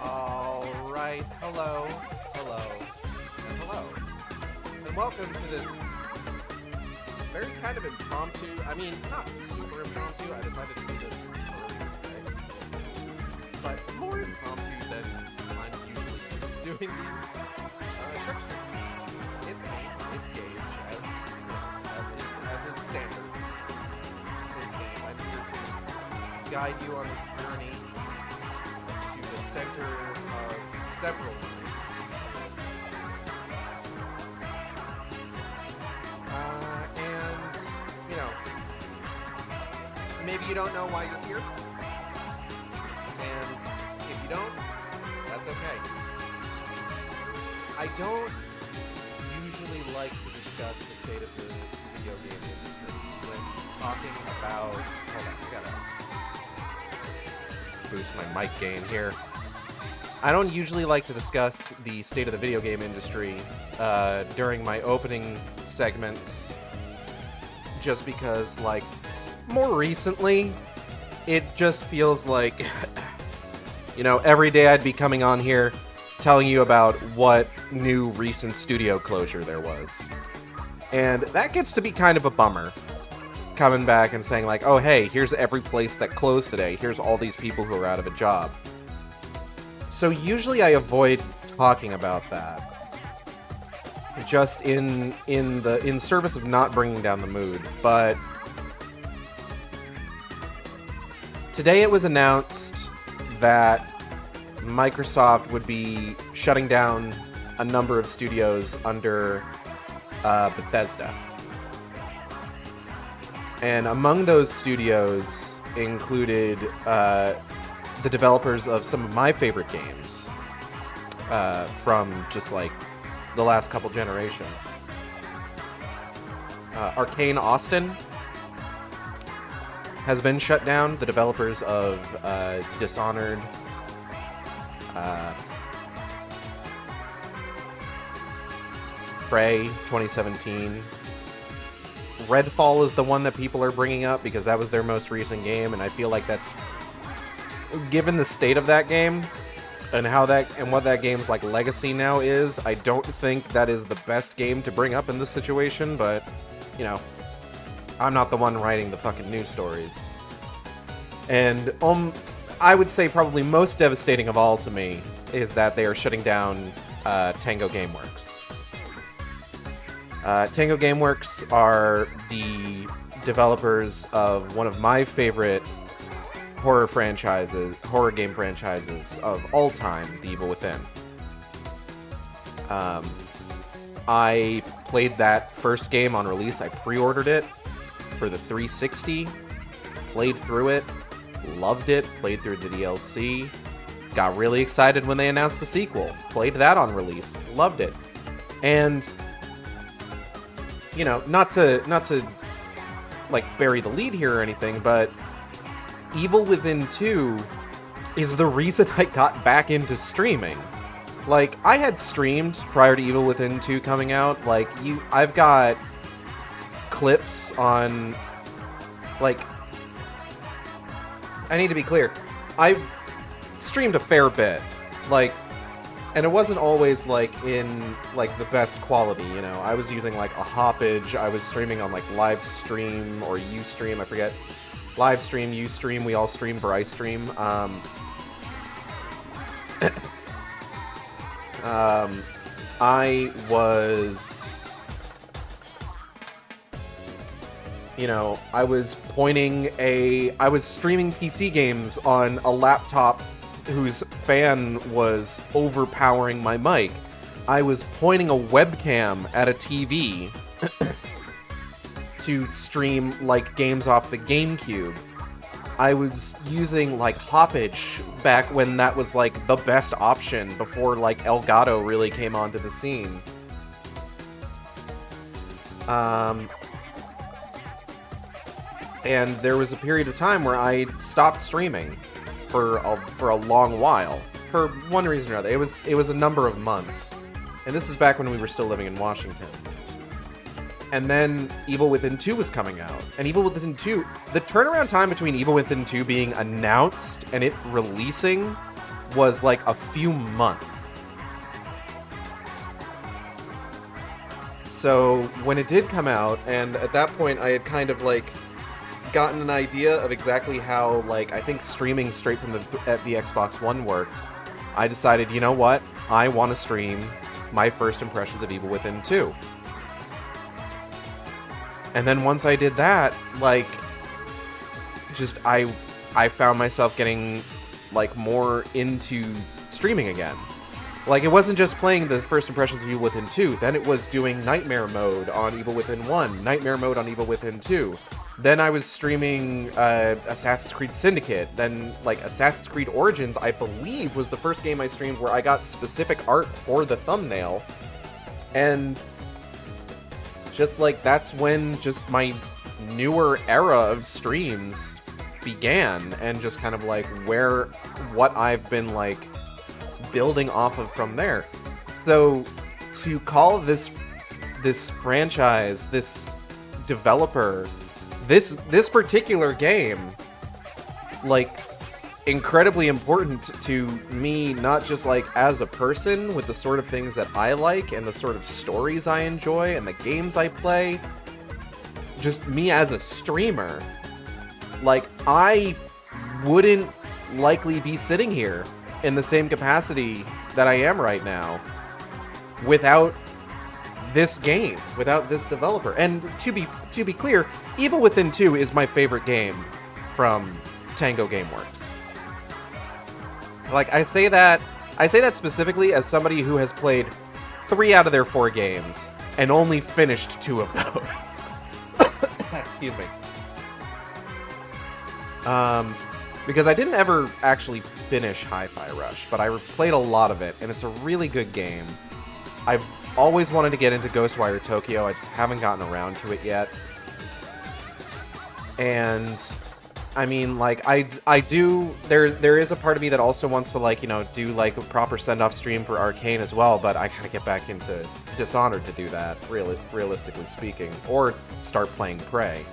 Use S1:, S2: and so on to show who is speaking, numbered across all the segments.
S1: Alright, hello, and hello. And welcome to this very kind of impromptu, not super impromptu, I decided to do this earlier today, but more impromptu than I'm usually doing these church things. It's Gage, as is standard. It's Gage. I'm here to guide you on this journey to the center of several things. And, maybe you don't know why you're here. And if you don't, that's okay. I don't usually like to discuss the state of the video game industry when talking about... Hold on, I gotta boost my mic gain here. I don't usually like to discuss the state of the video game industry during my opening segments, just because, more recently, it just feels like, every day I'd be coming on here telling you about what new recent studio closure there was. And that gets to be kind of a bummer. Coming back and saying oh, hey, here's every place that closed today. Here's all these people who are out of a job. So usually I avoid talking about that. Just in service of not bringing down the mood. But today it was announced that Microsoft would be shutting down a number of studios under Bethesda. And among those studios included the developers of some of my favorite games from just the last couple generations. Arcane Austin has been shut down. The developers of Dishonored, Prey 2017. Redfall is the one that people are bringing up because that was their most recent game, and I feel like that's, given the state of that game and what that game's legacy now is, I don't think that is the best game to bring up in this situation, but I'm not the one writing the fucking news stories. And I would say probably most devastating of all to me is that they are shutting down Tango Gameworks. Tango Gameworks are the developers of one of my favorite horror game franchises of all time, The Evil Within. I played that first game on release. I pre-ordered it for the 360, played through it, loved it, played through the DLC, got really excited when they announced the sequel, played that on release, loved it. And not to bury the lead here or anything, but Evil Within 2 is the reason I got back into streaming. I had streamed prior to Evil Within 2 coming out. I've got clips on, I need to be clear. I've streamed a fair bit. And it wasn't always, in, the best quality, I was using, a hoppage. I was streaming on, Livestream or Ustream, I forget. Livestream, Ustream, we all stream for iStream. I was... I was streaming PC games on a laptop whose fan was overpowering my mic. I was pointing a webcam at a TV to stream, games off the GameCube. I was using, hoppage back when that was, the best option before, Elgato really came onto the scene. And there was a period of time where I stopped streaming for a long while, for one reason or another. It was a number of months, and this is back when we were still living in Washington. And then Evil Within 2 was coming out. And Evil Within 2, the turnaround time between Evil Within 2 being announced and it releasing was like a few months. So when it did come out, and at that point I had kind of like gotten an idea of exactly how, like, I think streaming straight from the Xbox One worked, I decided, you know what? I want to stream my first impressions of Evil Within 2. And then once I did that, like, just I found myself getting, like, more into streaming again. Like, it wasn't just playing the first impressions of Evil Within 2, then it was doing Nightmare Mode on Evil Within 1, Nightmare Mode on Evil Within 2. Then I was streaming Assassin's Creed Syndicate. Then, like, Assassin's Creed Origins, I believe, was the first game I streamed where I got specific art for the thumbnail. And just, like, that's when just my newer era of streams began. And just kind of, like, what I've been, like, building off of from there. So, to call this franchise, this developer, this particular game, like, incredibly important to me, not just, like, as a person with the sort of things that I like and the sort of stories I enjoy and the games I play, just me as a streamer. Like, I wouldn't likely be sitting here in the same capacity that I am right now without this game, without this developer. And to be clear, Evil Within 2 is my favorite game from Tango Gameworks. Like, I say that specifically as somebody who has played 3 out of their 4 games and only finished 2 of those. Excuse me. Because I didn't ever actually finish Hi-Fi Rush, but I played a lot of it, and it's a really good game. I've always wanted to get into Ghostwire Tokyo, I just haven't gotten around to it yet. And I mean, like, I do, there is a part of me that also wants to, like, you know, do, like, a proper send-off stream for Arcane as well, but I gotta get back into Dishonored to do that, realistically speaking, or start playing Prey.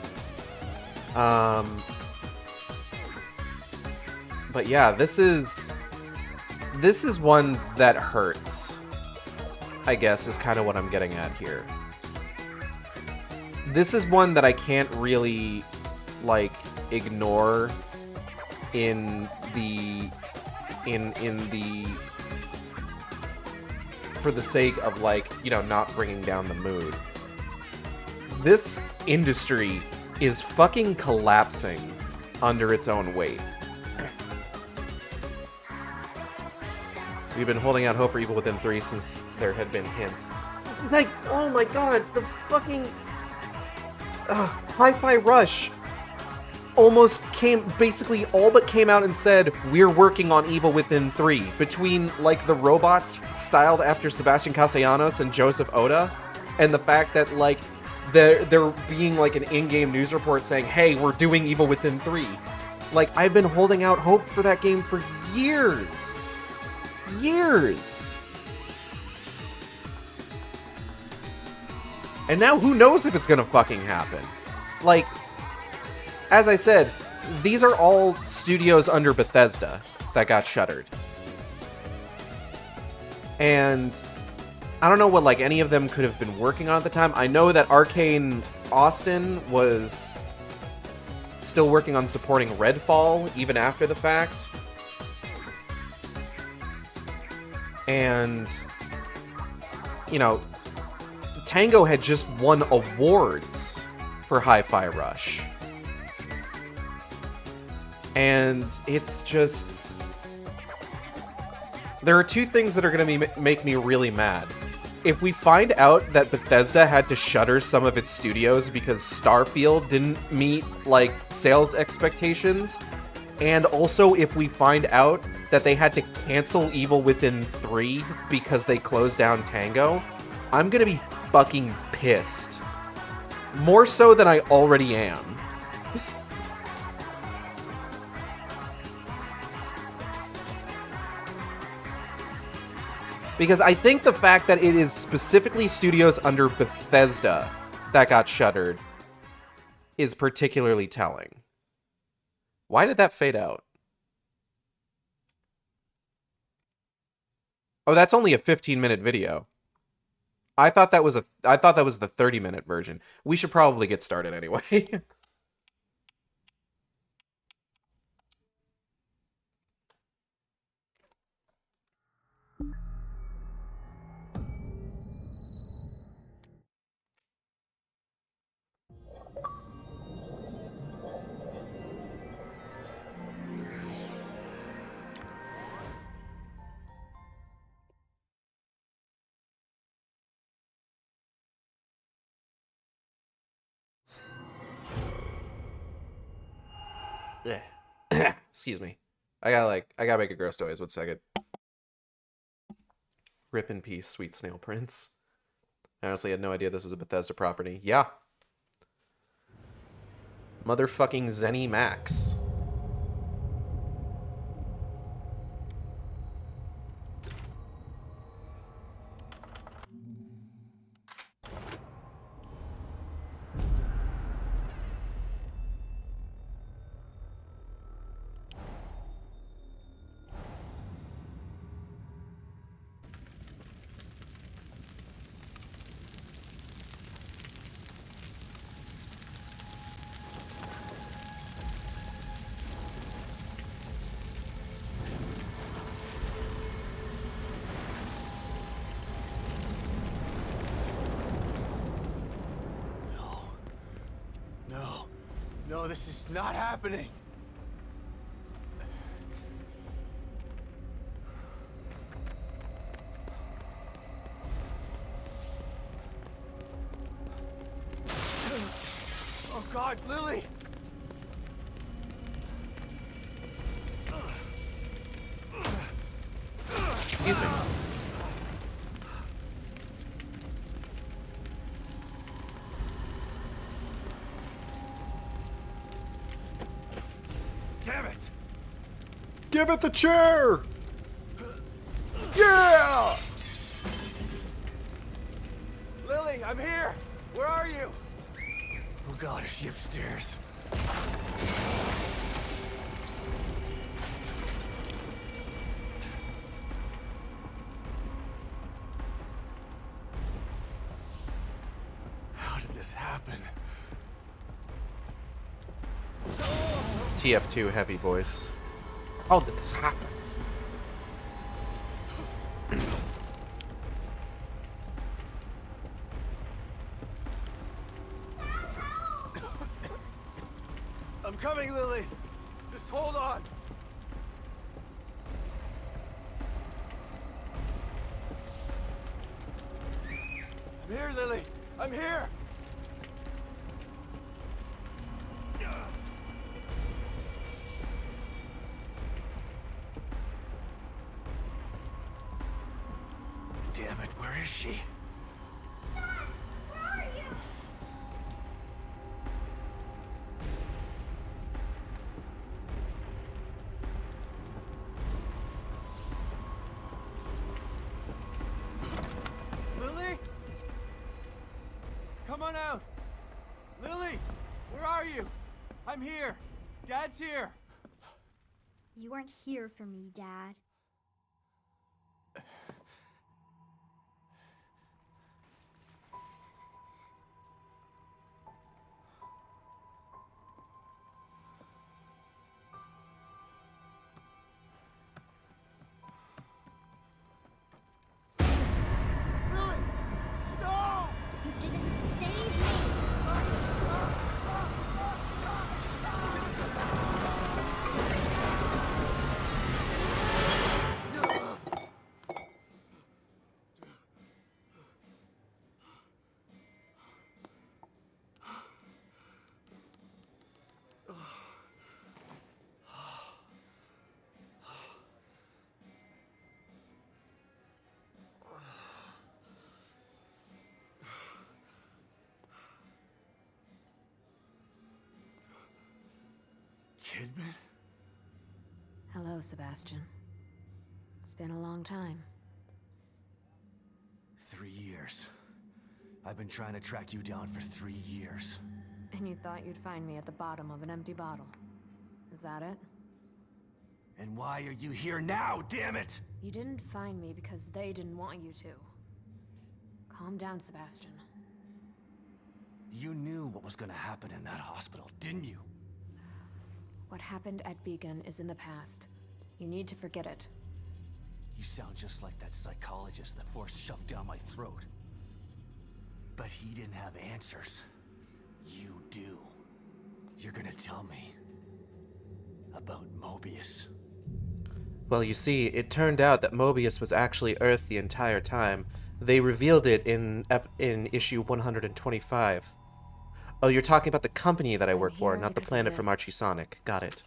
S1: But yeah, this is one that hurts, I guess, is kind of what I'm getting at here. This is one that I can't really, like, ignore for the sake of, like, you know, not bringing down the mood. This industry is fucking collapsing under its own weight. We've been holding out hope for Evil Within 3 since there had been hints. Like, oh my god, the fucking Hi-Fi Rush almost basically all but came out and said, we're working on Evil Within 3. Between, like, the robots styled after Sebastian Castellanos and Joseph Oda, and the fact that, like, there being, like, an in-game news report saying, hey, we're doing Evil Within 3. Like, I've been holding out hope for that game for years. Years. And now who knows if it's gonna fucking happen. Like, as I said, these are all studios under Bethesda that got shuttered. And I don't know what, like, any of them could have been working on at the time. I know that Arcane Austin was still working on supporting Redfall even after the fact. And, you know, Tango had just won awards for Hi-Fi Rush. And it's just... There are 2 things that are going to make me really mad. If we find out that Bethesda had to shutter some of its studios because Starfield didn't meet, like, sales expectations, and also if we find out that they had to cancel Evil Within 3 because they closed down Tango, I'm gonna be fucking pissed. More so than I already am. Because I think the fact that it is specifically studios under Bethesda that got shuttered is particularly telling. Why did that fade out? Oh, that's only a 15-minute video. I thought that was the 30-minute version. We should probably get started anyway. Excuse me. I gotta make a gross noise. 1 second. Rip in peace, sweet snail prince. I honestly had no idea this was a Bethesda property. Yeah. Motherfucking Zenny Max.
S2: No, this is not happening. Oh God, Lily!
S1: Excuse me.
S2: Damn it!
S1: Give it the chair! Yeah!
S2: Lily, I'm here! Where are you? Oh God, is she upstairs? How did this happen?
S1: TF2 heavy voice. How did this happen?
S2: I'm coming, Lily! Just hold on! I'm here, Lily! I'm here! Damn it, where is she?
S3: Dad, where are you?
S2: Lily? Come on out! Lily! Where are you? I'm here! Dad's here!
S3: You weren't here for me, Dad.
S2: Lily! No!
S3: You didn't save me!
S2: Kidman?
S4: Hello, Sebastian. It's been a long time.
S2: 3 years. I've been trying to track you down for 3 years.
S4: And you thought you'd find me at the bottom of an empty bottle. Is that it?
S2: And why are you here now, damn it?
S4: You didn't find me because they didn't want you to. Calm down, Sebastian.
S2: You knew what was gonna happen in that hospital, didn't you?
S4: What happened at Beacon is in the past. You need to forget it.
S2: You sound just like that psychologist the Force shoved down my throat. But he didn't have answers. You do. You're gonna tell me about Mobius.
S1: Well, you see, it turned out that Mobius was actually Earth the entire time. They revealed it in issue 125. Oh, you're talking about the company that I work for, not the
S4: because of
S1: planet from
S4: this.
S1: Archie Sonic. Got it.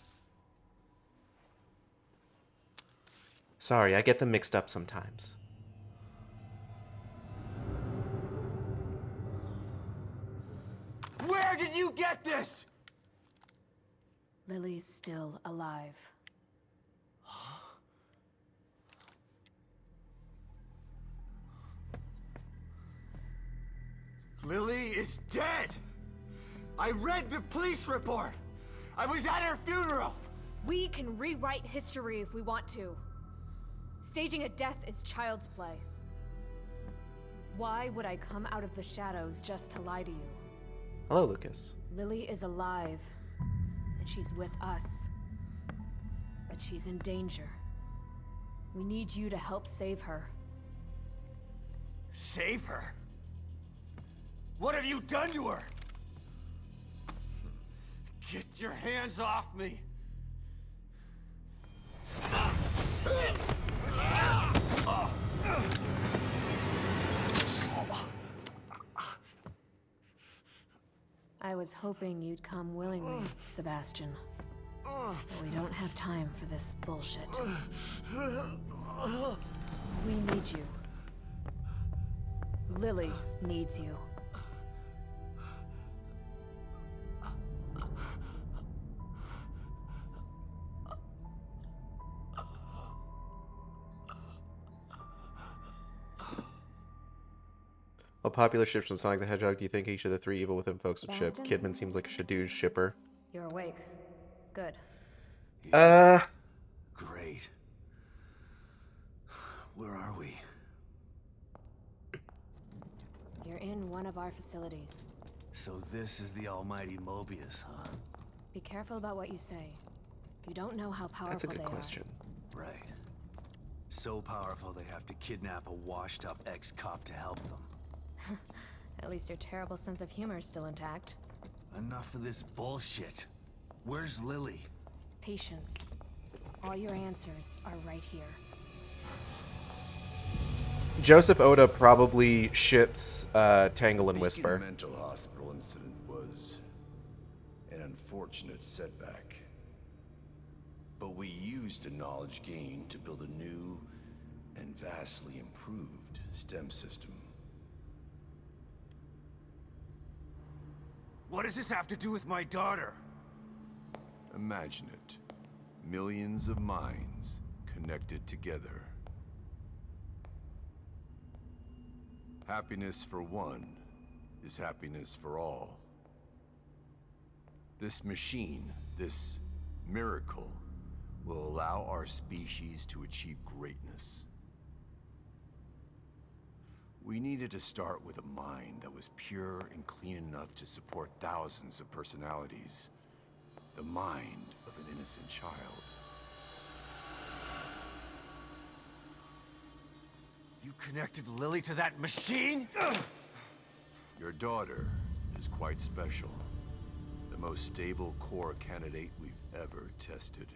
S1: Sorry, I get them mixed up sometimes.
S2: Where did you get this?
S4: Lily's still alive.
S2: Lily is dead! I read the police report! I was at her funeral!
S4: We can rewrite history if we want to. Staging a death is child's play. Why would I come out of the shadows just to lie to you?
S1: Hello, Lucas.
S4: Lily is alive, and she's with us. But she's in danger. We need you to help save her.
S2: Save her? What have you done to her? Get your hands off me!
S4: I was hoping you'd come willingly, Sebastian. But we don't have time for this bullshit. We need you. Lily needs you.
S1: What popular ships from Sonic the Hedgehog do you think each of the three Evil Within folks would ship?
S4: Sebastian?
S1: Kidman seems like a Shadoo's shipper.
S4: You're awake. Good.
S2: Great. Where are we?
S4: You're in one of our facilities.
S2: So this is the almighty Mobius, huh?
S4: Be careful about what you say. You don't know how powerful
S1: That's a
S4: they
S1: good
S4: are.
S1: question.
S2: Right. So powerful they have to kidnap a washed-up ex-cop to help them.
S4: At least your terrible sense of humor is still intact.
S2: Enough of this bullshit. Where's Lily?
S4: Patience. All your answers are right here.
S1: Joseph Oda probably ships Tangle and Whisper.
S5: The mental hospital incident was an unfortunate setback. But we used the knowledge gained to build a new and vastly improved STEM system.
S2: What does this have to do with my daughter?
S5: Imagine it. Millions of minds connected together. Happiness for one is happiness for all. This machine, this miracle, will allow our species to achieve greatness. We needed to start with a mind that was pure and clean enough to support thousands of personalities. The mind of an innocent child.
S2: You connected Lily to that machine?
S5: Your daughter is quite special. The most stable core candidate we've ever tested.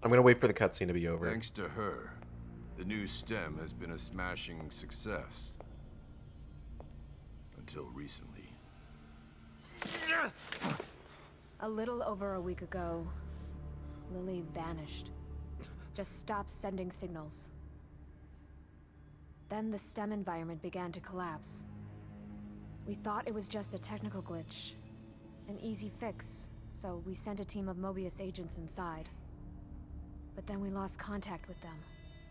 S1: I'm gonna wait for the cutscene to be over.
S5: Thanks to her, the new STEM has been a smashing success. Until recently.
S4: A little over a week ago, Lily vanished. Just stopped sending signals. Then the STEM environment began to collapse. We thought it was just a technical glitch, an easy fix, so we sent a team of Mobius agents inside. But then we lost contact with them,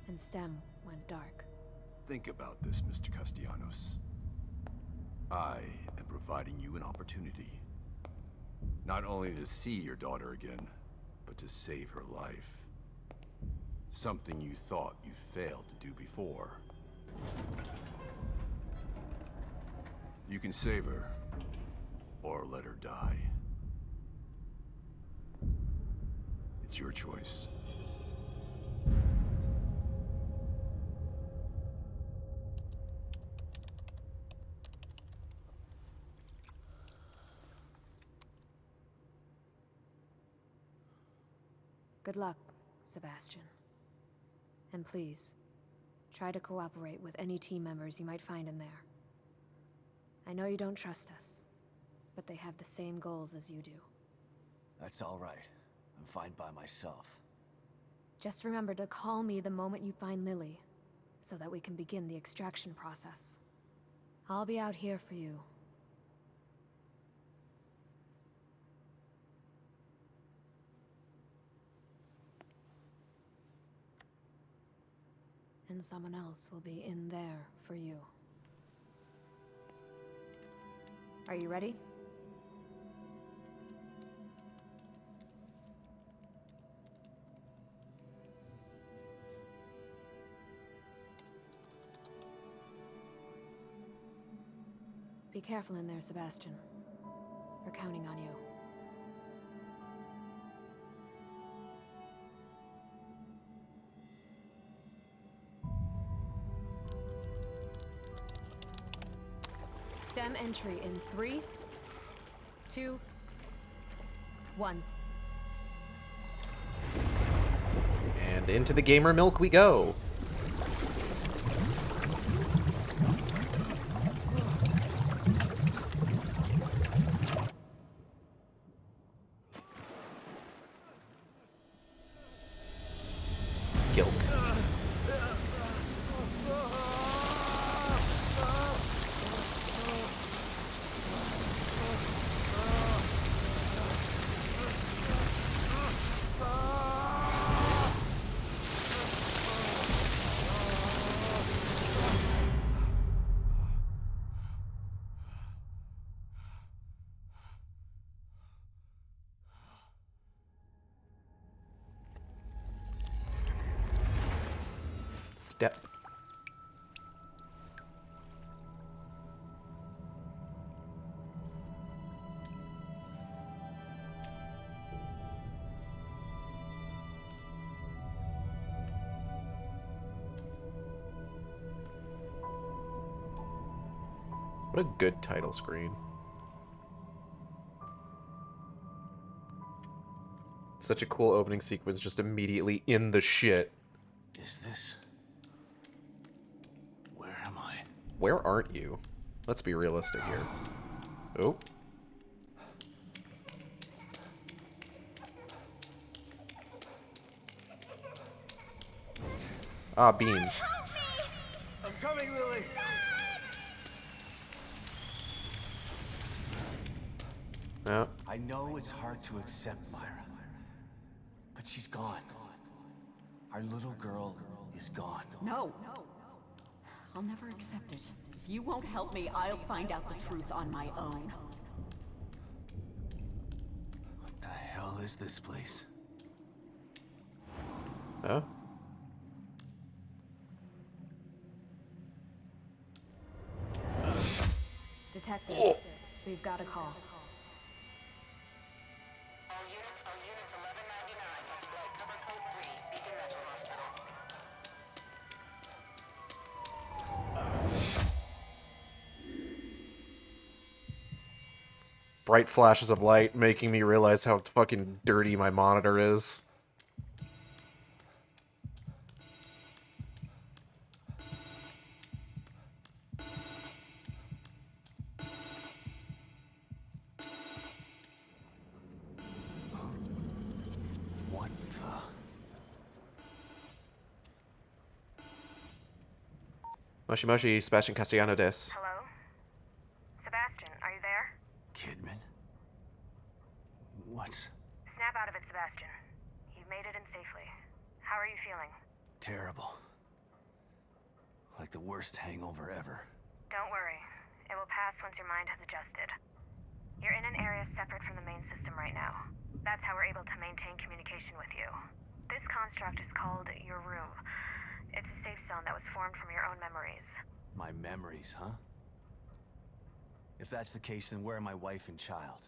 S4: and STEM went dark.
S5: Think about this, Mr. Castellanos. I am providing you an opportunity. Not only to see your daughter again, but to save her life. Something you thought you failed to do before. You can save her, or let her die. It's your choice.
S4: Good luck, Sebastian. And please, try to cooperate with any team members you might find in there. I know you don't trust us, but they have the same goals as you do.
S2: That's all right. I'm fine by myself.
S4: Just remember to call me the moment you find Lily, so that we can begin the extraction process. I'll be out here for you. And someone else will be in there for you. Are you ready? Be careful in there, Sebastian. We're counting on you. Stem entry in 3, 2, 1.
S1: And into the gamer milk we go. Gilk. Step. What a good title screen. Such a cool opening sequence, just immediately in the shit.
S2: Is this... Where am I?
S1: Where aren't you? Let's be realistic here. Oh. Ah, beans.
S2: I'm coming, Lily!
S1: Oh.
S2: I know it's hard to accept, Myra. But she's gone. Our little girl is gone.
S6: No. I'll never accept it. If you won't help me, I'll find out the truth on my own.
S2: What the hell is this place?
S1: Oh.
S4: Detective, we've got a call.
S7: All units 1199. Exploit cover code 3, Beacon Mental Hospital.
S1: Bright flashes of light making me realize how fucking dirty my monitor is.
S2: What the...
S1: Moshi Moshi, Sebastian Castellano des.
S4: Hello? Sebastian, are you there?
S2: Kidman? What?
S4: Snap out of it, Sebastian. You've made it in safely. How are you feeling?
S2: Terrible. Like the worst hangover ever.
S4: Don't worry. It will pass once your mind has adjusted. You're in an area separate from the main system right now. That's how we're able to maintain communication with you. This construct is called your room. It's a safe zone that was formed from your own memories.
S2: My memories, huh? If that's the case, then where are my wife and child?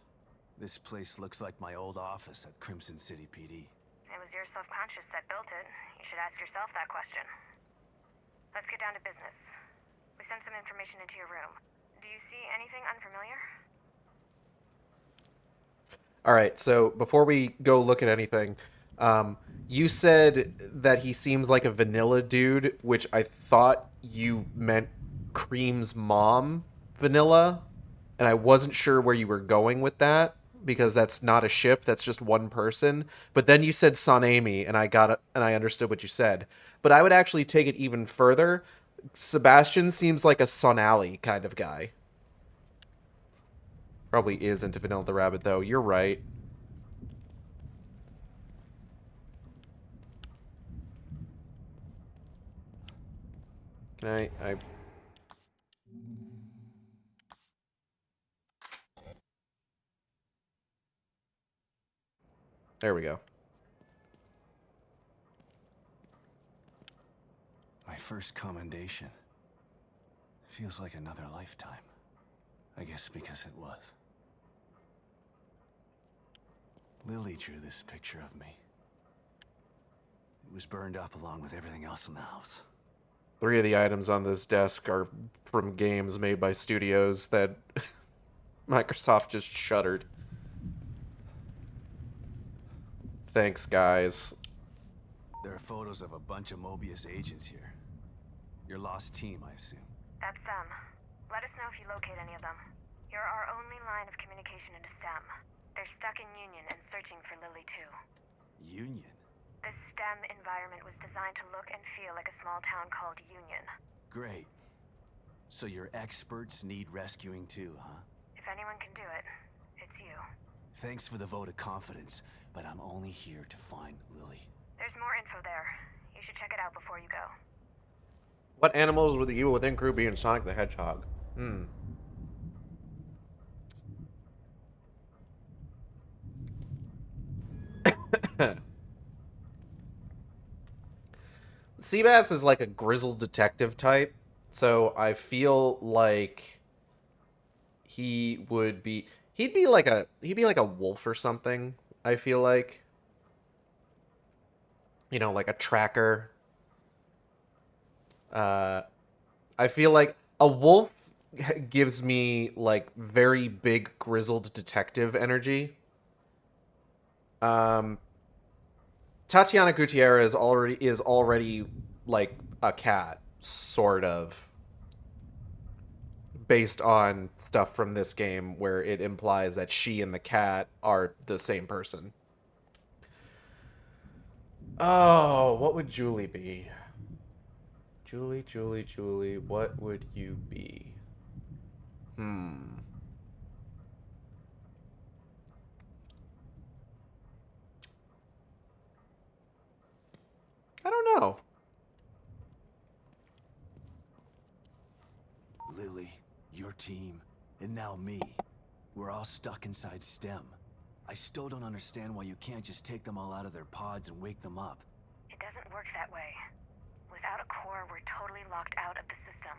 S2: This place looks like my old office at Crimson City PD.
S4: It was your subconscious that built it. You should ask yourself that question. Let's get down to business. We sent some information into your room. Do you see anything unfamiliar?
S1: All right, so before we go look at anything, you said that he seems like a vanilla dude, which I thought you meant Cream's mom, Vanilla, and I wasn't sure where you were going with that because that's not a ship, that's just one person. But then you said Son Amy, and I got it, and I understood what you said. But I would actually take it even further. Sebastian seems like a Sonali kind of guy. Probably is into Vanilla the Rabbit, though. You're right. Can I... There we go.
S2: My first commendation. Feels like another lifetime. I guess because it was. Lily drew this picture of me. It was burned up along with everything else in the house.
S1: 3 of the items on this desk are from games made by studios that Microsoft just shuttered. Thanks, guys.
S2: There are photos of a bunch of Mobius agents here. Your lost team, I assume.
S4: That's them. Let us know if you locate any of them. You're our only line of communication into STEM. They're stuck in Union and searching for Lily, too.
S2: Union?
S4: This STEM environment was designed to look and feel like a small town called Union.
S2: Great. So your experts need rescuing too, huh?
S4: If anyone can do it, it's you.
S2: Thanks for the vote of confidence, but I'm only here to find Lily.
S4: There's more info there. You should check it out before you go.
S1: What animals would the evil within crew be in Sonic the Hedgehog? Sebas is like a grizzled detective type, so I feel like he'd be like a wolf or something. I feel like, you know, like a tracker. I feel like a wolf gives me like very big grizzled detective energy. Tatiana Gutierrez is already like a cat, sort of, based on stuff from this game where it implies that she and the cat are the same person. Oh, what would Julie be? Julie, what would you be? I don't know.
S2: Lily, your team, and now me. We're all stuck inside STEM. I still don't understand why you can't just take them all out of their pods and wake them up.
S4: It doesn't work that way. Without a core, we're totally locked out of the system.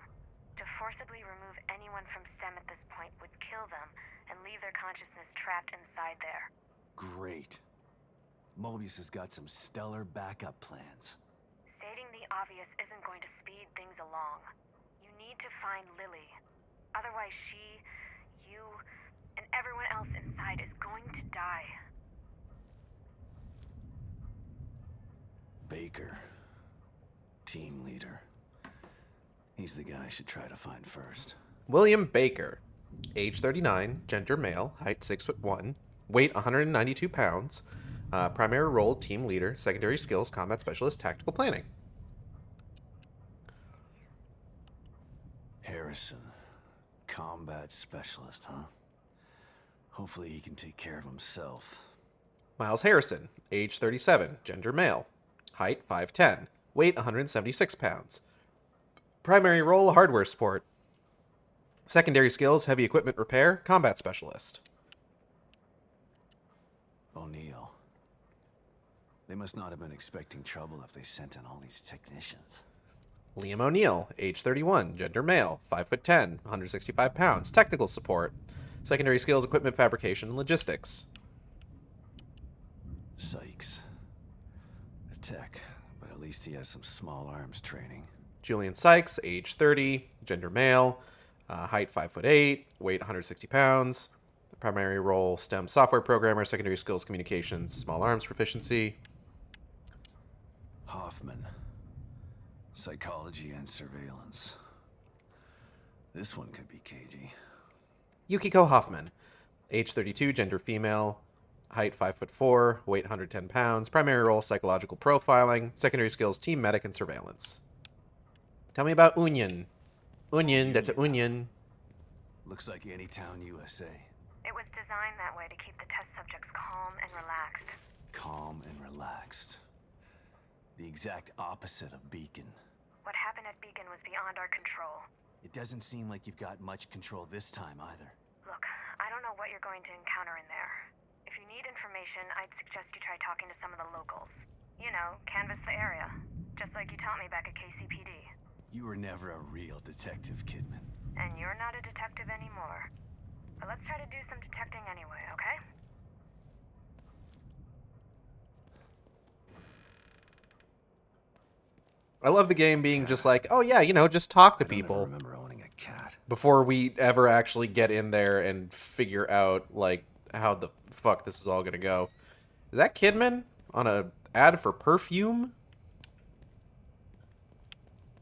S4: To forcibly remove anyone from STEM at this point would kill them and leave their consciousness trapped inside there.
S2: Great. Mobius has got some stellar backup plans.
S4: Stating the obvious isn't going to speed things along. You need to find Lily. Otherwise she, you, and everyone else inside is going to die.
S2: Baker. Team leader. He's the guy I should try to find first.
S1: William Baker, age 39, gender male, height 6'1", weight 192 pounds, primary role team leader, secondary skills combat specialist, tactical planning.
S2: Harrison. Combat specialist, huh? Hopefully he can take care of himself.
S1: Miles Harrison, age 37, gender male, height 5'10", weight 176 pounds, primary role hardware support, secondary skills heavy equipment repair, combat specialist.
S2: O'Neill. They must not have been expecting trouble if they sent in all these technicians.
S1: Liam O'Neill, age 31, gender male, 5'10", 165 pounds, technical support, secondary skills, equipment fabrication, and logistics.
S2: Sykes. A tech, but at least he has some small arms training.
S1: Julian Sykes, age 30, gender male, height 5'8", weight 160 pounds, primary role STEM software programmer, secondary skills communications, small arms proficiency.
S2: Hoffman. Psychology and surveillance. This one could be cagey.
S1: Yukiko Hoffman, age 32, gender female, height 5'4", weight 110 pounds, primary role psychological profiling, secondary skills team medic and surveillance. Tell me about Union. Union, that's a Union.
S2: Looks like Anytown, USA.
S4: It was designed that way to keep the test subjects calm and relaxed.
S2: Calm and relaxed. The exact opposite of Beacon.
S4: What happened at Beacon was beyond our control.
S2: It doesn't seem like you've got much control this time either.
S4: Look, I don't know what you're going to encounter in there. If you need information, I'd suggest you try talking to some of the locals. You know, canvass the area. Just like you taught me back at KCPD.
S2: You were never a real detective, Kidman.
S4: And you're not a detective anymore. But let's try to do some detecting anyway, okay?
S1: I love the game being just like, oh yeah, you know, just talk to
S2: I don't
S1: people.
S2: ever remember owning a cat.
S1: Before we ever actually get in there and figure out, like, how the fuck this is all gonna go. Is that Kidman on a ad for perfume?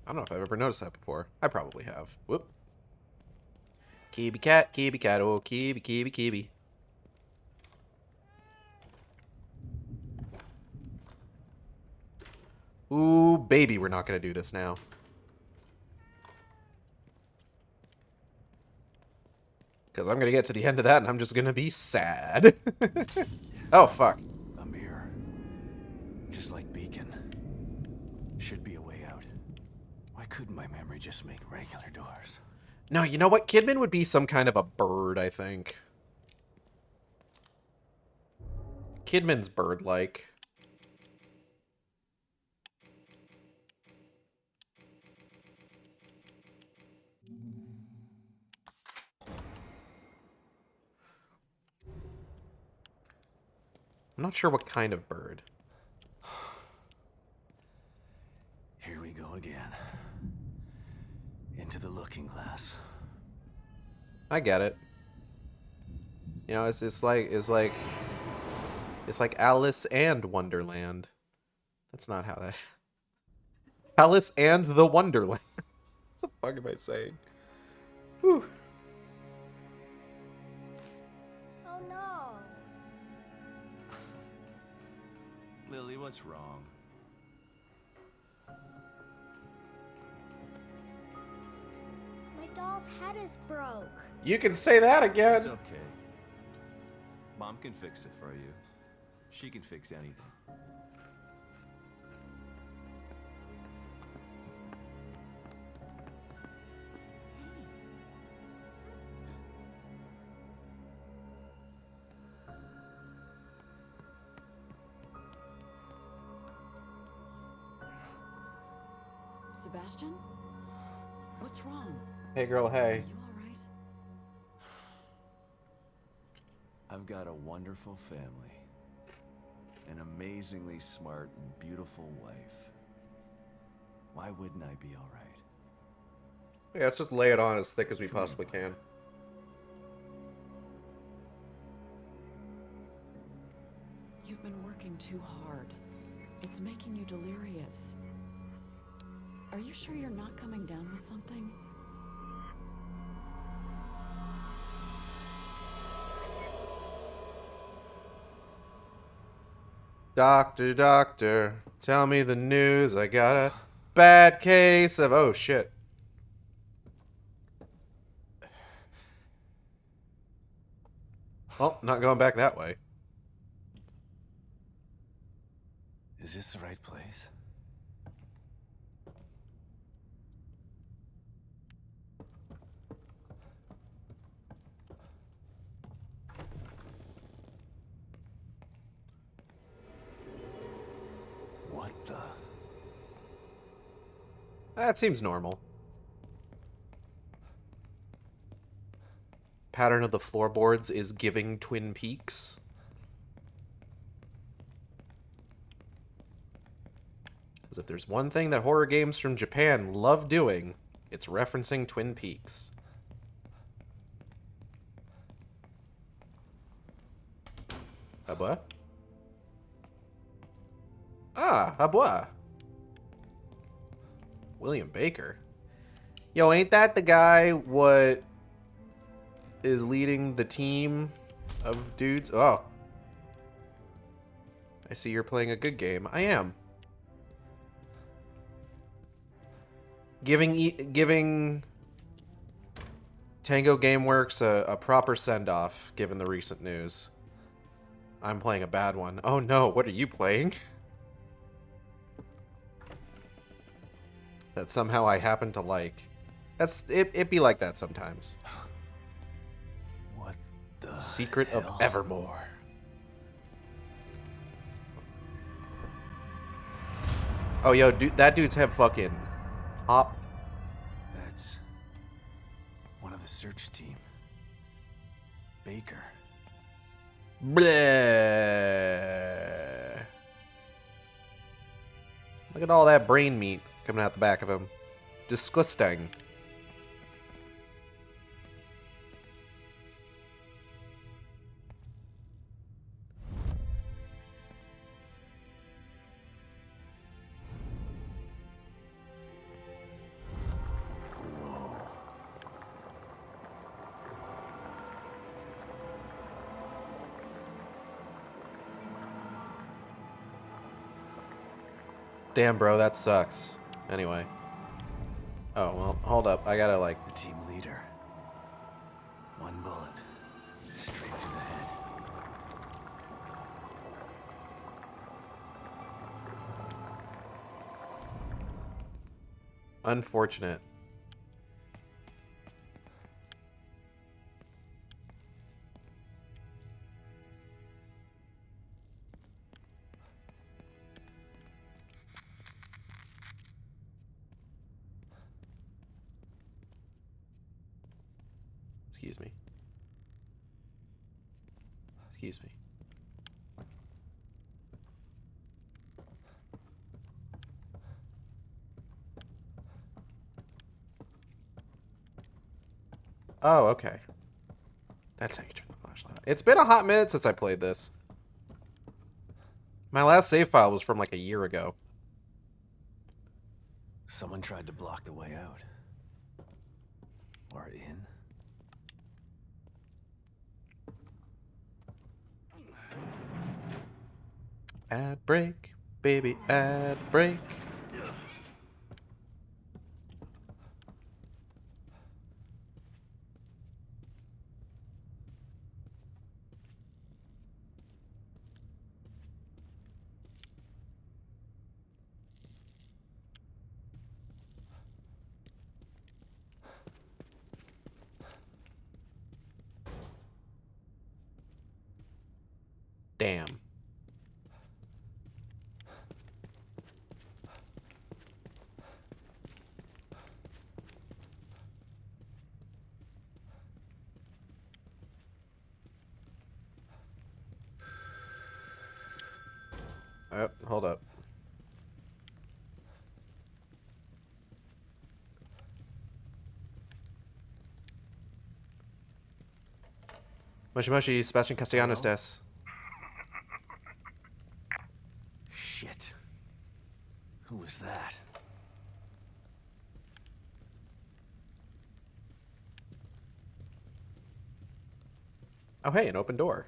S1: I don't know if I've ever noticed that before. I probably have. Whoop. Kibi cat, oh, kibi, kibi, kibi. Ooh, baby, we're not gonna do this now. Because I'm gonna get to the end of that and I'm just gonna be sad. Oh, fuck.
S2: A mirror. Just like Beacon. Should be a way out. Why couldn't my memory just make regular doors?
S1: No, you know what? Kidman would be some kind of a bird, I think. Kidman's bird-like. I'm not sure what kind of bird.
S2: Here we go again. Into the looking glass.
S1: I get it. You know, it's like Alice and Wonderland. That's not how that. Alice and the Wonderland. What the fuck am I saying? Whew.
S3: Oh no.
S2: Lily, what's wrong?
S3: My doll's head is broke.
S1: You can say that again.
S2: It's okay. Mom can fix it for you. She can fix anything.
S6: Sebastian? What's wrong?
S1: Hey, girl,
S6: Are
S1: hey.
S6: you all right?
S2: I've got a wonderful family. An amazingly smart and beautiful wife. Why wouldn't I be all right?
S1: Yeah, let's just lay it on as thick as we possibly can.
S6: You've been working too hard. It's making you delirious. Are you sure you're not coming down with something?
S1: Doctor, doctor, tell me the news. I got a bad case of... Oh, shit. Well, not going back that way.
S2: Is this the right place? the...
S1: That seems normal. Pattern of the floorboards is giving Twin Peaks. Because if there's one thing that horror games from Japan love doing, it's referencing Twin Peaks. Ah, bois? Ah, ah, bois. William Baker. Yo, ain't that the guy what is leading the team of dudes? Oh. I see you're playing a good game. I am. Giving Tango Gameworks a proper send-off, given the recent news. I'm playing a bad one. Oh no, what are you playing? That somehow I happen to like. It be like that sometimes.
S2: What the
S1: Secret
S2: hell?
S1: of Evermore. Oh, yo, dude, that dude's have fucking hop.
S2: That's one of the search team. Baker.
S1: Bleh. Look at all that brain meat coming out the back of him. Disgusting. Damn, bro, that sucks. Anyway. Oh, well, hold up. I gotta, like...
S2: The team leader. One bullet. Straight to the head.
S1: Unfortunate. Excuse me. Excuse me. Oh, okay. That's how you turn the flashlight on. It's been a hot minute since I played this. My last save file was from like a year ago.
S2: Someone tried to block the way out. Or in.
S1: Ad break, baby, ad break. Damn. Oh, hold up. Moshi Moshi, Sebastian Castellanos
S2: Hello?
S1: des.
S2: Shit. Who was that?
S1: Oh, hey, an open door.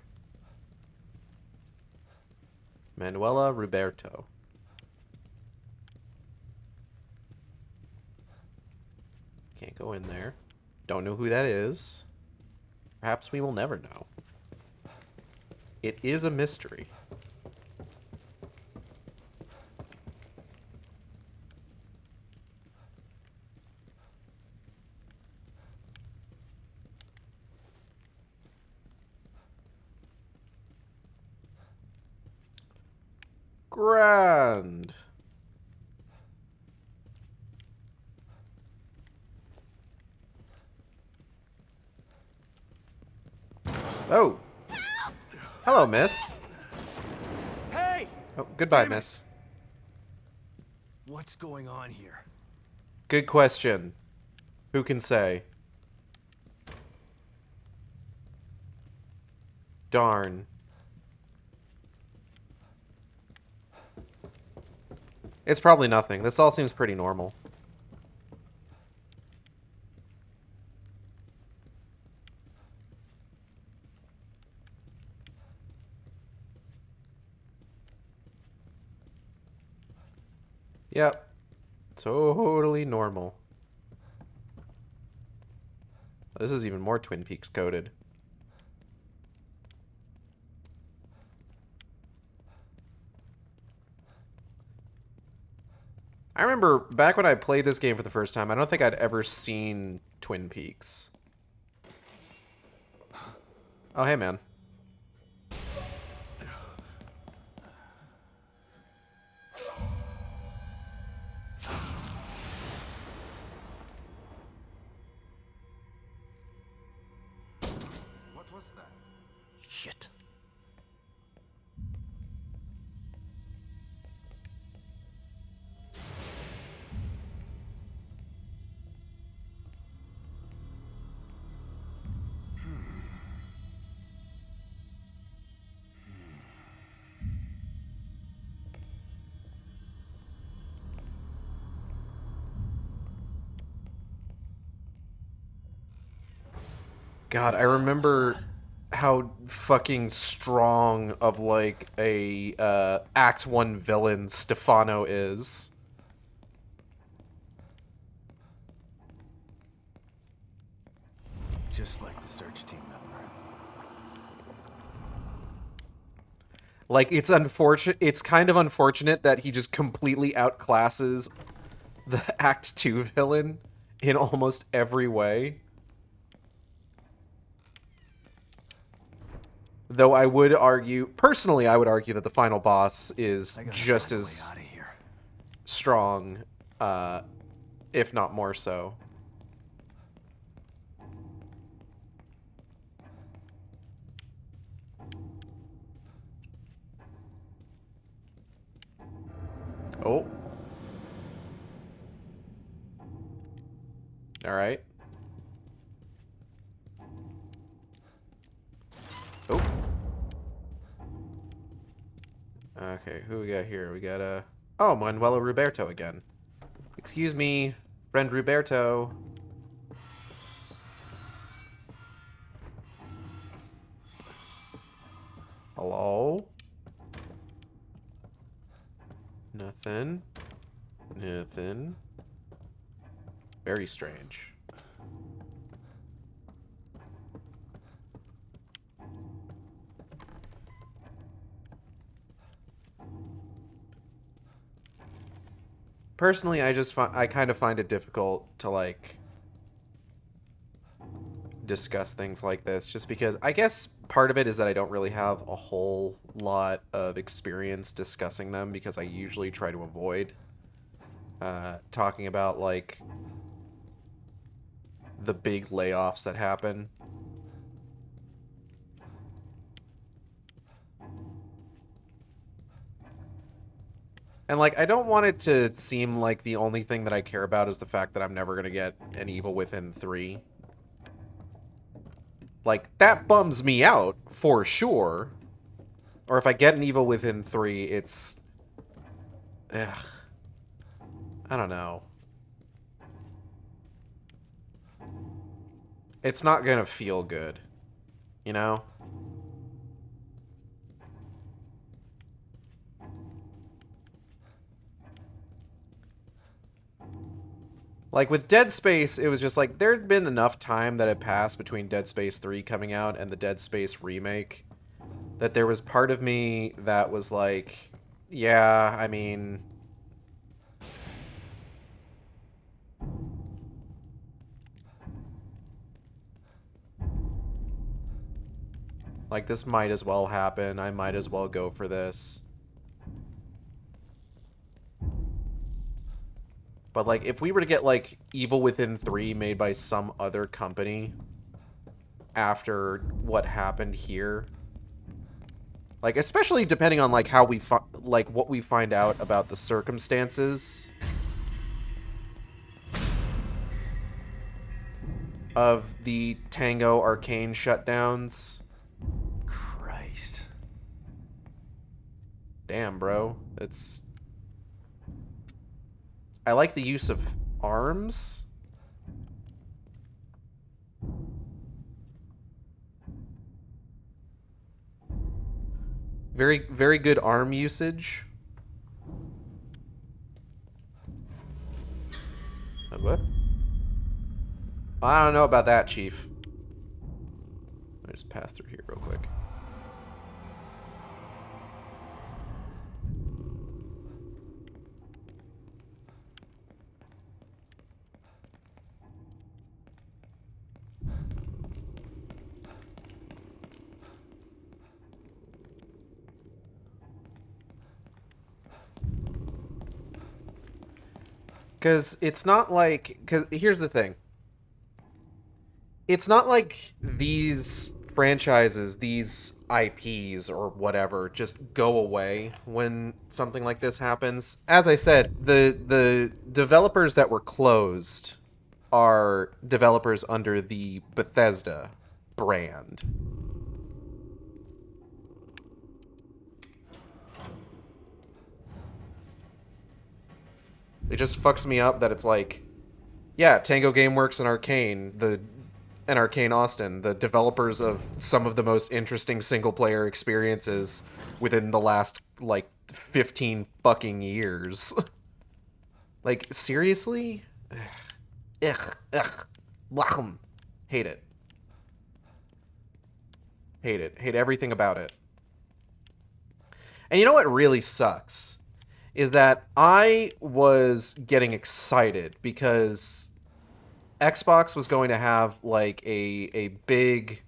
S1: Manuela Roberto. Can't go in there. Don't know who that is. Perhaps we will never know. It is a mystery. Grand. Oh. Hello, miss.
S2: Hey!
S1: Oh, goodbye,
S2: Damn it.
S1: miss.
S2: What's going on here?
S1: Good question. Who can say? Darn. It's probably nothing. This all seems pretty normal. Yep. Totally normal. This is even more Twin Peaks coded. I remember back when I played this game for the first time, I don't think I'd ever seen Twin Peaks. Oh, hey, man.
S2: What was that? Shit.
S1: God, I remember how fucking strong of, like, a Act 1 villain Stefano is.
S2: Just like the search team member.
S1: Like, it's unfortunate. It's kind of unfortunate that he just completely outclasses the Act 2 villain in almost every way. Though I would argue, personally, I would argue that the final boss is just as
S2: Out of here.
S1: strong, if not more so. Oh. Alright. Oh. Okay, who we got here? We got, oh, Manuelo Roberto again. Excuse me, friend Roberto. Hello? Nothing. Nothing. Very strange. Personally, I kind of find it difficult to, like, discuss things like this, just because I guess part of it is that I don't really have a whole lot of experience discussing them, because I usually try to avoid talking about, like, the big layoffs that happen. And, like, I don't want it to seem like the only thing that I care about is the fact that I'm never going to get an Evil Within 3. Like, that bums me out, for sure. Or if I get an Evil Within 3, it's... Ugh. I don't know. It's not gonna feel good. You know? Like, with Dead Space, it was just like, there'd been enough time that had passed between Dead Space 3 coming out and the Dead Space remake that there was part of me that was like, yeah, I mean... Like, this might as well happen. I might as well go for this. But, like, if we were to get, like, Evil Within 3 made by some other company, after what happened here. Like, especially depending on, like, how we like, what we find out about the circumstances of the Tango Arcane shutdowns.
S5: Christ.
S1: Damn, bro. It's... I like the use of arms. Very, very good arm usage. What? I don't know about that, Chief. Let me just pass through here real quick. Because it's not like... Because here's the thing. It's not like these franchises, these IPs or whatever, just go away when something like this happens. As I said, the developers that were closed are developers under the Bethesda brand. It just fucks me up that it's like, yeah, Tango Gameworks and Arcane Austin, the developers of some of the most interesting single-player experiences within the last, like, 15 fucking years. Like, seriously? Ugh. Blachem. Hate it. Hate it. Hate everything about it. And you know what really sucks? Is that I was getting excited because Xbox was going to have, like, a big,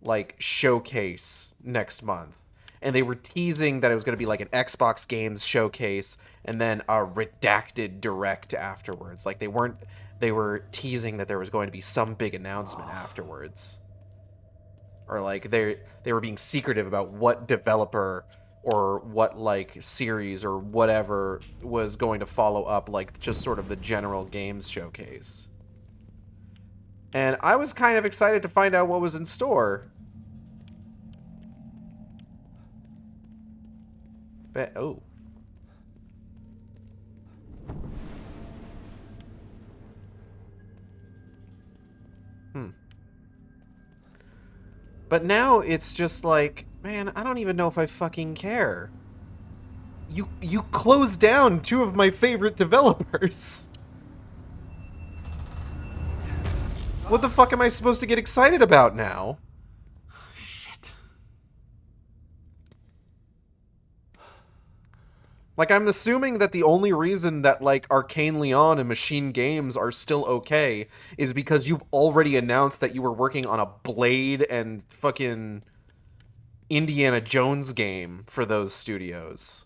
S1: like, showcase next month. And they were teasing that it was going to be, like, an Xbox Games showcase and then a redacted direct afterwards. Like, they were teasing that there was going to be some big announcement afterwards. Or, like, they were being secretive about what developer or what, like, series or whatever was going to follow up, like, just sort of the general games showcase. And I was kind of excited to find out what was in store. But, oh. But now it's just like, man, I don't even know if I fucking care. You closed down two of my favorite developers. What the fuck am I supposed to get excited about now?
S2: Shit.
S1: Like, I'm assuming that the only reason that, like, Arcane Leon and Machine Games are still okay is because you've already announced that you were working on a Blade and fucking Indiana Jones game for those studios.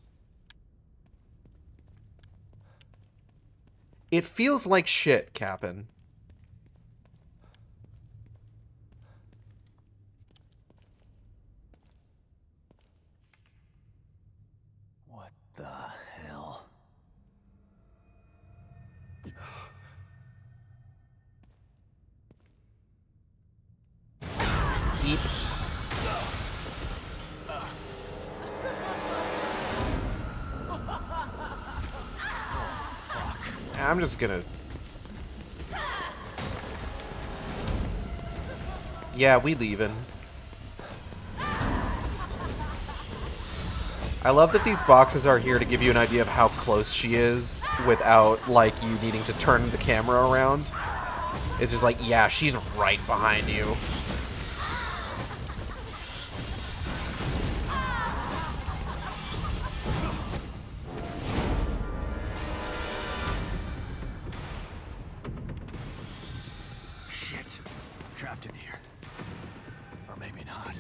S1: It feels like shit, Cap'n.
S2: What the hell?
S1: Eep. I'm just gonna... Yeah, we leaving. I love that these boxes are here to give you an idea of how close she is without, like, you needing to turn the camera around. It's just like, yeah, she's right behind you.
S2: Shit. Trapped in here. Or maybe not.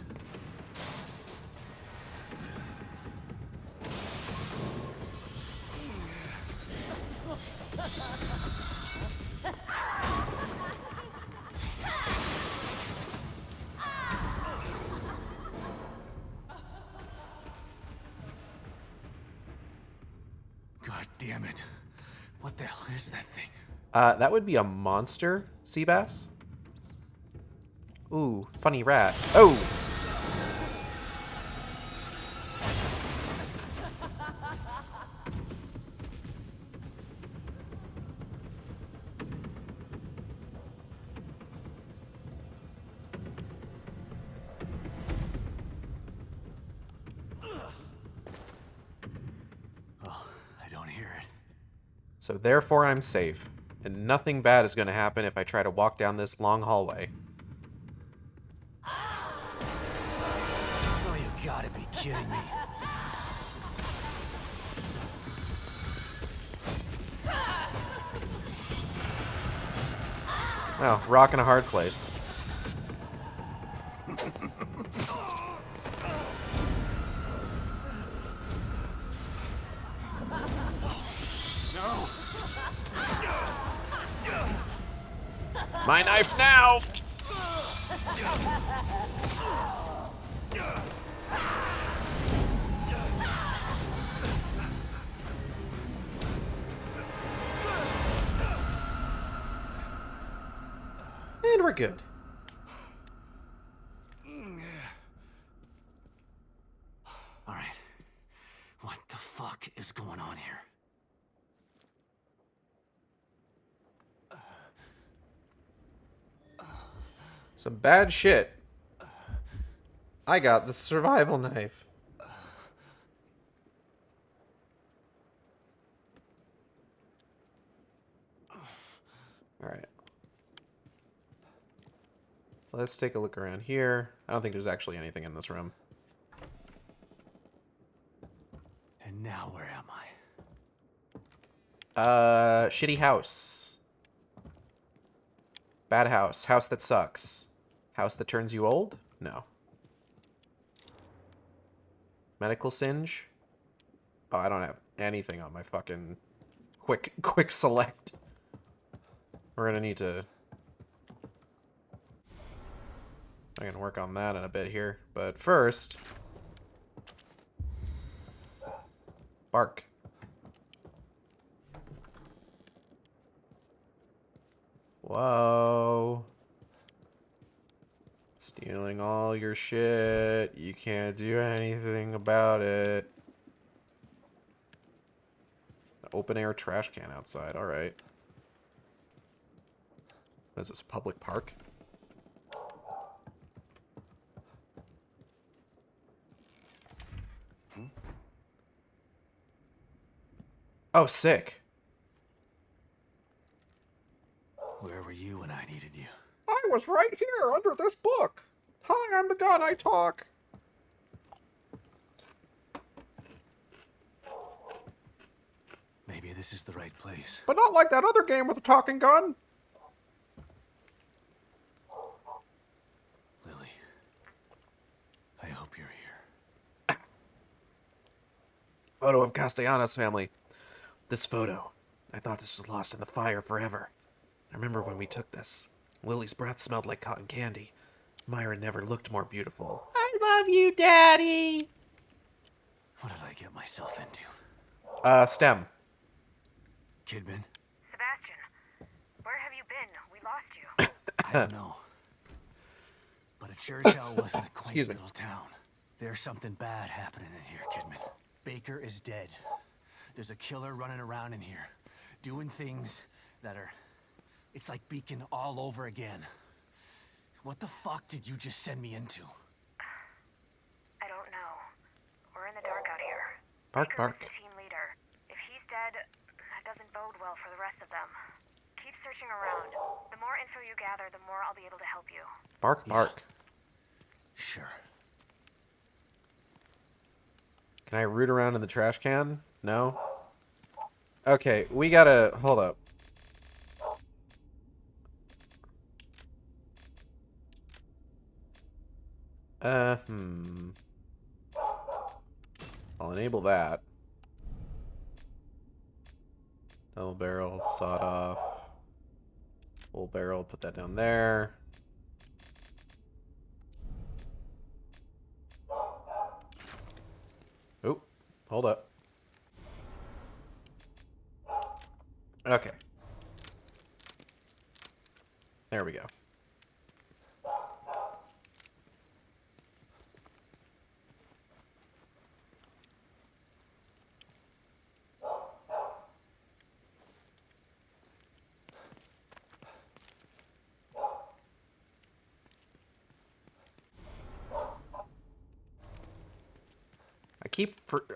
S2: God damn it. What the hell is that thing?
S1: That would be a monster, Sebas. Ooh, funny rat. Oh!
S2: Oh, I don't hear it.
S1: So therefore I'm safe, and nothing bad is going to happen if I try to walk down this long hallway.
S2: Oh, you gotta be kidding me.
S1: Well, rock in a hard place.
S2: No!
S1: My knife now! And we're good.
S2: Alright. What the fuck is going on here?
S1: Some bad shit. I got the survival knife. Alright. Let's take a look around here. I don't think there's actually anything in this room.
S2: And now where am I?
S1: Shitty house. Bad house. House that sucks. House that turns you old? No. Medical singe? Oh, I don't have anything on my fucking quick select. We're gonna need to... I can work on that in a bit here. But first... Bark. Whoa. Stealing all your shit. You can't do anything about it. Open air trash can outside. Alright. What is this, a public park? Oh, sick.
S2: Where were you when I needed you?
S1: I was right here under this book. Hi, I'm the gun, I talk.
S2: Maybe this is the right place.
S1: But not like that other game with a talking gun.
S2: Lily, I hope you're here.
S1: Photo of Castellanos family. This photo. I thought this was lost in the fire forever. I remember when we took this. Lily's breath smelled like cotton candy. Myra never looked more beautiful. I love you, Daddy!
S2: What did I get myself into?
S1: STEM.
S2: Kidman?
S4: Sebastian, where have you been? We lost you.
S2: I don't know. But it sure as hell wasn't a quaint
S1: Excuse me.
S2: little town. There's something bad happening in here, Kidman. Baker is dead. There's a killer running around in here, doing things that are... It's like Beacon all over again. What the fuck did you just send me into?
S4: I don't know. We're in the dark out here.
S1: Bark,
S4: Baker
S1: bark.
S4: was the team leader. If he's dead, that doesn't bode well for the rest of them. Keep searching around. The more info you gather, the more I'll be able to help you.
S1: Bark, bark.
S2: Sure.
S1: Can I root around in the trash can? No? Okay, we gotta... Hold up. I'll enable that. Double barrel, sawed off. Full barrel, put that down there. Oh, hold up. Okay. There we go.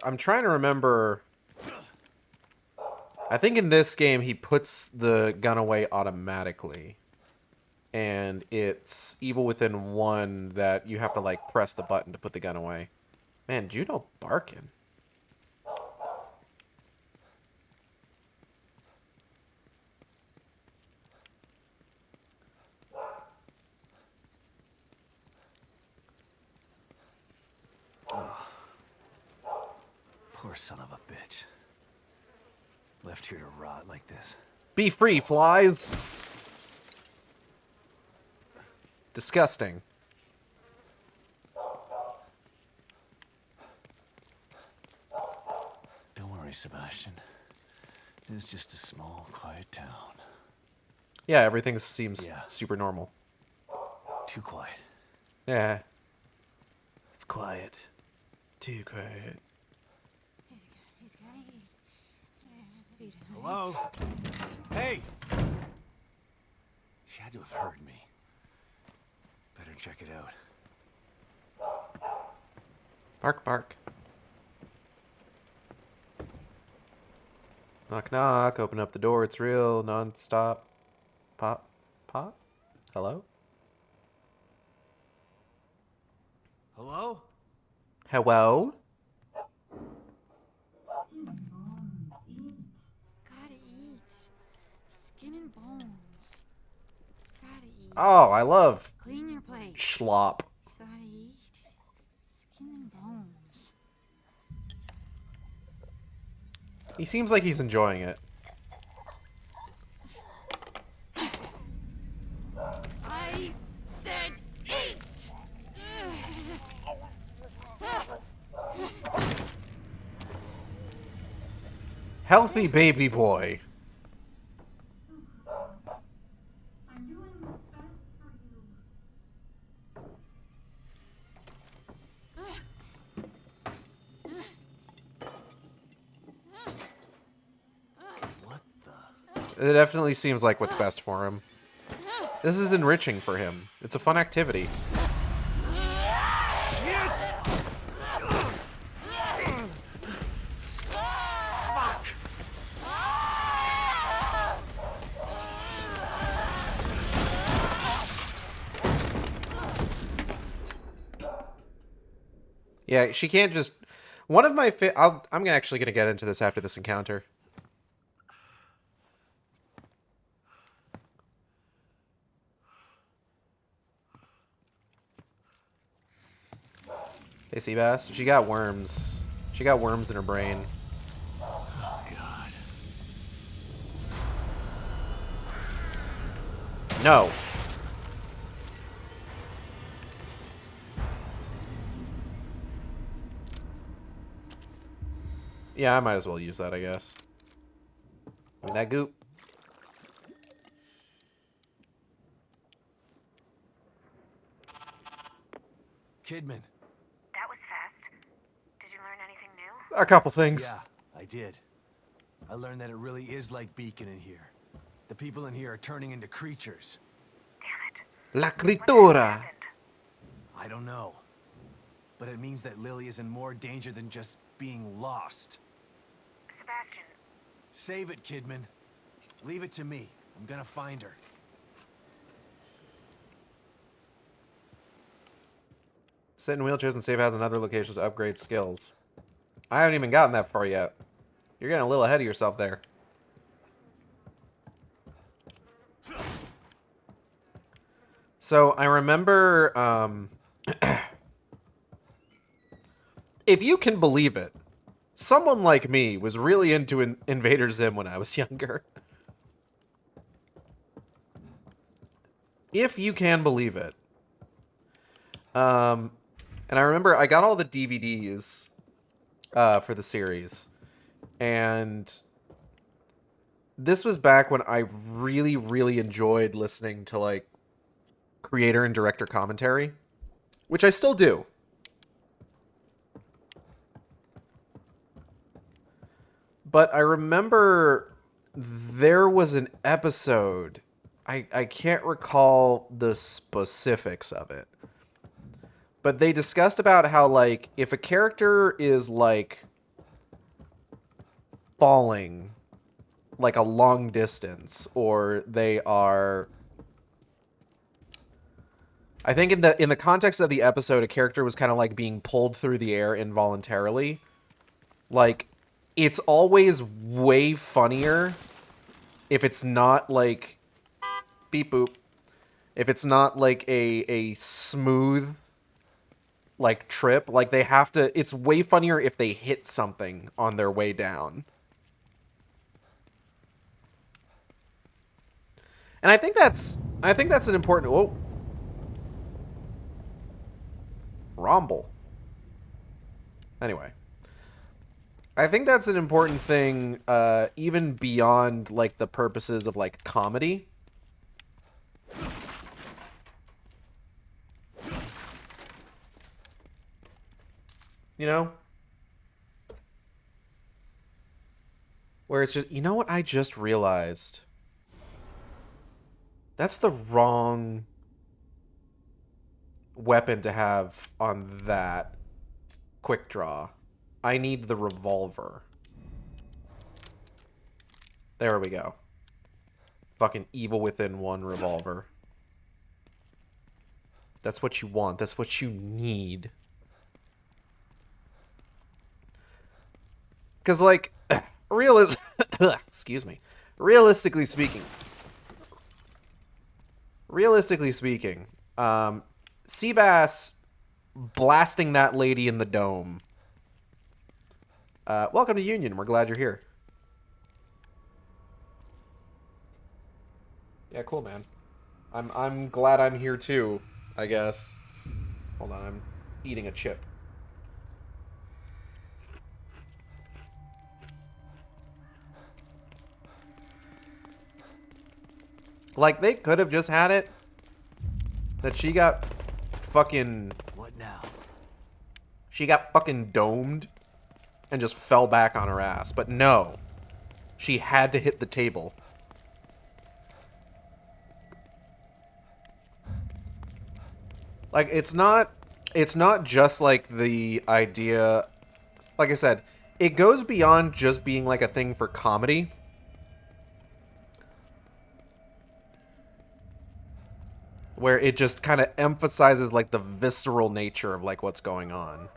S1: I'm trying to remember. I think in this game he puts the gun away automatically. And it's Evil Within 1 that you have to, like, press the button to put the gun away. Man, Juno barking.
S2: Poor son of a bitch. Left here to rot like this.
S1: Be free, flies! Disgusting.
S2: Don't worry, Sebastian. It's just a small, quiet town.
S1: Yeah, everything seems
S2: Yeah.
S1: super normal.
S2: Too quiet.
S1: Yeah. It's quiet. Too quiet.
S2: Hello? Hey! She had to have heard me. Better check it out.
S1: Bark, bark. Knock, knock. Open up the door. It's real. Non-stop. Pop. Pop? Hello?
S2: Hello?
S1: Hello?
S8: Gotta eat. Skin and bones. Gotta eat.
S1: Oh, I love
S8: Clean your plate.
S1: schlop.
S8: Gotta eat. Skin and bones.
S1: He seems like he's enjoying it.
S8: I said eat!
S1: Healthy baby boy.
S3: I'm doing what's best for you.
S2: What the?
S1: It definitely seems like what's best for him. This is enriching for him. It's a fun activity. Yeah, she can't just... One of my... I'm actually going to get into this after this encounter. Hey, Sebas. She got worms. She got worms in her brain.
S2: Oh, God.
S1: No. Yeah, I might as well use that, I guess. I mean, that goop.
S2: Kidman.
S4: That was fast. Did you learn anything new?
S1: A couple things.
S2: Yeah, I did. I learned that it really is like Beacon in here. The people in here are turning into creatures.
S4: Damn it.
S1: La critura.
S2: I don't know. But it means that Lily is in more danger than just being lost.
S4: Sebastian.
S2: Save it, Kidman. Leave it to me. I'm gonna find her.
S1: Sit in wheelchairs and save houses and other locations to upgrade skills. I haven't even gotten that far yet. You're getting a little ahead of yourself there. So I remember, if you can believe it, someone like me was really into Invader Zim when I was younger. If you can believe it. And I remember I got all the DVDs for the series. And this was back when I really, really enjoyed listening to, like, creator and director commentary, which I still do. But I remember there was an episode, I can't recall the specifics of it, but they discussed about how, like, if a character is, like, falling, like, a long distance, or they are... I think in the context of the episode, a character was kind of like being pulled through the air involuntarily. Like, it's always way funnier if it's not like beep boop. If it's not like a smooth like trip, like they have to, it's way funnier if they hit something on their way down. And I think that's an important... Whoa. Rumble. Anyway. I think that's an important thing, even beyond, like, the purposes of, like, comedy. You know? Where it's just, you know what I just realized? That's the wrong weapon to have on that quick draw. I need the revolver. There we go. Fucking Evil Within 1 revolver. That's what you want. That's what you need. Because, like, excuse me. Realistically speaking, Sebas blasting that lady in the dome. Welcome to Union. We're glad you're here. Yeah, cool, man. I'm glad I'm here too, I guess. Hold on, I'm eating a chip. Like, they could have just had it that she got fucking...
S2: What now?
S1: She got fucking domed and just fell back on her ass. But no. She had to hit the table. Like, it's not just, like, the idea... Like I said, it goes beyond just being, like, a thing for comedy. Where it just kind of emphasizes, like, the visceral nature of, like, what's going on.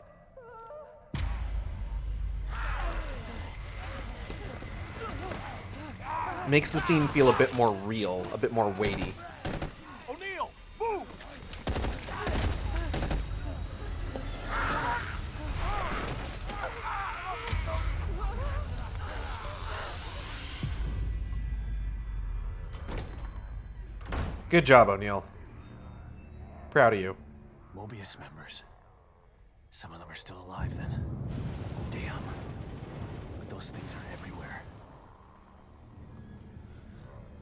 S1: Makes the scene feel a bit more real, a bit more weighty.
S2: O'Neil, move!
S1: Good job, O'Neil. Proud of you.
S2: Mobius members. Some of them are still alive then. Damn. But those things are everywhere.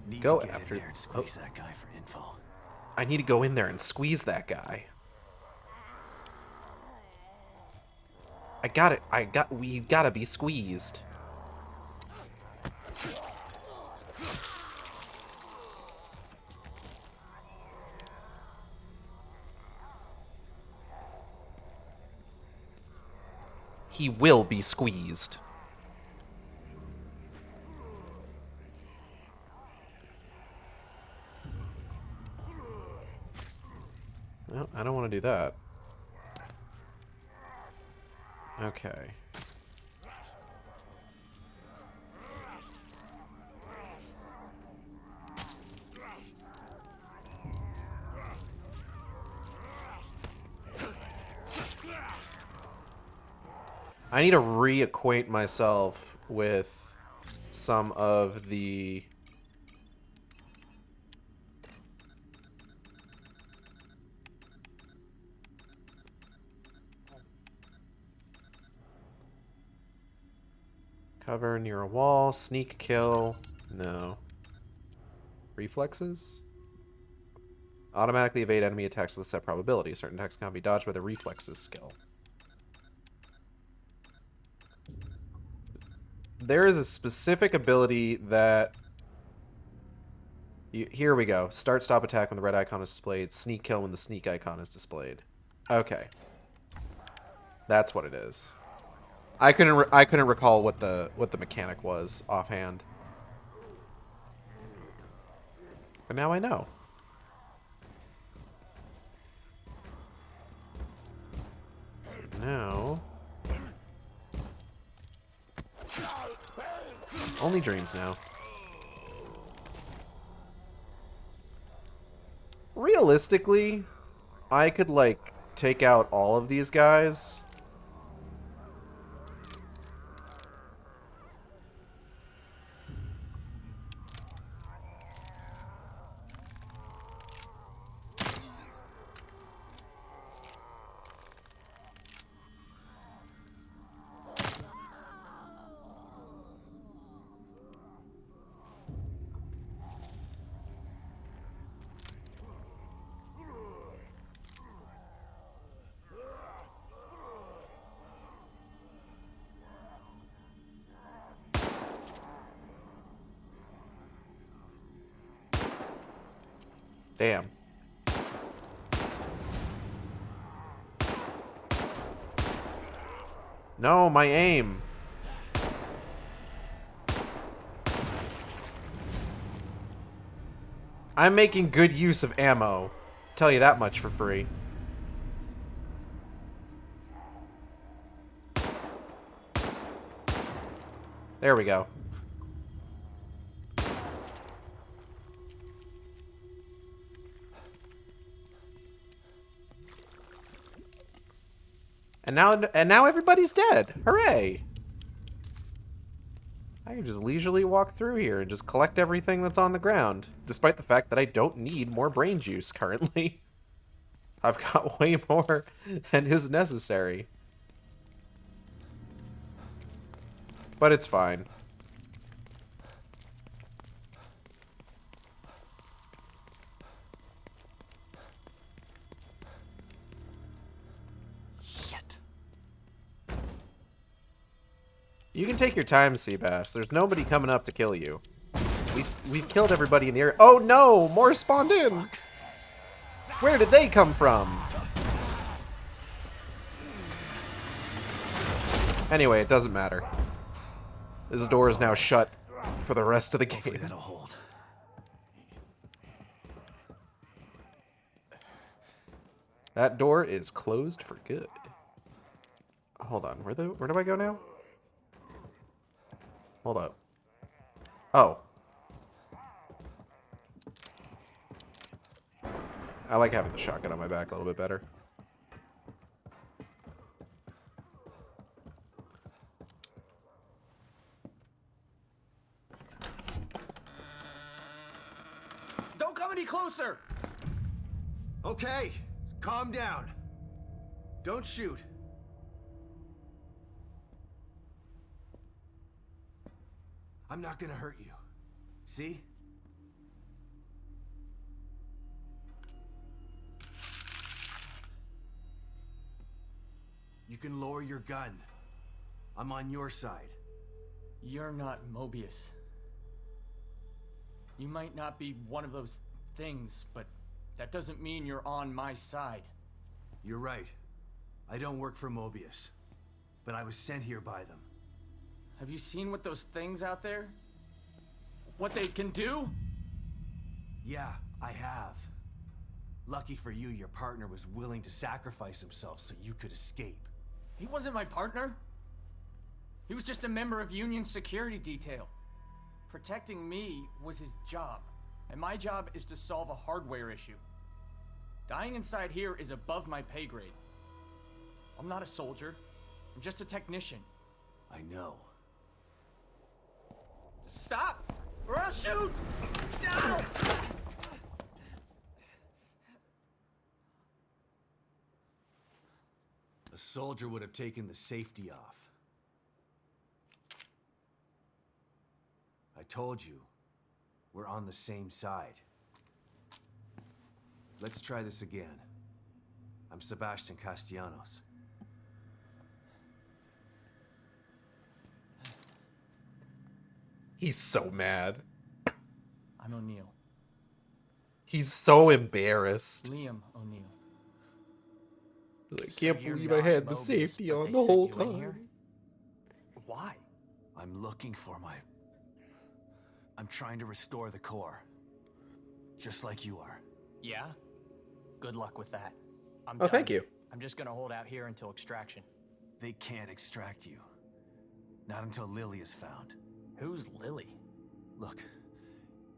S2: Need
S1: Go
S2: to get
S1: after...
S2: in there and squeeze that guy for info.
S1: I need to go in there and squeeze that guy. We gotta be squeezed. He will be squeezed. No, I don't want to do that. Okay. I need to reacquaint myself with some of the... Cover near a wall, sneak kill. No. Reflexes? Automatically evade enemy attacks with a set probability. Certain attacks cannot be dodged by the reflexes skill. There is a specific ability that... Here we go. Start, stop, attack when the red icon is displayed. Sneak kill when the sneak icon is displayed. Okay. That's what it is. I couldn't recall what the mechanic was offhand. But now I know. So now... Only dreams now. Realistically, I could, like, take out all of these guys. Damn. No, my aim. I'm making good use of ammo. Tell you that much for free. There we go. And now everybody's dead. Hooray! I can just leisurely walk through here and just collect everything that's on the ground, despite the fact that I don't need more brain juice currently. I've got way more than is necessary. But it's fine. You can take your time, Sebas. There's nobody coming up to kill you. We've killed everybody in the area. Oh no! More spawned in! Where did they come from? Anyway, it doesn't matter. This door is now shut for the rest of the game.
S2: That'll hold.
S1: That door is closed for good. Hold on, where do I go now? Hold up. Oh. I like having the shotgun on my back a little bit better.
S2: Don't come any closer! Okay, calm down. Don't shoot. I'm not gonna hurt you. See? You can lower your gun. I'm on your side.
S9: You're not Mobius. You might not be one of those things, but that doesn't mean you're on my side.
S2: You're right. I don't work for Mobius, but I was sent here by them.
S9: Have you seen what those things out there? What they can do?
S2: Yeah, I have. Lucky for you, your partner was willing to sacrifice himself so you could escape.
S9: He wasn't my partner. He was just a member of Union's security detail. Protecting me was his job, and my job is to solve a hardware issue. Dying inside here is above my pay grade. I'm not a soldier. I'm just a technician.
S2: I know.
S9: Stop, or I'll shoot! No!
S2: A soldier would have taken the safety off. I told you, We're on the same side. Let's try this again. I'm Sebastian Castellanos.
S1: He's so mad.
S9: I'm O'Neill.
S1: He's so embarrassed.
S9: Liam O'Neill.
S1: I
S9: So
S1: can't
S9: you're
S1: believe I
S9: not
S1: had the
S9: Mobius,
S1: safety
S9: but
S1: on
S9: they
S1: the
S9: sent
S1: whole
S9: you in here?
S1: time.
S9: Why?
S2: I'm looking for my... I'm trying to restore the core. Just like you are.
S9: Yeah? Good luck with that. I'm
S1: Oh,
S9: done.
S1: thank you.
S9: I'm just gonna hold out here until extraction.
S2: They can't extract you. Not until Lily is found.
S9: Who's Lily?
S2: Look,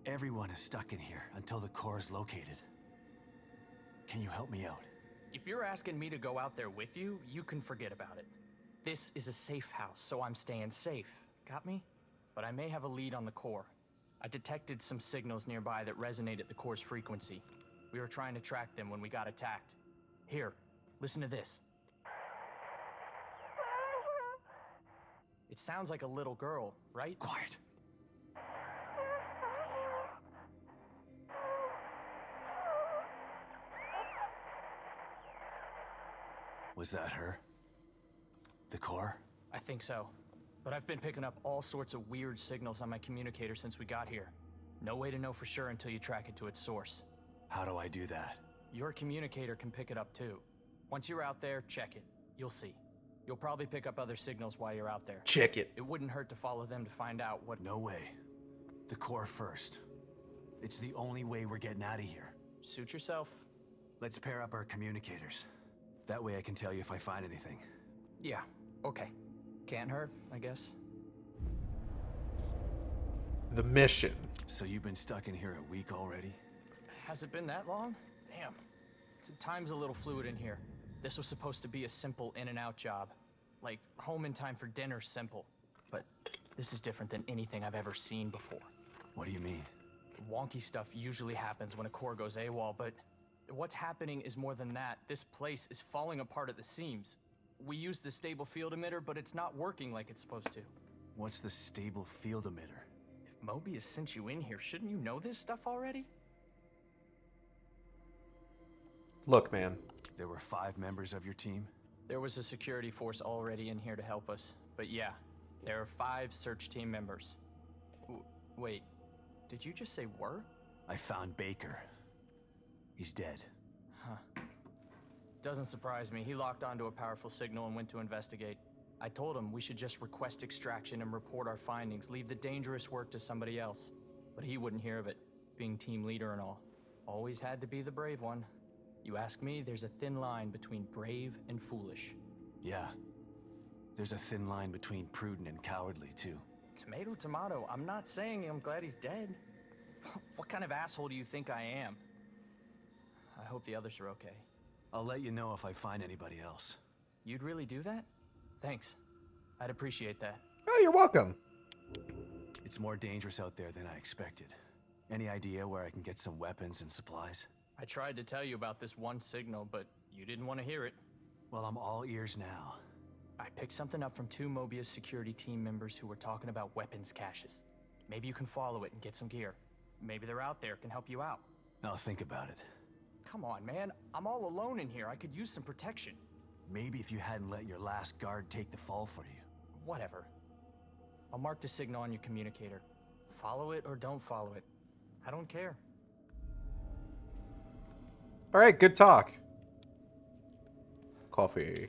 S2: everyone is stuck in here until the core is located. Can you help me out?
S9: If you're asking me to go out there with you, you can forget about it. This is a safe house, so I'm staying safe. Got me? But I may have a lead on the core. I detected some signals nearby that resonate at the core's frequency. We were trying to track them when we got attacked. Here, listen to this. It sounds like a little girl, right?
S2: Quiet. Was that her? The core?
S9: I think so. But I've been picking up all sorts of weird signals on my communicator since we got here. No way to know for sure until you track it to its source.
S2: How do I do that?
S9: Your communicator can pick it up too. Once you're out there, check it. You'll see. You'll probably pick up other signals while you're out there.
S1: Check it.
S9: It wouldn't hurt to follow them to find out what...
S2: No way. The core first. It's the only way we're getting out of here.
S9: Suit yourself.
S2: Let's pair up our communicators. That way I can tell you if I find anything.
S9: Yeah, okay. Can't hurt, I guess.
S1: The mission.
S2: So you've been stuck in here a week already?
S9: Has it been that long? Damn. Time's a little fluid in here. This was supposed to be a simple in and out job. Like, home in time for dinner simple. But this is different than anything I've ever seen before.
S2: What do you mean?
S9: Wonky stuff usually happens when a core goes AWOL, but what's happening is more than that. This place is falling apart at the seams. We used the stable field emitter, but it's not working like it's supposed to.
S2: What's the stable field emitter?
S9: If Mobius sent you in here, shouldn't you know this stuff already?
S1: Look, man.
S2: There were 5 members of your team?
S9: There was a security force already in here to help us. But yeah, there are 5 search team members. Wait, did you just say were?
S2: I found Baker. He's dead.
S9: Huh. Doesn't surprise me. He locked onto a powerful signal and went to investigate. I told him we should just request extraction and report our findings, leave the dangerous work to somebody else. But he wouldn't hear of it, being team leader and all. Always had to be the brave one. You ask me, there's a thin line between brave and foolish.
S2: Yeah. There's a thin line between prudent and cowardly, too.
S9: Tomato, tomato. I'm not saying I'm glad he's dead. What kind of asshole do you think I am? I hope the others are okay.
S2: I'll let you know if I find anybody else.
S9: You'd really do that? Thanks. I'd appreciate that.
S1: Oh, you're welcome.
S2: It's more dangerous out there than I expected. Any idea where I can get some weapons and supplies?
S9: I tried to tell you about this one signal, but you didn't want to hear it.
S2: Well, I'm all ears now.
S9: I picked something up from 2 Mobius security team members who were talking about weapons caches. Maybe you can follow it and get some gear. Maybe they're out there, can help you out.
S2: I'll think about it.
S9: Come on, man. I'm all alone in here. I could use some protection.
S2: Maybe if you hadn't let your last guard take the fall for you.
S9: Whatever. I'll mark the signal on your communicator. Follow it or don't follow it. I don't care.
S1: All right, good talk. Coffee.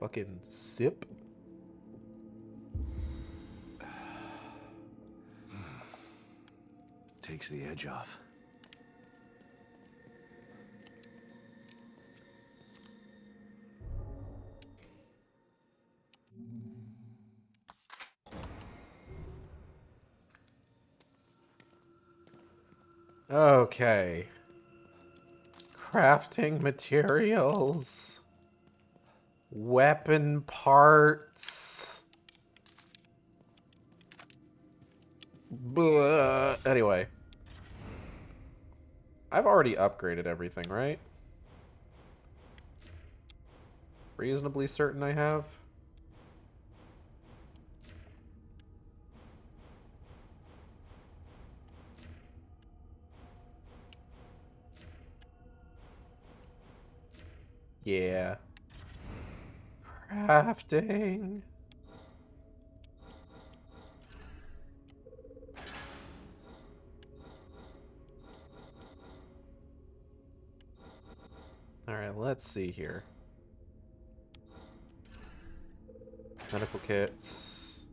S1: Fucking sip.
S2: Takes the edge off.
S1: Okay. Crafting materials. Weapon parts. Blah. Anyway. I've already upgraded everything, right? reasonably certain I have. Yeah. Crafting. Alright, let's see here. Medical kits.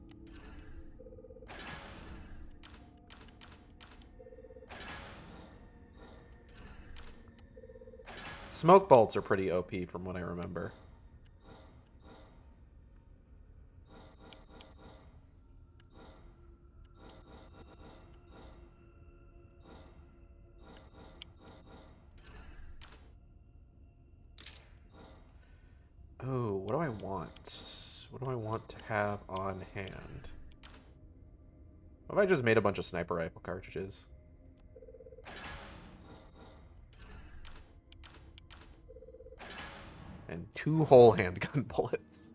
S1: Smoke bolts are pretty OP from what I remember. Oh, what do I want? What do I want to have on hand? What if I just made a bunch of sniper rifle cartridges? And 2 whole handgun bullets.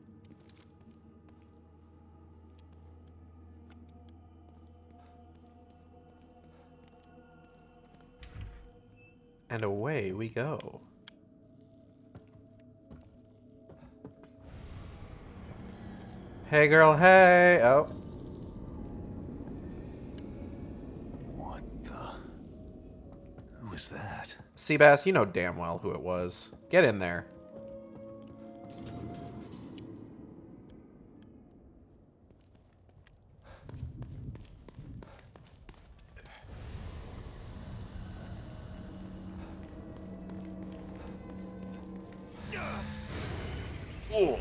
S1: And away we go. Hey girl, hey! Oh.
S5: What the? Who was that?
S1: Sebas, you know damn well who it was. Get in there. Oh.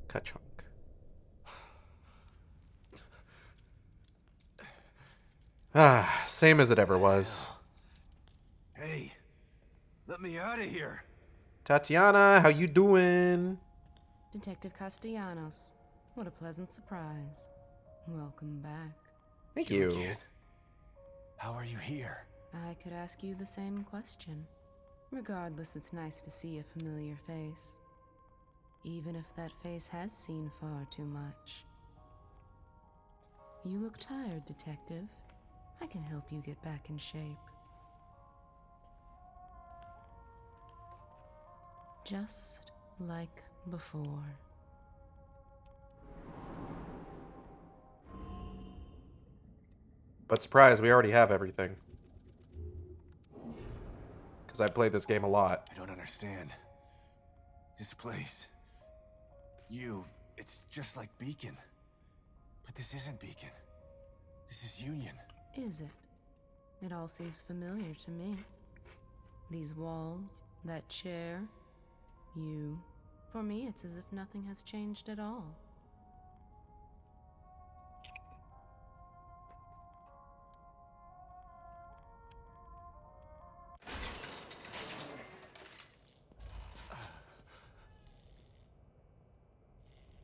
S1: Ka-chunk. Ah, same as it ever was.
S5: Hey, let me out of here.
S1: Tatiana, how you doing?
S10: Detective Castellanos. What a pleasant surprise. Welcome back.
S1: Thank
S5: You
S1: you.
S5: again? How are you here?
S10: I could ask you the same question. Regardless, it's nice to see a familiar face. Even if that face has seen far too much. You look tired, Detective. I can help you get back in shape. Just like before.
S1: But surprise, we already have everything. Because I played this game a lot.
S5: I don't understand. This place. It's just like Beacon. But this isn't Beacon. This is Union.
S10: Is it? It all seems familiar to me. These walls, that chair, you. For me, it's as if nothing has changed at all.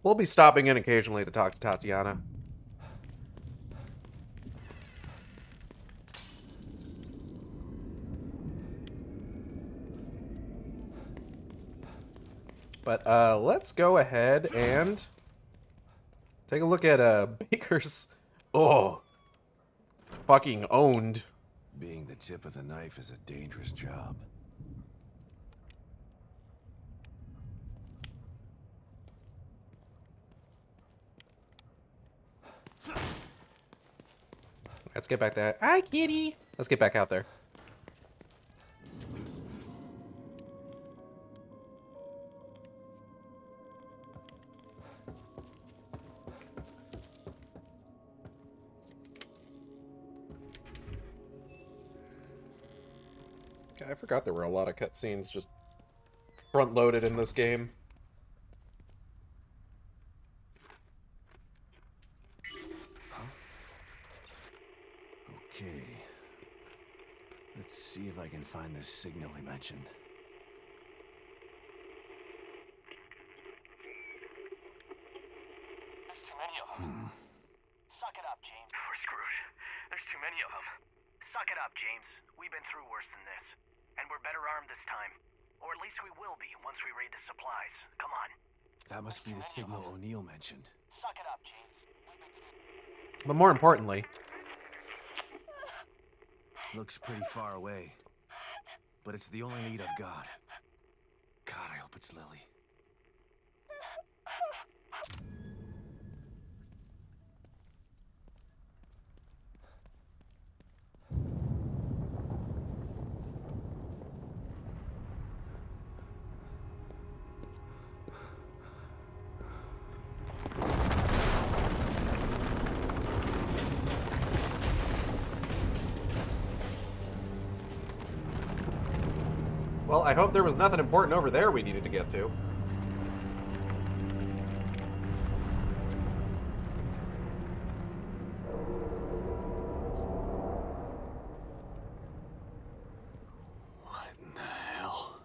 S1: We'll be stopping in occasionally to talk to Tatiana. But let's go ahead and take a look at Baker's. Oh, fucking owned.
S5: Being the tip of the knife is a dangerous job.
S1: Let's get back there. Hi, kitty. Let's get back out there. Okay, I forgot there were a lot of cutscenes just front-loaded in this game.
S5: Okay. Let's see if I can find this signal he mentioned.
S7: too many of them. Suck it up, James. We're screwed. There's too many of them. Suck it up, James. We've been through worse than this. And we're better armed this time. Or at least we will be once we raid the supplies. Come on.
S2: That must be the signal O'Neill mentioned.
S7: Suck it up, James.
S1: But more importantly,
S2: Looks pretty far away. But it's the only lead I've got. God, I hope it's Lily.
S1: well, I hope there was nothing important over there we needed to get to.
S2: What in the hell?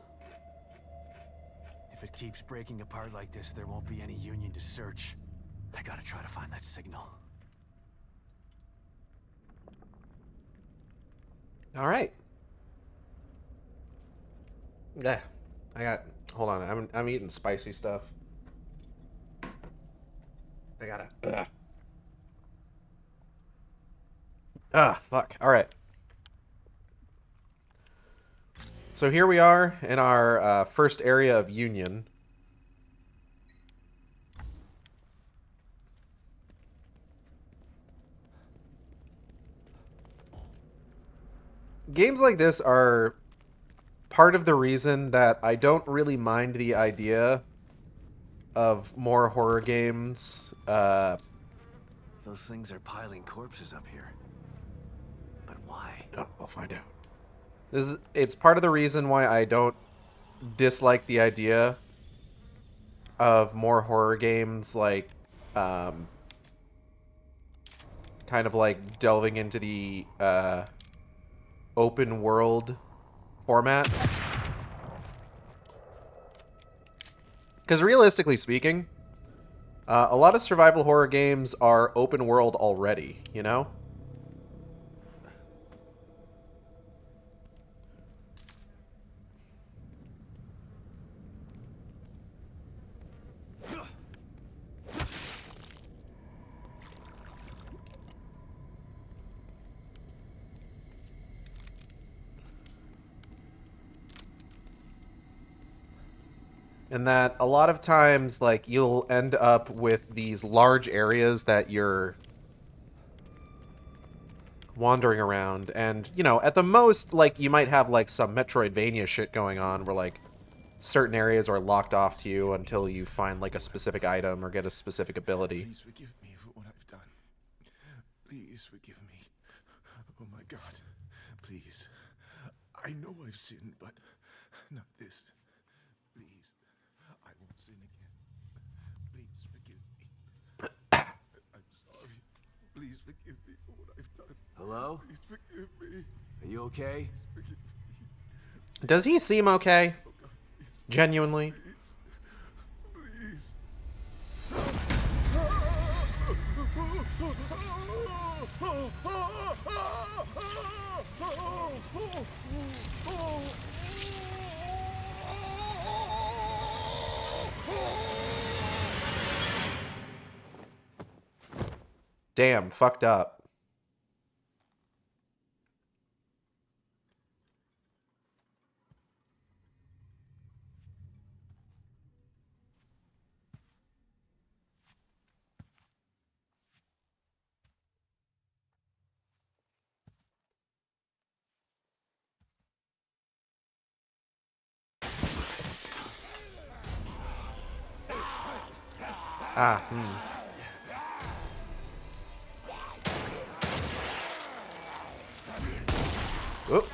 S2: If it keeps breaking apart like this, there won't be any Union to search. I gotta try to find that signal.
S1: All right. Yeah, I got. Hold on, I'm eating spicy stuff. I gotta. Fuck. All right. So here we are in our first area of Union. Games like this are part of the reason that I don't really mind the idea of more horror games.
S2: Those things are piling corpses up here. But why?
S1: Oh, I'll find out. It's part of the reason why I don't dislike the idea of more horror games, like kind of like delving into the open world format. Because realistically speaking, a lot of survival horror games are open world already, you know? And that a lot of times, like, you'll end up with these large areas that you're wandering around. And, you know, at the most, like, you might have, like, some Metroidvania shit going on where, like, certain areas are locked off to you until you find, like, a specific item or get a specific ability.
S5: Please forgive me for what I've done. Please forgive me. Oh my God. Please. I know I've sinned, but not this. Please. I won't sin again. Please forgive me. I'm sorry. Please forgive me for what I've done.
S2: Hello?
S5: Please forgive me.
S2: Are you okay?
S5: Please forgive me.
S1: Does he seem okay?
S5: Oh God, please.
S1: Genuinely?
S5: Please.
S1: Damn, fucked up. Oop.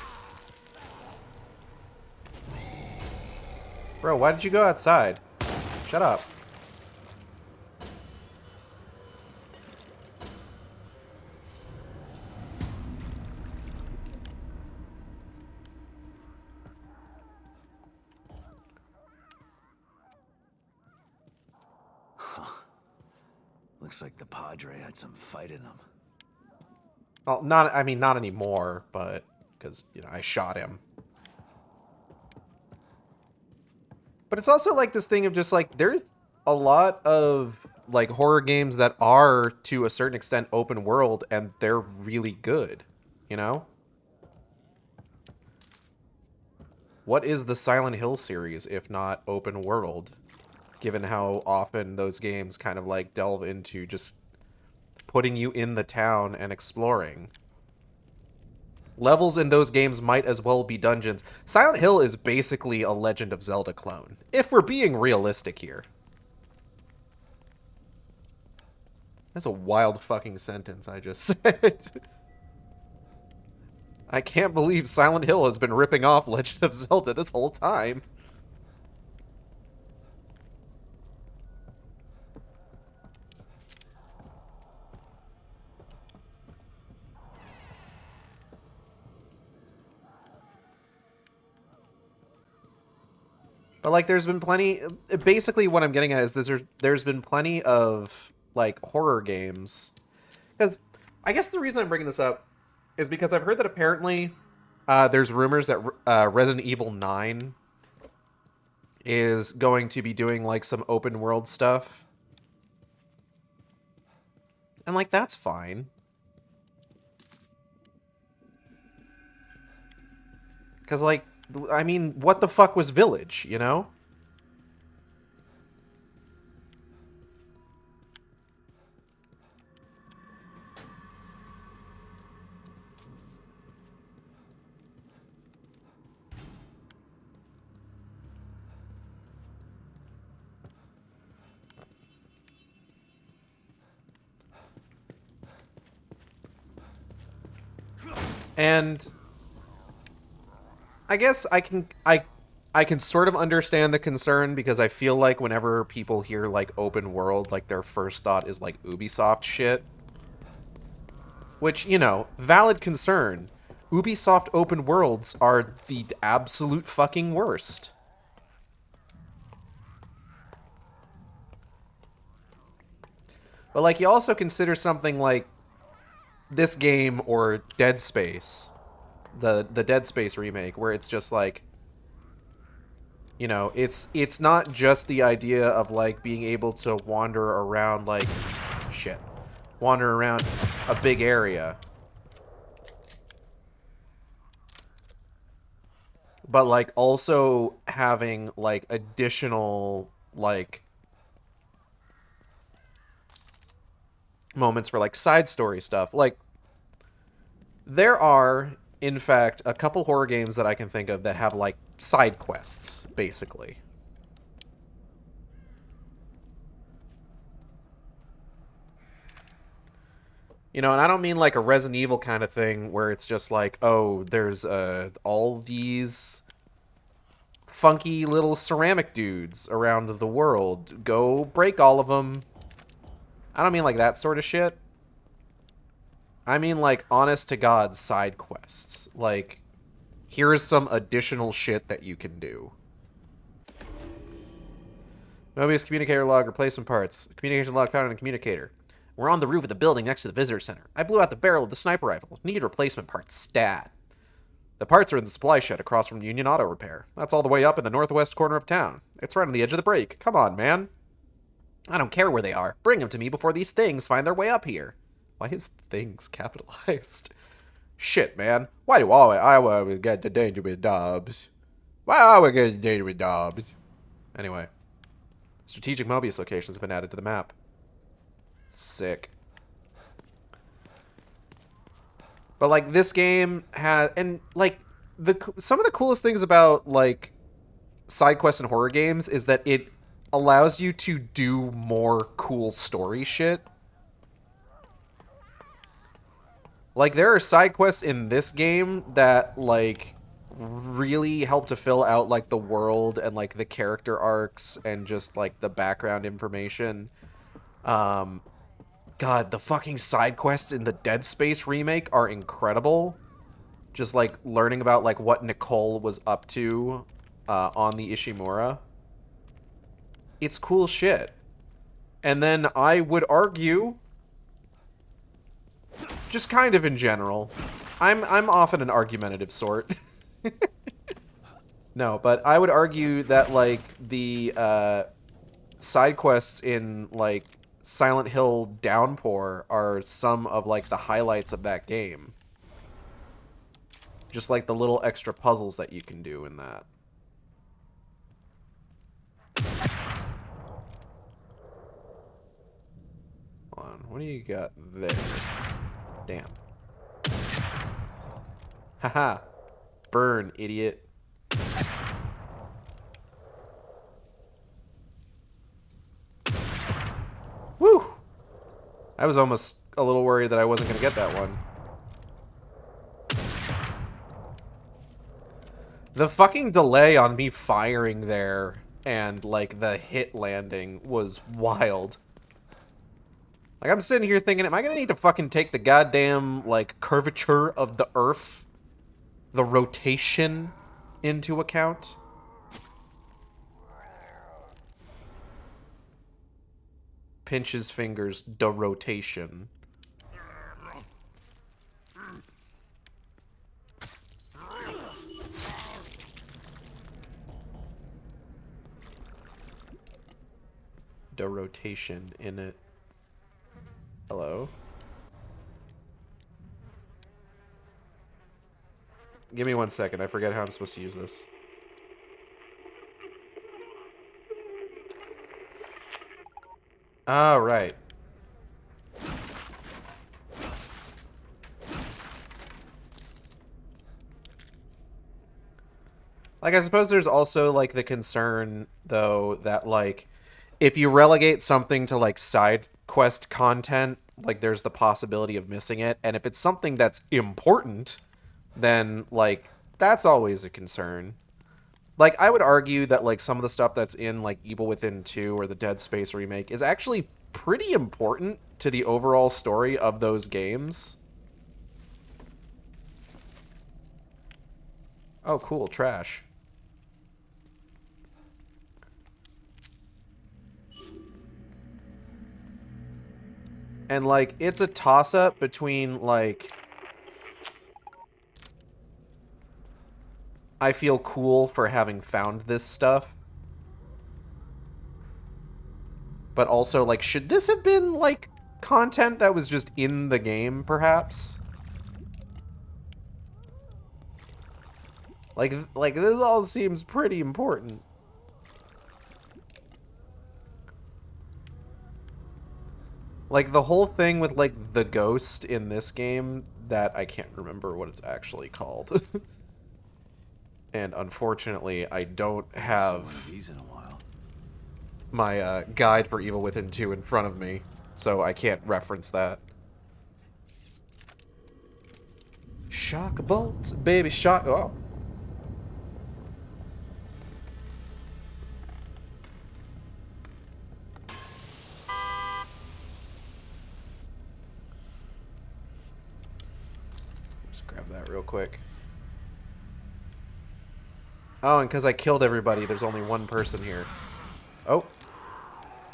S1: Bro, why did you go outside? Shut up.
S2: Looks like the Padre had some fight in him.
S1: Well, not anymore, but because, you know, I shot him. But it's also like this thing of just like, there's a lot of like horror games that are to a certain extent open world and they're really good, you know? What is the Silent Hill series if not open world? Given how often those games kind of like delve into just putting you in the town and exploring. Levels in those games might as well be dungeons. Silent Hill is basically a Legend of Zelda clone, if we're being realistic here. That's a wild fucking sentence I just said. I can't believe Silent Hill has been ripping off Legend of Zelda this whole time. But, like, there's been plenty... Basically, what I'm getting at is there's been plenty of, like, horror games. Because I guess the reason I'm bringing this up is because I've heard that apparently there's rumors that Resident Evil 9 is going to be doing, like, some open world stuff. And, like, that's fine. Because, like, I mean, what the fuck was Village, you know? And I guess I can sort of understand the concern because I feel like whenever people hear like open world, like their first thought is like Ubisoft shit. Which, you know, valid concern. Ubisoft open worlds are the absolute fucking worst. But like you also consider something like this game or Dead Space, the Dead Space remake, where it's just like, you know, it's not just the idea of like being able to wander around like wander around a big area, but like also having like additional like moments for like side story stuff. Like there are in fact a couple horror games that I can think of that have like side quests basically. You know, and I don't mean like a Resident Evil kind of thing where it's just like, oh, there's all these funky little ceramic dudes around the world. Go break all of them. I don't mean like that sort of shit. I mean like honest to God side quests. Like, here's some additional shit that you can do. Mobius communicator log, replacement parts. Communication log found in a communicator. We're on the roof of the building next to the visitor center. I blew out the barrel of the sniper rifle. Need replacement parts, stat. The parts are in the supply shed across from Union Auto Repair. That's all the way up in the northwest corner of town. It's right on the edge of the break. Come on, man. I don't care where they are. Bring them to me before these things find their way up here. Why is things capitalized? Shit, man. Why do I always get the danger with Dobbs? Why do I always get the danger with Dobbs? Anyway. Strategic Mobius locations have been added to the map. Sick. But like this game had, and like some of the coolest things about like side quests and horror games is that it allows you to do more cool story shit. Like there are side quests in this game that like really help to fill out like the world and like the character arcs and just like the background information. God, the fucking side quests in the Dead Space remake are incredible. Just, like, learning about, like, what Nicole was up to on the Ishimura. It's cool shit. And then I would argue, just kind of in general, I'm often an argumentative sort. No, but I would argue that, like, the side quests in, like, Silent Hill Downpour are some of, like, the highlights of that game. Just like the little extra puzzles that you can do in that. Hold on, what do you got there? Damn. Haha. Burn, idiot. Woo! I was almost a little worried that I wasn't going to get that one. The fucking delay on me firing there and, like, the hit landing was wild. Like, I'm sitting here thinking, am I going to need to fucking take the goddamn, like, curvature of the Earth, the rotation, into account? Pinch his fingers, the rotation. The rotation in it. Hello? Give me 1 second. I forget how I'm supposed to use this. Oh, right. Like, I suppose there's also, like, the concern, though, that, like, if you relegate something to, like, side quest content, like, there's the possibility of missing it. And if it's something that's important, then, like, that's always a concern. Like, I would argue that, like, some of the stuff that's in, like, Evil Within 2 or the Dead Space remake is actually pretty important to the overall story of those games. Oh, cool. Trash. And, like, it's a toss-up between, like, I feel cool for having found this stuff. But also, like, should this have been, like, content that was just in the game, perhaps? Like, this all seems pretty important. Like, the whole thing with, like, the ghost in this game, that I can't remember what it's actually called. And unfortunately, I don't have my guide for Evil Within 2 in front of me, so I can't reference that. Shock bolts, baby shock. Oh. Just grab that real quick. Oh, and because I killed everybody, there's only one person here. Oh.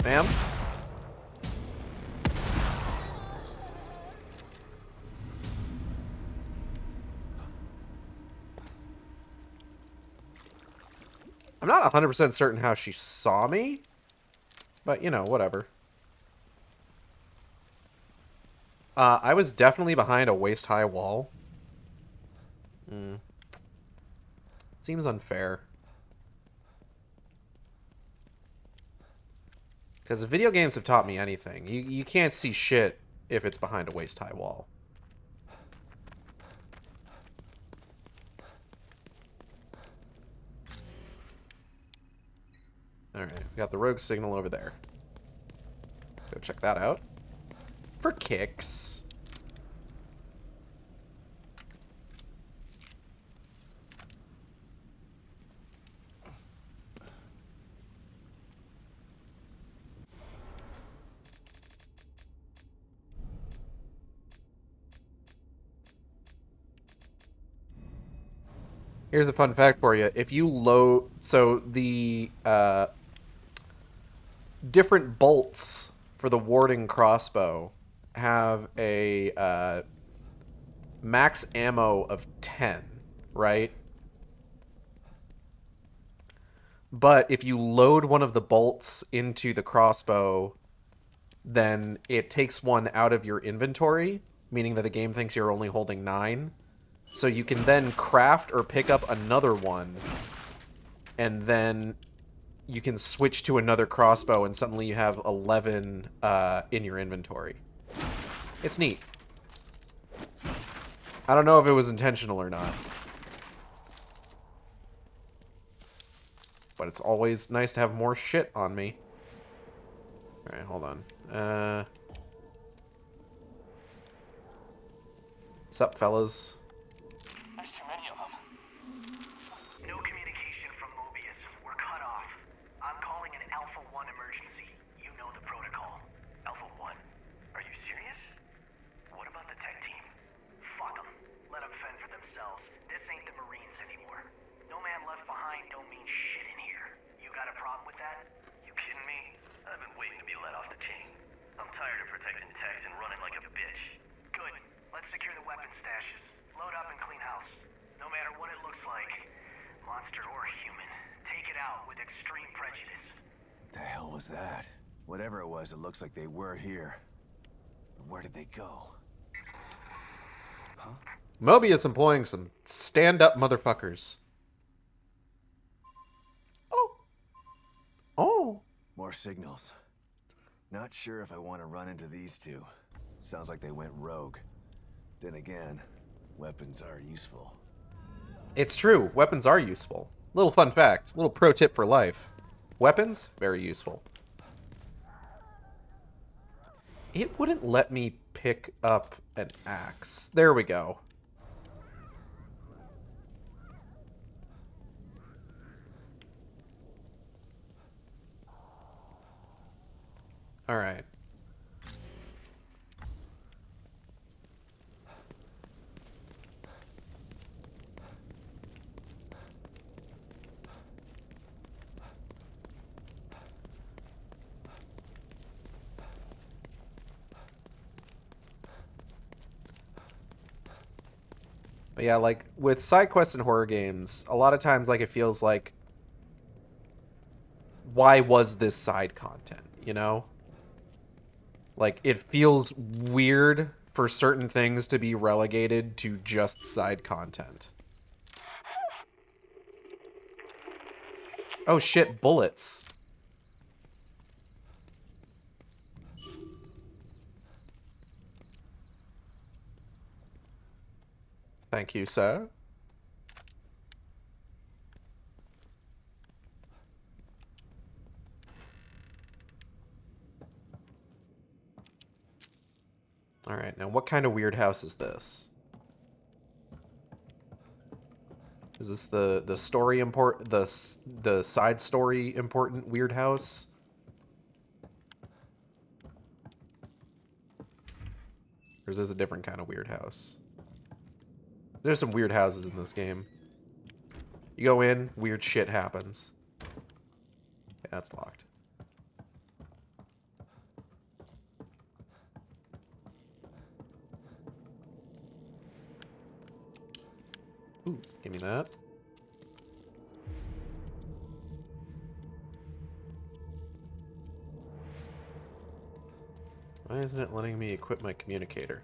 S1: Ma'am? I'm not 100% certain how she saw me, but, you know, whatever. I was definitely behind a waist-high wall. Seems unfair. Because if video games have taught me anything, you can't see shit if it's behind a waist-high wall. Alright, we got the rogue signal over there. Let's go check that out. For kicks. Here's a fun fact for you. If you load... So, the different bolts for the warding crossbow have a max ammo of 10, right? But if you load one of the bolts into the crossbow, then it takes one out of your inventory, meaning that the game thinks you're only holding 9. So you can then craft or pick up another one, and then you can switch to another crossbow, and suddenly you have 11 in your inventory. It's neat. I don't know if it was intentional or not. But it's always nice to have more shit on me. Alright, hold on. Sup, fellas?
S7: There's too many of them. No communication from Mobius. We're cut off. I'm calling an Alpha 1 emergency. You know the protocol. Alpha 1? Are you serious? What about the tech team? Fuck them. Let them fend for themselves. This ain't the Marines anymore. No man left behind don't mean shit in here. You got a problem with that? You kidding me? I've been waiting to be let off the chain. I'm tired of protecting techs and running like a bitch. Good. Let's secure the weapon stashes. Load up and clean house. No matter what it looks like, monster or human, take it out with extreme prejudice.
S2: What the hell was that? Whatever it was, it looks like they were here. But where did they go? Huh?
S1: Mobius employing some stand-up motherfuckers. Oh. Oh.
S2: More signals. Not sure if I want to run into these two. Sounds like they went rogue. Then again, weapons are useful.
S1: It's true. Weapons are useful. Little fun fact. Little pro tip for life. Weapons, very useful. It wouldn't let me pick up an axe. There we go. All right. But yeah, like, with side quests in horror games, a lot of times, like, it feels like, why was this side content, you know? Like, it feels weird for certain things to be relegated to just side content. Oh shit, bullets. Thank you, sir. Alright, now what kind of weird house is this? Is this the story the side story important weird house? Or is this a different kind of weird house? There's some weird houses in this game. You go in, weird shit happens. Okay, that's locked. Ooh, give me that. Why isn't it letting me equip my communicator?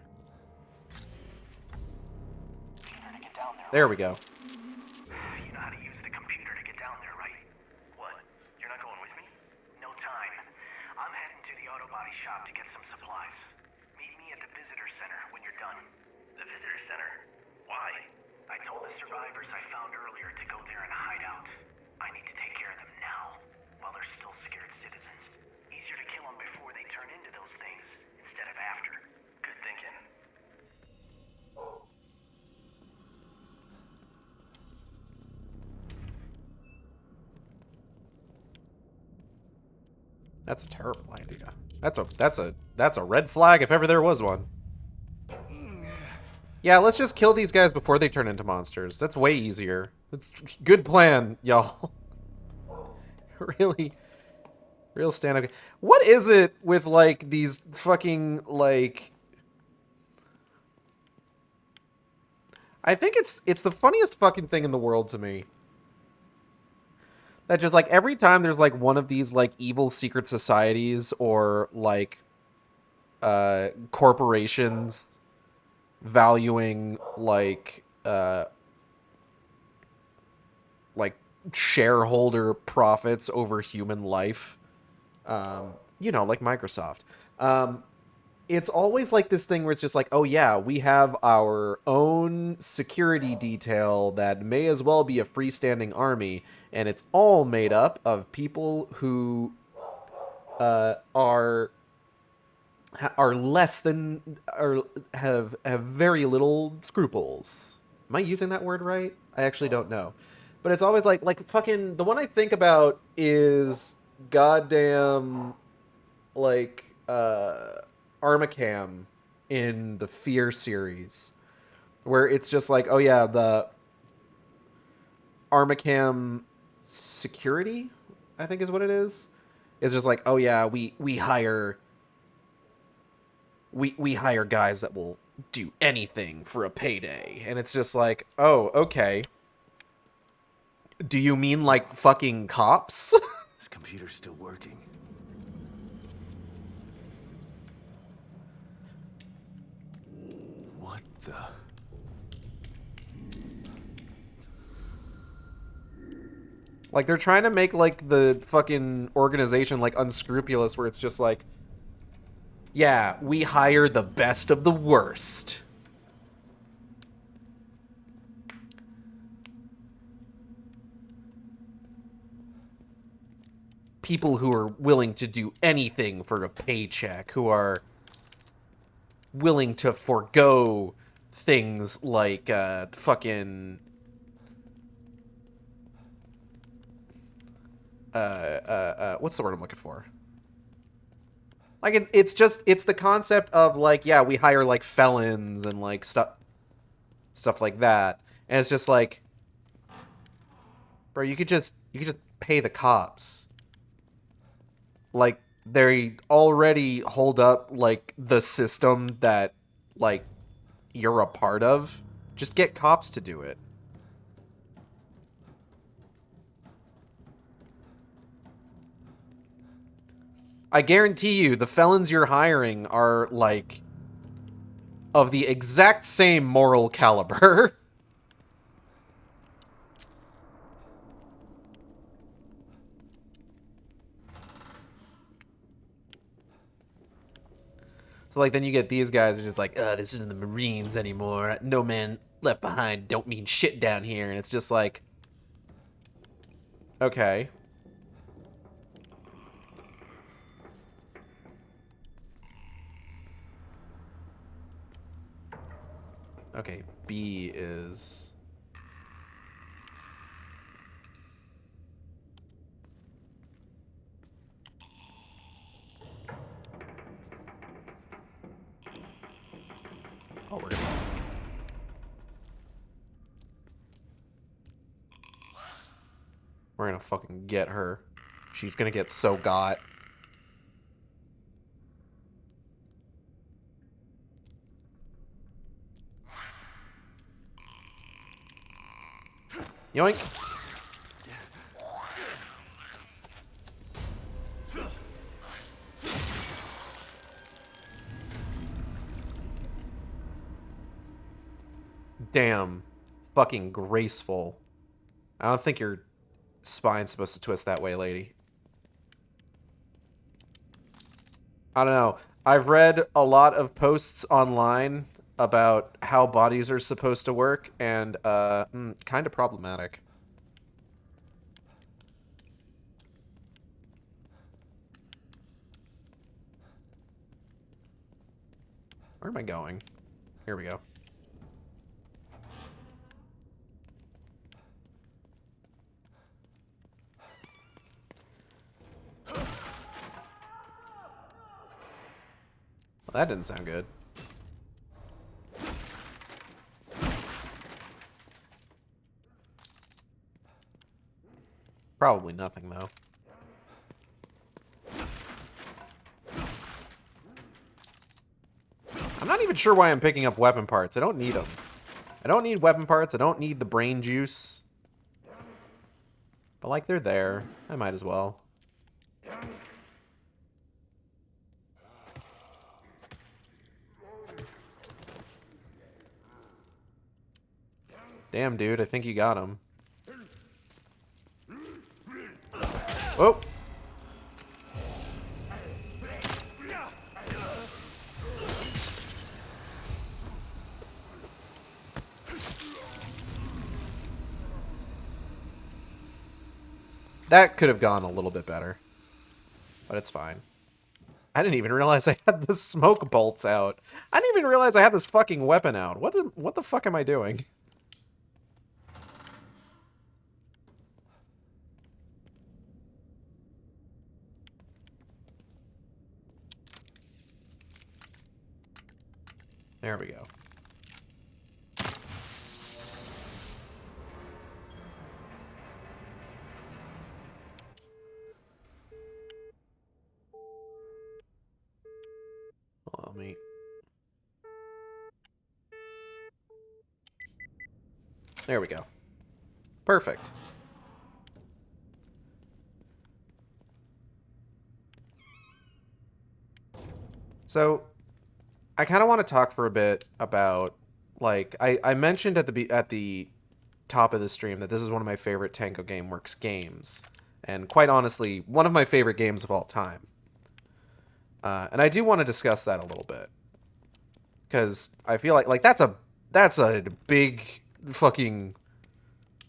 S1: There we go.
S7: You know how to use the computer to get down there, right? What? You're not going with me? No time. I'm heading to the auto body shop to get some supplies. Meet me at the visitor center when you're done. The visitor center? Why? I told the survivors I found earlier to go there and hide out. I need to take care of them now, while they're still scared citizens. Easier to kill them before they turn into those things, instead of after. Good thinking.
S1: That's a terrible idea. That's a red flag if ever there was one. Yeah, let's just kill these guys before they turn into monsters. That's way easier. That's good plan, y'all. Real stand-up. What is it with, like, these fucking, like... I think it's the funniest fucking thing in the world to me. That just, like, every time there's, like, one of these, like, evil secret societies or, like, corporations valuing, like shareholder profits over human life, you know, like Microsoft. It's always like this thing where it's just like, oh yeah, we have our own security detail that may as well be a freestanding army, and it's all made up of people who are less than, or have very little scruples. Am I using that word right? I actually don't know. But it's always like fucking, the one I think about is goddamn, like, Armacam in the Fear series, where it's just like, oh yeah, the Armacam security, I think is what it is. It's just like, oh yeah, we hire guys that will do anything for a payday. And it's just like, oh, okay. Do you mean like fucking cops?
S2: This computer's still working. What the?
S1: Like, they're trying to make, like, the fucking organization, like, unscrupulous, where it's just like, yeah, we hire the best of the worst. People who are willing to do anything for a paycheck, who are willing to forego things like, fucking... what's the word I'm looking for? Like, it's the concept of, like, yeah, we hire, like, felons and, like, stuff like that. And it's just like, bro, you could just pay the cops. Like, they already hold up, like, the system that, like, you're a part of. Just get cops to do it. I guarantee you, the felons you're hiring are, like, of the exact same moral caliber. So, like, then you get these guys who are just like, this isn't the Marines anymore. No man left behind don't mean shit down here. And it's just like, okay. Okay, B is... Oh, we're gonna fucking get her. She's gonna get so got. Yoink. Damn. Fucking graceful. I don't think your spine's supposed to twist that way, lady. I don't know. I've read a lot of posts online about how bodies are supposed to work, and kind of problematic. Where am I going? Here we go. Well, that didn't sound good. Probably nothing, though. I'm not even sure why I'm picking up weapon parts. I don't need them. I don't need weapon parts. I don't need the brain juice. But, like, they're there. I might as well. Damn, dude. I think you got him. Whoa. That could have gone a little bit better. But it's fine. I didn't even realize I had the smoke bolts out. I didn't even realize I had this fucking weapon out. What the fuck am I doing? There we go. Well, let me... There we go. Perfect. So, I kind of want to talk for a bit about, like, I mentioned at the top of the stream that this is one of my favorite Tango Gameworks games, and quite honestly, one of my favorite games of all time. And I do want to discuss that a little bit, because I feel like that's a big fucking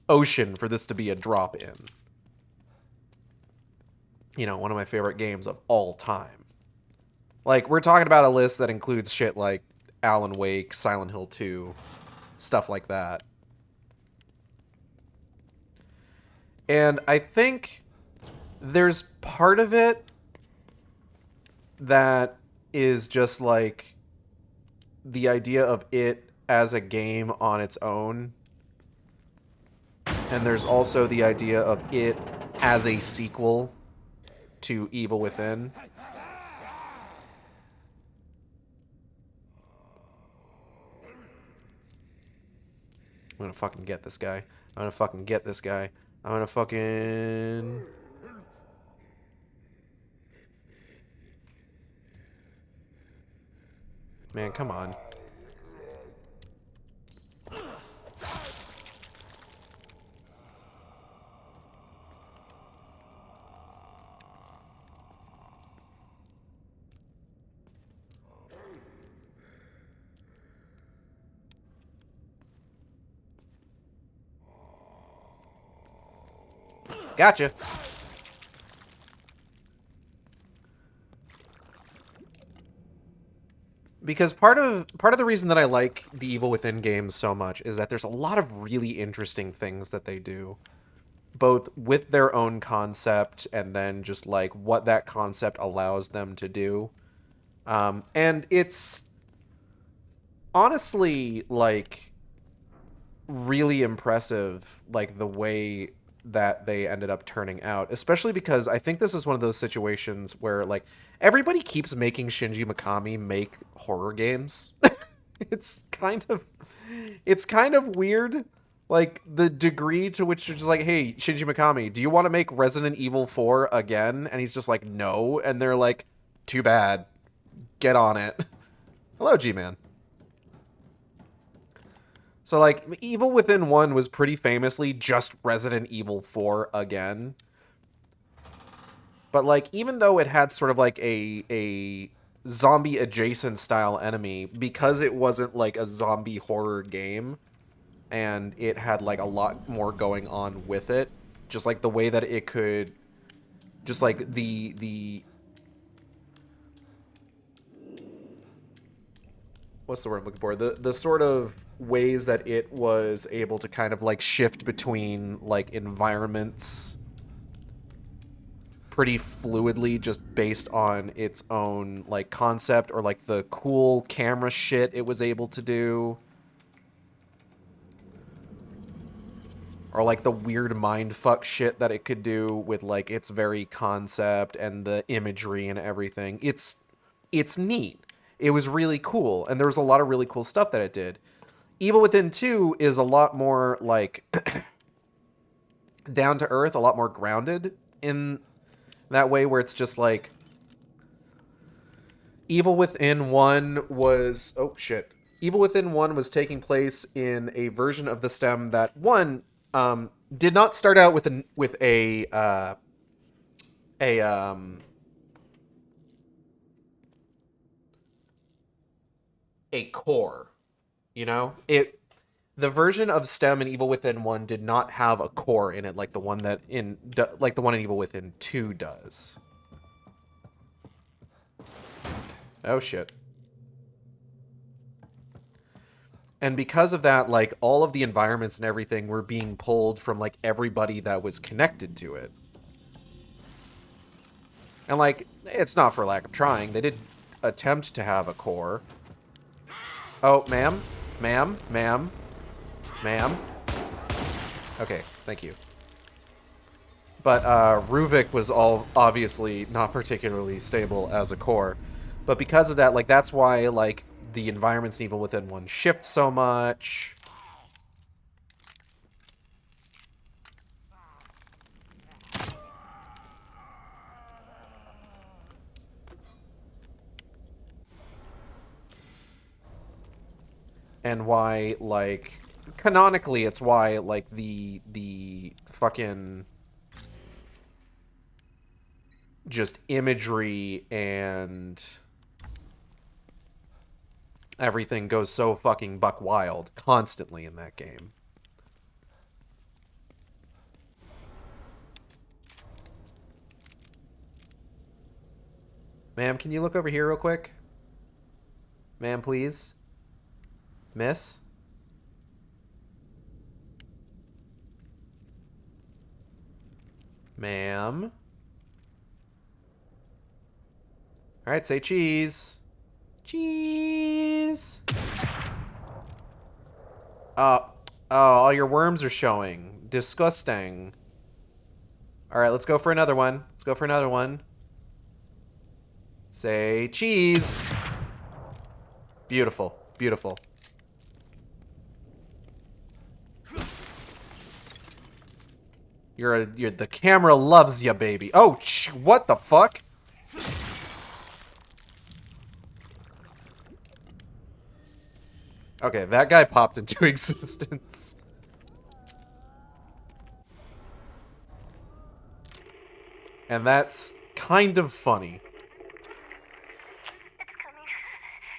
S1: ocean for this to be a drop in. You know, one of my favorite games of all time. Like, we're talking about a list that includes shit like Alan Wake, Silent Hill 2, stuff like that. And I think there's part of it that is just like the idea of it as a game on its own. And there's also the idea of it as a sequel to Evil Within. I'm gonna fucking get this guy. I'm gonna fucking get this guy. I'm gonna fucking... Man, come on. Gotcha. Because part of the reason that I like the Evil Within games so much is that there's a lot of really interesting things that they do, both with their own concept and then just like what that concept allows them to do. And it's honestly like really impressive, like the way that they ended up turning out, especially because I think this is one of those situations where like everybody keeps making Shinji Mikami make horror games. it's kind of weird, like the degree to which you're just like, hey, Shinji Mikami, do you want to make Resident Evil 4 again? And he's just like, no. And they're like, too bad, get on it. Hello, G-Man. So, like, Evil Within 1 was pretty famously just Resident Evil 4 again. But, like, even though it had sort of, like, a zombie-adjacent style enemy, because it wasn't, like, a zombie horror game, and it had, like, a lot more going on with it, just, like, the way that it could... Just, like, the what's the word I'm looking for? The sort of ways that it was able to kind of like shift between like environments pretty fluidly just based on its own like concept, or like the cool camera shit it was able to do, or like the weird mindfuck shit that it could do with like its very concept and the imagery and everything. It's neat. it was really cool, and there was a lot of really cool stuff that it did. Evil Within 2 is a lot more, like, down to earth, a lot more grounded in that way, where it's just like, Evil Within 1 was... Oh, shit. Evil Within 1 was taking place in a version of the stem that, one, did not start out with a core, you know? The version of STEM in Evil Within 1 did not have a core in it like the one in Evil Within 2 does. Oh shit. And because of that, like, all of the environments and everything were being pulled from, like, everybody that was connected to it. And, like, it's not for lack of trying. They did attempt to have a core. Oh, ma'am? Ma'am? Ma'am? Ma'am? Okay, thank you. But, Ruvik was obviously not particularly stable as a core. But because of that, like, that's why, like, the environments in Evil Within 1 shift so much. And why, like, canonically, it's why, like, the fucking just imagery and everything goes so fucking buck wild constantly in that game. Ma'am, can you look over here real quick? Ma'am, please? Miss? Ma'am? Alright, say cheese. Cheese! Oh, all your worms are showing. Disgusting. Alright, let's go for another one. Let's go for another one. Say cheese! Beautiful. Beautiful. You're the camera loves ya, baby. Oh, what the fuck? Okay, that guy popped into existence. And that's kind of funny.
S11: It's coming.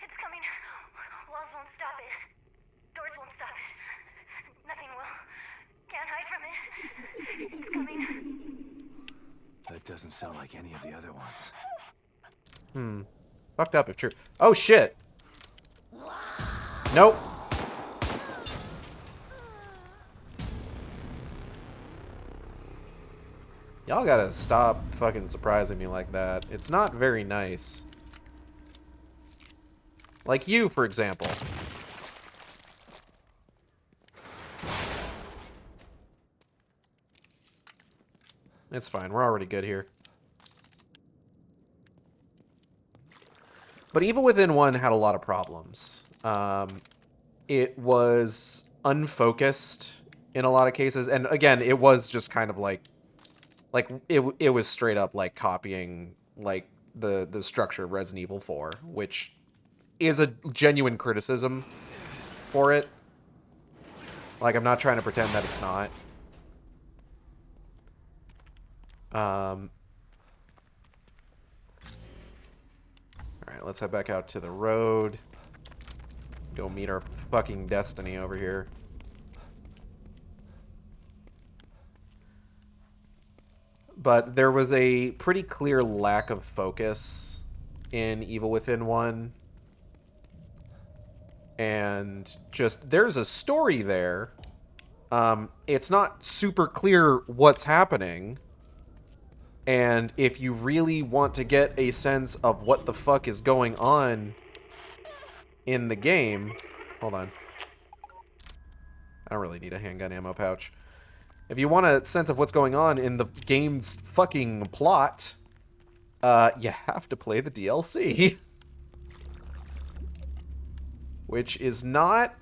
S11: It's coming. Walls won't stop it. Doors won't stop it. Nothing will. Can't hide from it. It's coming.
S2: That doesn't sound like any of the other ones.
S1: Fucked up if true. Oh, shit. Nope. Y'all gotta stop fucking surprising me like that. It's not very nice. Like you, for example. It's fine. We're already good here. But Evil Within 1 had a lot of problems. It was unfocused in a lot of cases. And again, it was just kind of like it was straight up like copying like the structure of Resident Evil 4, which is a genuine criticism for it. Like, I'm not trying to pretend that it's not. Alright, let's head back out to the road. Go meet our fucking destiny over here. But there was a pretty clear lack of focus in Evil Within 1. And just, there's a story there. It's not super clear what's happening. And if you really want to get a sense of what the fuck is going on in the game... Hold on. I don't really need a handgun ammo pouch. If you want a sense of what's going on in the game's fucking plot, you have to play the DLC. which is not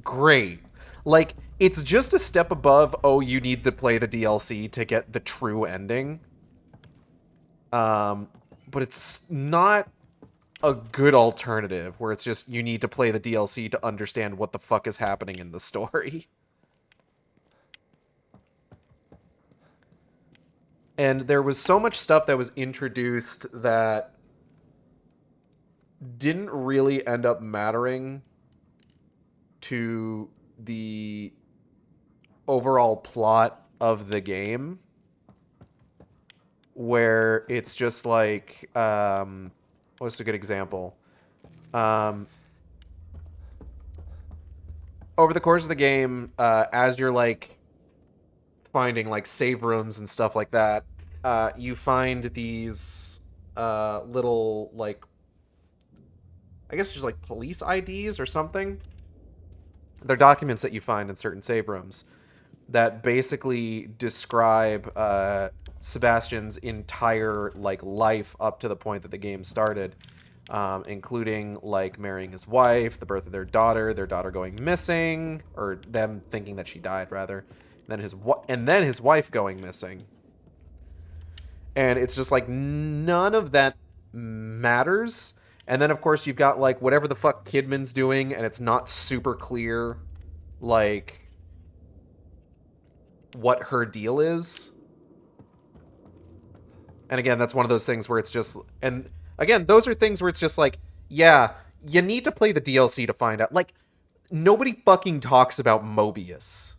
S1: great. Like, it's just a step above, oh, you need to play the DLC to get the true ending. But it's not a good alternative where it's just you need to play the DLC to understand what the fuck is happening in the story. And there was so much stuff that was introduced that didn't really end up mattering to the overall plot of the game, where it's just like, what's a good example? Over the course of the game, as you're like finding like save rooms and stuff like that, you find these little like, I guess just like police IDs or something. They're documents that you find in certain save rooms that basically describe Sebastian's entire like life up to the point that the game started, including like marrying his wife, the birth of their daughter going missing, or them thinking that she died rather, and then his wife going missing. And it's just like none of that matters. And then of course you've got like whatever the fuck Kidman's doing, and it's not super clear like what her deal is. And again, that's one of those things where it's just, and again, those are things where it's just like, yeah, you need to play the DLC to find out. Like, nobody fucking talks about Mobius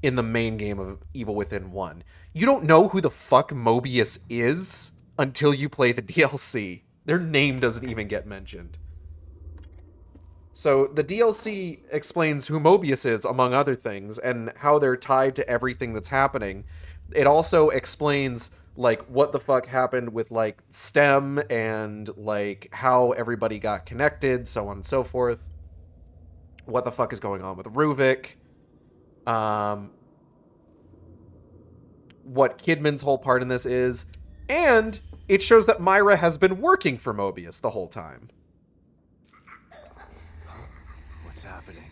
S1: in the main game of Evil Within 1. You don't know who the fuck Mobius is until you play the DLC. Their name doesn't even get mentioned. So the DLC explains who Mobius is, among other things, and how they're tied to everything that's happening. It also explains like what the fuck happened with like STEM and like how everybody got connected, so on and so forth. What the fuck is going on with Ruvik? What Kidman's whole part in this is, and it shows that Myra has been working for Mobius the whole time.
S2: What's happening?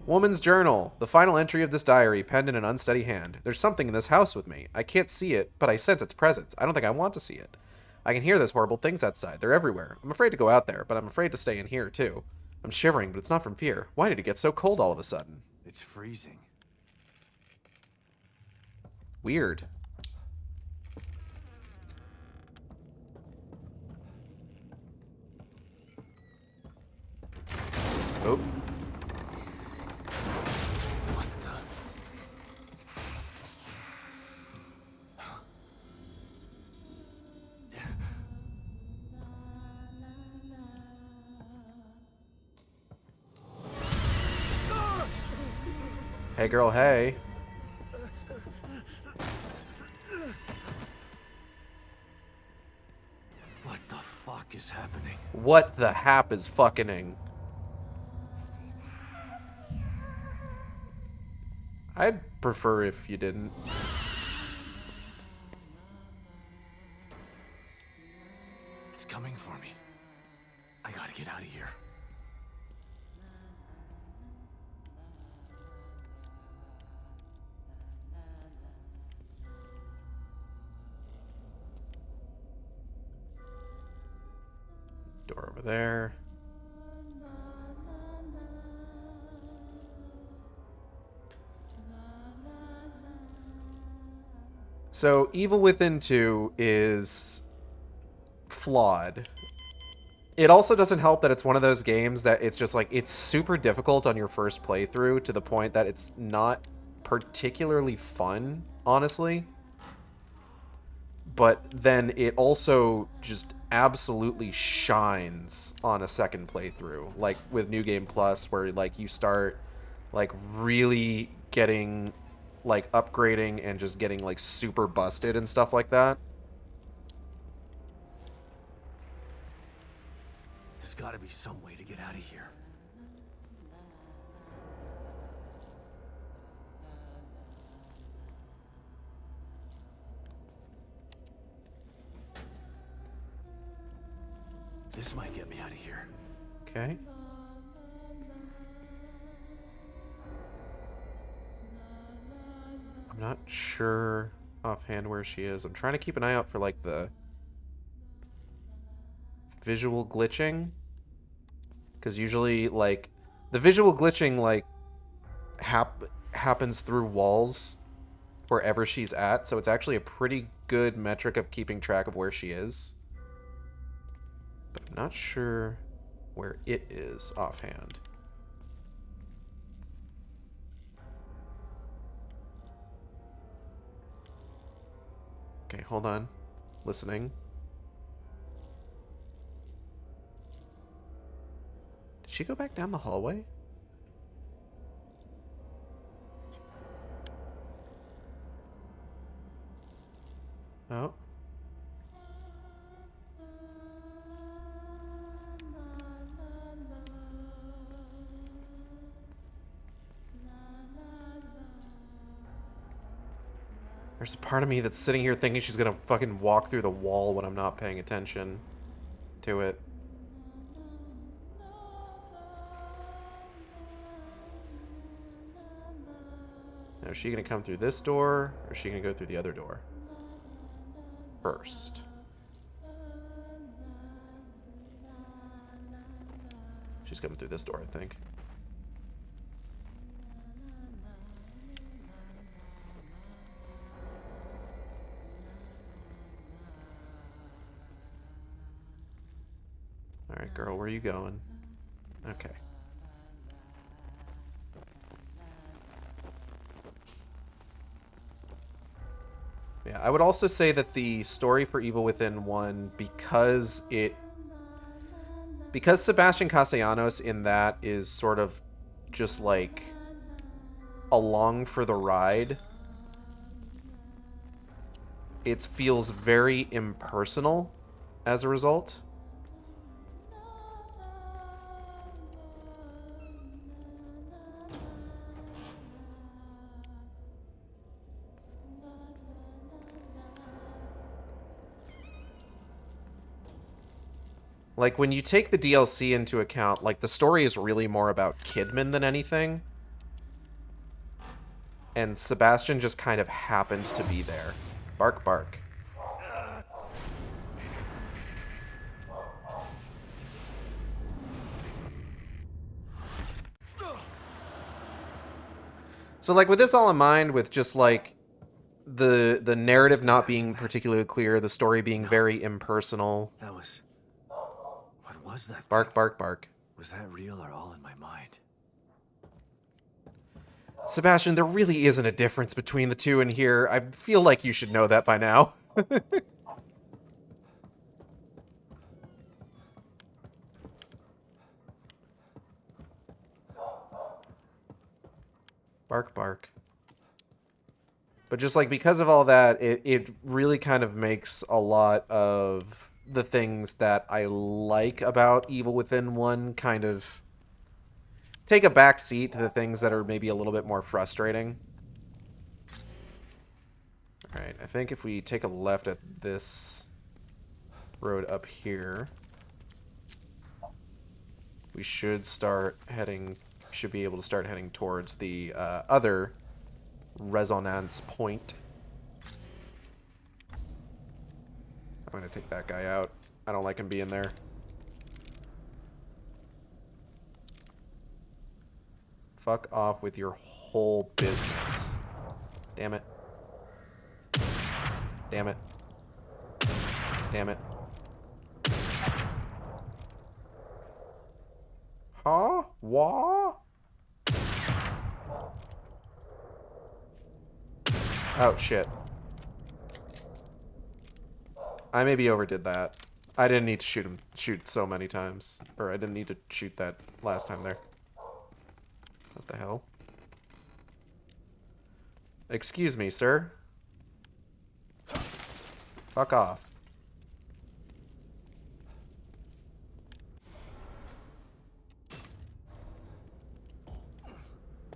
S1: Woman's journal. The final entry of this diary, penned in an unsteady hand. There's something in this house with me. I can't see it, but I sense its presence. I don't think I want to see it. I can hear those horrible things outside. They're everywhere. I'm afraid to go out there, but I'm afraid to stay in here, too. I'm shivering, but it's not from fear. Why did it get so cold all of a sudden?
S2: It's freezing.
S1: Weird. Oh. Hey girl, hey.
S2: What the fuck is happening?
S1: What the hap is fucking-ing? I'd prefer if you didn't.
S2: It's coming for me. I gotta get out of here.
S1: Door over there. So, Evil Within 2 is flawed. It also doesn't help that it's one of those games that it's just like, it's super difficult on your first playthrough to the point that it's not particularly fun, honestly. But then it also just absolutely shines on a second playthrough, like with New Game Plus, where like you start like really getting like upgrading and just getting like super busted and stuff like that.
S2: There's gotta be some way to get out of here. This might get me out of here.
S1: Okay. I'm not sure offhand where she is. I'm trying to keep an eye out for, like, the visual glitching. Because usually, like, the visual glitching, like, happens through walls wherever she's at. So it's actually a pretty good metric of keeping track of where she is. But I'm not sure where it is offhand. Okay, hold on. Listening. Did she go back down the hallway? Oh. There's a part of me that's sitting here thinking she's gonna fucking walk through the wall when I'm not paying attention to it. Now, is she gonna come through this door, or is she gonna go through the other door first? She's coming through this door, I think. Alright, girl, where are you going? Okay. Yeah, I would also say that the story for Evil Within 1, because Sebastian Castellanos in that is sort of just like along for the ride, it feels very impersonal as a result. Like, when you take the DLC into account, like, the story is really more about Kidman than anything. And Sebastian just kind of happened to be there. Bark, bark. So, like, with this all in mind, with just, like, the narrative not being particularly clear, the story being very impersonal.
S2: That was... What was that
S1: Bark,
S2: thing?
S1: bark, bark.
S2: Was that real or all in my mind?
S1: Sebastian, there really isn't a difference between the two in here. I feel like you should know that by now. Bark, bark. But just, like, because of all that, it really kind of makes a lot of the things that I like about Evil Within 1 kind of take a back seat to the things that are maybe a little bit more frustrating. Alright, I think if we take a left at this road up here, we should be able to start heading towards the other resonance point. I'm gonna take that guy out. I don't like him being there. Fuck off with your whole business. Damn it. Damn it. Damn it. Huh? Wah? Oh, shit. I maybe overdid that. I didn't need to shoot so many times. Or I didn't need to shoot that last time there. What the hell? Excuse me, sir. Fuck off.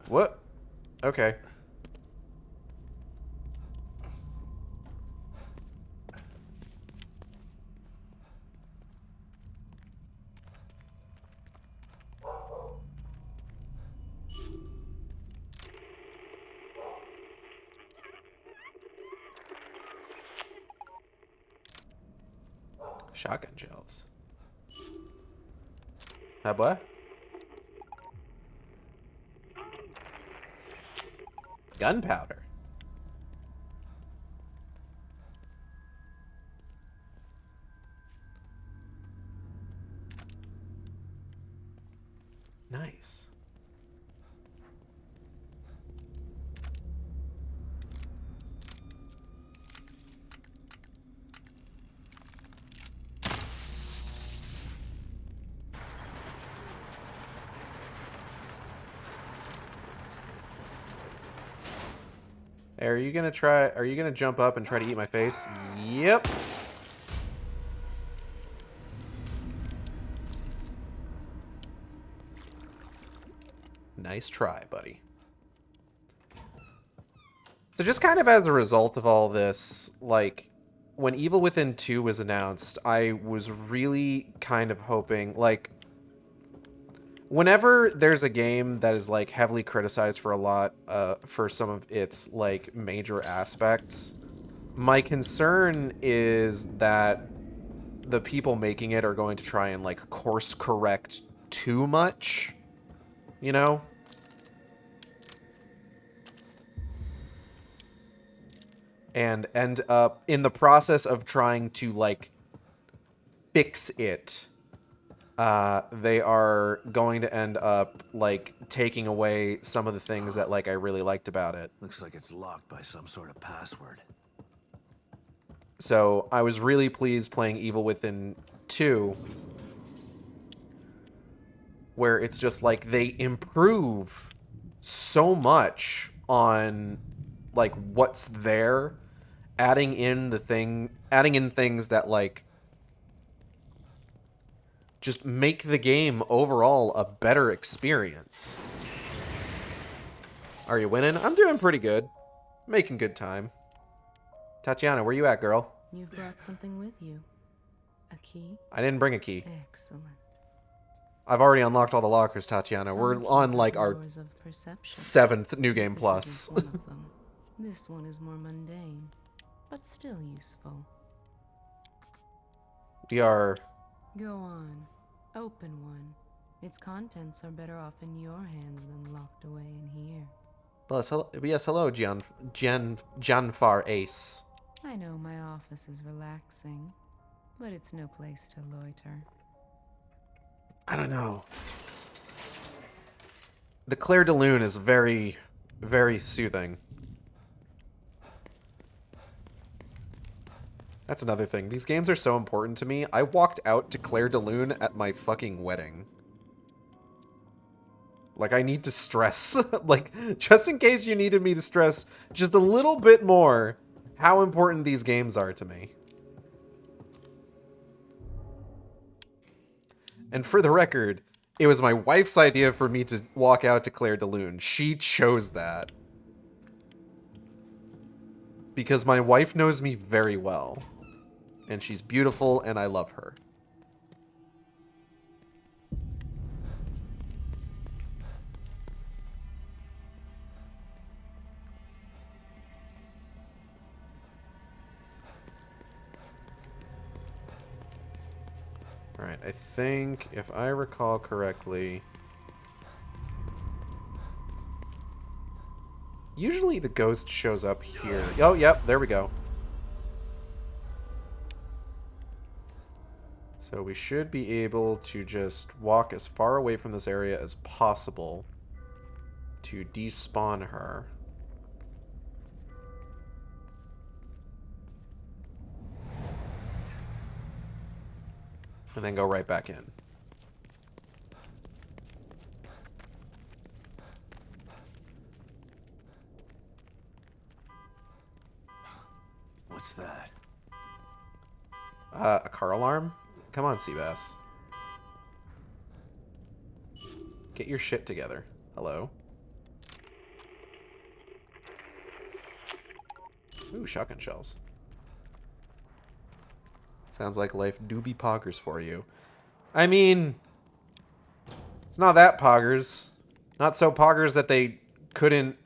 S1: What? Okay. Shotgun shells. Boy? Gunpowder. Nice. Hey, are you gonna jump up and try to eat my face? Yep. Nice try, buddy. So just kind of as a result of all this, like, when Evil Within 2 was announced, I was really kind of hoping, like, whenever there's a game that is, like, heavily criticized for a lot, for some of its, like, major aspects, my concern is that the people making it are going to try and, like, course correct too much, you know? And end up, in the process of trying to, like, fix it, they are going to end up, like, taking away some of the things that, like, I really liked about it.
S2: Looks like it's locked by some sort of password.
S1: So I was really pleased playing Evil Within 2, where it's just, like, they improve so much on, like, what's there, adding in things that, like, just make the game overall a better experience. Are you winning? I'm doing pretty good. Making good time. Tatiana, where you at, girl?
S10: You've brought something with you. A key?
S1: I didn't bring a key.
S10: Excellent.
S1: I've already unlocked all the lockers, Tatiana. We're on, like, our
S10: Doors of perception.
S1: 7th New Game
S10: This
S1: Plus.
S10: isn't one of them. This one is more mundane, but still useful.
S1: We are...
S10: Go on. Open one. Its contents are better off in your hands than locked away in here.
S1: Yes, hello, Janfar Ace.
S10: I know my office is relaxing, but it's no place to loiter.
S1: I don't know. The Claire de Lune is very, very soothing. That's another thing. These games are so important to me. I walked out to Claire de Lune at my fucking wedding. Like, I need to stress. Like, just in case you needed me to stress just a little bit more how important these games are to me. And for the record, it was my wife's idea for me to walk out to Claire de Lune. She chose that. Because my wife knows me very well. And she's beautiful, and I love her. Alright, I think, if I recall correctly... Usually the ghost shows up here. Oh, yep, there we go. So we should be able to just walk as far away from this area as possible to despawn her. And then go right back in.
S2: What's that?
S1: A car alarm? Come on, Sebas. Get your shit together. Hello? Ooh, shotgun shells. Sounds like life do be poggers for you. I mean, it's not that poggers. Not so poggers that they couldn't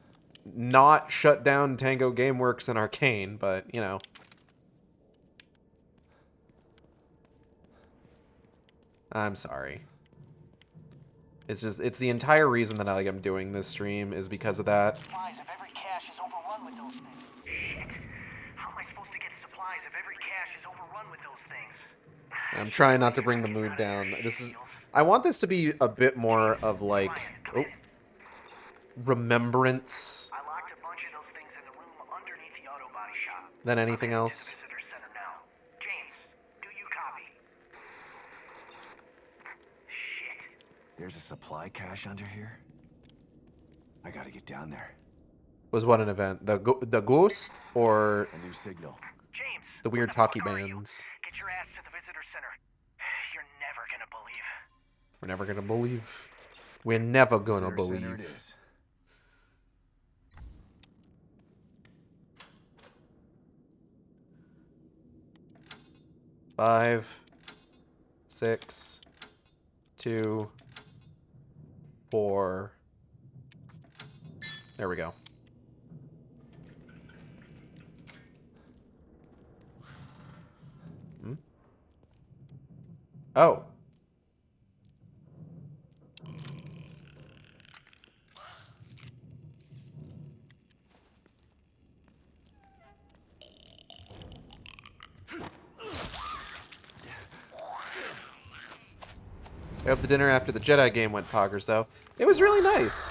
S1: not shut down Tango Gameworks and Arcane, but, you know. I'm sorry. It's just, it's the entire reason that I'm doing this stream is because of that.
S7: Supplies if every cache is overrun with those things. Shit. How am I supposed to get supplies if every cache is overrun with those things?
S1: I'm trying not to bring the mood down. This is, I want this to be a bit more of like, remembrance
S7: I locked a bunch of those things in the room underneath the auto body shop.
S1: than anything else.
S7: Visitor center now. James, do you copy? Shit.
S2: There's a supply cache under here. I gotta get down there.
S1: Was what an event? The ghost or
S2: A new signal.
S7: James,
S1: the weird
S7: where the
S1: talkie
S7: fuck are you?
S1: bands?
S7: Get your ass to the visitor center. You're never gonna believe.
S1: We're never gonna believe. We're never gonna
S2: Visitor center
S1: believe.
S2: it is.
S1: 5, 6, 2, 4. There we go. Oh. I hope the dinner after the Jedi game went poggers, though. It was really nice.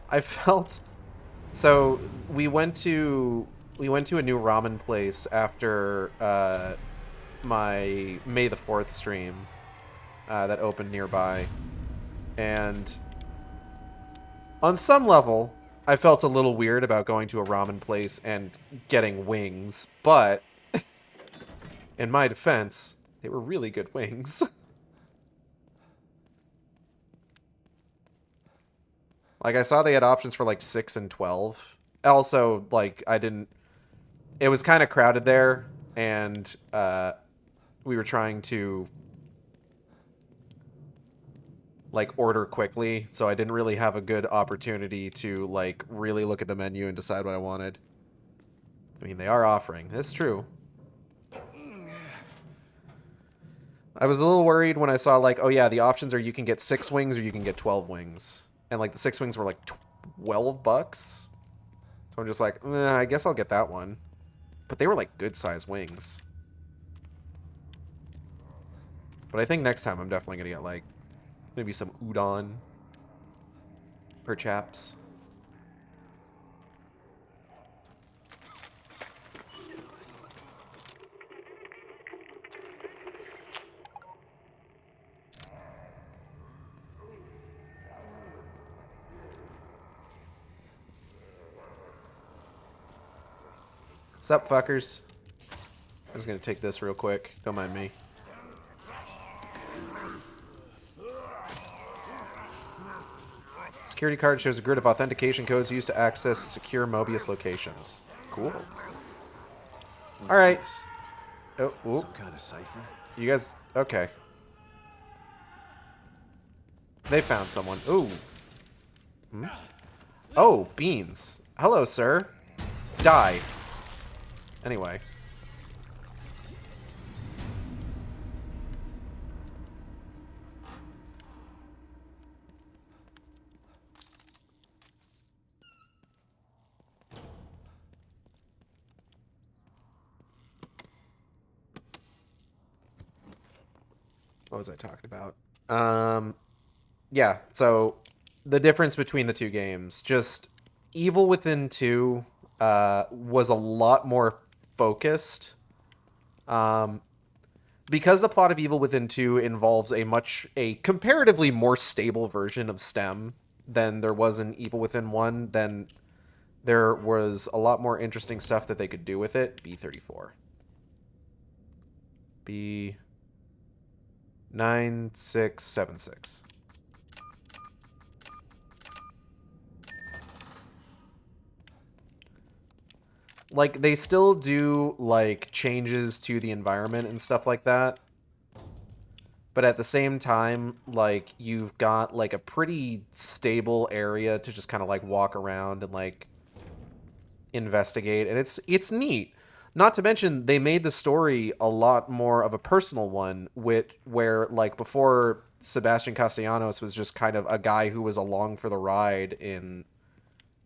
S1: I felt... So, we went to a new ramen place after my May the 4th stream that opened nearby. And on some level, I felt a little weird about going to a ramen place and getting wings, but... In my defense, they were really good wings. Like, I saw they had options for, like, 6 and 12. Also, like, it was kind of crowded there, and we were trying to, like, order quickly, so I didn't really have a good opportunity to, like, really look at the menu and decide what I wanted. I mean, they are offering. That's true. I was a little worried when I saw, like, oh yeah, the options are you can get 6 wings or you can get 12 wings. And, like, the 6 wings were, like, $12. So I'm just like, I guess I'll get that one. But they were, like, good-sized wings. But I think next time I'm definitely gonna get, like, maybe some udon. Perchaps. Sup, fuckers? I'm just gonna take this real quick. Don't mind me. Security card shows a grid of authentication codes used to access secure Mobius locations. Cool. All right. Oh, ooh.
S2: Some kind of cipher?
S1: You guys, okay. They found someone. Ooh. Hmm? Oh, beans. Hello, sir. Die. Anyway. What was I talking about? Yeah, so the difference between the two games, just Evil Within 2 was a lot more focused. Because the plot of Evil Within 2 involves a comparatively more stable version of STEM than there was in Evil Within 1, then there was a lot more interesting stuff that they could do with it. B34. B9676. Like, they still do, like, changes to the environment and stuff like that. But at the same time, like, you've got, like, a pretty stable area to just kind of, like, walk around and, like, investigate. And it's neat. Not to mention, they made the story a lot more of a personal one, where, like, before, Sebastian Castellanos was just kind of a guy who was along for the ride in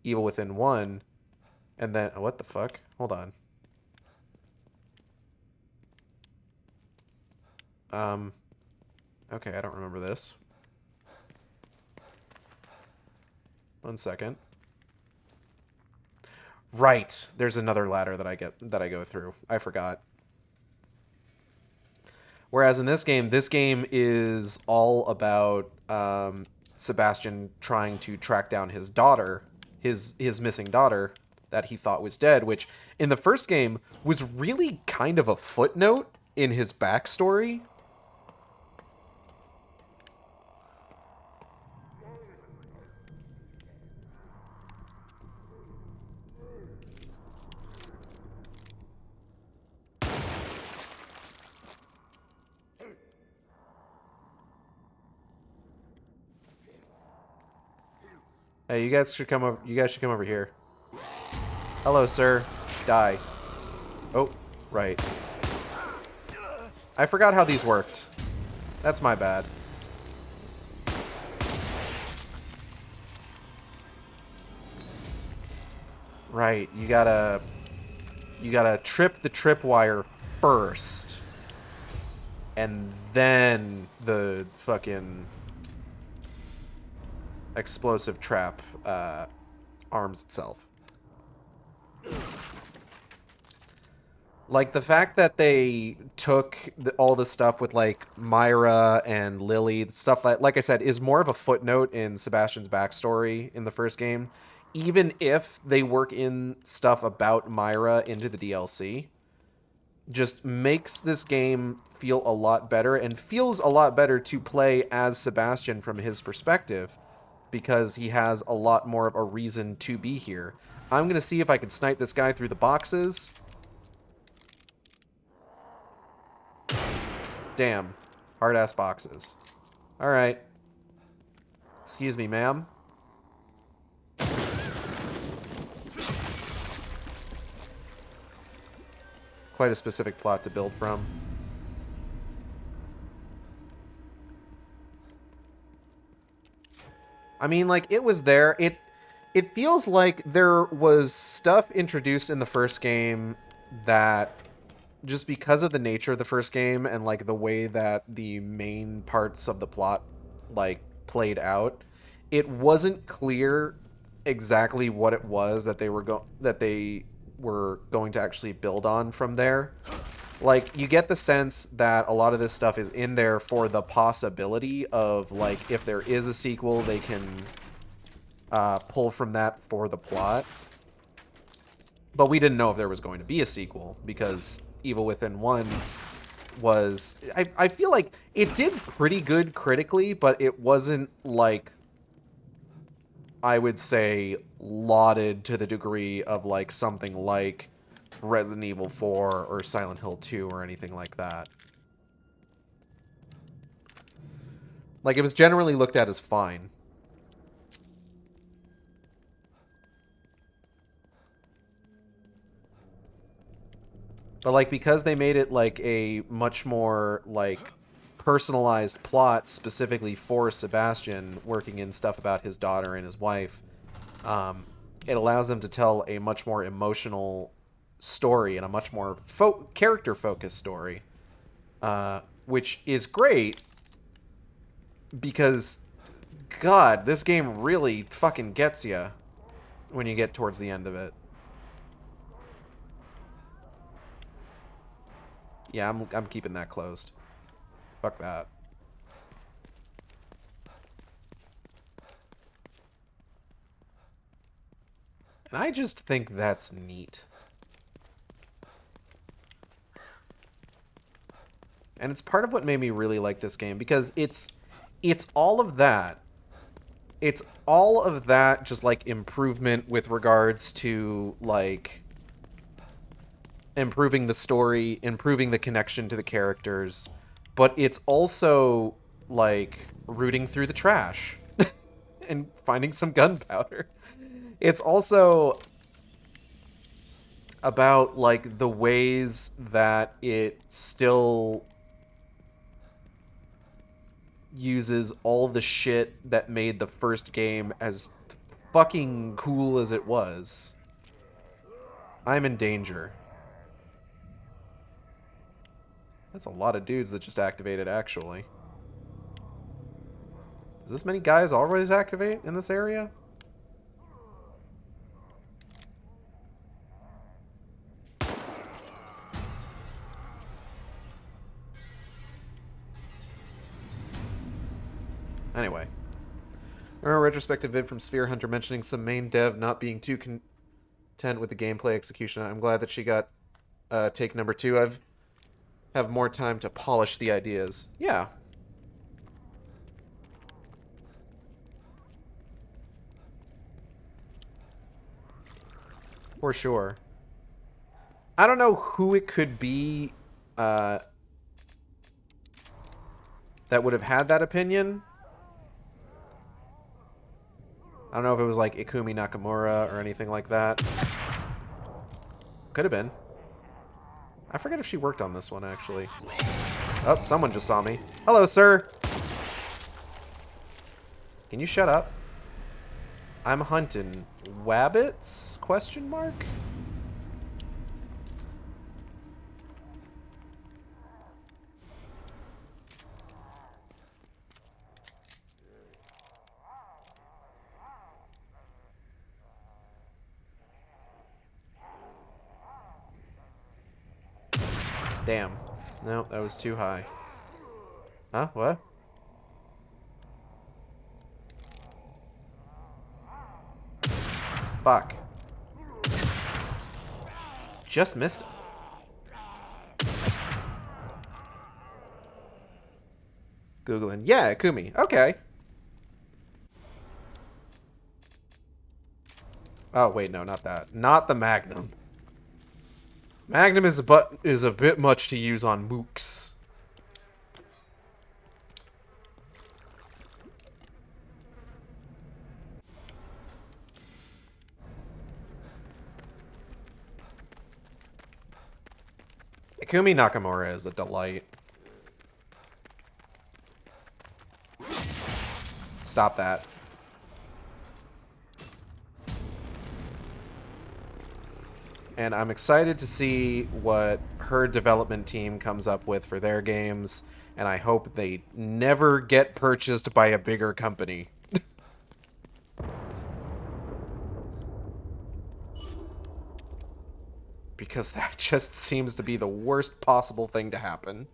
S1: Evil Within 1, and then... what the fuck? Hold on. Okay, I don't remember this. One second. Right, there's another ladder that I go through. I forgot. Whereas in this game is all about Sebastian trying to track down his daughter, his missing daughter that he thought was dead, which in the first game was really kind of a footnote in his backstory. Hey, you guys should come over. You guys should come over here. Hello, sir. Die. Oh, right. I forgot how these worked. That's my bad. Right, you gotta trip the tripwire first. And then the fucking explosive trap arms itself. Like, the fact that they took all the stuff with, like, Myra and Lily, stuff that, like I said, is more of a footnote in Sebastian's backstory in the first game, even if they work in stuff about Myra into the DLC, just makes this game feel a lot better, and feels a lot better to play as Sebastian from his perspective, because he has a lot more of a reason to be here. I'm going to see if I can snipe this guy through the boxes. Damn. Hard-ass boxes. Alright. Excuse me, ma'am. Quite a specific plot to build from. I mean, like, it was there. It feels like there was stuff introduced in the first game that, just because of the nature of the first game and, like, the way that the main parts of the plot, like, played out, it wasn't clear exactly what it was that they were going to actually build on from there. Like, you get the sense that a lot of this stuff is in there for the possibility of, like, if there is a sequel, they can pull from that for the plot. But we didn't know if there was going to be a sequel, because Evil Within 1 was... I feel like it did pretty good critically, but it wasn't, like, I would say, lauded to the degree of, like, something like Resident Evil 4 or Silent Hill 2 or anything like that. Like, it was generally looked at as fine. But, like, because they made it, like, a much more, like, personalized plot specifically for Sebastian, working in stuff about his daughter and his wife, it allows them to tell a much more emotional story and a much more character-focused story, which is great because, God, this game really fucking gets you when you get towards the end of it. Yeah, I'm keeping that closed. Fuck that. And I just think that's neat. And it's part of what made me really like this game, because it's all of that. It's all of that, just, like, improvement with regards to, like, improving the story, improving the connection to the characters, but it's also, like, rooting through the trash and finding some gunpowder. It's also about like the ways that it still uses all the shit that made the first game as fucking cool as it was. I'm in danger. That's a lot of dudes that just activated, actually. Does this many guys always activate in this area? Anyway. I remember a retrospective vid from Sphere Hunter mentioning some main dev not being too content with the gameplay execution. I'm glad that she got take number 2. Have more time to polish the ideas. Yeah. For sure. I don't know who it could be that would have had that opinion. I don't know if it was like Ikumi Nakamura or anything like that. Could have been. I forget if she worked on this one, actually. Oh, someone just saw me. Hello, sir. Can you shut up? I'm hunting wabbits? Question mark? Damn. No, that was too high. Huh? What? Fuck. Just missed it. Googling. Yeah, Ikumi. Okay. Oh, wait, no, not that. Not the Magnum. Magnum is a bit much to use on mooks. Ikumi Nakamura is a delight. Stop that. And I'm excited to see what her development team comes up with for their games, and I hope they never get purchased by a bigger company. Because that just seems to be the worst possible thing to happen.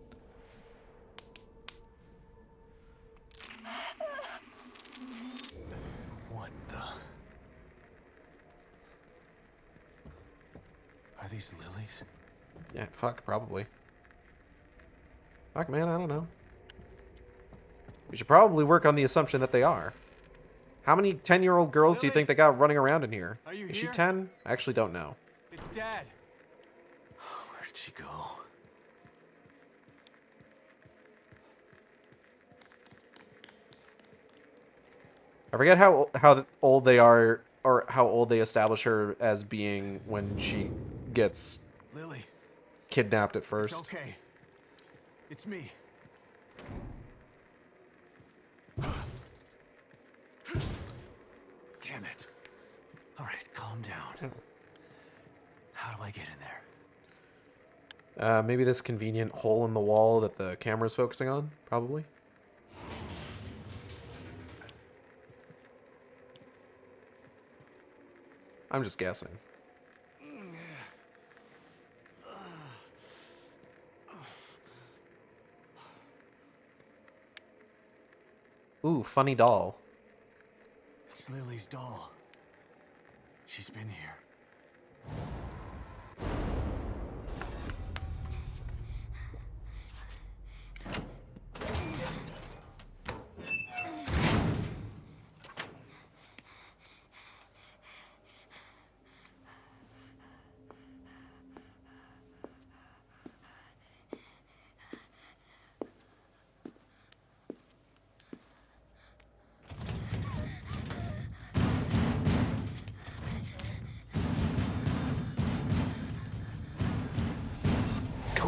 S2: What the? Are these lilies?
S1: Yeah, fuck, probably. Fuck, man, I don't know. We should probably work on the assumption that they are. How many 10-year-old girls do you think they got running around in here?
S9: Are you
S1: Is she
S9: here?
S1: 10? I actually don't know.
S9: It's Dad.
S2: Where did she go?
S1: I forget how old they are, or how old they establish her as being when she gets
S2: Lily,
S1: kidnapped at
S2: it's
S1: first.
S2: okay. It's me. Damn it. All right, calm down. How do I get in there?
S1: Maybe this convenient hole in the wall that the camera's focusing on? Probably. I'm just guessing. Ooh, funny doll.
S2: It's Lily's doll. She's been here.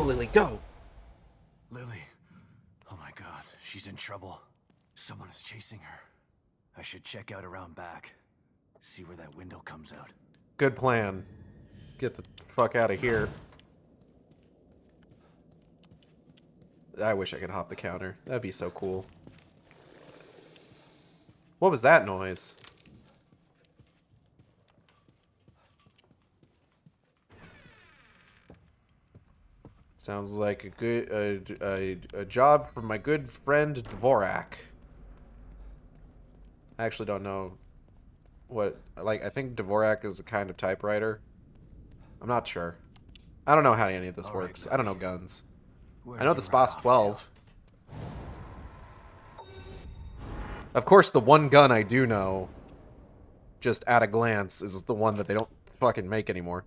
S1: Go, Lily, go!
S2: Lily. Oh my god, she's in trouble. Someone is chasing her. I should check out around back. See where that window comes out.
S1: Good plan. Get the fuck out of here. I wish I could hop the counter. That'd be so cool. What was that noise? Sounds like a good a job from my good friend Dvorak. I actually don't know what, like, I think Dvorak is a kind of typewriter. I'm not sure. I don't know how any of this works. I don't know guns. I know the Spas 12. Of course, the one gun I do know, just at a glance, is the one that they don't fucking make anymore.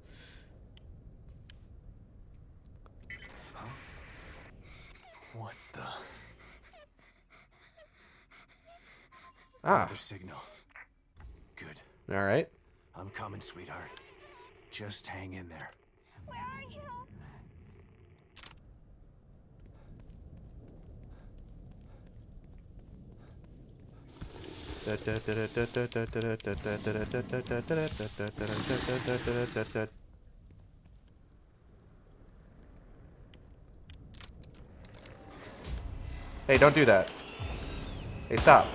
S2: What the?
S1: Ah.
S2: Another signal. Good.
S1: All right.
S2: I'm coming, sweetheart. Just hang in there.
S11: Where are you?
S1: Hey, don't do that. Hey, stop.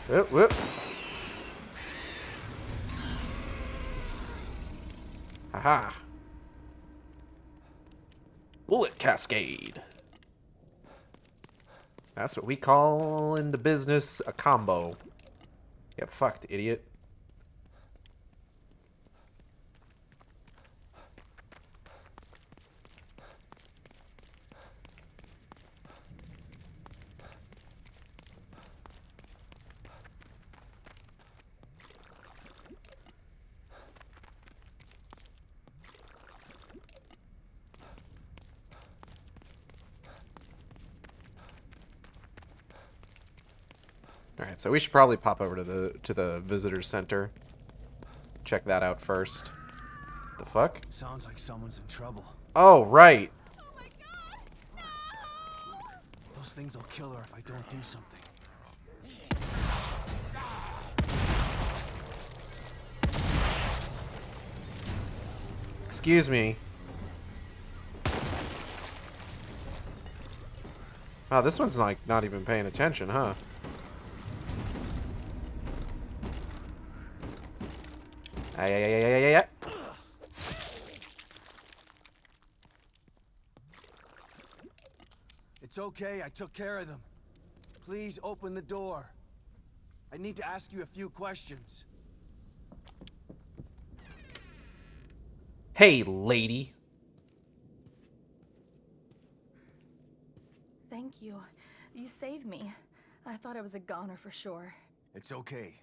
S1: Whoop, whoop. Haha. Bullet cascade. That's what we call in the business a combo. Get fucked, idiot. Alright, so we should probably pop over to the visitor center. Check that out first. The fuck?
S2: Sounds like someone's in trouble.
S1: Oh, right.
S11: Oh my god! No!
S2: Those things will kill her if I don't do something.
S1: Excuse me. Wow, this one's like not even paying attention, huh? Ay.
S2: It's okay, I took care of them. Please open the door. I need to ask you a few questions.
S1: Hey, lady.
S12: Thank you. You saved me. I thought I was a goner for sure.
S2: It's okay.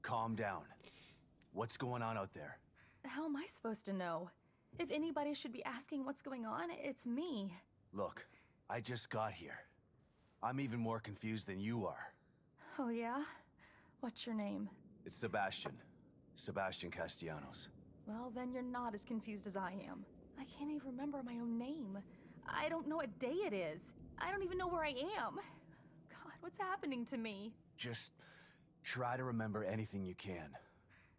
S2: Calm down. What's going on out there?
S12: How am I supposed to know? If anybody should be asking what's going on, it's me.
S2: Look, I just got here. I'm even more confused than you are.
S12: Oh yeah? What's your name?
S2: It's Sebastian. Sebastian Castellanos.
S12: Well, then you're not as confused as I am. I can't even remember my own name. I don't know what day it is. I don't even know where I am. God, what's happening to me?
S2: Just try to remember anything you can.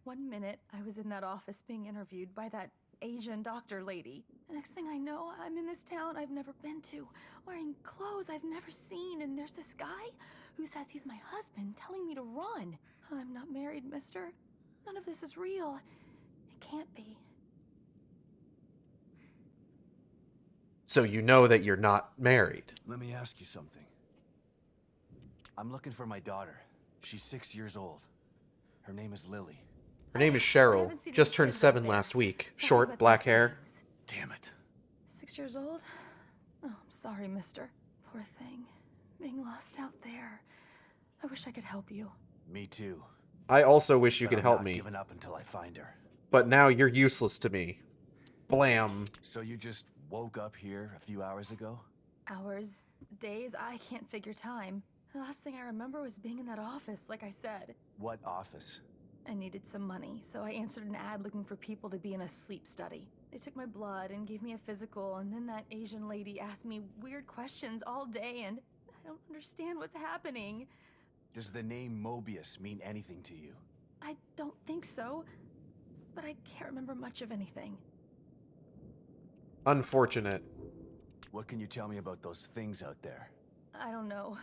S12: 1 minute, I was in that office being interviewed by that Asian doctor lady. The next thing I know, I'm in this town I've never been to, wearing clothes I've never seen, and there's this guy who says he's my husband telling me to run. I'm not married, mister. None of this is real. It can't be.
S1: So you know that you're not married.
S2: Let me ask you something. I'm looking for my daughter. She's 6 years old. Her name is Lily.
S1: Her name is Cheryl. Just turned 7 last week. Short, black hair.
S2: Damn it.
S12: 6 years old? Oh, I'm sorry, mister. Poor thing. Being lost out there. I wish I could help you.
S2: Me too.
S1: I also wish you
S2: But
S1: could
S2: I'm
S1: help
S2: not
S1: me.
S2: giving up until I find her.
S1: But now you're useless to me. Blam.
S2: So you just woke up here a few hours ago?
S12: Hours, days, I can't figure time. The last thing I remember was being in that office, like I said.
S2: What office?
S12: I needed some money, so I answered an ad looking for people to be in a sleep study. They took my blood and gave me a physical, and then that Asian lady asked me weird questions all day, and I don't understand what's happening.
S2: Does the name Mobius mean anything to you?
S12: I don't think so, but I can't remember much of anything.
S1: Unfortunate.
S2: What can you tell me about those things out there?
S12: I don't know.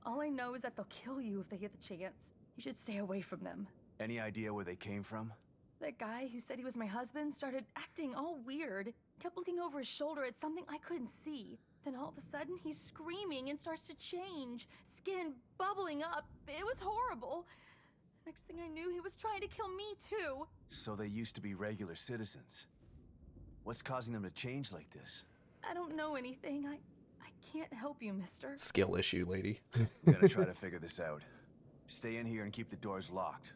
S12: All I know is that they'll kill you if they get the chance. You should stay away from them.
S2: Any idea where they came from?
S12: That guy who said he was my husband started acting all weird. Kept looking over his shoulder at something I couldn't see. Then all of a sudden, he's screaming and starts to change. Skin bubbling up. It was horrible. Next thing I knew, he was trying to kill me too.
S2: So they used to be regular citizens. What's causing them to change like this?
S12: I don't know anything. I can't help you, mister.
S1: Skill issue, lady.
S2: I'm gonna try to figure this out. Stay in here and keep the doors locked.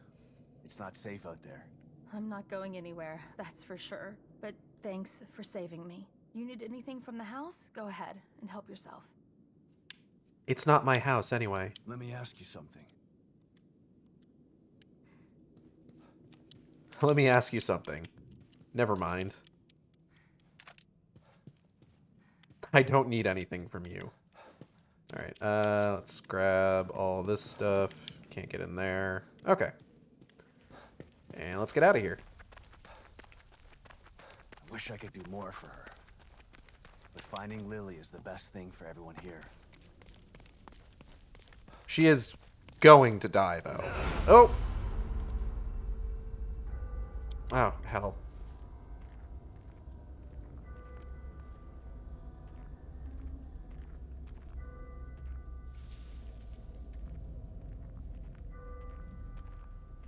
S2: It's not safe out there.
S12: I'm not going anywhere, that's for sure. But thanks for saving me. You need anything from the house? Go ahead and help yourself.
S1: It's not my house anyway.
S2: Let me ask you something.
S1: Let me ask you something. Never mind. I don't need anything from you. Alright, let's grab all this stuff. Can't get in there. Okay. And let's get out of here.
S2: I wish I could do more for her. But finding Lily is the best thing for everyone here.
S1: She is going to die, though. Oh! Oh, hell.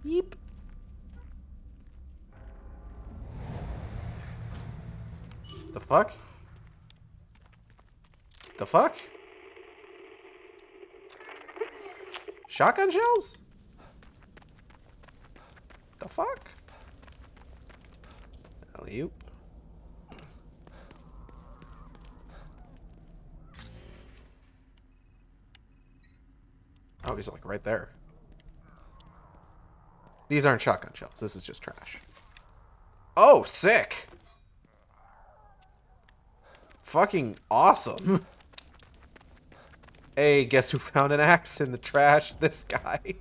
S1: Yeep. The fuck? The fuck? Shotgun shells? The fuck? Alley-oop. Oh, he's like right there. These aren't shotgun shells. This is just trash. Oh, sick! Fucking awesome. Hey, guess who found an axe in the trash? This guy.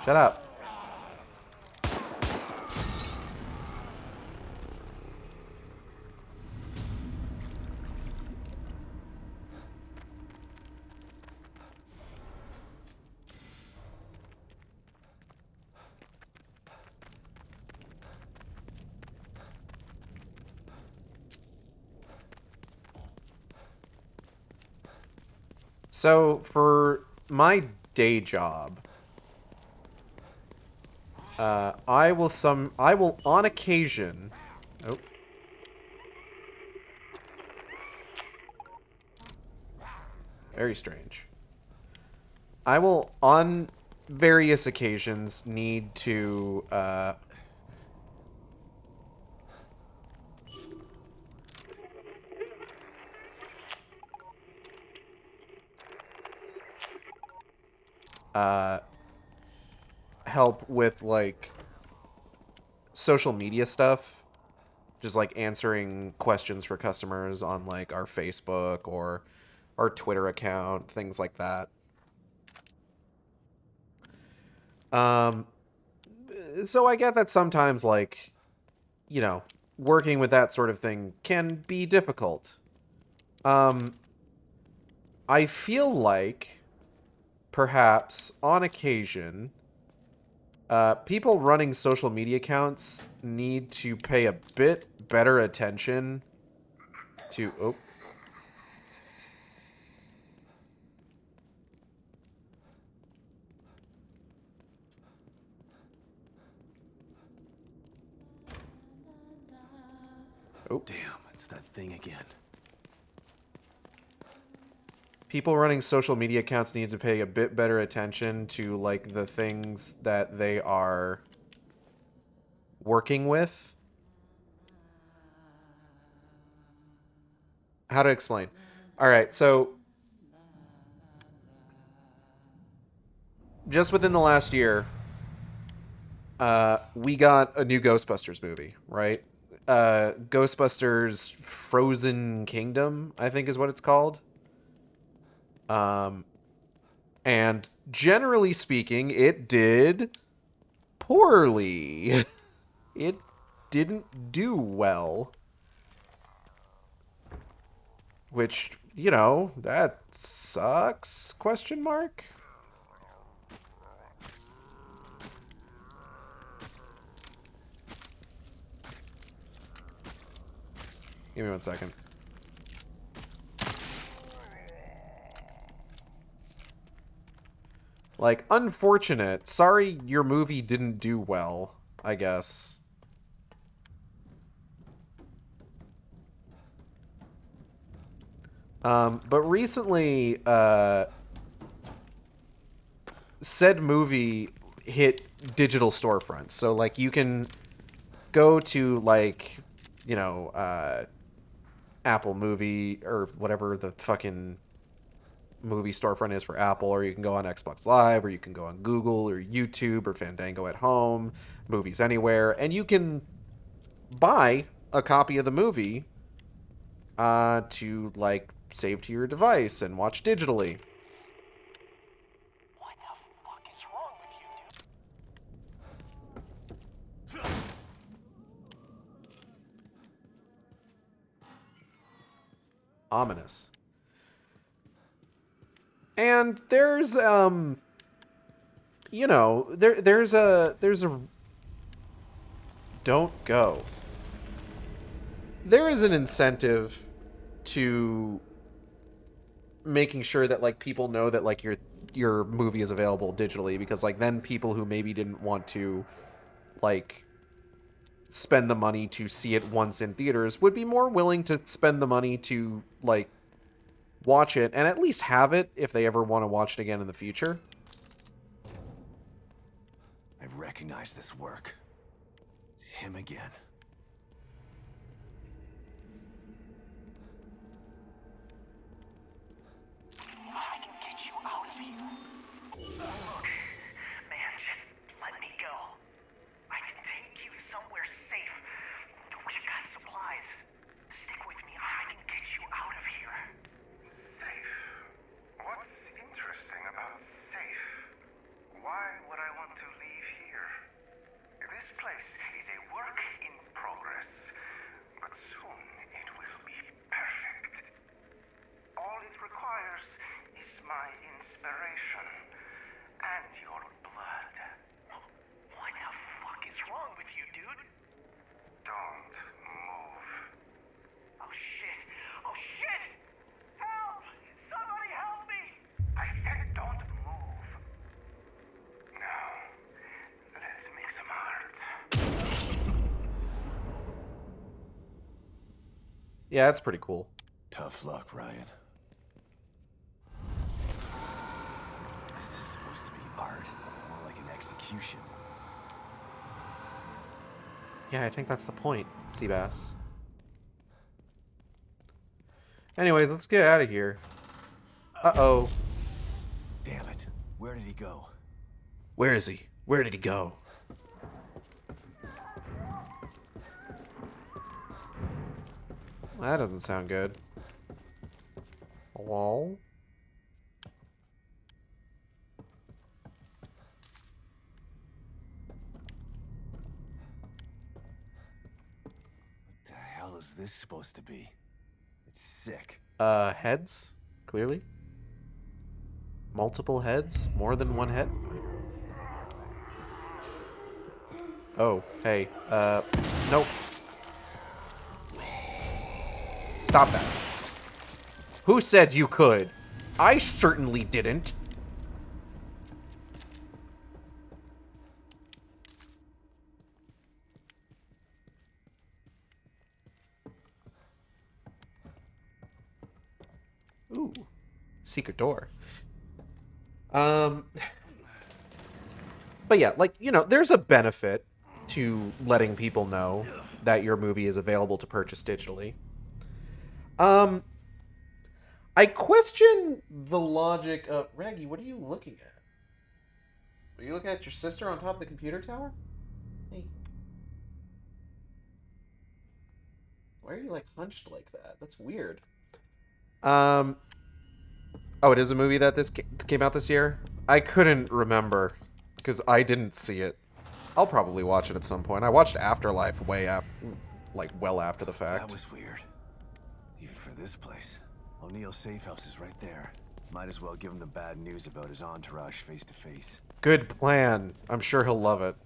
S1: Shut up. So, for my day job, I will on occasion... Oh. Very strange. I will, on various occasions, need to, help with, like, social media stuff. Just, like, answering questions for customers on, like, our Facebook or our Twitter account, things like that. So I get that sometimes, like, you know, working with that sort of thing can be difficult. I feel like, perhaps, on occasion, people running social media accounts need to pay a bit better attention to... Oh.
S2: Oh, damn, it's that thing again.
S1: people running social media accounts need to pay a bit better attention to, like, the things that they are working with. How to explain? All right, so just within the last year, we got a new Ghostbusters movie, right? Ghostbusters Frozen Kingdom, I think is what it's called. And generally speaking, it did poorly. It didn't do well. Which, you know, that sucks, question mark? Give me 1 second. Like, unfortunate. Sorry your movie didn't do well, I guess. But recently, said movie hit digital storefronts. So, like, you can go to, like, you know, Apple Movie or whatever the fucking movie storefront is for Apple, or you can go on Xbox Live, or you can go on Google or YouTube or Fandango at Home, Movies Anywhere, and you can buy a copy of the movie to, like, save to your device and watch digitally.
S7: What the fuck is wrong with you, dude?
S1: Ominous. And there's you know, there's a don't go. There is an incentive to making sure that, like, people know that, like, your movie is available digitally, because, like, then people who maybe didn't want to, like, spend the money to see it once in theaters would be more willing to spend the money to, like, watch it and at least have it if they ever want to watch it again in the future.
S2: I recognize this work. Him again.
S7: I can get you out of here. Look, man, just let me go. I can take you somewhere safe. We've got supplies. Stick with me. I can get you out of here.
S13: Safe? What's interesting about safe? Why would I want to leave here? This place is a work in progress, but soon it will be perfect. All it requires is my inspiration and your blood.
S7: What the fuck is wrong with you, dude?
S13: Don't move.
S7: Oh shit! Oh shit! Help! Somebody help me!
S13: I said don't move. Now, let's make some art.
S1: Yeah, that's pretty cool.
S2: Tough luck, Ryan. This is supposed to be art, more like an execution.
S1: Yeah, I think that's the point, Sebas. Anyways, let's get out of here. Uh-oh.
S2: Damn it. Where did he go?
S1: Where is he? Where did he go? That doesn't sound good. Hello?
S2: What the hell is this supposed to be? It's sick.
S1: Heads? Clearly? Multiple heads? More than one head? Oh, hey. Nope. Stop that. Who said you could? I certainly didn't. Ooh. secret door. But yeah, like, you know, there's a benefit to letting people know that your movie is available to purchase digitally. I question the logic of... Raggy, what are you looking at? Are you looking at your sister on top of the computer tower? Hey. Why are you, like, hunched like that? That's weird. Oh, it is a movie that came out this year? I couldn't remember, because I didn't see it. I'll probably watch it at some point. I watched Afterlife way after, like, well after the fact.
S2: That was weird. Even for this place. O'Neill's safe house is right there. Might as well give him the bad news about his entourage face to face.
S1: Good plan. I'm sure he'll love it.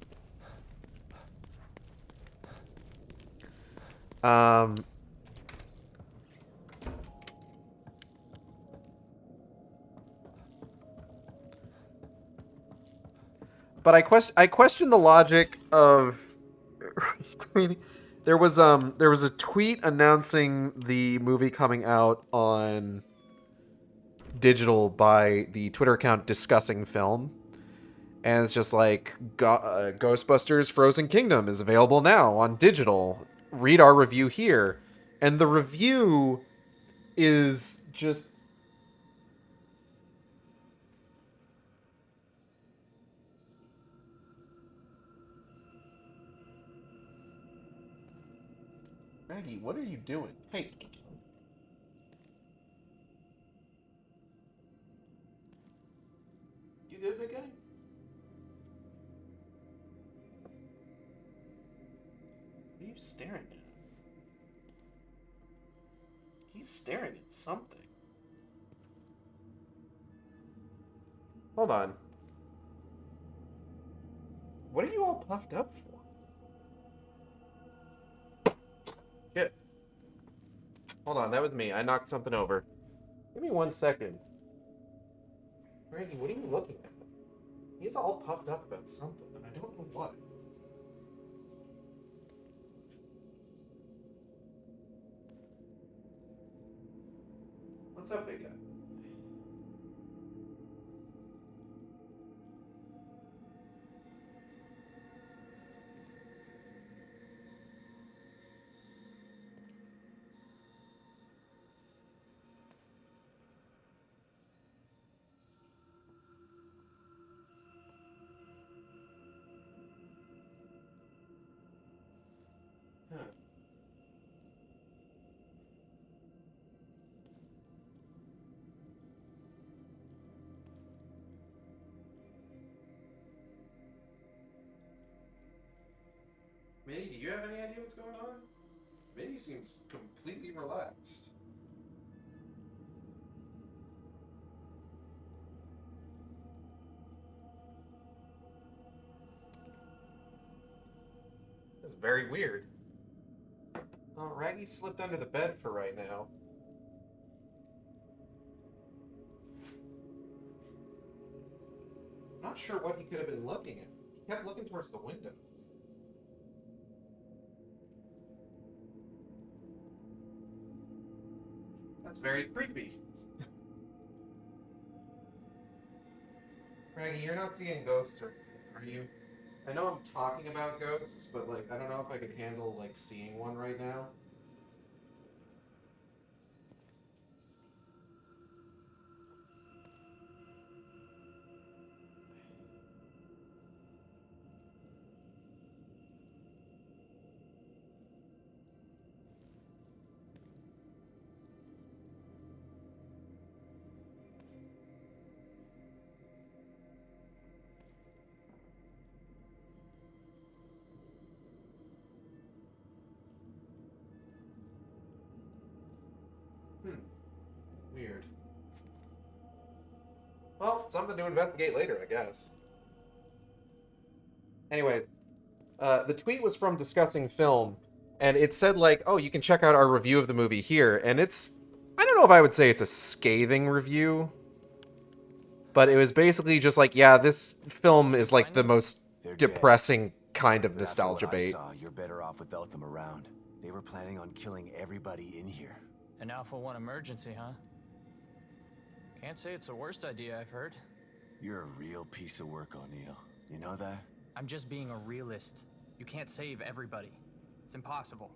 S1: But I question the logic of there was a tweet announcing the movie coming out on digital by the Twitter account Discussing Film, and it's just like Ghostbusters Frozen Kingdom is available now on digital. Read our review here, and the review is just Maggie, what are you doing? Hey. You good, big guy? What are you staring at? He's staring at something. Hold on. What are you all puffed up for? Shit. Hold on, that was me. I knocked something over. Give me 1 second. Frankie, what are you looking at? He's all puffed up about something, and I don't know what. What's up, big guy? Huh. Minnie, do you have any idea what's going on? Minnie seems completely relaxed. That's very weird. Oh, Raggy slipped under the bed for right now. I'm not sure what he could have been looking at. He kept looking towards the window. That's very creepy. Raggy, you're not seeing ghosts, are you? I know I'm talking about ghosts, but, like, I don't know if I could handle, like, seeing one right now. Weird. Well, something to investigate later, I guess. Anyways, the tweet was from Discussing Film, and it said, like, oh, you can check out our review of the movie here, and it's... I don't know if I would say it's a scathing review, but it was basically just like, yeah, this film is, like, the most depressing kind of nostalgia bait.
S2: You're better off without them around. They were planning on killing everybody in here.
S9: An Alpha 1 emergency, huh? Can't say it's the worst idea I've heard.
S2: You're a real piece of work, O'Neill. You know that?
S9: I'm just being a realist. You can't save everybody. It's impossible.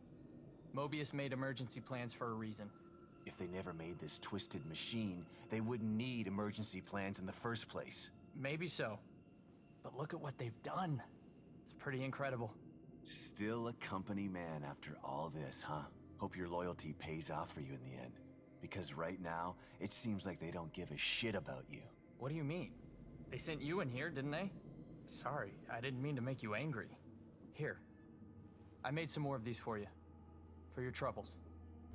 S9: Mobius made emergency plans for a reason.
S2: If they never made this twisted machine, they wouldn't need emergency plans in the first place.
S9: Maybe so. But look at what they've done. It's pretty incredible.
S2: Still a company man after all this, huh? Hope your loyalty pays off for you in the end. Because right now, it seems like they don't give a shit about you.
S9: What do you mean? They sent you in here, didn't they? Sorry, I didn't mean to make you angry. Here. I made some more of these for you. For your troubles.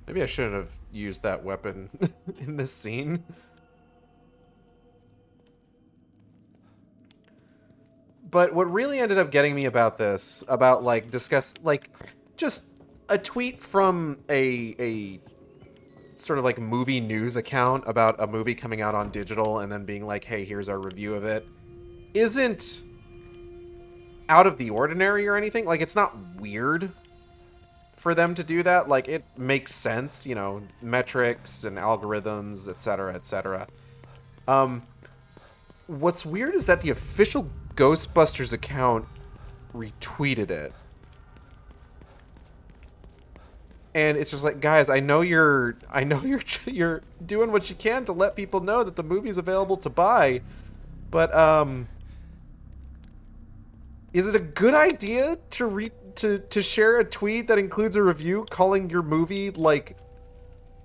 S1: Maybe I shouldn't have used that weapon in this scene. But what really ended up getting me about this, about like just a tweet from a sort of like movie news account about a movie coming out on digital and then being like, hey, here's our review of it, isn't out of the ordinary or anything. Like, it's not weird for them to do that. Like, it makes sense, you know, metrics and algorithms, etc., etc. What's weird is that the official Ghostbusters account retweeted it. And it's just like, guys, I know you're doing what you can to let people know that the movie's available to buy, but is it a good idea to share a tweet that includes a review calling your movie like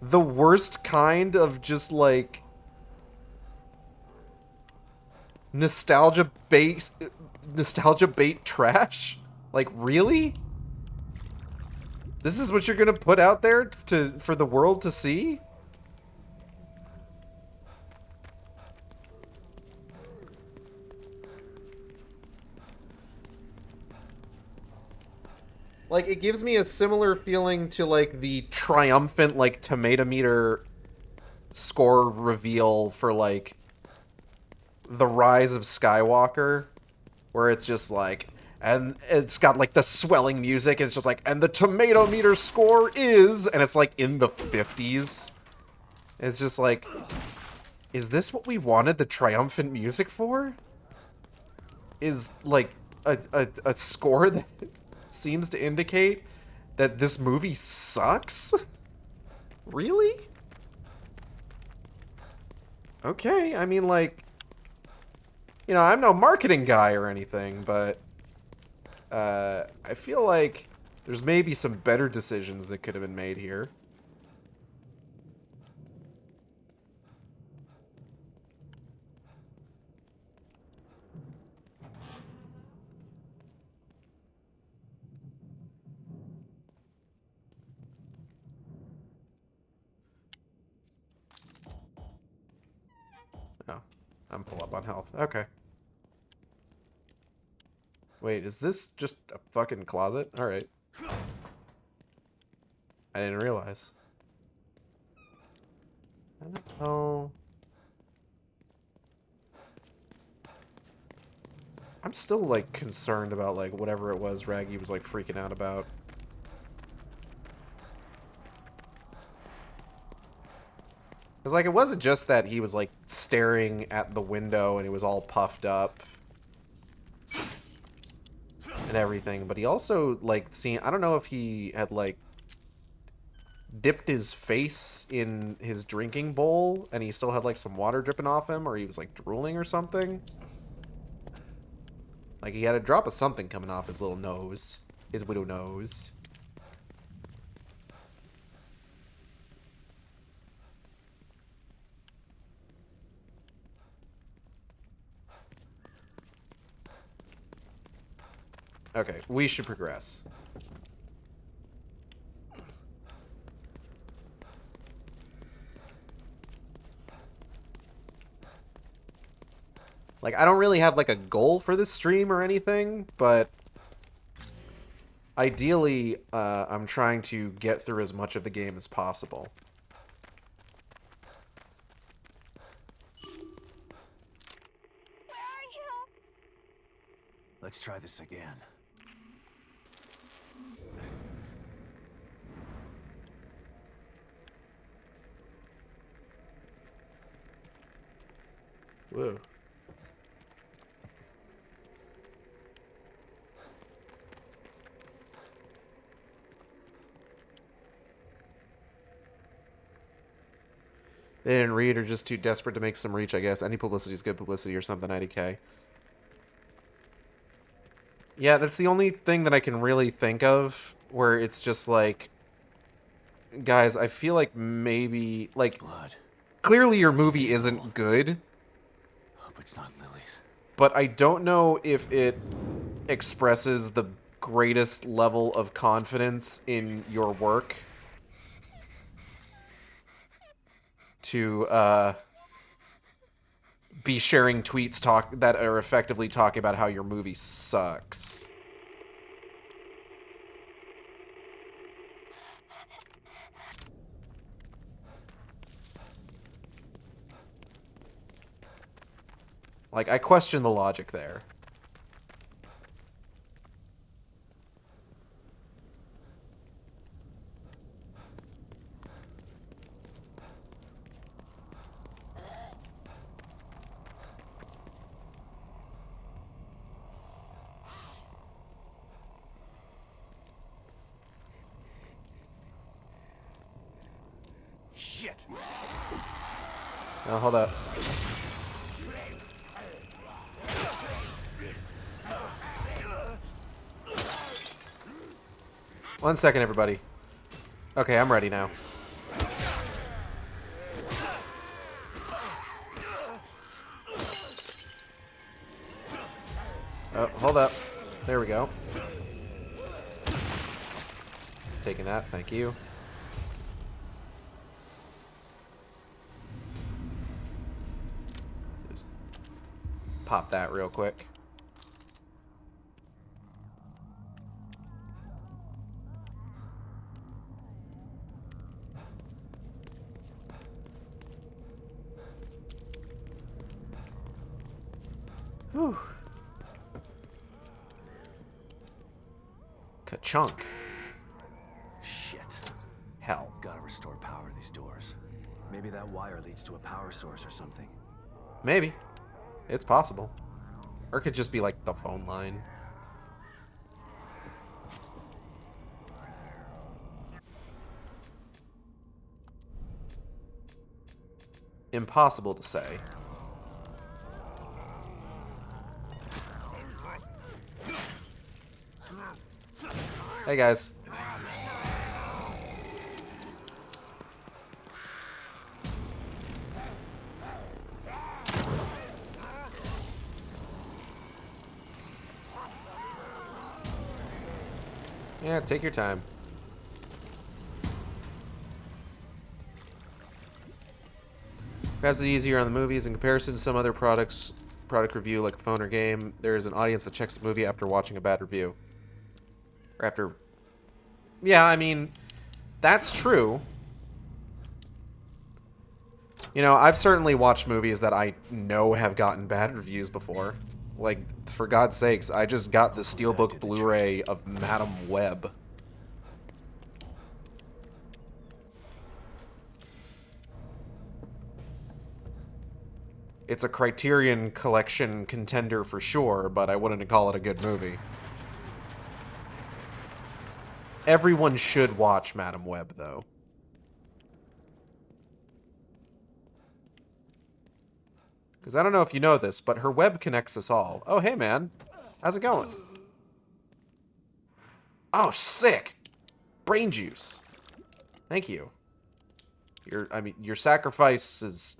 S1: the worst kind of just like nostalgia bait trash? Like, really? This is what you're gonna put out there for the world to see? Like, it gives me a similar feeling to like the triumphant like tomato meter score reveal for like The Rise of Skywalker, where it's just like, and it's got like the swelling music, and it's just like, and the tomato meter score is, and it's like in the 50s. It's just like, is this what we wanted the triumphant music for? Is like a score that seems to indicate that this movie sucks? Really? Okay, I mean, like, you know, I'm no marketing guy or anything, but I feel like there's maybe some better decisions that could have been made here. Oh, I'm full up on health. Okay. Wait, is this just a fucking closet? Alright. I didn't realize. Oh. I'm still, like, concerned about, like, whatever it was Raggy was, like, freaking out about. Because, like, it wasn't just that he was, like, staring at the window and he was all puffed up and everything, but he also, like, I don't know if he had, like, dipped his face in his drinking bowl and he still had, like, some water dripping off him, or he was, like, drooling or something. Like, he had a drop of something coming off his little nose. His widow nose. Okay, we should progress. Like, I don't really have, like, a goal for this stream or anything, but ideally, I'm trying to get through as much of the game as possible.
S2: Let's try this again.
S1: Whoa. They didn't read or just too desperate to make some reach, I guess. Any publicity is good publicity or something, IDK. Yeah, that's the only thing that I can really think of where it's just like, guys, I feel like maybe, like,
S2: Blood.
S1: Clearly your movie isn't good.
S2: Hope it's not Lily's.
S1: But I don't know if it expresses the greatest level of confidence in your work to be sharing tweets that are effectively talking about how your movie sucks. Like, I question the logic there.
S2: Shit.
S1: Oh, hold up. One second, everybody. Okay, I'm ready now. Oh, hold up. There we go. Taking that, thank you. Just pop that real quick. Whew. Ka-chunk.
S2: Shit.
S1: Hell.
S2: Gotta restore power to these doors. Maybe that wire leads to a power source or something.
S1: Maybe. It's possible. Or it could just be like the phone line. Impossible to say. Hey guys. Yeah, take your time. Perhaps it's easier on the movies in comparison to some other product review like a phone or game. There is an audience that checks a movie after watching a bad review. Or after... Yeah, I mean, that's true. You know, I've certainly watched movies that I know have gotten bad reviews before. Like, for God's sakes, I just got the Steelbook Blu-ray of Madam Web. It's a Criterion Collection contender for sure, but I wouldn't call it a good movie. Everyone should watch Madam Web, though. Because I don't know if you know this, but her web connects us all. Oh, hey, man. How's it going? Oh, sick. Brain juice. Thank you. Your sacrifice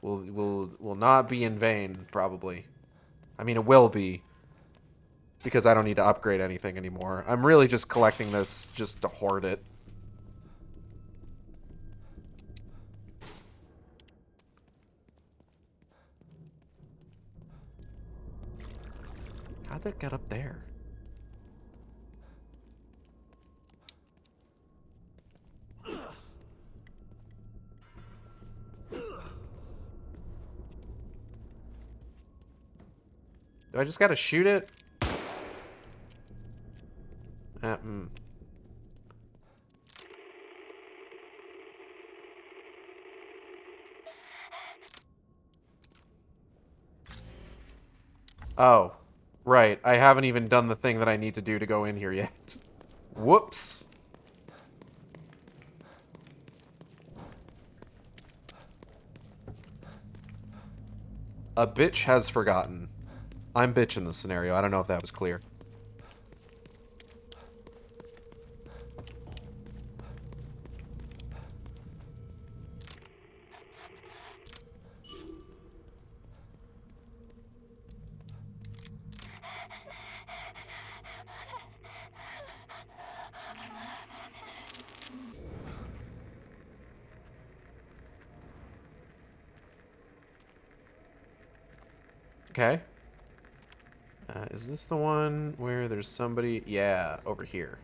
S1: will not be in vain, probably. I mean, it will be. Because I don't need to upgrade anything anymore. I'm really just collecting this just to hoard it. How'd that get up there? Do I just gotta shoot it? Oh, right. I haven't even done the thing that I need to do to go in here yet. Whoops. A bitch has forgotten. I'm bitch in this scenario. I don't know if that was clear. Okay. Is this the one where there's somebody? Yeah, over here.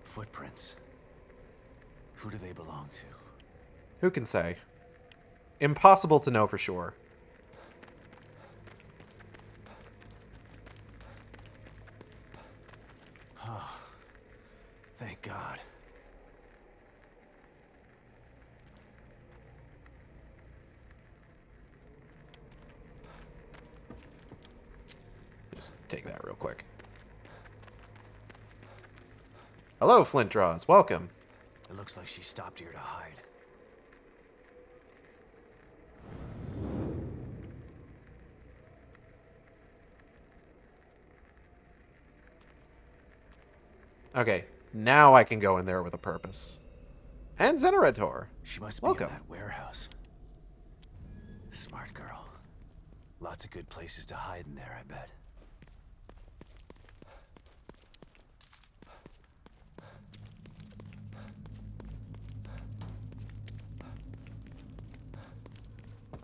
S2: Footprints. Who do they belong to?
S1: Who can say? Impossible to know for sure.
S2: Oh, thank God.
S1: Just take that real quick. Hello, Flint Draws. Welcome.
S2: It looks like she stopped here to hide.
S1: Okay, now I can go in there with a purpose. And Zenerator.
S2: She must be
S1: Welcome.
S2: in that warehouse. Smart girl. Lots of good places to hide in there, I bet.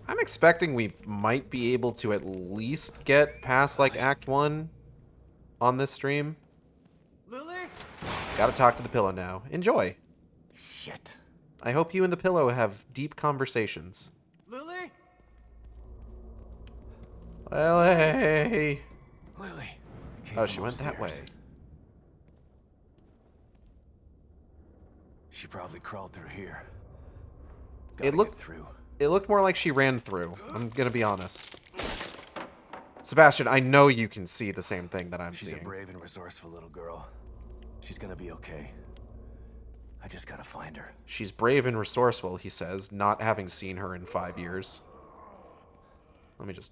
S1: I'm expecting we might be able to at least get past, like, Act 1 on this stream.
S2: Lily?
S1: Gotta talk to the pillow now. Enjoy.
S2: Shit.
S1: I hope you and the pillow have deep conversations.
S2: Lily?
S1: Well, hey.
S2: Lily.
S1: Oh, she went that way.
S2: She probably crawled through here.
S1: It looked more like she ran through. I'm gonna be honest. Sebastian, I know you can see the same thing that I'm
S2: She's
S1: seeing.
S2: a brave and resourceful little girl. She's gonna be okay. I just gotta find her.
S1: She's brave and resourceful, he says, not having seen her in 5 years. Let me just...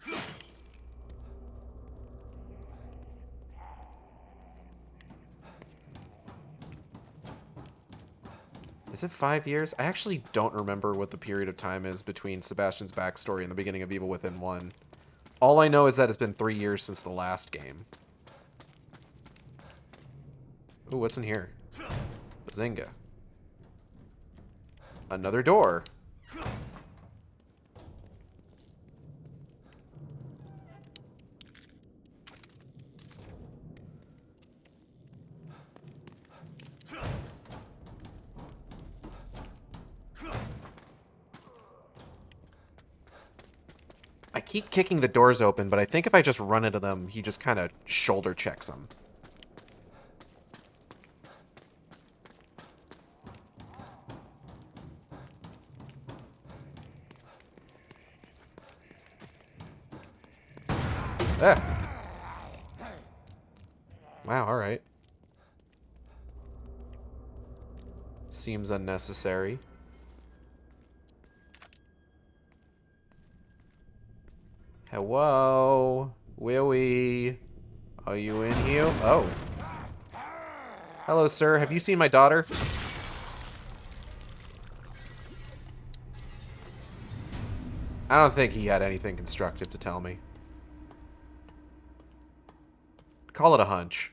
S1: Is it 5 years? I actually don't remember what the period of time is between Sebastian's backstory and the beginning of Evil Within 1. All I know is that it's been 3 years since the last game. Ooh, what's in here? Bazinga. Another door. I keep kicking the doors open, but I think if I just run into them, he just kind of shoulder checks them. Ah. Wow, alright. Seems unnecessary. Hello? Willie? Are you in here? Oh. Hello, sir. Have you seen my daughter? I don't think he had anything constructive to tell me. Call it a hunch.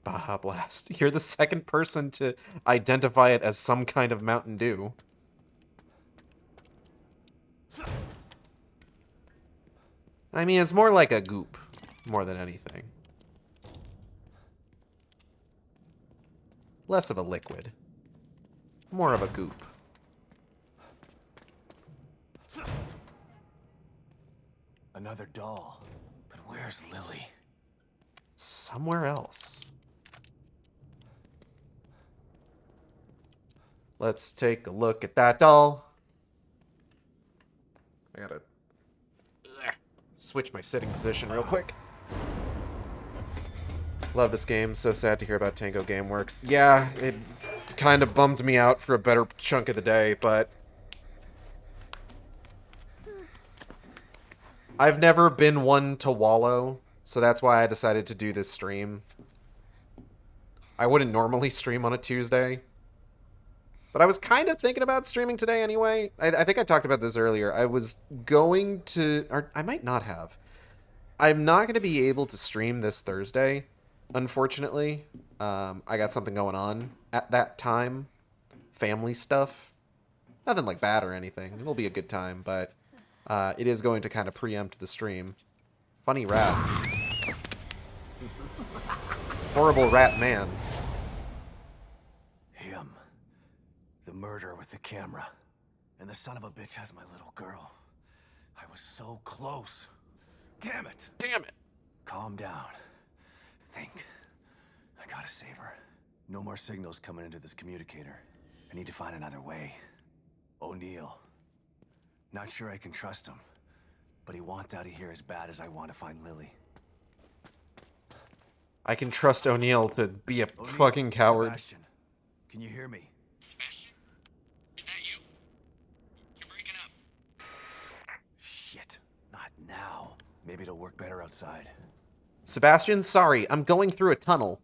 S1: Baja Blast. You're the second person to identify it as some kind of Mountain Dew. I mean, it's more like a goop, more than anything. Less of a liquid. More of a goop.
S2: Another doll. But where's Lily?
S1: Somewhere else. Let's take a look at that doll. switch my sitting position real quick. Love this game. So sad to hear about Tango Gameworks. Yeah, it kind of bummed me out for a better chunk of the day, but I've never been one to wallow, so that's why I decided to do this stream. I wouldn't normally stream on a Tuesday, but I was kind of thinking about streaming today anyway. I think I talked about this earlier. I was going to, or I might not have. I'm not going to be able to stream this Thursday, unfortunately. I got something going on at that time. Family stuff. Nothing like bad or anything. It'll be a good time, but it is going to kind of preempt the stream. Funny rat. Horrible rat man.
S2: Him. The murderer with the camera. And the son of a bitch has my little girl. I was so close. Damn it!
S1: Damn it!
S2: Calm down. Think. I gotta save her. No more signals coming into this communicator. I need to find another way. O'Neill. Not sure I can trust him. But he wants out of here as bad as I want to find Lily.
S1: I can trust O'Neill to be a fucking coward.
S2: Sebastian, can you hear me?
S7: Is that you? You're breaking up.
S2: Shit. Not now. Maybe it'll work better outside.
S1: Sebastian, sorry, I'm going through a tunnel.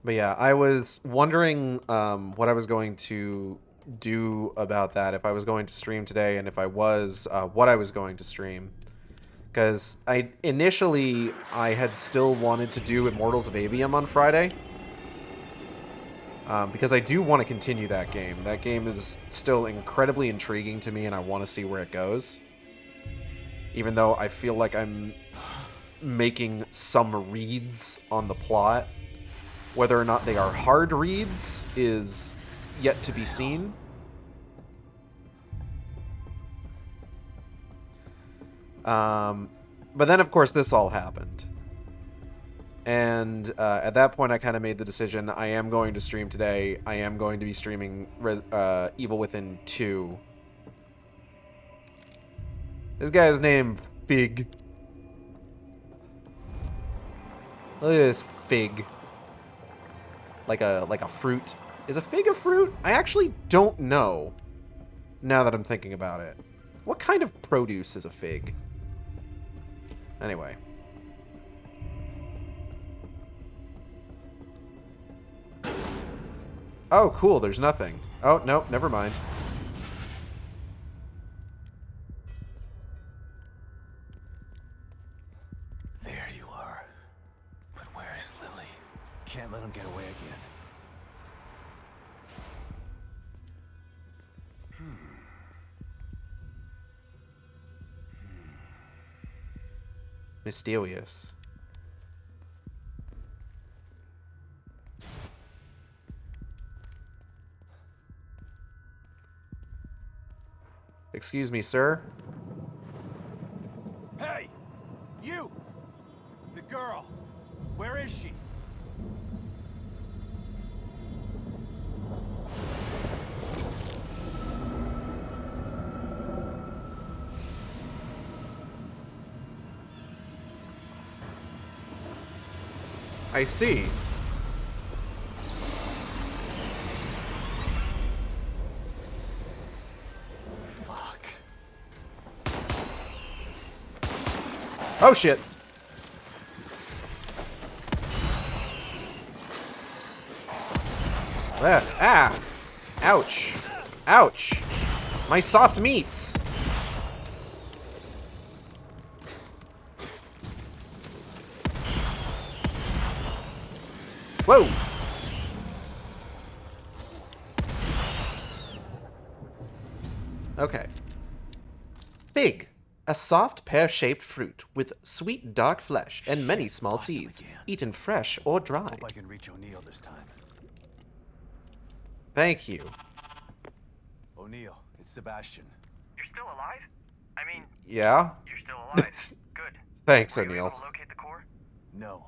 S1: But yeah, I was wondering what I was going to do about that, if I was going to stream today, and if I was, what I was going to stream. Because initially, I had still wanted to do Immortals of Avium on Friday. Because I do want to continue that game. That game is still incredibly intriguing to me, and I want to see where it goes. Even though I feel like I'm making some reads on the plot. Whether or not they are hard reads is yet to be seen. But then, of course, this all happened. And at that point, I kind of made the decision, I am going to stream today. I am going to be streaming Evil Within 2. This guy's named Fig. Look at this fig. Like a fruit. Is a fig a fruit? I actually don't know, now that I'm thinking about it. What kind of produce is a fig? Anyway. Oh, cool, there's nothing. Oh, no, never mind.
S2: There you are. But where's Lily? Can't let him get away again.
S1: Mysterious. Excuse me, sir.
S2: Hey! You! The girl! Where is she?
S1: I see.
S2: Fuck.
S1: Oh, shit. Ah! Ouch. Ouch. My soft meats. Whoa! Okay. Fig. A soft pear-shaped fruit with sweet dark flesh and many small seeds, eaten fresh or dried.
S2: Hope I can reach O'Neill this time.
S1: Thank you.
S2: O'Neill, it's Sebastian.
S7: You're still alive? I mean,
S1: Yeah?
S7: you're still alive. Good.
S1: Thanks,
S7: Were you
S1: O'Neill.
S7: able to locate the core?
S2: No,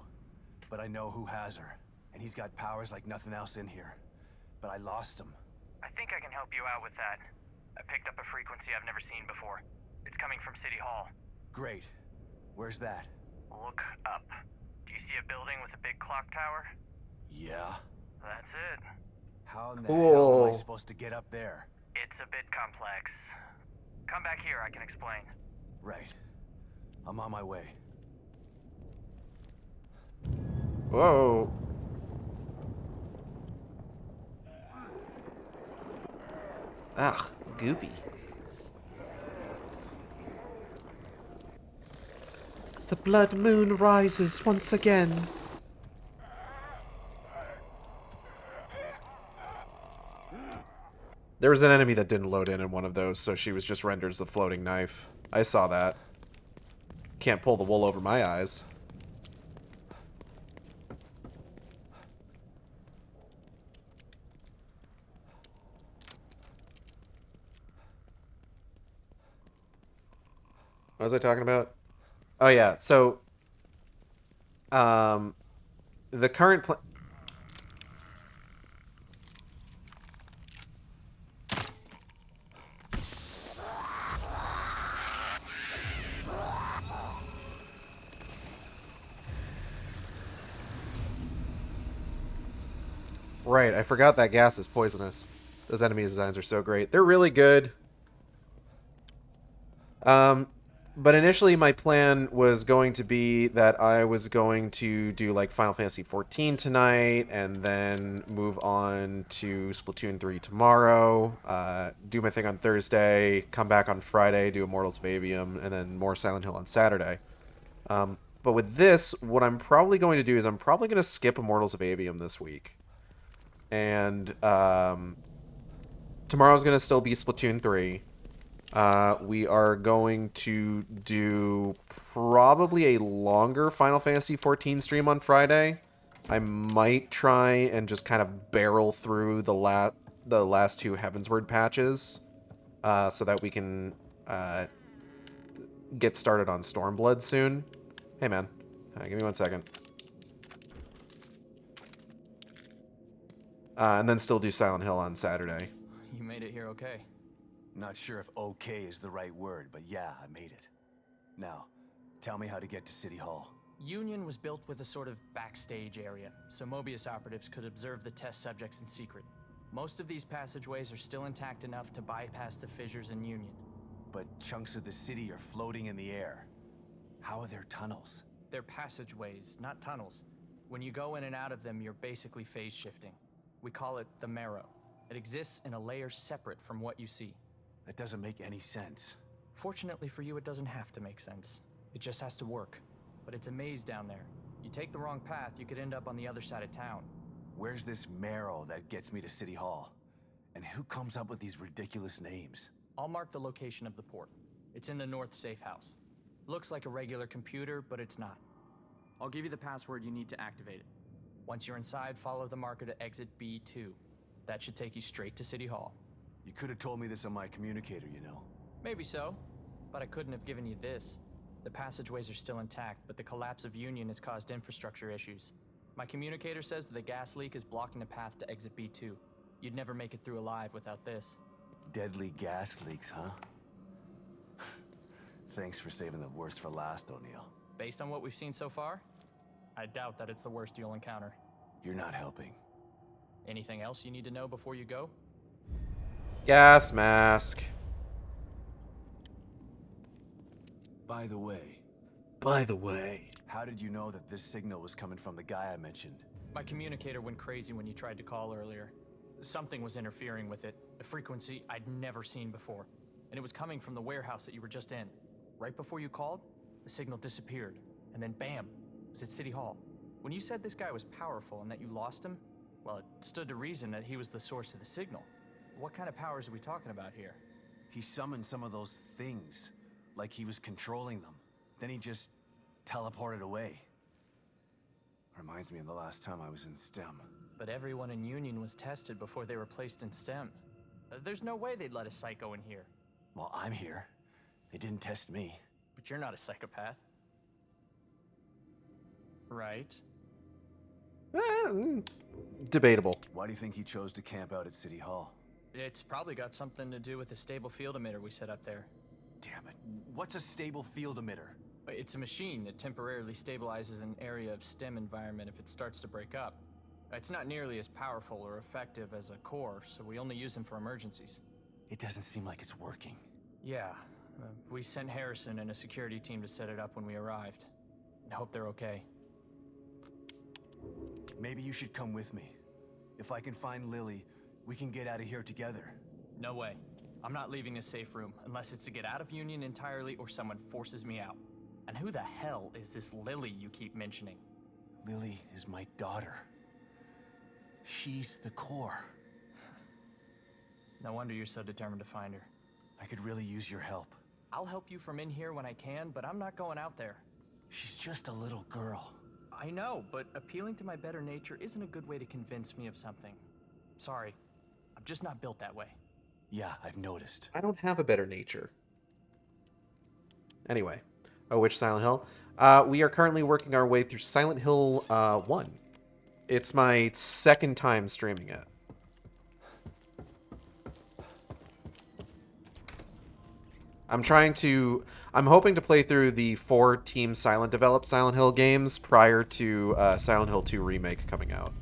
S2: but I know who has her. and he's got powers like nothing else in here. But I lost him.
S7: I think I can help you out with that. I picked up a frequency I've never seen before. It's coming from City Hall.
S2: Great. Where's that?
S7: Look up. Do you see a building with a big clock tower?
S2: Yeah.
S7: That's it.
S2: How in the hell am I
S1: Cool.
S2: supposed to get up there?
S7: It's a bit complex. Come back here, I can explain.
S2: Right. I'm on my way.
S1: Whoa. Ah, goopy. The blood moon rises once again. There was an enemy that didn't load in one of those, so she was just rendered as a floating knife. I saw that. Can't pull the wool over my eyes. What was I talking about? Oh yeah, so the current plan. Right, I forgot that gas is poisonous. Those enemy designs are so great. They're really good. But initially my plan was going to be that I was going to do like Final Fantasy XIV tonight and then move on to Splatoon 3 tomorrow, do my thing on Thursday, come back on Friday, do Immortals of Avium, and then more Silent Hill on Saturday. But with this, what I'm probably going to do is I'm probably going to skip Immortals of Avium this week. And tomorrow's going to still be Splatoon 3. We are going to do probably a longer Final Fantasy XIV stream on Friday. I might try and just kind of barrel through the last two Heavensward patches, so that we can get started on Stormblood soon. Hey man, give me 1 second. And then still do Silent Hill on Saturday.
S9: You made it here okay.
S2: Not sure if okay is the right word, but yeah, I made it. Now, tell me how to get to City Hall.
S9: Union was built with a sort of backstage area, so Mobius operatives could observe the test subjects in secret. Most of these passageways are still intact enough to bypass the fissures in Union.
S2: But chunks of the city are floating in the air. How are there tunnels?
S9: They're passageways, not tunnels. When you go in and out of them, you're basically phase shifting. We call it the marrow. It exists in a layer separate from what you see.
S2: That doesn't make any sense.
S9: Fortunately for you, it doesn't have to make sense. It just has to work. But it's a maze down there. You take the wrong path, you could end up on the other side of town.
S2: Where's this marrow that gets me to City Hall? And who comes up with these ridiculous names?
S9: I'll mark the location of the port. It's in the north safe house. Looks like a regular computer, but it's not. I'll give you the password you need to activate it. Once you're inside, follow the marker to exit B2. That should take you straight to City Hall.
S2: You could have told me this on my communicator, you know.
S9: Maybe so, but I couldn't have given you this. The passageways are still intact, but the collapse of Union has caused infrastructure issues. My communicator says that the gas leak is blocking the path to exit B2. You'd never make it through alive without this.
S2: Deadly gas leaks, huh? Thanks for saving the worst for last, O'Neill.
S9: Based on what we've seen so far, I doubt that it's the worst you'll encounter.
S2: You're not helping.
S9: Anything else you need to know before you go?
S1: Gas mask.
S2: By the way,
S5: how did you know that this signal was coming from the guy I mentioned?
S9: My communicator went crazy when you tried to call earlier. Something was interfering with it, a frequency I'd never seen before. And it was coming from the warehouse that you were just in. Right before you called, the signal disappeared. And then bam, it was at City Hall. When you said this guy was powerful and that you lost him, well, it stood to reason that he was the source of the signal. What kind of powers are we talking about here?
S2: He summoned some of those things, like he was controlling them. Then he just teleported away. Reminds me of the last time I was in STEM.
S9: But everyone in Union was tested before they were placed in STEM. There's no way they'd let a psycho in here.
S2: Well, I'm here. They didn't test me.
S9: But you're not a psychopath. Right?
S1: Debatable.
S2: Why do you think he chose to camp out at City Hall?
S9: It's probably got something to do with the stable field emitter we set up there.
S2: Damn it. What's a stable field emitter?
S9: It's a machine that temporarily stabilizes an area of STEM environment if it starts to break up. It's not nearly as powerful or effective as a core, so we only use them for emergencies.
S2: It doesn't seem like it's working.
S9: Yeah, we sent Harrison and a security team to set it up when we arrived. I hope they're okay.
S2: Maybe you should come with me. If I can find Lily, we can get out of here together.
S9: No way. I'm not leaving this safe room unless it's to get out of Union entirely or someone forces me out. And who the hell is this Lily you keep mentioning?
S2: Lily is my daughter. She's the core.
S9: No wonder you're so determined to find her.
S2: I could really use your help.
S9: I'll help you from in here when I can, but I'm not going out there.
S2: She's just a little girl.
S9: I know, but appealing to my better nature isn't a good way to convince me of something. Sorry, I'm just not built that way.
S2: Yeah, I've noticed.
S1: I don't have a better nature. Anyway. Oh, which Silent Hill? We are currently working our way through Silent Hill 1. It's my second time streaming it. I'm hoping to play through the 4 Team Silent developed Silent Hill games prior to Silent Hill 2 Remake coming out.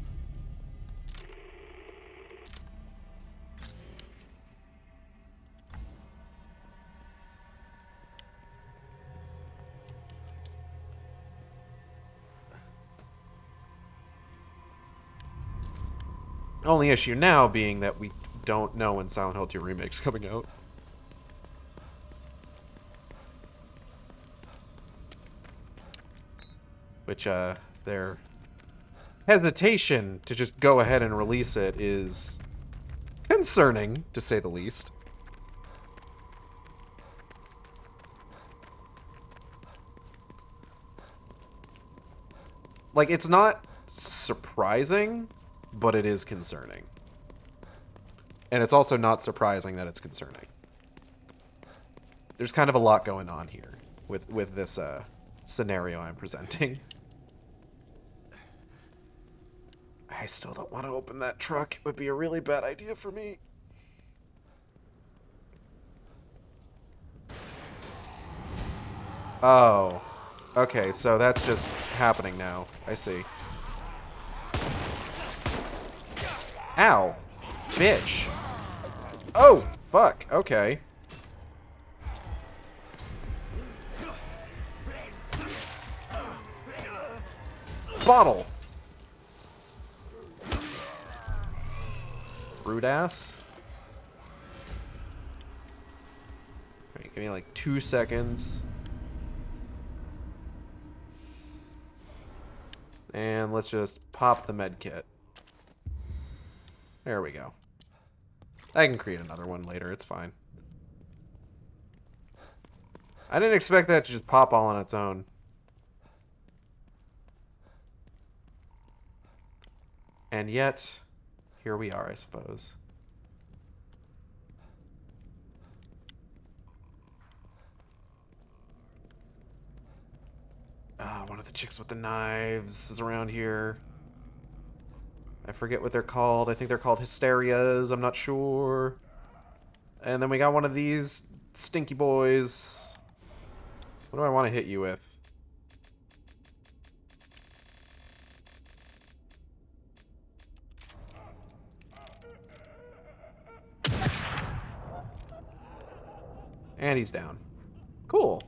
S1: Only issue now being that we don't know when Silent Hill 2 Remake's coming out. Which, their hesitation to just go ahead and release it is concerning, to say the least. Like, it's not surprising, but it is concerning. And it's also not surprising that it's concerning. There's kind of a lot going on here with this scenario I'm presenting. I still don't want to open that truck. It would be a really bad idea for me. Oh. Okay, so that's just happening now. I see. Ow. Bitch. Oh, fuck. Okay. Bottle. Rude ass. Alright, give me like 2 seconds. And let's just pop the med kit. There we go. I can create another one later, it's fine. I didn't expect that to just pop all on its own. And yet, here we are, I suppose. One of the chicks with the knives is around here. I forget what they're called. I think they're called hysterias. I'm not sure. And then we got one of these stinky boys. What do I want to hit you with? And he's down. Cool.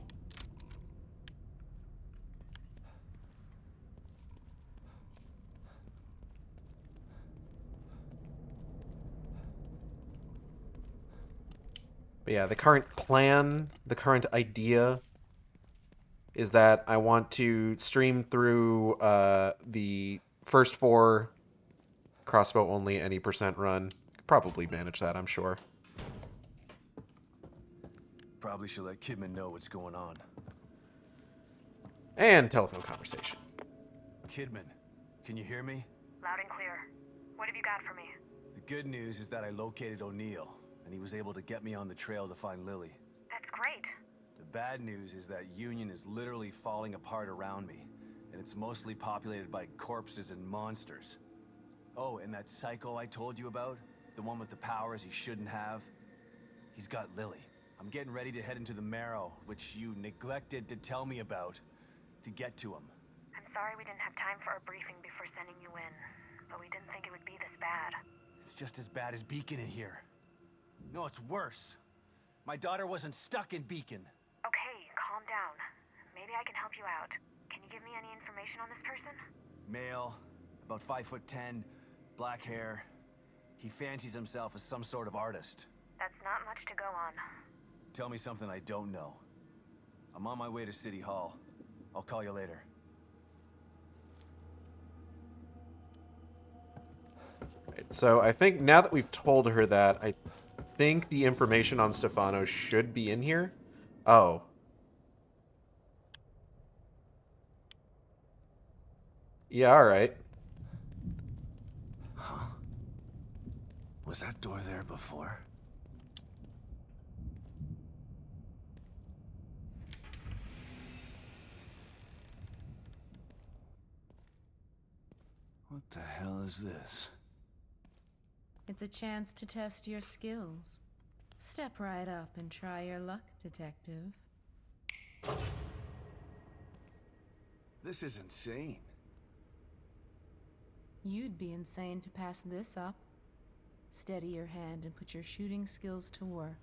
S1: But yeah, the current plan, the current idea is that I want to stream through the first 4 crossbow only any percent run. Probably manage that, I'm sure.
S2: Probably should let Kidman know what's going on.
S1: And telephone conversation.
S2: Kidman, can you hear me?
S11: Loud and clear. What have you got for me?
S2: The good news is that I located O'Neill, and he was able to get me on the trail to find Lily.
S11: That's great.
S2: The bad news is that Union is literally falling apart around me, and it's mostly populated by corpses and monsters. Oh, and that psycho I told you about, the one with the powers he shouldn't have, he's got Lily. I'm getting ready to head into the Marrow, which you neglected to tell me about, to get to him.
S11: I'm sorry we didn't have time for a briefing before sending you in, but we didn't think it would be this bad.
S2: It's just as bad as Beacon in here. No, it's worse. My daughter wasn't stuck in Beacon.
S11: Okay, calm down. Maybe I can help you out. Can you give me any information on this person?
S2: Male, about 5'10", black hair. He fancies himself as some sort of artist.
S11: That's not much to go on.
S2: Tell me something I don't know. I'm on my way to City Hall. I'll call you later.
S1: Right, so I think now that we've told her that, I think the information on Stefano should be in here. Oh. Yeah, alright.
S2: Huh? Was that door there before? What the hell is this?
S10: It's a chance to test your skills. Step right up and try your luck, detective.
S2: This is insane.
S10: You'd be insane to pass this up. Steady your hand and put your shooting skills to work.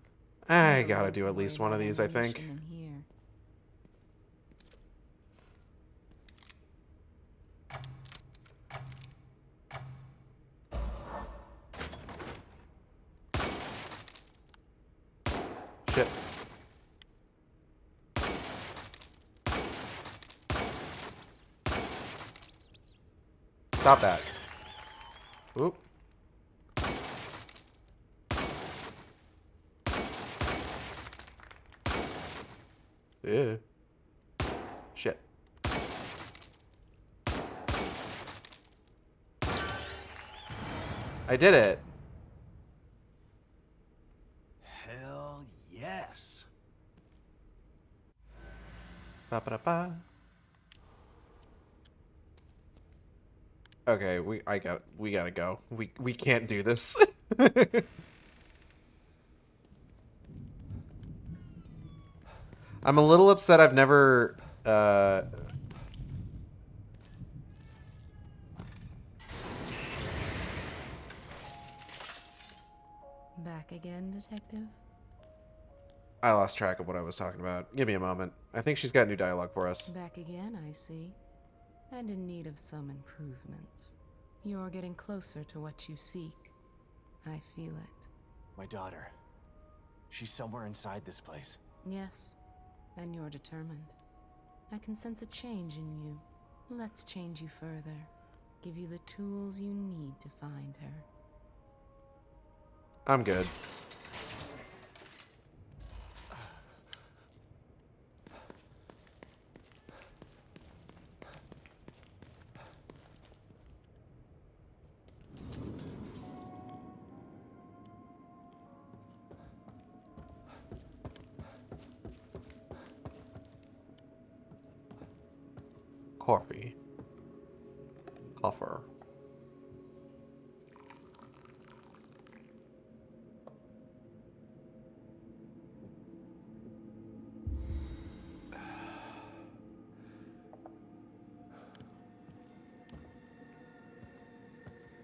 S1: I
S10: Never
S1: gotta
S10: mind
S1: do
S10: to
S1: at least
S10: worry
S1: one of
S10: about
S1: these, I think.
S10: ammunition in here.
S1: Shit. Stop that. Oop. Ew. Shit. I did it.
S2: Hell yes.
S1: Ba-ba-da-ba. Okay, we gotta go. We can't do this. I'm a little upset I've never
S10: Back again, detective?
S1: I lost track of what I was talking about. Give me a moment. I think she's got new dialogue for us.
S10: Back again, I see. And in need of some improvements. You're getting closer to what you seek. I feel it.
S2: My daughter. She's somewhere inside this place.
S10: Yes, and you're determined. I can sense a change in you. Let's change you further. Give you the tools you need to find her.
S1: I'm good. Coffee. Coffer.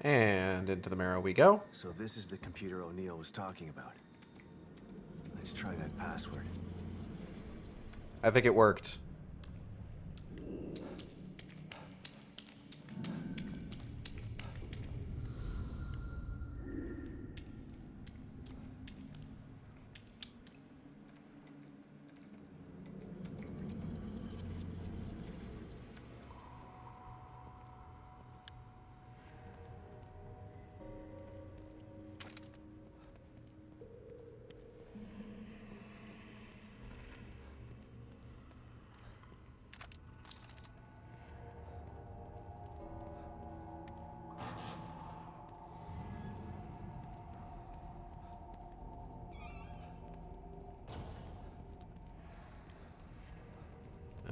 S1: And into the marrow we go.
S2: So this is the computer O'Neill was talking about. Let's try that password.
S1: I think it worked.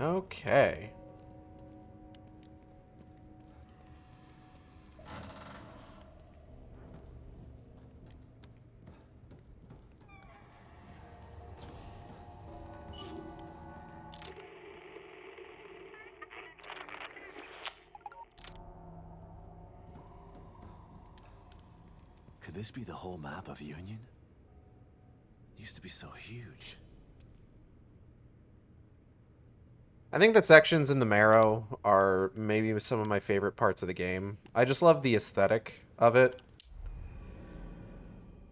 S1: Okay.
S2: this be the whole map of Union? Used to be so huge.
S1: I think the sections in the Marrow are maybe some of my favorite parts of the game. I just love the aesthetic of it.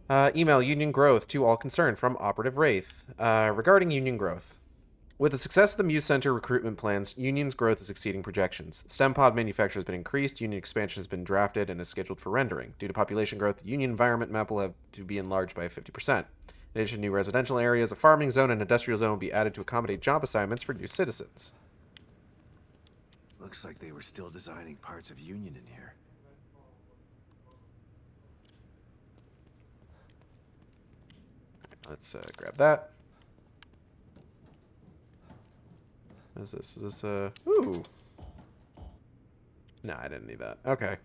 S1: Email Union Growth to all concerned from Operative Wraith. Regarding Union Growth. With the success of the Muse Center recruitment plans, Union's growth is exceeding projections. STEM pod manufacture has been increased, Union expansion has been drafted, and is scheduled for rendering. Due to population growth, the Union environment map will have to be enlarged by 50%. In addition, new residential areas, a farming zone, and industrial zone will be added to accommodate job assignments for new citizens.
S2: Looks like they were still designing parts of Union in here.
S1: Let's grab that. What is this? Is this a... Ooh. No, I didn't need that. Okay.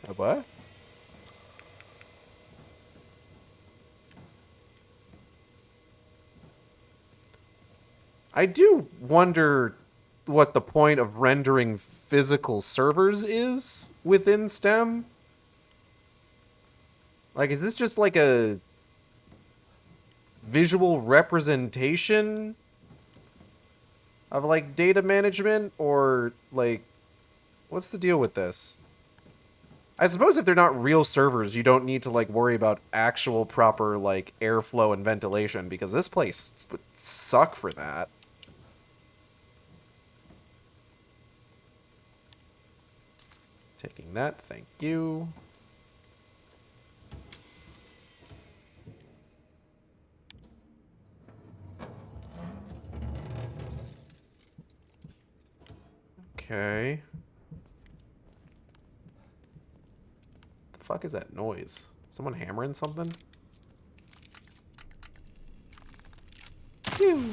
S1: A what? I do wonder what the point of rendering physical servers is within STEM. Like, is this just like a visual representation of like data management, or like what's the deal with this? I suppose if they're not real servers, you don't need to like worry about actual proper like airflow and ventilation, because this place would suck for that. Taking that, thank you. Okay. The fuck is that noise? Someone hammering something? Phew.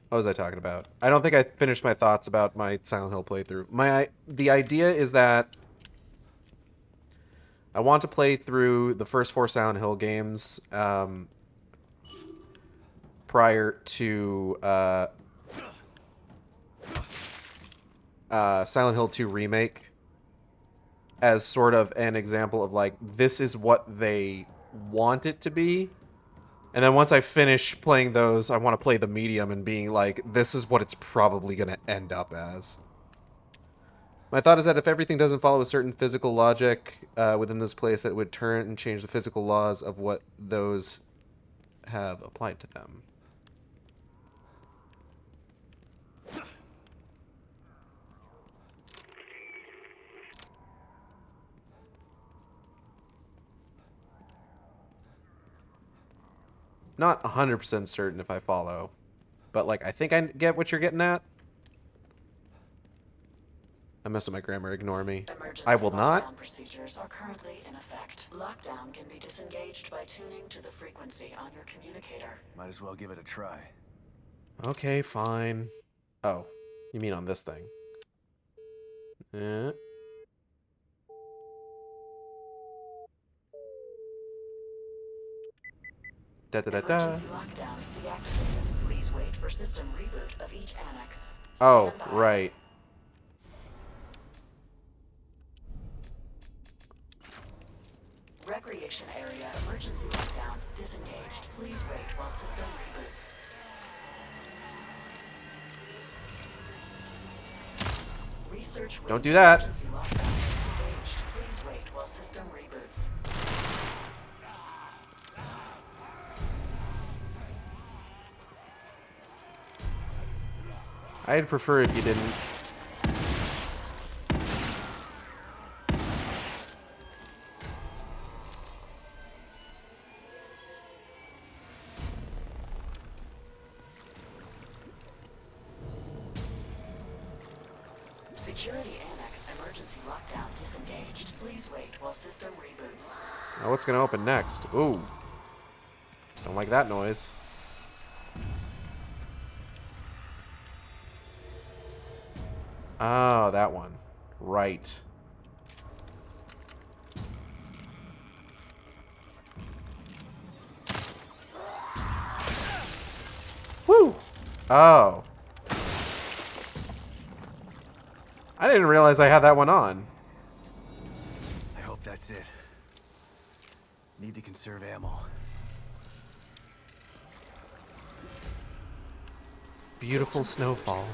S1: What was I talking about? I don't think I finished my thoughts about my Silent Hill playthrough. The idea is that I want to play through the first 4 Silent Hill games prior to Silent Hill 2 Remake, as sort of an example of like, this is what they want it to be. And then once I finish playing those, I want to play the medium and being like, this is what it's probably going to end up as. My thought is that if everything doesn't follow a certain physical logic within this place, that it would turn and change the physical laws of what those have applied to them. Not 100% certain if I follow, but like, I think I get what you're getting at. I messed up my grammar, ignore me. I will not.
S14: Procedures are currently in effect. Lockdown can be disengaged by tuning to the frequency on your communicator.
S2: Might as well give it a try.
S1: Okay, fine. Oh, you mean on this thing?
S14: Emergency lockdown deactivated. Please wait for system reboot of each annex.
S1: Oh, right.
S14: Recreation area emergency lockdown disengaged. Please wait while system reboots. Research
S1: Don't do that.
S14: Emergency lockdown disengaged. Please wait while system reboots.
S1: I'd prefer if you didn't.
S14: Security annex emergency lockdown disengaged. Please wait while system reboots.
S1: Now what's gonna open next? Ooh. Don't like that noise. Oh, that one. Right. Woo! Oh. I didn't realize I had that one on.
S2: I hope that's it. Need to conserve ammo.
S1: Beautiful snowfall.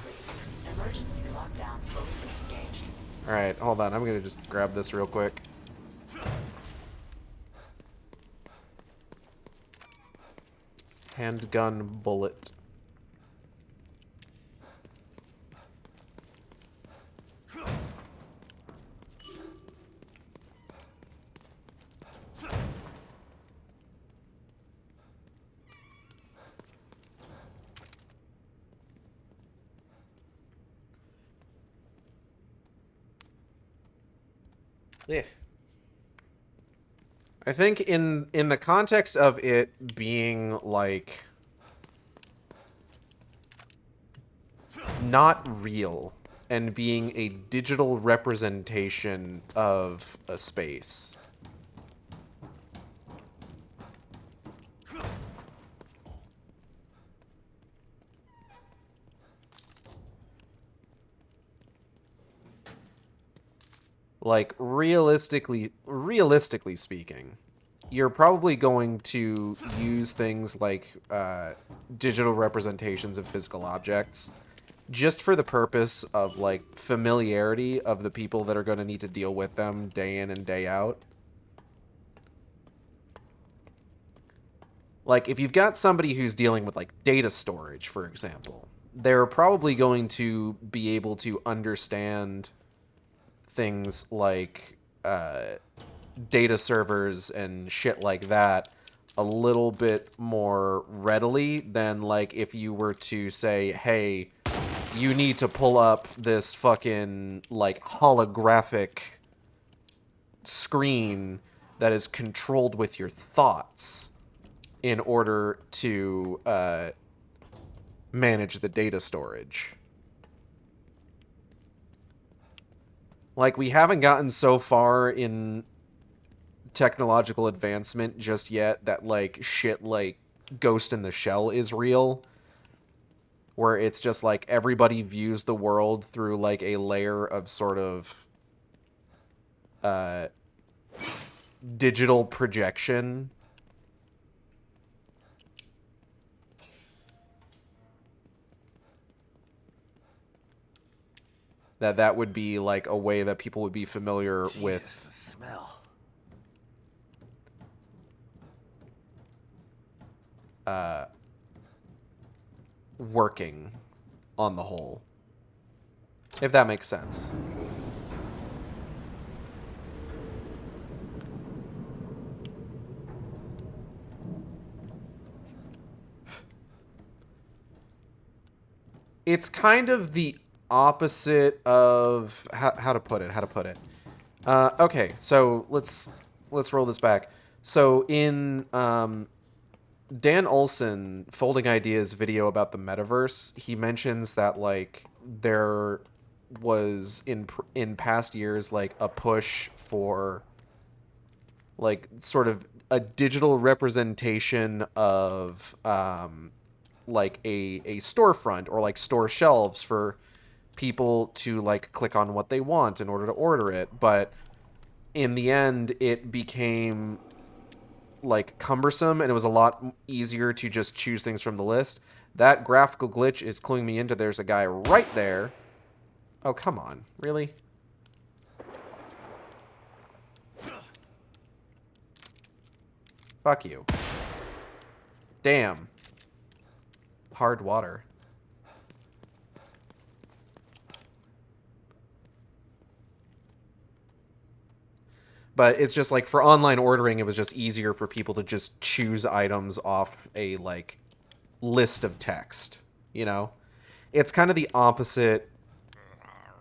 S14: Emergency lockdown fully disengaged.
S1: Alright, hold on. I'm gonna just grab this real quick. Handgun bullet. Yeah. I think in the context of it being like not real and being a digital representation of a space. Like realistically speaking, you're probably going to use things like digital representations of physical objects just for the purpose of like familiarity of the people that are going to need to deal with them day in and day out. Like if you've got somebody who's dealing with like data storage, for example, they're probably going to be able to understand things like data servers and shit like that a little bit more readily than like if you were to say, hey, you need to pull up this fucking like holographic screen that is controlled with your thoughts in order to manage the data storage. Like, we haven't gotten so far in technological advancement just yet that, like, shit like Ghost in the Shell is real. Where it's just, like, everybody views the world through, like, a layer of sort of digital projection. That would be, like, a way that people would be familiar with...
S2: the smell.
S1: Working on the whole. If that makes sense. It's kind of the opposite of how to put it. Okay, so let's roll this back. So in Dan Olson, Folding Ideas video about the metaverse, he mentions that like there was in past years like a push for like sort of a digital representation of like a storefront or like store shelves for people to like click on what they want in order to order it, but in the end it became like cumbersome and it was a lot easier to just choose things from the list. That graphical glitch is cluing me into there's a guy right there. Oh, come on. Really? Fuck you. Damn. Hard water. But it's just like for online ordering, it was just easier for people to just choose items off a like list of text, you know? It's kind of the opposite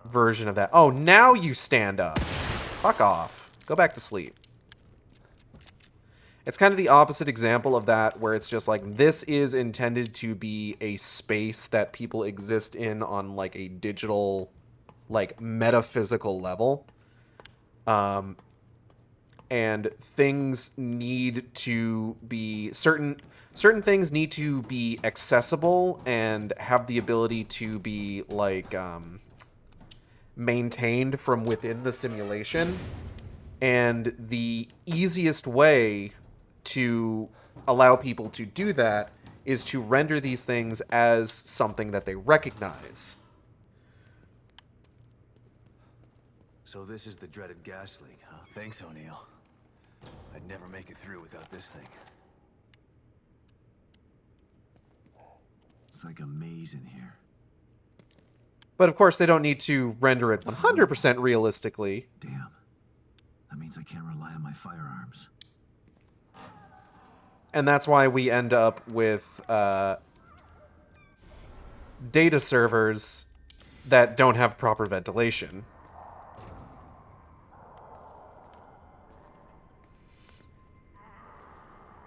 S1: version of that. Oh, now you stand up. Fuck off. Go back to sleep. It's kind of the opposite example of that, where it's just like, this is intended to be a space that people exist in on like a digital like, metaphysical level. And things need to be certain things need to be accessible and have the ability to be like maintained from within the simulation. And the easiest way to allow people to do that is to render these things as something that they recognize.
S2: So this is the dreaded gas leak, huh? Thanks, O'Neill. I'd never make it through without this thing.
S15: It's like a maze in here.
S1: But of course, they don't need to render it 100% realistically.
S15: Damn. That means I can't rely on my firearms.
S1: And that's why we end up with data servers that don't have proper ventilation.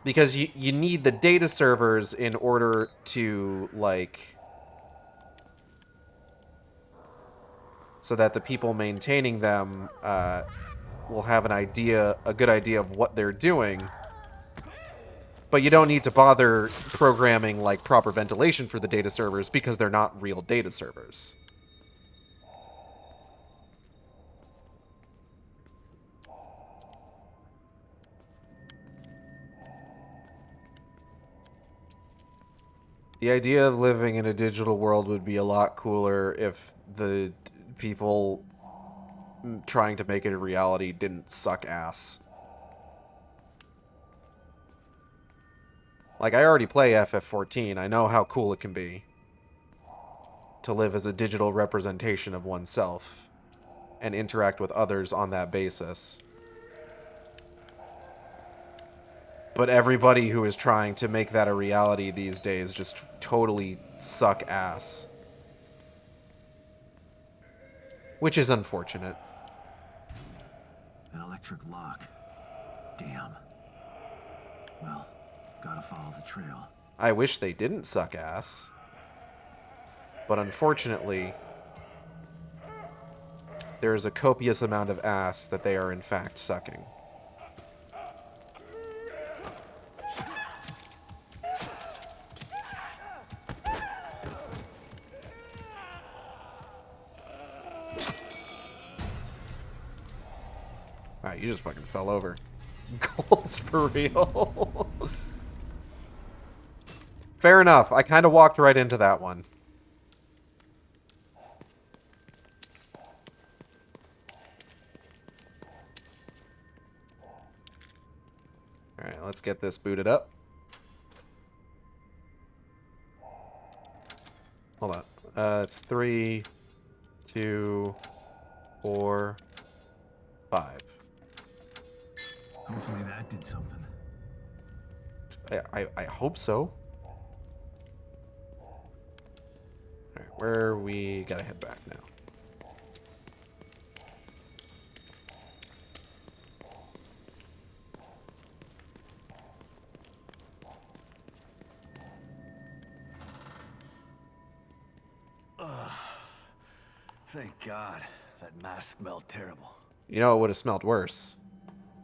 S1: Because you need the data servers in order to, like... so that the people maintaining them will have a good idea of what they're doing. But you don't need to bother programming, like, proper ventilation for the data servers because they're not real data servers. The idea of living in a digital world would be a lot cooler if the people trying to make it a reality didn't suck ass. Like, I already play FF14. I know how cool it can be to live as a digital representation of oneself and interact with others on that basis. But everybody who is trying to make that a reality these days just totally suck ass. Which is unfortunate.
S15: An electric lock. Damn. Well, gotta follow the trail.
S1: I wish they didn't suck ass. But unfortunately, there is a copious amount of ass that they are in fact sucking. Wow, you just fucking fell over. Goals for real. Fair enough. I kind of walked right into that one. Alright, let's get this booted up. Hold on. It's 3, 2, 4, 5.
S15: Hopefully that did something.
S1: I hope so. Alright, where we gotta head back now.
S2: Thank God. That mask smelled terrible.
S1: You know it would have smelled worse.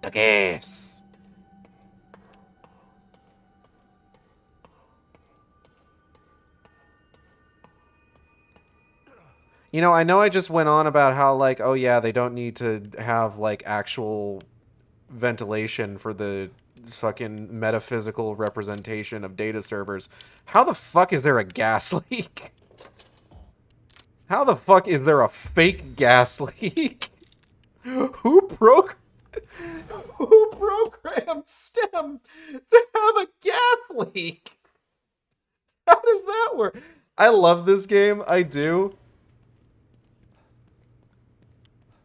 S1: The gas! You know I just went on about how, like, oh yeah, they don't need to have, like, actual ventilation for the fucking metaphysical representation of data servers. How the fuck is there a gas leak? How the fuck is there a fake gas leak? Who programmed STEM to have a gas leak? How does that work? I love this game, I do.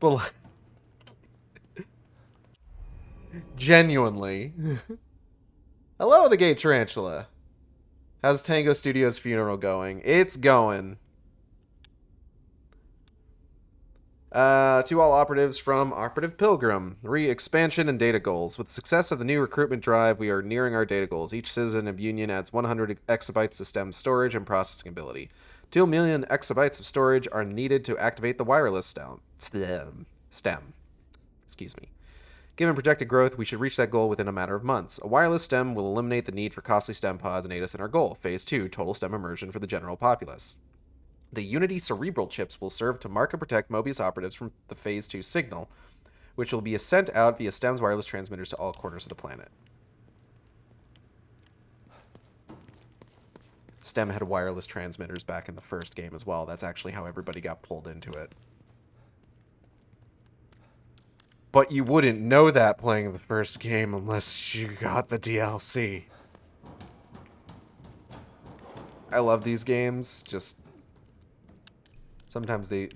S1: But like, genuinely. Hello, the Gay Tarantula. How's Tango Studios' funeral going? It's going. To all operatives from Operative Pilgrim. Re-expansion and data goals. With the success of the new recruitment drive, we are nearing our data goals. Each citizen of Union adds 100 exabytes to STEM storage and processing ability. 2 million exabytes of storage are needed to activate the wireless stem. Excuse me. Given projected growth, we should reach that goal within a matter of months. A wireless stem will eliminate the need for costly stem pods and aid us in our goal. Phase 2, total stem immersion for the general populace. The Unity cerebral chips will serve to mark and protect Mobius operatives from the Phase 2 signal, which will be sent out via STEM's wireless transmitters to all corners of the planet. STEM had wireless transmitters back in the first game as well. That's actually how everybody got pulled into it. But you wouldn't know that playing the first game unless you got the DLC. I love these games, just sometimes they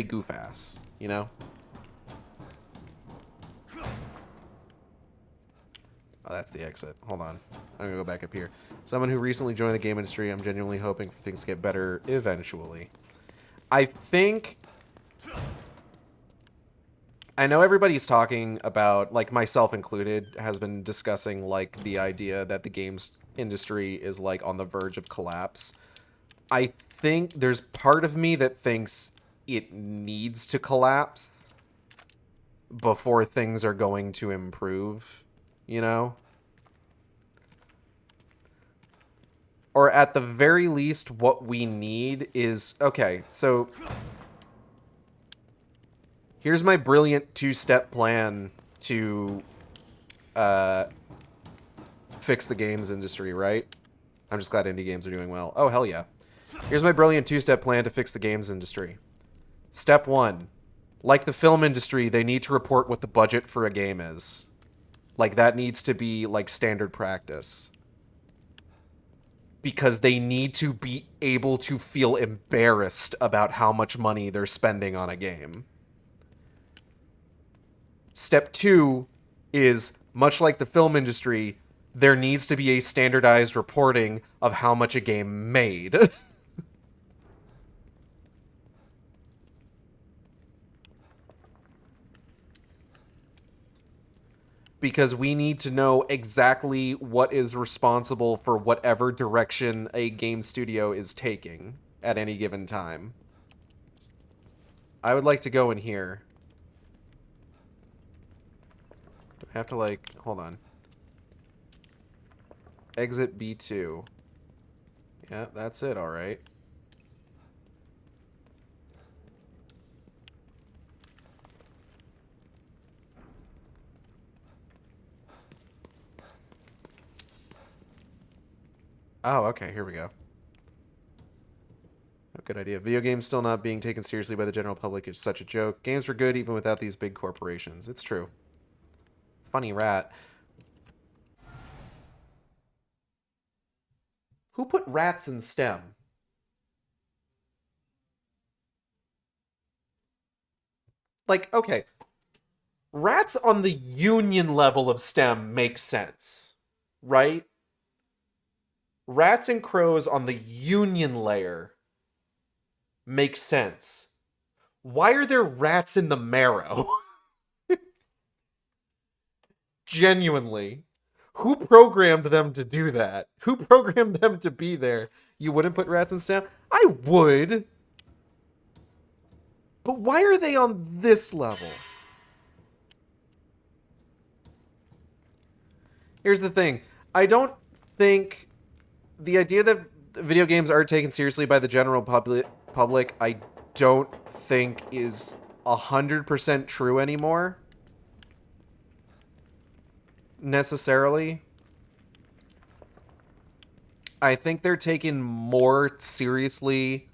S1: goof ass, you know? Oh, that's the exit. Hold on. I'm gonna go back up here. Someone who recently joined the game industry, I'm genuinely hoping for things to get better eventually. I think... I know everybody's talking about, like myself included, has been discussing like the idea that the games industry is like on the verge of collapse. I think there's part of me that thinks it needs to collapse before things are going to improve, you know? Or at the very least, what we need is... Okay, so... Here's my brilliant two-step plan to fix the games industry, right? I'm just glad indie games are doing well. Oh, hell yeah. Here's my brilliant two-step plan to fix the games industry. Step 1. Like the film industry, they need to report what the budget for a game is. Like, that needs to be, like, standard practice. Because they need to be able to feel embarrassed about how much money they're spending on a game. Step 2 is, much like the film industry, there needs to be a standardized reporting of how much a game made. Because we need to know exactly what is responsible for whatever direction a game studio is taking at any given time. I would like to go in here. Do I have to, like... Hold on. Exit B2. Yeah, that's it, alright. Oh, okay, here we go. Oh, good idea. Video games still not being taken seriously by the general public is such a joke. Games were good even without these big corporations. It's true. Funny rat. Who put rats in STEM? Like, okay. Rats on the union level of STEM makes sense, right? Rats and crows on the union layer makes sense. Why are there rats in the marrow? Genuinely. Who programmed them to do that? Who programmed them to be there? You wouldn't put rats in STEM? I would. But why are they on this level? Here's the thing. I don't think the idea that video games are taken seriously by the general public, I don't think is 100% true anymore. Necessarily. I think they're taken more seriously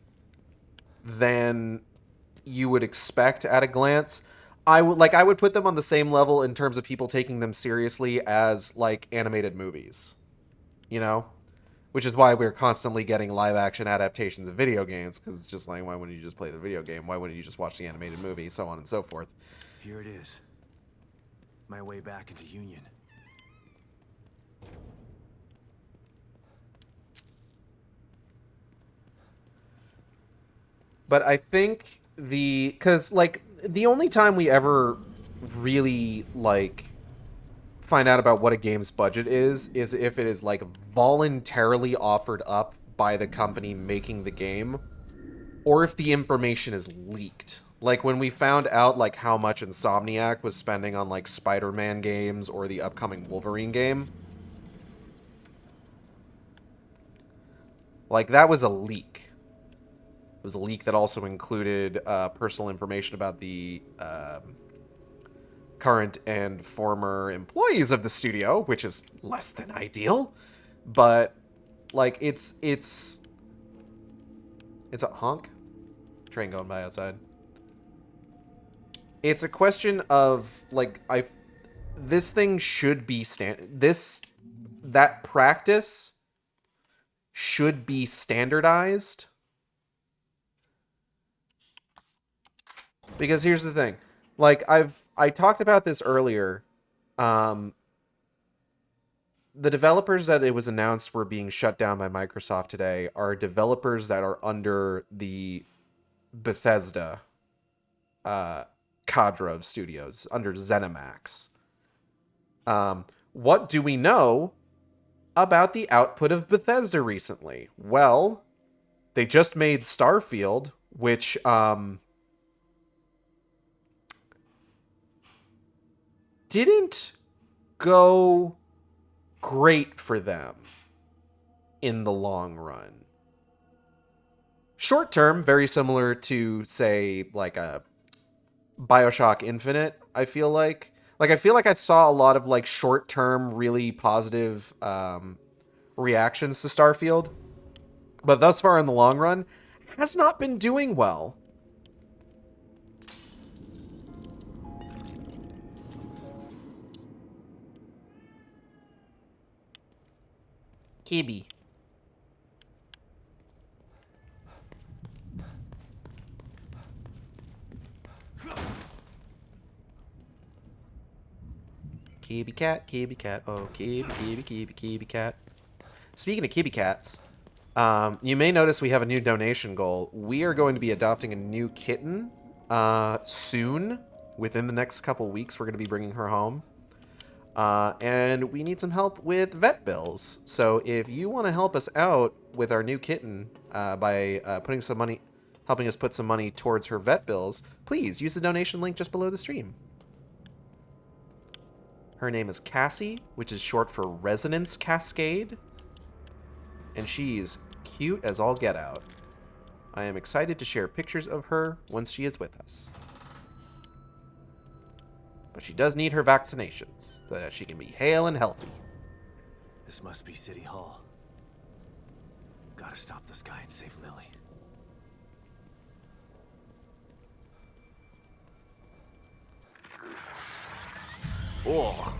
S1: than you would expect at a glance. I would put them on the same level in terms of people taking them seriously as like animated movies. You know? Which is why we're constantly getting live action adaptations of video games, because it's just like, why wouldn't you just play the video game? Why wouldn't you just watch the animated movie? So on and so forth.
S2: Here it is. My way back into Union.
S1: But I think because, like, the only time we ever really, like, find out about what a game's budget is if it is, like, voluntarily offered up by the company making the game, or if the information is leaked. Like, when we found out, like, how much Insomniac was spending on, like, Spider-Man games or the upcoming Wolverine game. Like, that was a leak. It was a leak that also included personal information about the current and former employees of the studio, which is less than ideal. But, like, it's a honk? Train going by outside. It's a question of, like, this thing should be that practice should be standardized. Because here's the thing. Like, I talked about this earlier. The developers that it was announced were being shut down by Microsoft today are developers that are under the Bethesda cadre of studios, under ZeniMax. What do we know about the output of Bethesda recently? Well, they just made Starfield, which didn't go great for them in the long run. Short term, very similar to, say, like a BioShock Infinite, I feel like. Like, I feel like I saw a lot of, like, short-term, really positive reactions to Starfield. But thus far in the long run, has not been doing well. Kibby. Kibby cat, oh, kibby cat. Speaking of kibby cats, you may notice we have a new donation goal. We are going to be adopting a new kitten soon. Within the next couple weeks, we're going to be bringing her home. And we need some help with vet bills. So if you want to help us out with our new kitten by putting some money, helping us put some money towards her vet bills, please use the donation link just below the stream. Her name is Cassie, which is short for Resonance Cascade. And she's cute as all get out. I am excited to share pictures of her once she is with us. But she does need her vaccinations so that she can be hale and healthy.
S2: This must be City Hall. Gotta stop this guy and save Lily.
S1: Oh.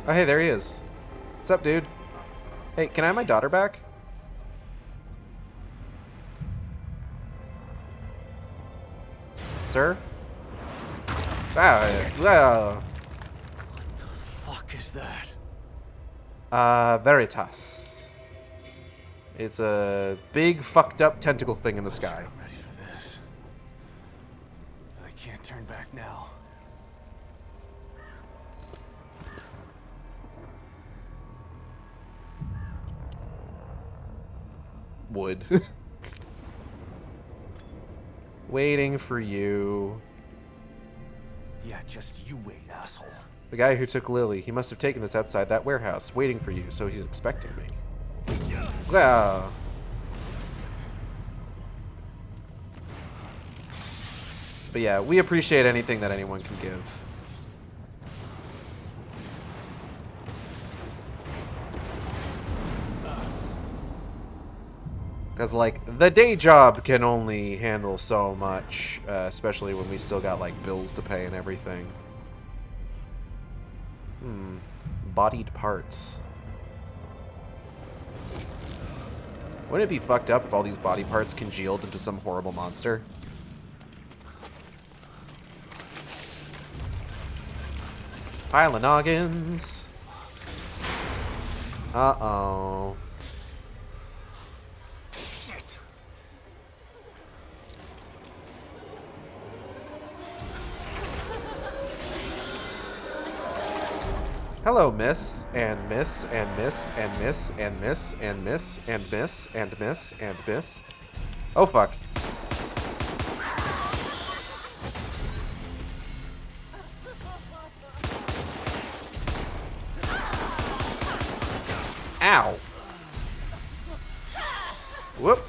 S1: Oh, hey, there he is. What's up, dude? Hey, can I have my daughter back? Sir?
S2: What the fuck is that?
S1: Veritas. It's a big fucked up tentacle thing in the sky.
S2: I'm ready for this. I can't turn back now.
S1: Wood. Waiting for you.
S2: Yeah, just you wait, asshole.
S1: The guy who took Lily, he must have taken this outside that warehouse, waiting for you, so he's expecting me. Wow. But yeah, we appreciate anything that anyone can give. Because, like, the day job can only handle so much, especially when we still got, like, bills to pay and everything. Bodied parts. Wouldn't it be fucked up if all these body parts congealed into some horrible monster? Pile of noggins. Uh-oh. Hello, miss, and miss, and miss, and miss, and miss, and miss, and miss, and miss, and miss. Oh, fuck. Ow. Whoop.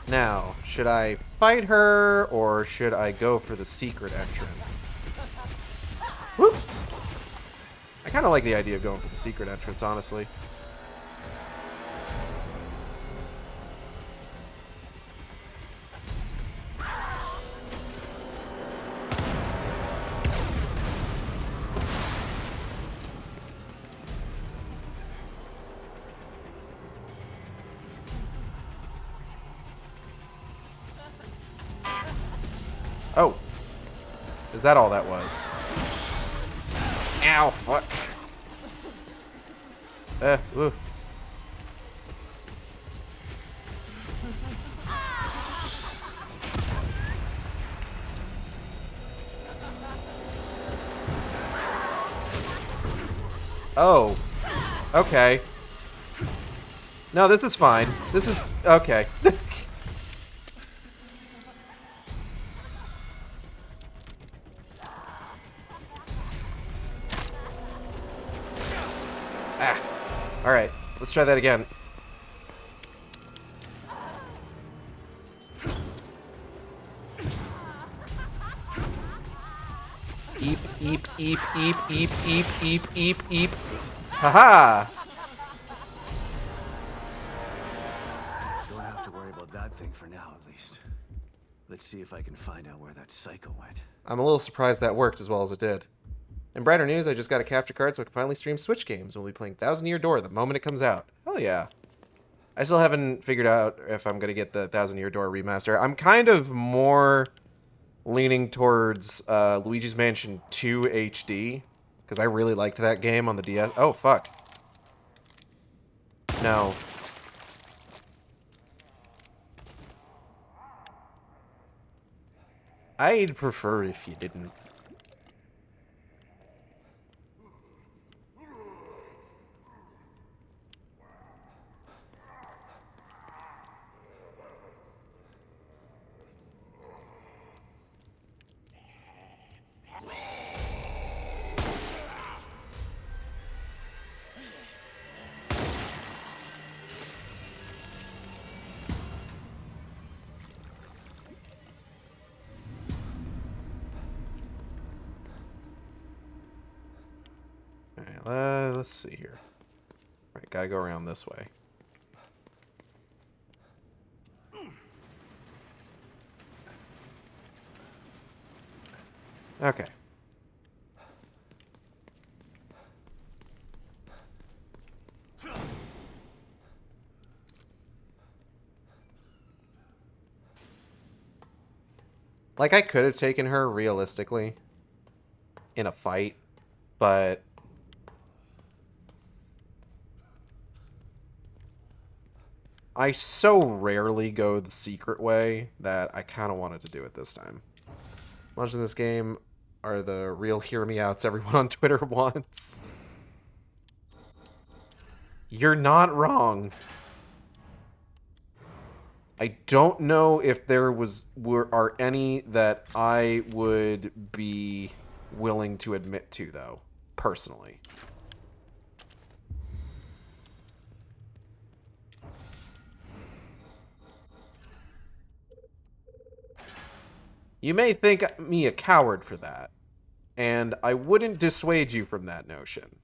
S1: Now, should I fight her, or should I go for the secret entrance? Whoop! I kind of like the idea of going for the secret entrance, honestly. Oh. Is that all that was? Ow, fuck. Ooh. Oh. Okay. No, this is fine. This is... okay. Ah. Alright. Let's try that again. Eep, eep, eep, eep, eep, eep, eep, eep, eep. Haha!
S2: Don't have to worry about that thing for now, at least. Let's see if I can find out where that psycho went.
S1: I'm a little surprised that worked as well as it did. In brighter news, I just got a capture card so I can finally stream Switch games. We'll be playing Thousand Year Door the moment it comes out. Hell yeah. I still haven't figured out if I'm going to get the Thousand Year Door remaster. I'm kind of more leaning towards Luigi's Mansion 2 HD, because I really liked that game on the DS. Oh, fuck. No. I'd prefer if you didn't. Alright, let's see here. Alright, gotta go around this way. Okay. Like, I could have taken her realistically in a fight, but I so rarely go the secret way that I kind of wanted to do it this time. Monsters in this game are the real hear me outs everyone on Twitter wants. You're not wrong. I don't know if there are any that I would be willing to admit to, though, personally. You may think me a coward for that, and I wouldn't dissuade you from that notion.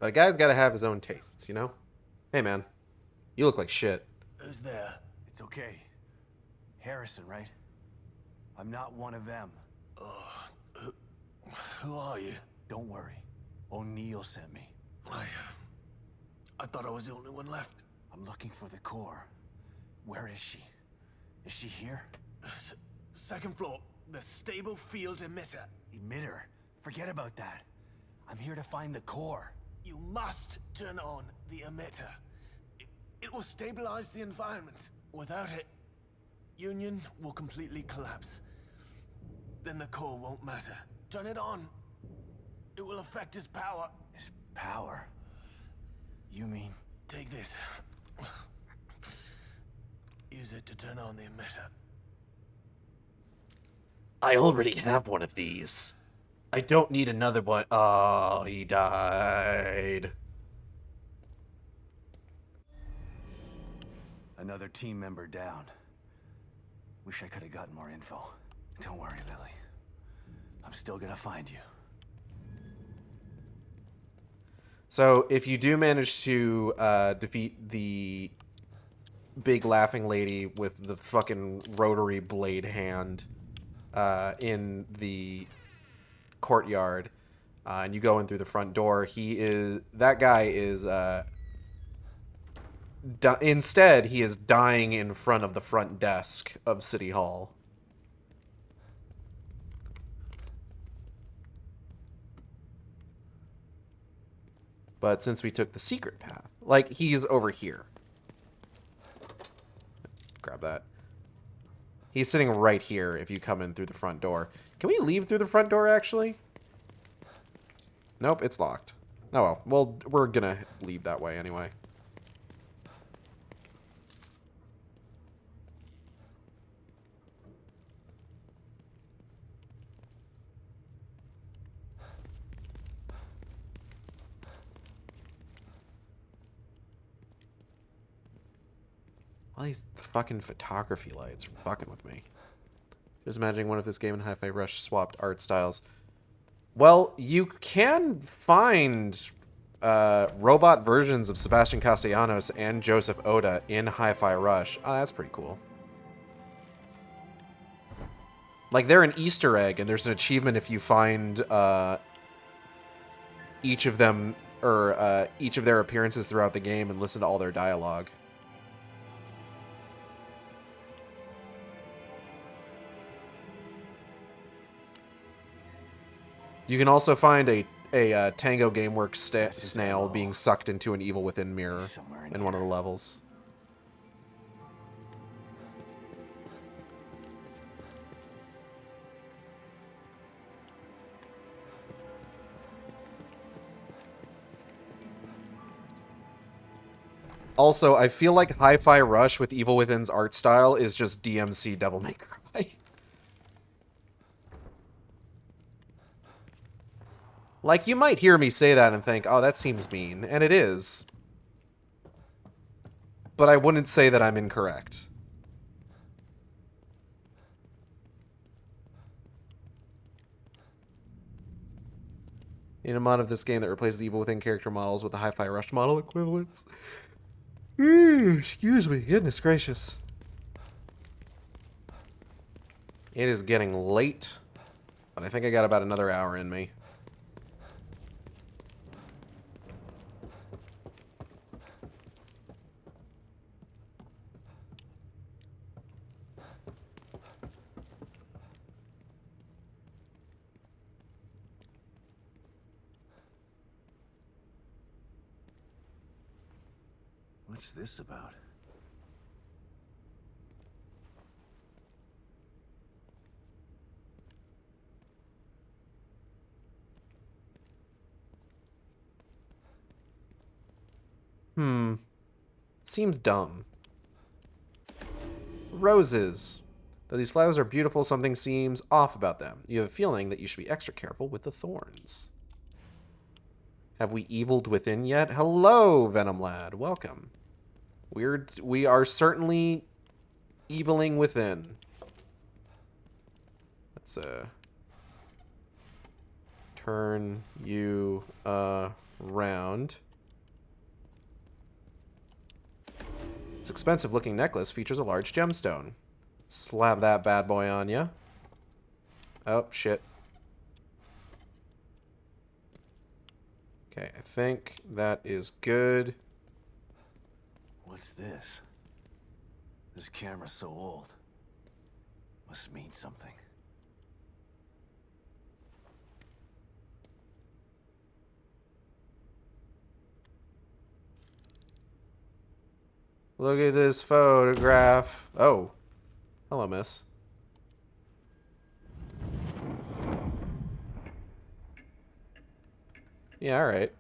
S1: But a guy's got to have his own tastes, you know? Hey, man. You look like shit.
S2: Who's there? It's okay. Harrison, right? I'm not one of them.
S5: Who are you?
S2: Don't worry. O'Neill sent me.
S5: I thought I was the only one left.
S2: I'm looking for the core. Where is she? Is she here?
S5: Second floor. The stable field emitter.
S2: Emitter? Forget about that. I'm here to find the core.
S5: You must turn on the emitter. It will stabilize the environment. Without it, Union will completely collapse. Then the core won't matter. Turn it on. It will affect his power.
S2: His power? You mean...
S5: Take this. Use it to turn on the emitter.
S1: I already have one of these. I don't need another one. Oh, he died.
S2: Another team member down. Wish I could have gotten more info. Don't worry, Lily. I'm still gonna find you.
S1: So, if you do manage to defeat the big laughing lady with the fucking rotary blade hand in the courtyard, and you go in through the front door, that guy is instead he is dying in front of the front desk of City Hall. But since we took the secret path, like, he's over here. Grab that. He's sitting right here if you come in through the front door. Can we leave through the front door, actually? Nope, it's locked. Oh, well, we're gonna leave that way anyway. All these fucking photography lights are fucking with me. Just imagining what if this game and Hi-Fi Rush swapped art styles. Well, you can find robot versions of Sebastian Castellanos and Joseph Oda in Hi-Fi Rush. Oh, that's pretty cool. Like, they're an Easter egg, and there's an achievement if you find each of them, or each of their appearances throughout the game and listen to all their dialogue. You can also find a Tango Gameworks snail being sucked into an Evil Within mirror in one of the levels. Also, I feel like Hi-Fi Rush with Evil Within's art style is just DMC Devil May Cry. Like, you might hear me say that and think, oh, that seems mean. And it is. But I wouldn't say that I'm incorrect. In a mod of this game that replaces Evil Within character models with the Hi-Fi Rush model equivalents. Excuse me. Goodness gracious. It is getting late. But I think I got about another hour in me.
S2: What's this about?
S1: Seems dumb. Roses. Though these flowers are beautiful, something seems off about them. You have a feeling that you should be extra careful with the thorns. Have we eviled within yet? Hello, Venom Lad. Welcome. We are certainly eviling within. Let's turn you around. This expensive looking necklace features a large gemstone. Slap that bad boy on ya. Oh, shit. Okay, I think that is good.
S2: What's this? This camera's so old. Must mean something.
S1: Look at this photograph. Oh. Hello, miss. Yeah, alright.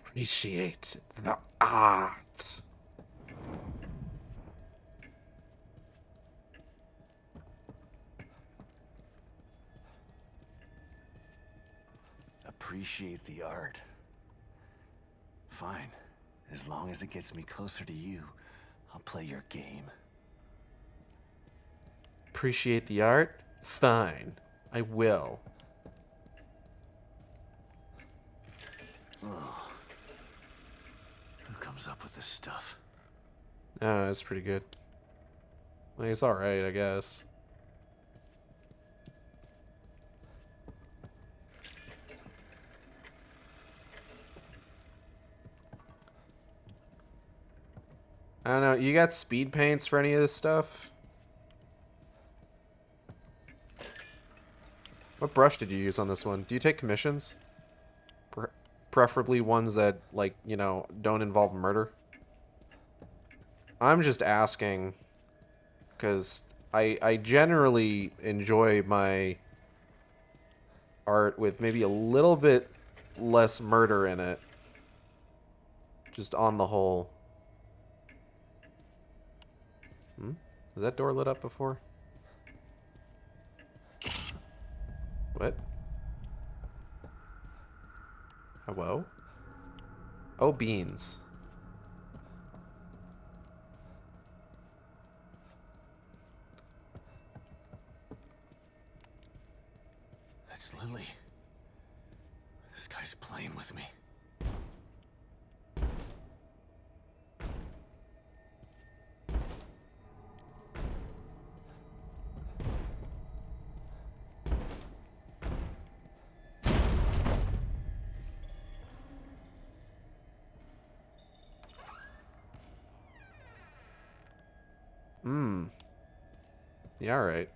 S1: Appreciate the art.
S2: Appreciate the art. Fine. As long as it gets me closer to you, I'll play your game.
S1: Appreciate the art? Fine. I will.
S2: Oh. Who comes up with this stuff?
S1: Oh, that's pretty good. Like, it's alright, I guess. I don't know. You got speed paints for any of this stuff? What brush did you use on this one? Do you take commissions? Preferably ones that, like, you know, don't involve murder? I'm just asking, because I generally enjoy my art with maybe a little bit less murder in it. Just on the whole. Was that door lit up before? What? Hello? Oh, beans.
S2: That's Lily. This guy's playing with me.
S1: Yeah, alright.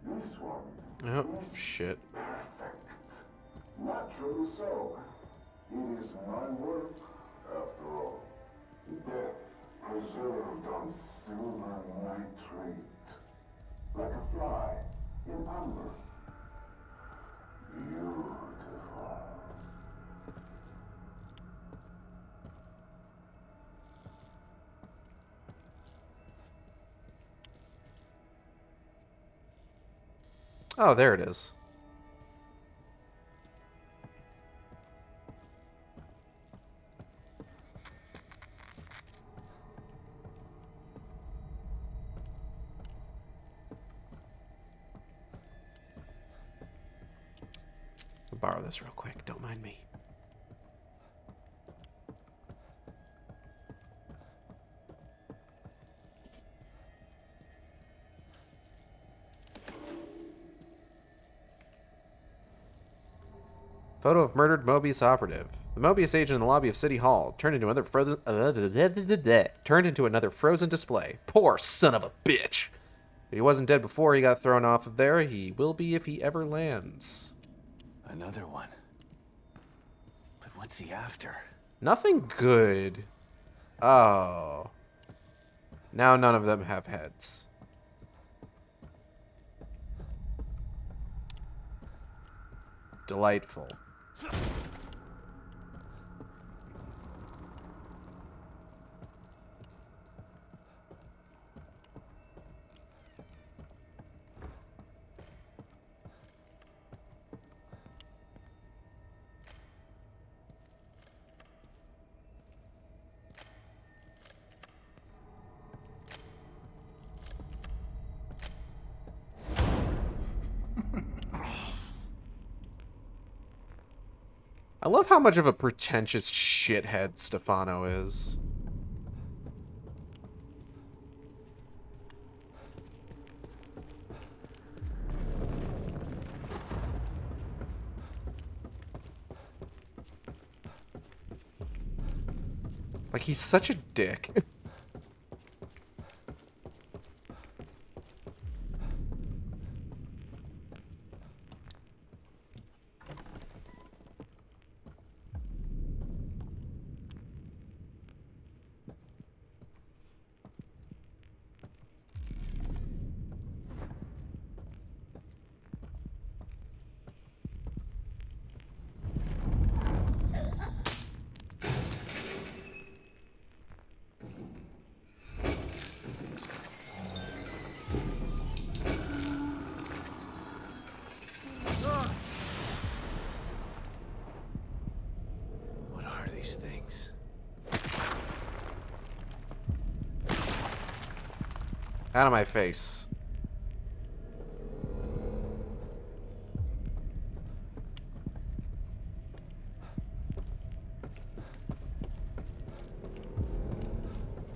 S16: This one.
S1: Oh, shit.
S16: Naturally so. It is my work, after all. Death preserved on silver nitrate. Like a fly in amber. Beautiful.
S1: Oh, there it is. I'll borrow this real quick. Don't mind me. Photo of murdered Mobius operative. The Mobius agent in the lobby of City Hall turned into another frozen display. Poor son of a bitch. If he wasn't dead before he got thrown off of there, he will be if he ever lands.
S2: Another one. But what's he after?
S1: Nothing good. Oh. Now none of them have heads. Delightful. I love how much of a pretentious shithead Stefano is. Like, he's such a dick.
S2: What are these things?
S1: Out of my face.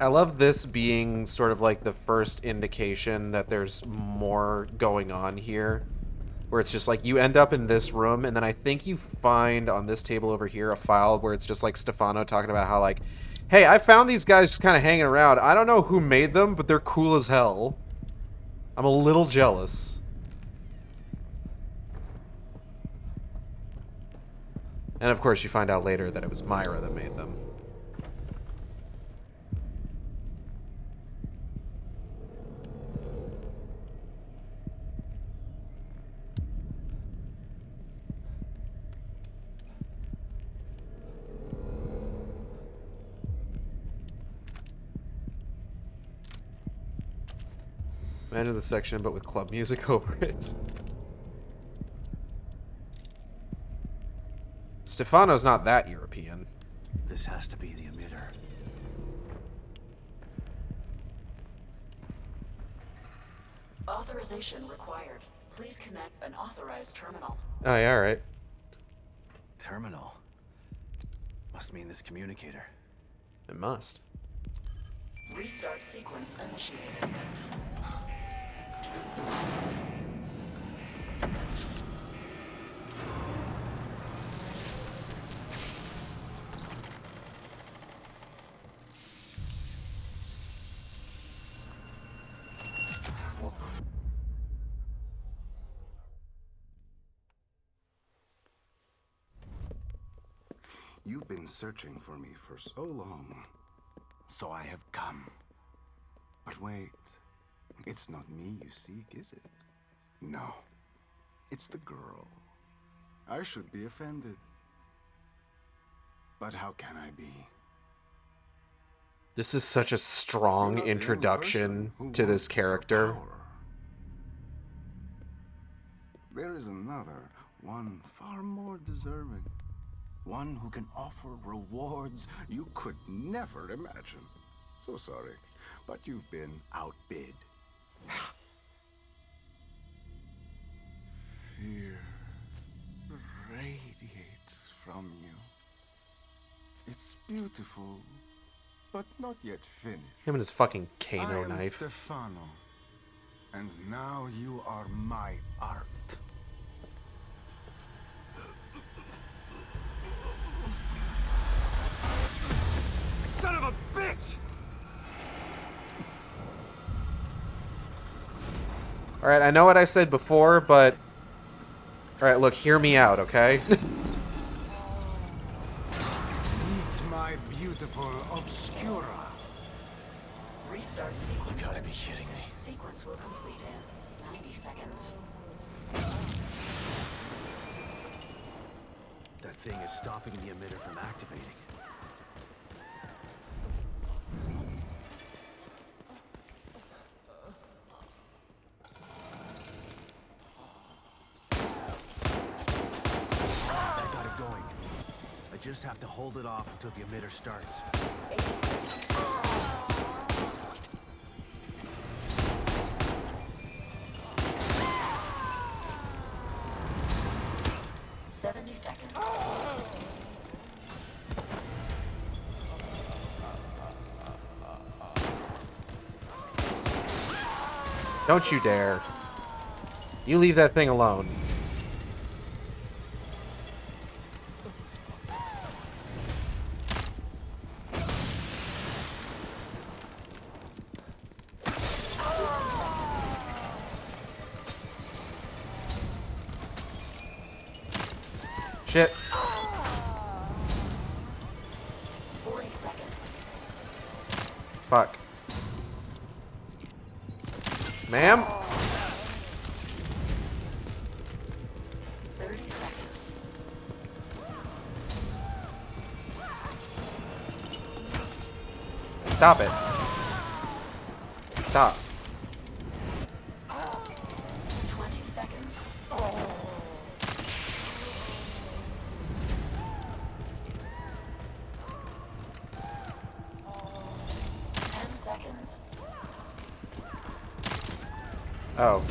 S1: I love this being sort of like the first indication that there's more going on here. Where it's just like you end up in this room, and then I think you find on this table over here a file where it's just like Stefano talking about how, like, hey, I found these guys just kind of hanging around. I don't know who made them, but they're cool as hell. I'm a little jealous. And of course, you find out later that it was Myra that made them. Imagine the section, but with club music over it. Stefano's not that European.
S2: This has to be the emitter.
S14: Authorization required. Please connect an authorized terminal.
S1: Oh, yeah, alright.
S2: Terminal. Must mean this communicator.
S1: It must.
S14: Restart sequence initiated.
S17: You've been searching for me for so long, so I have come. But wait, it's not me you seek, is it? No, it's the girl. I should be offended. But how can I be?
S1: This is such a strong introduction to this character.
S17: There is another, one far more deserving. One who can offer rewards you could never imagine. So sorry, but you've been outbid. Fear radiates from you. It's beautiful, but not yet finished.
S1: Him and his fucking Kano
S17: I am
S1: knife.
S17: Stefano, and now you are my art.
S13: Son of a bitch!
S1: Alright, I know what I said before, but... Alright, look, hear me out, okay?
S17: Meet my beautiful Obscura.
S14: Restart sequence.
S2: You gotta be kidding me.
S14: Sequence will complete in 90 seconds.
S2: That thing is stopping the emitter from activating. I got it going. I just have to hold it off until the emitter starts.
S14: 80 seconds. 70 seconds.
S1: Don't you dare. You leave that thing alone. Shit.
S14: 40 seconds.
S1: Fuck. Ma'am?
S14: 30 seconds.
S1: Stop it. Stop.
S14: 20 seconds. 10 seconds.
S1: Oh.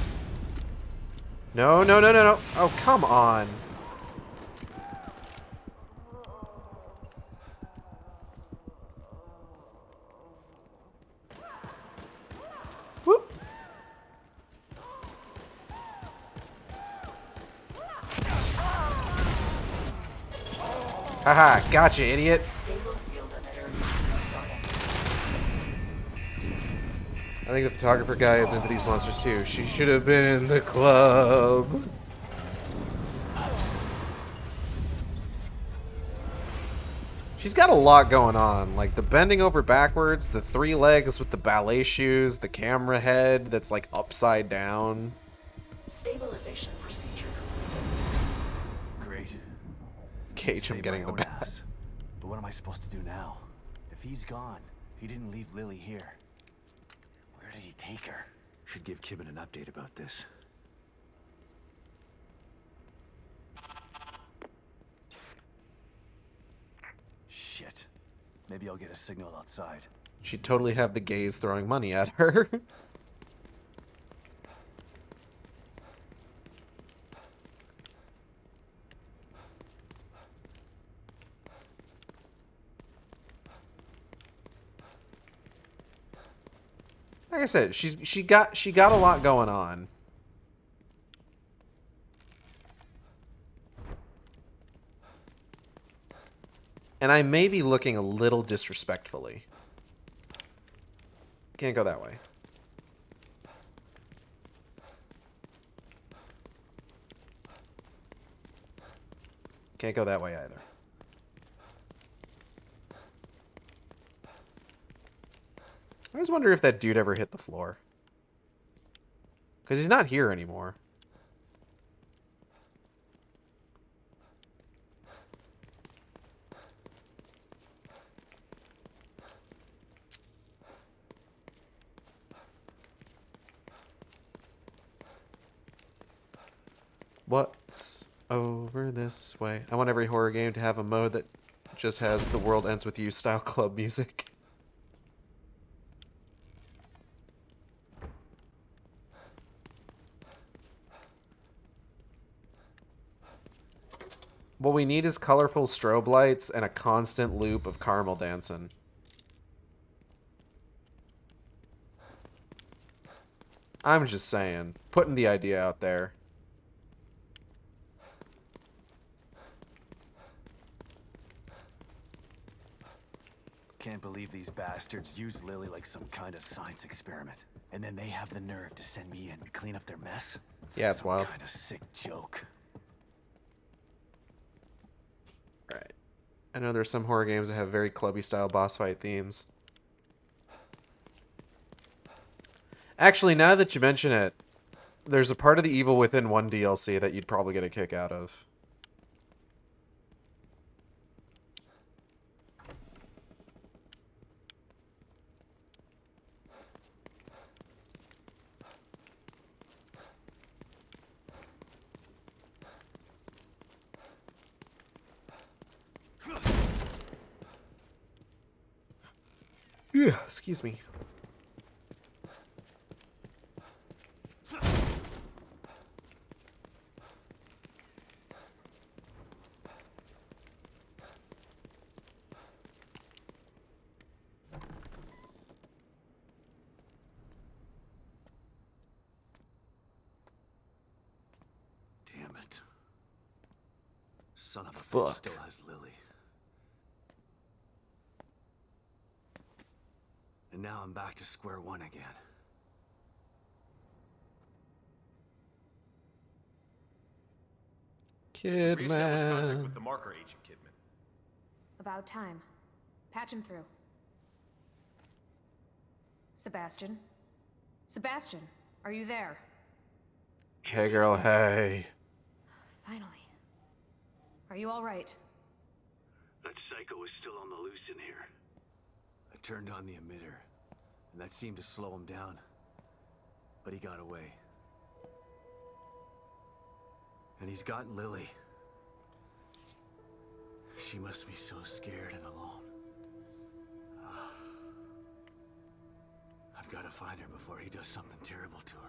S1: No, no, no, no, no. Oh, come on. Whoop. Haha, gotcha, idiot.
S14: Stable field emitter starting.
S1: I think the photographer guy is into these monsters too. She should have been in the club. She's got a lot going on, like the bending over backwards, the 3 legs with the ballet shoes, the camera head that's like upside down.
S14: Stabilization procedure completed.
S2: Great.
S1: Cage, I'm
S2: Saved
S1: getting
S2: my
S1: the
S2: own
S1: bat.
S2: ass. But what am I supposed to do now? If he's gone, he didn't leave Lily here. Where did he take her? Should give Kibben an update about this. Shit. Maybe I'll get a signal outside.
S1: She'd totally have the gays throwing money at her. Like I said, she got a lot going on. And I may be looking a little disrespectfully. Can't go that way. Can't go that way either. I always wonder if that dude ever hit the floor. Because he's not here anymore. What's over this way? I want every horror game to have a mode that just has the world ends with you style club music. What we need is colorful strobe lights and a constant loop of caramel dancing. I'm just saying, putting the idea out there.
S2: Can't believe these bastards used Lily like some kind of science experiment. And then they have the nerve to send me in to clean up their mess?
S1: Yeah, it's wild.
S2: Kind of sick joke.
S1: Right. I know there's some horror games that have very clubby style boss fight themes. Actually, now that you mention it, there's a part of the Evil Within 1 DLC that you'd probably get a kick out of. Yeah, excuse me.
S2: Damn it. Son of a
S1: Fuck.
S2: bitch still has Lily. And now I'm back to square one again.
S18: Reestablish contact
S1: Kidman.
S18: with the marker agent, Kidman.
S4: About time. Patch him through. Sebastian? Sebastian, are you there?
S1: Hey, girl, hey.
S4: Finally. Are you all right?
S5: That psycho is still on the loose in here.
S2: I turned on the emitter, and that seemed to slow him down. But he got away. And he's got Lily. She must be so scared and alone. I've got to find her before he does something terrible to her.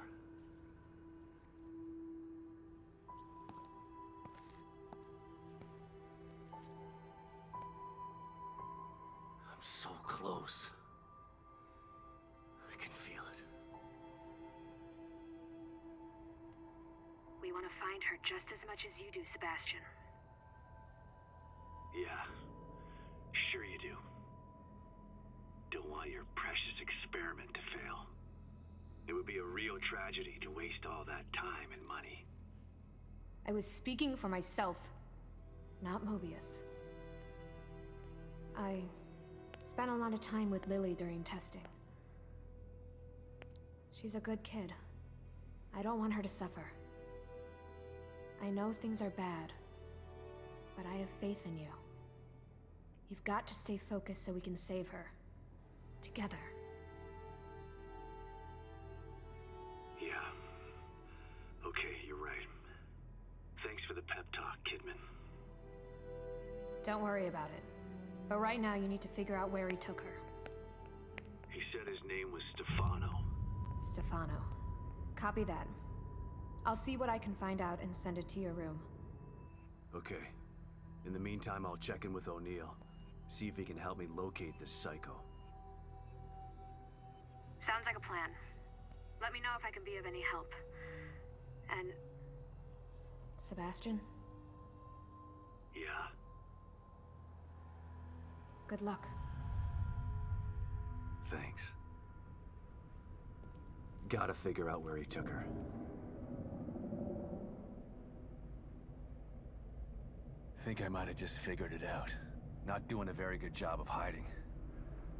S2: I'm so close. I can feel it.
S4: We want to find her just as much as you do, Sebastian.
S5: Yeah, sure you do. Don't want your precious experiment to fail. It would be a real tragedy to waste all that time and money.
S4: I was speaking for myself, not Mobius. I spent a lot of time with Lily during testing. She's a good kid. I don't want her to suffer. I know things are bad, but I have faith in you. You've got to stay focused so we can save her. Together.
S5: Yeah. Okay, you're right. Thanks for the pep talk, Kidman.
S4: Don't worry about it. But right now you need to figure out where he took her.
S5: He said his name was Stefano.
S4: Stefano. Copy that. I'll see what I can find out and send it to your room.
S2: Okay. In the meantime, I'll check in with O'Neill. See if he can help me locate this psycho.
S4: Sounds like a plan. Let me know if I can be of any help. And... Sebastian?
S5: Yeah.
S4: Good luck.
S2: Thanks. Gotta figure out where he took her. Think I might have just figured it out. Not doing a very good job of hiding.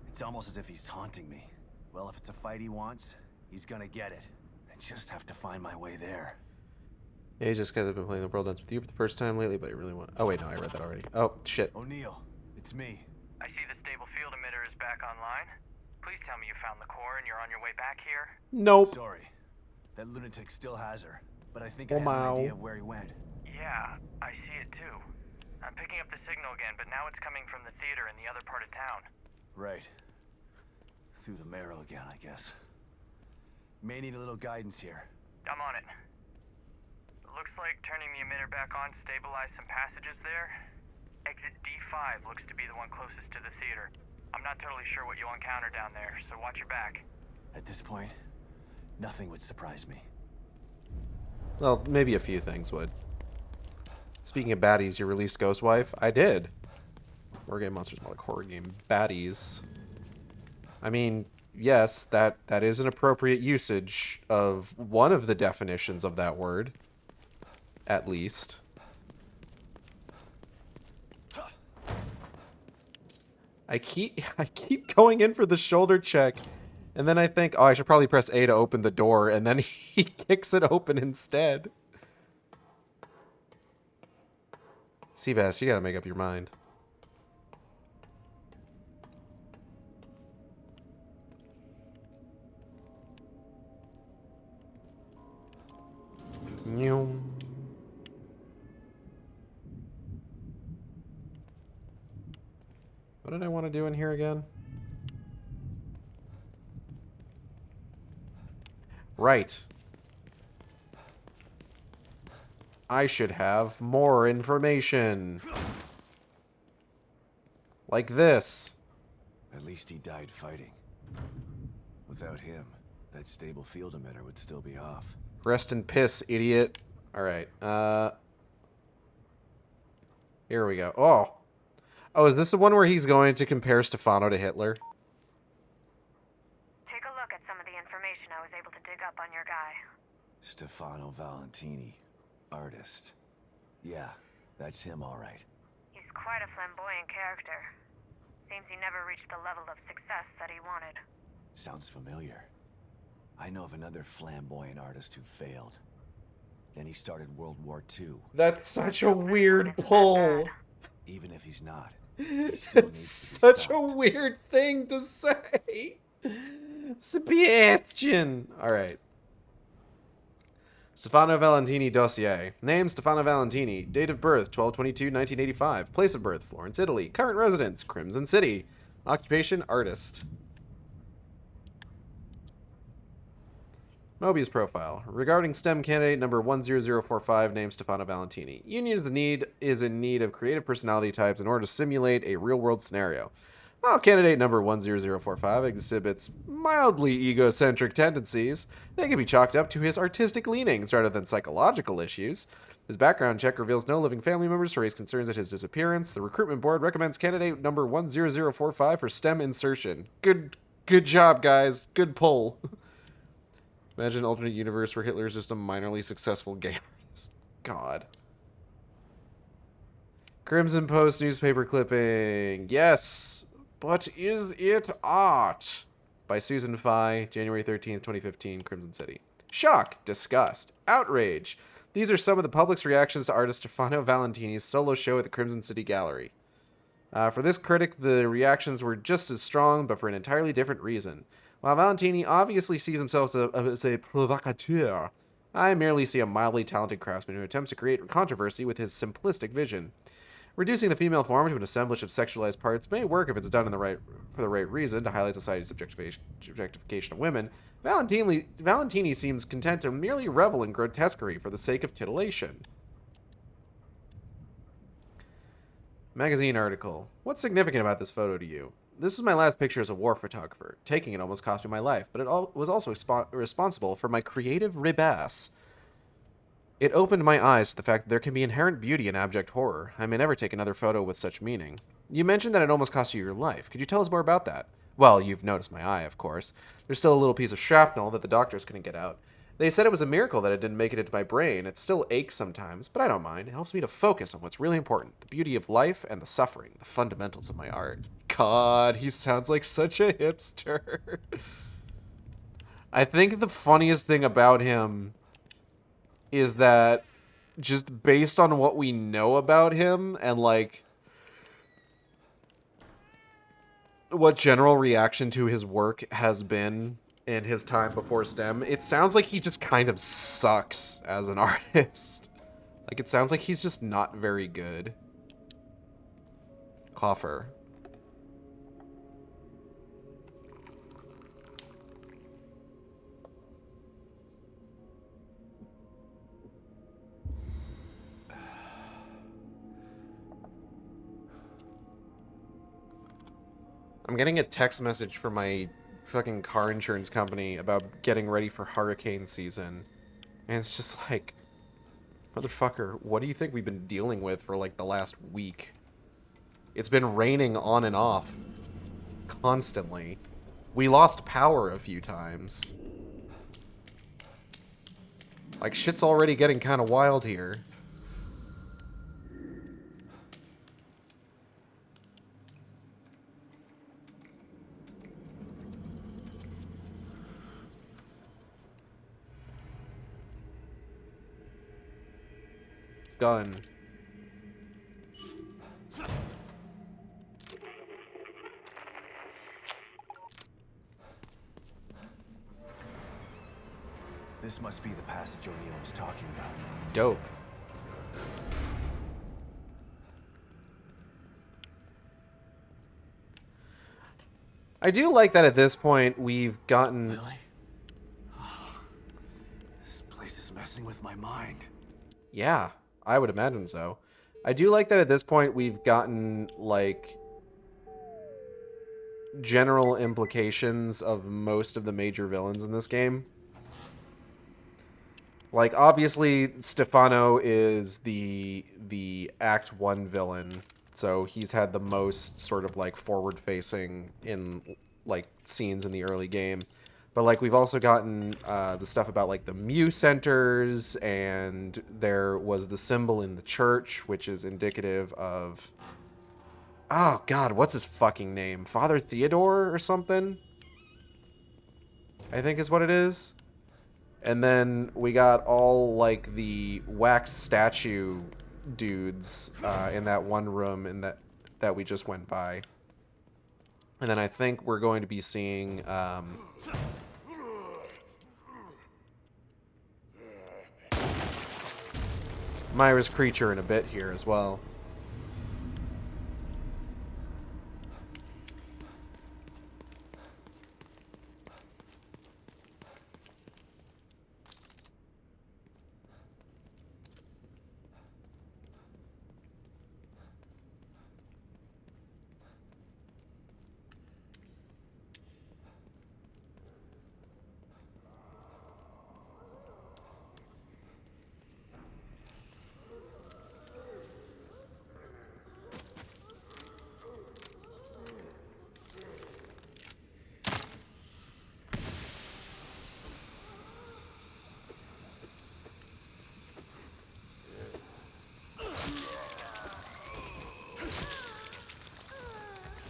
S2: It's almost as if he's taunting me. Well, if it's a fight he wants, he's gonna get it. I just have to find my way there.
S1: Yeah, he's just been playing the World Dance with you for the first time lately, but I really want... Oh, wait, no, I read that already. Oh, shit.
S2: O'Neill, it's me.
S7: I see the stable field emitter is back online. Please tell me you found the core and you're on your way back here.
S1: Nope.
S2: Sorry. That lunatic still has her, but I think I have an idea of where he went.
S7: Yeah, I see it too. I'm picking up the signal again, but now it's coming from the theater in the other part of town.
S2: Right. Through the marrow again, I guess. May need a little guidance here.
S7: I'm on it. Looks like turning the emitter back on stabilized some passages there. Exit D5 looks to be the one closest to the theater. I'm not totally sure what you'll encounter down there, so watch your back.
S2: At this point, nothing would surprise me.
S1: Well, maybe a few things would. Speaking of baddies, you released Ghost Wife? I did. War Game Monsters, more like horror game baddies. I mean, yes, that is an appropriate usage of one of the definitions of that word. At least. I keep going in for the shoulder check, and then I think, oh, I should probably press A to open the door, and then he kicks it open instead. Sebas, you gotta make up your mind. What did I want to do in here again? Right. I should have more information. Like this.
S2: At least he died fighting. Without him, that stable field emitter would still be off.
S1: Rest in piss, idiot. Alright. Here we go. Oh. Oh, is this the one where he's going to compare Stefano to Hitler?
S4: Take a look at some of the information I was able to dig up on your guy.
S2: Stefano Valentini, artist. Yeah, that's him, all right.
S4: He's quite a flamboyant character. Seems he never reached the level of success that he wanted.
S2: Sounds familiar. I know of another flamboyant artist who failed. Then he started World War II.
S1: That's such a weird pull.
S2: Even if he's not,
S1: It's such a weird thing to say. Sebastian. All right. Stefano Valentini dossier. Name Stefano Valentini. Date of birth 12/22/1985. Place of birth Florence, Italy. Current residence Crimson City. Occupation artist. Mobius profile. Regarding STEM candidate number 10045 named Stefano Valentini. Union is in need of creative personality types in order to simulate a real-world scenario. While candidate number 10045 exhibits mildly egocentric tendencies, they can be chalked up to his artistic leanings rather than psychological issues. His background check reveals no living family members to raise concerns at his disappearance. The recruitment board recommends candidate number 10045 for STEM insertion. Good job, guys. Good pull. Imagine an alternate universe where Hitler is just a minorly successful gay artist. God. Crimson Post newspaper clipping. Yes, but is it art? By Susan Fye, January 13th, 2015, Crimson City. Shock, disgust, outrage. These are some of the public's reactions to artist Stefano Valentini's solo show at the Crimson City Gallery. For this critic, the reactions were just as strong, but for an entirely different reason. While Valentini obviously sees himself as a provocateur, I merely see a mildly talented craftsman who attempts to create controversy with his simplistic vision. Reducing the female form to an assemblage of sexualized parts may work if it's done for the right reason, to highlight society's objectification of women. Valentini seems content to merely revel in grotesquerie for the sake of titillation. Magazine article. What's significant about this photo to you? This is my last picture as a war photographer. Taking it almost cost me my life, but it was also responsible for my creative ribasse. It opened my eyes to the fact that there can be inherent beauty in abject horror. I may never take another photo with such meaning. You mentioned that it almost cost you your life. Could you tell us more about that? Well, you've noticed my eye, of course. There's still a little piece of shrapnel that the doctors couldn't get out. They said it was a miracle that it didn't make it into my brain. It still aches sometimes, but I don't mind. It helps me to focus on what's really important. The beauty of life and the suffering. The fundamentals of my art. God, he sounds like such a hipster. I think the funniest thing about him is that just based on what we know about him and like what general reaction to his work has been in his time before STEM, it sounds like he just kind of sucks as an artist. Like, it sounds like he's just not very good. Coffer. I'm getting a text message from my fucking car insurance company about getting ready for hurricane season. And it's just like, motherfucker, what do you think we've been dealing with for like the last week? It's been raining on and off constantly. We lost power a few times. Like, shit's already getting kind of wild here. Gun.
S2: This must be the passage O'Neill was talking about.
S1: Dope. I do like that at this point we've gotten...
S2: Really? This place is messing with my mind.
S1: Yeah, I would imagine so. I do like that at this point we've gotten, like, general implications of most of the major villains in this game. Like, obviously, Stefano is the Act 1 villain, so he's had the most sort of, like, forward-facing in, like, scenes in the early game. But, like, we've also gotten the stuff about, like, the Mew centers, and there was the symbol in the church, which is indicative of... Oh, God, what's his fucking name? Father Theodore or something? I think is what it is. And then we got all, like, the wax statue dudes in that one room that we just went by. And then I think we're going to be seeing... Myra's creature in a bit here as well.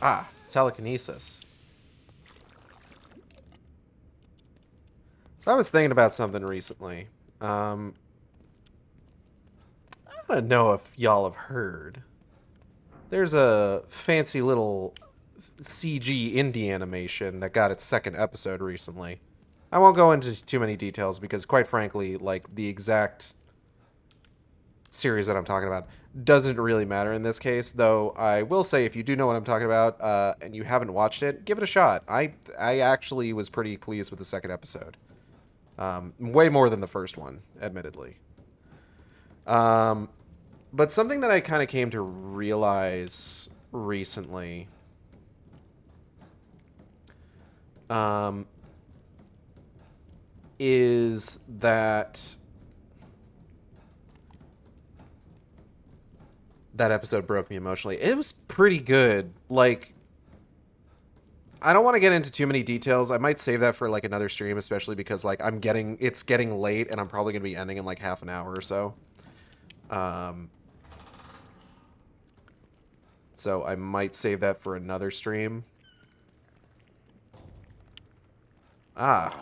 S1: Ah, telekinesis. So I was thinking about something recently. I don't know if y'all have heard. There's a fancy little CG indie animation that got its second episode recently. I won't go into too many details because, quite frankly, like, the exact series that I'm talking about doesn't really matter in this case, though I will say if you do know what I'm talking about and you haven't watched it, give it a shot. I actually was pretty pleased with the second episode. Way more than the first one, admittedly. But something that I kind of came to realize recently is that that episode broke me emotionally. It was pretty good. Like, I don't want to get into too many details. I might save that for, like, another stream, especially because, like, it's getting late and I'm probably going to be ending in, like, half an hour or so. So I might save that for another stream. Ah.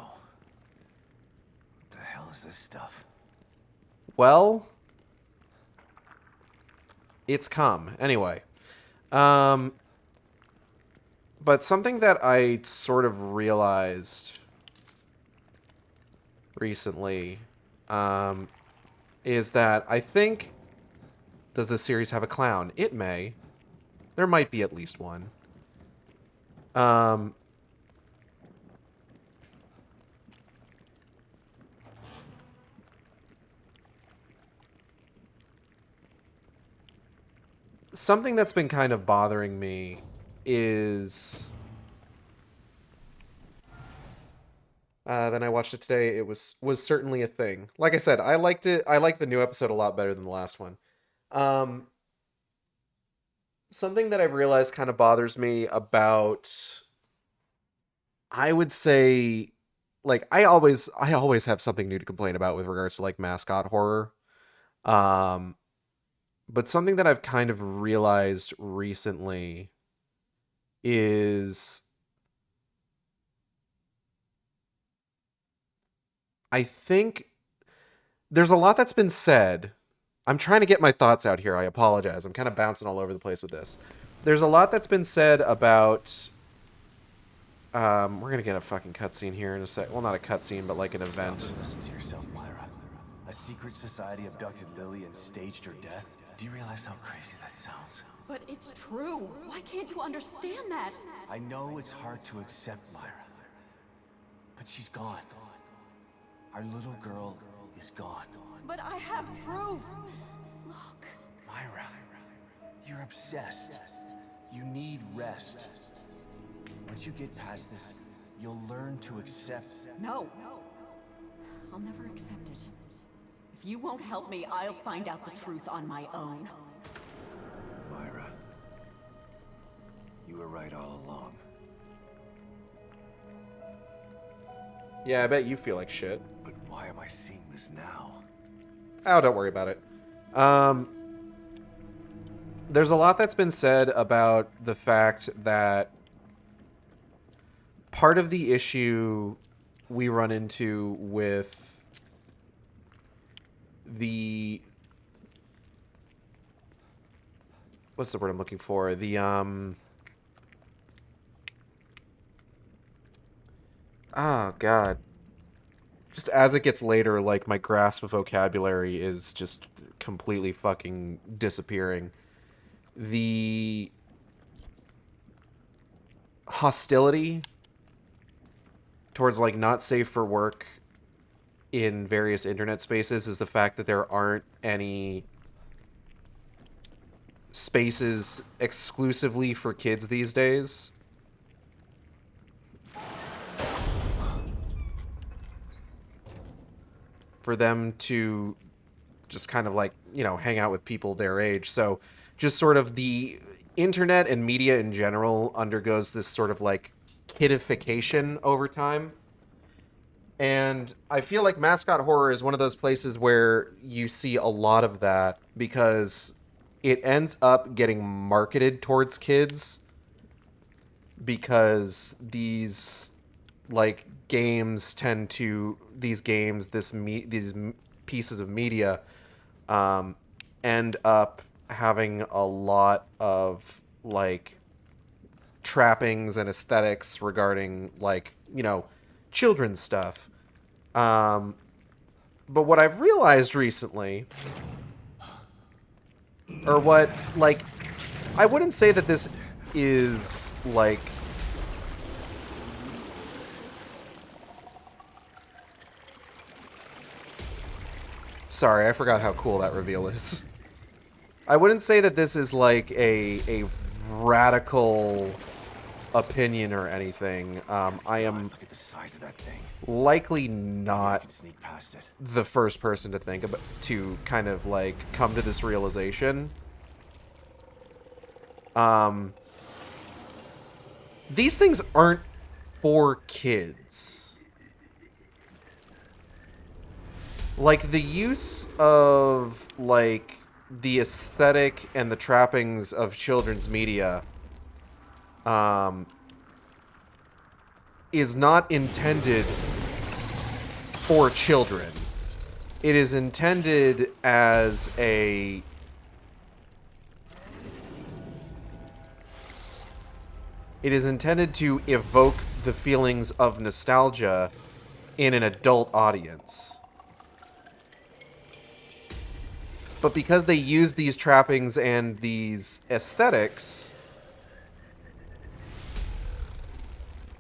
S2: What the hell is this stuff?
S1: Well, it's come. Anyway. But something that I sort of realized recently is that I think... Does this series have a clown? It may. There might be at least one. Something that's been kind of bothering me is... then I watched it today. It was certainly a thing. Like I said, I liked it. I liked the new episode a lot better than the last one. Something that I've realized kind of bothers me about, I would say, like, I always have something new to complain about with regards to, like, mascot horror. But something that I've kind of realized recently is I think there's a lot that's been said. I'm trying to get my thoughts out here. I apologize. I'm kind of bouncing all over the place with this. There's a lot that's been said about... we're going to get a fucking cutscene here in a sec. Well, not a cutscene, but like an event.
S2: Listen to yourself, Myra. A secret society abducted Lily and staged her death? Do you realize how crazy that sounds?
S6: But it's true. Why can't you understand that?
S2: I know it's hard to accept, Myra. But she's gone. Our little girl is gone.
S6: But I have proof. Look.
S2: Myra, you're obsessed. You need rest. Once you get past this, you'll learn to accept...
S6: No. I'll never accept it. If you won't help me, I'll find out the truth on my own.
S5: Myra, you were right all along.
S1: Yeah, I bet you feel like shit.
S5: But why am I seeing this now?
S1: Oh, don't worry about it. There's a lot that's been said about the fact that part of the issue we run into with the... What's the word I'm looking for? The, Oh, God. Just as it gets later, like, my grasp of vocabulary is just completely fucking disappearing. The hostility towards, like, not safe for work in various internet spaces is the fact that there aren't any spaces exclusively for kids these days. For them to just kind of like, you know, hang out with people their age. So just sort of the internet and media in general undergoes this sort of like kidification over time. And I feel like mascot horror is one of those places where you see a lot of that because it ends up getting marketed towards kids because these like games tend to these pieces of media end up having a lot of like trappings and aesthetics regarding like, you know, children's stuff. But what I've realized recently, or what, like, I wouldn't say that this is like sorry, I forgot how cool that reveal is. I wouldn't say that this is like a radical opinion or anything. I am
S5: Look at the size of that thing.
S1: likely not
S5: Sneak past it.
S1: the first person to think about to kind of like come to this realization. These things aren't for kids. Like the use of like the aesthetic and the trappings of children's media is not intended for children. It is intended as a It is intended to evoke the feelings of nostalgia in an adult audience. But because they use these trappings and these aesthetics,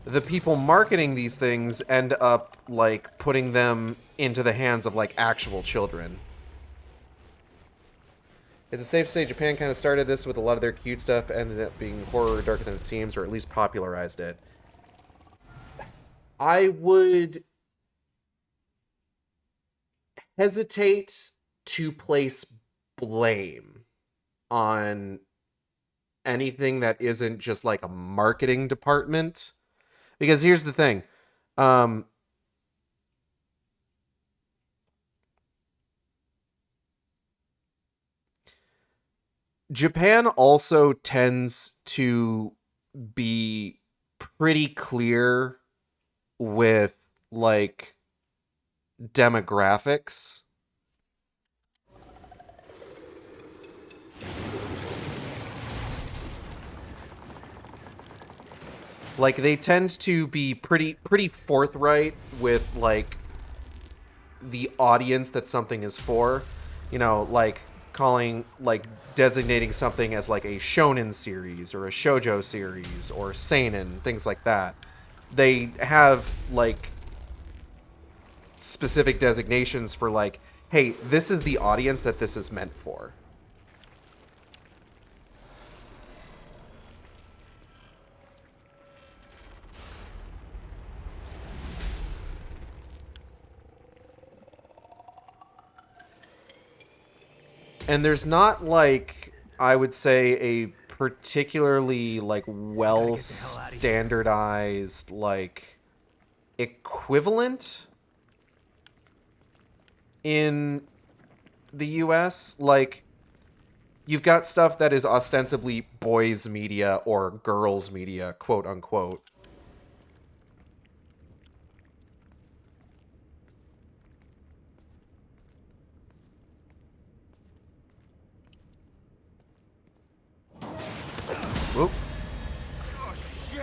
S1: the people marketing these things end up, like, putting them into the hands of, like, actual children. It's safe to say Japan kind of started this with a lot of their cute stuff, ended up being horror darker than it seems, or at least popularized it. I would hesitate to place blame on anything that isn't just like a marketing department. Because here's the thing. Japan also tends to be pretty clear with like demographics. Like they tend to be pretty forthright with like the audience that something is for. You know, like designating something as like a shonen series or a shoujo series or seinen, things like that. They have like specific designations for like, hey, this is the audience that this is meant for. And there's not, like, I would say, a particularly, like, well standardized, like, equivalent in the US. Like, you've got stuff that is ostensibly boys media or girls media, quote unquote. Whoop.
S2: Oh, shit!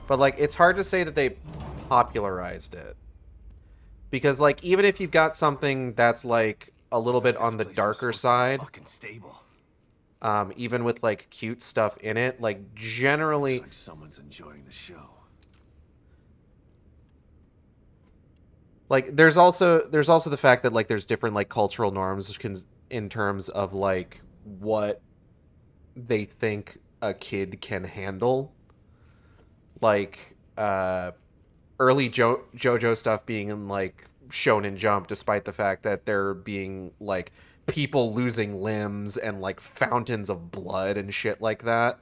S1: But, like, it's hard to say that they popularized it. Because, like, even if you've got something that's, like, a little bit on the darker side, even with, like, cute stuff in it, like, generally...
S2: Looks like someone's enjoying the show.
S1: Like, there's also the fact that, like, there's different, like, cultural norms in terms of, like, what they think a kid can handle. Like, early JoJo stuff being in, like, Shonen Jump, despite the fact that there being, like, people losing limbs and, like, fountains of blood and shit like that.